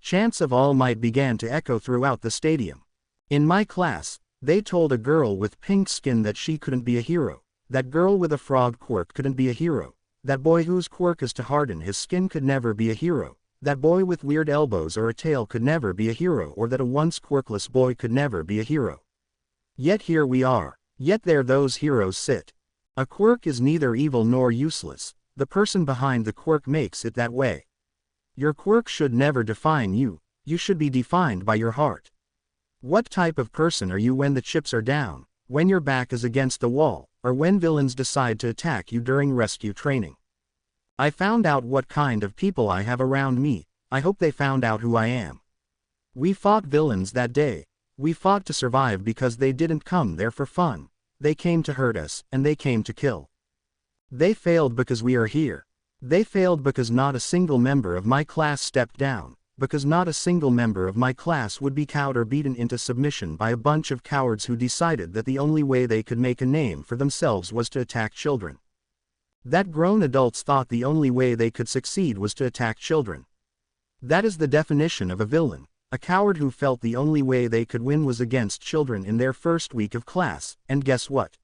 Chants of All Might began to echo throughout the stadium. "In my class, they told a girl with pink skin that she couldn't be a hero, that girl with a frog quirk couldn't be a hero, that boy whose quirk is to harden his skin could never be a hero, that boy with weird elbows or a tail could never be a hero, or that a once quirkless boy could never be a hero. Yet here we are. Yet there those heroes sit. A quirk is neither evil nor useless, the person behind the quirk makes it that way. Your quirk should never define you, you should be defined by your heart. What type of person are you when the chips are down, when your back is against the wall, or when villains decide to attack you during rescue training? I found out what kind of people I have around me, I hope they found out who I am. We fought villains that day. We fought to survive because they didn't come there for fun. They came to hurt us, and they came to kill. They failed because we are here. They failed because not a single member of my class stepped down, because not a single member of my class would be cowed or beaten into submission by a bunch of cowards who decided that the only way they could make a name for themselves was to attack children. That grown adults thought the only way they could succeed was to attack children. That is the definition of a villain, a coward who felt the only way they could win was against children in their first week of class, and guess what?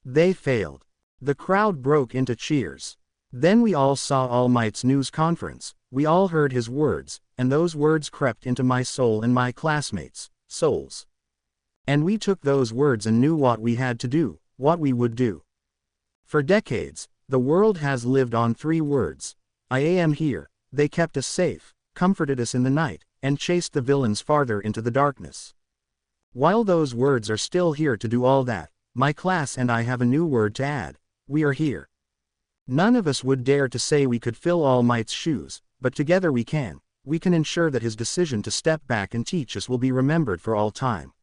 They failed. The crowd broke into cheers. Then we all saw All Might's news conference, we all heard his words, and those words crept into my soul and my classmates' souls. And we took those words and knew what we had to do, what we would do. For decades, the world has lived on 3 words. I am here. They kept us safe, comforted us in the night, and chased the villains farther into the darkness. While those words are still here to do all that, my class and I have a new word to add. We are here. None of us would dare to say we could fill All Might's shoes, but together we can. We can ensure that his decision to step back and teach us will be remembered for all time.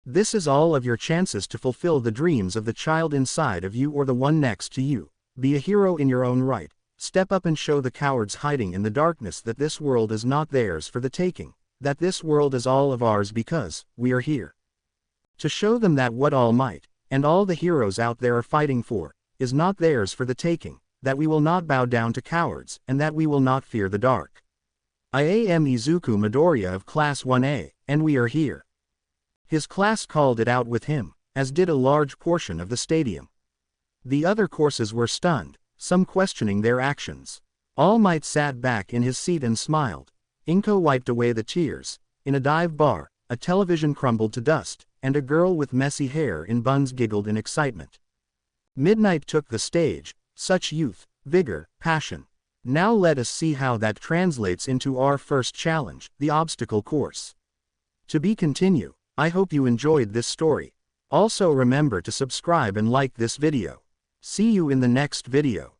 This is all of your chances to fulfill the dreams of the child inside of you or the one next to you. Be a hero in your own right. Step up and show the cowards hiding in the darkness that this world is not theirs for the taking, that this world is all of ours because we are here. To show them that what All Might, and all the heroes out there are fighting for, is not theirs for the taking, that we will not bow down to cowards, and that we will not fear the dark. I am Izuku Midoriya of Class 1A, and we are here. His class called it out with him, as did a large portion of the stadium. The other courses were stunned, some questioning their actions. All Might sat back in his seat and smiled. Inko wiped away the tears. In a dive bar, a television crumbled to dust, and a girl with messy hair in buns giggled in excitement. Midnight took the stage, such youth, vigor, passion. Now let us see how that translates into our first challenge, the obstacle course. To be continued. I hope you enjoyed this story. Also remember to subscribe and like this video. See you in the next video.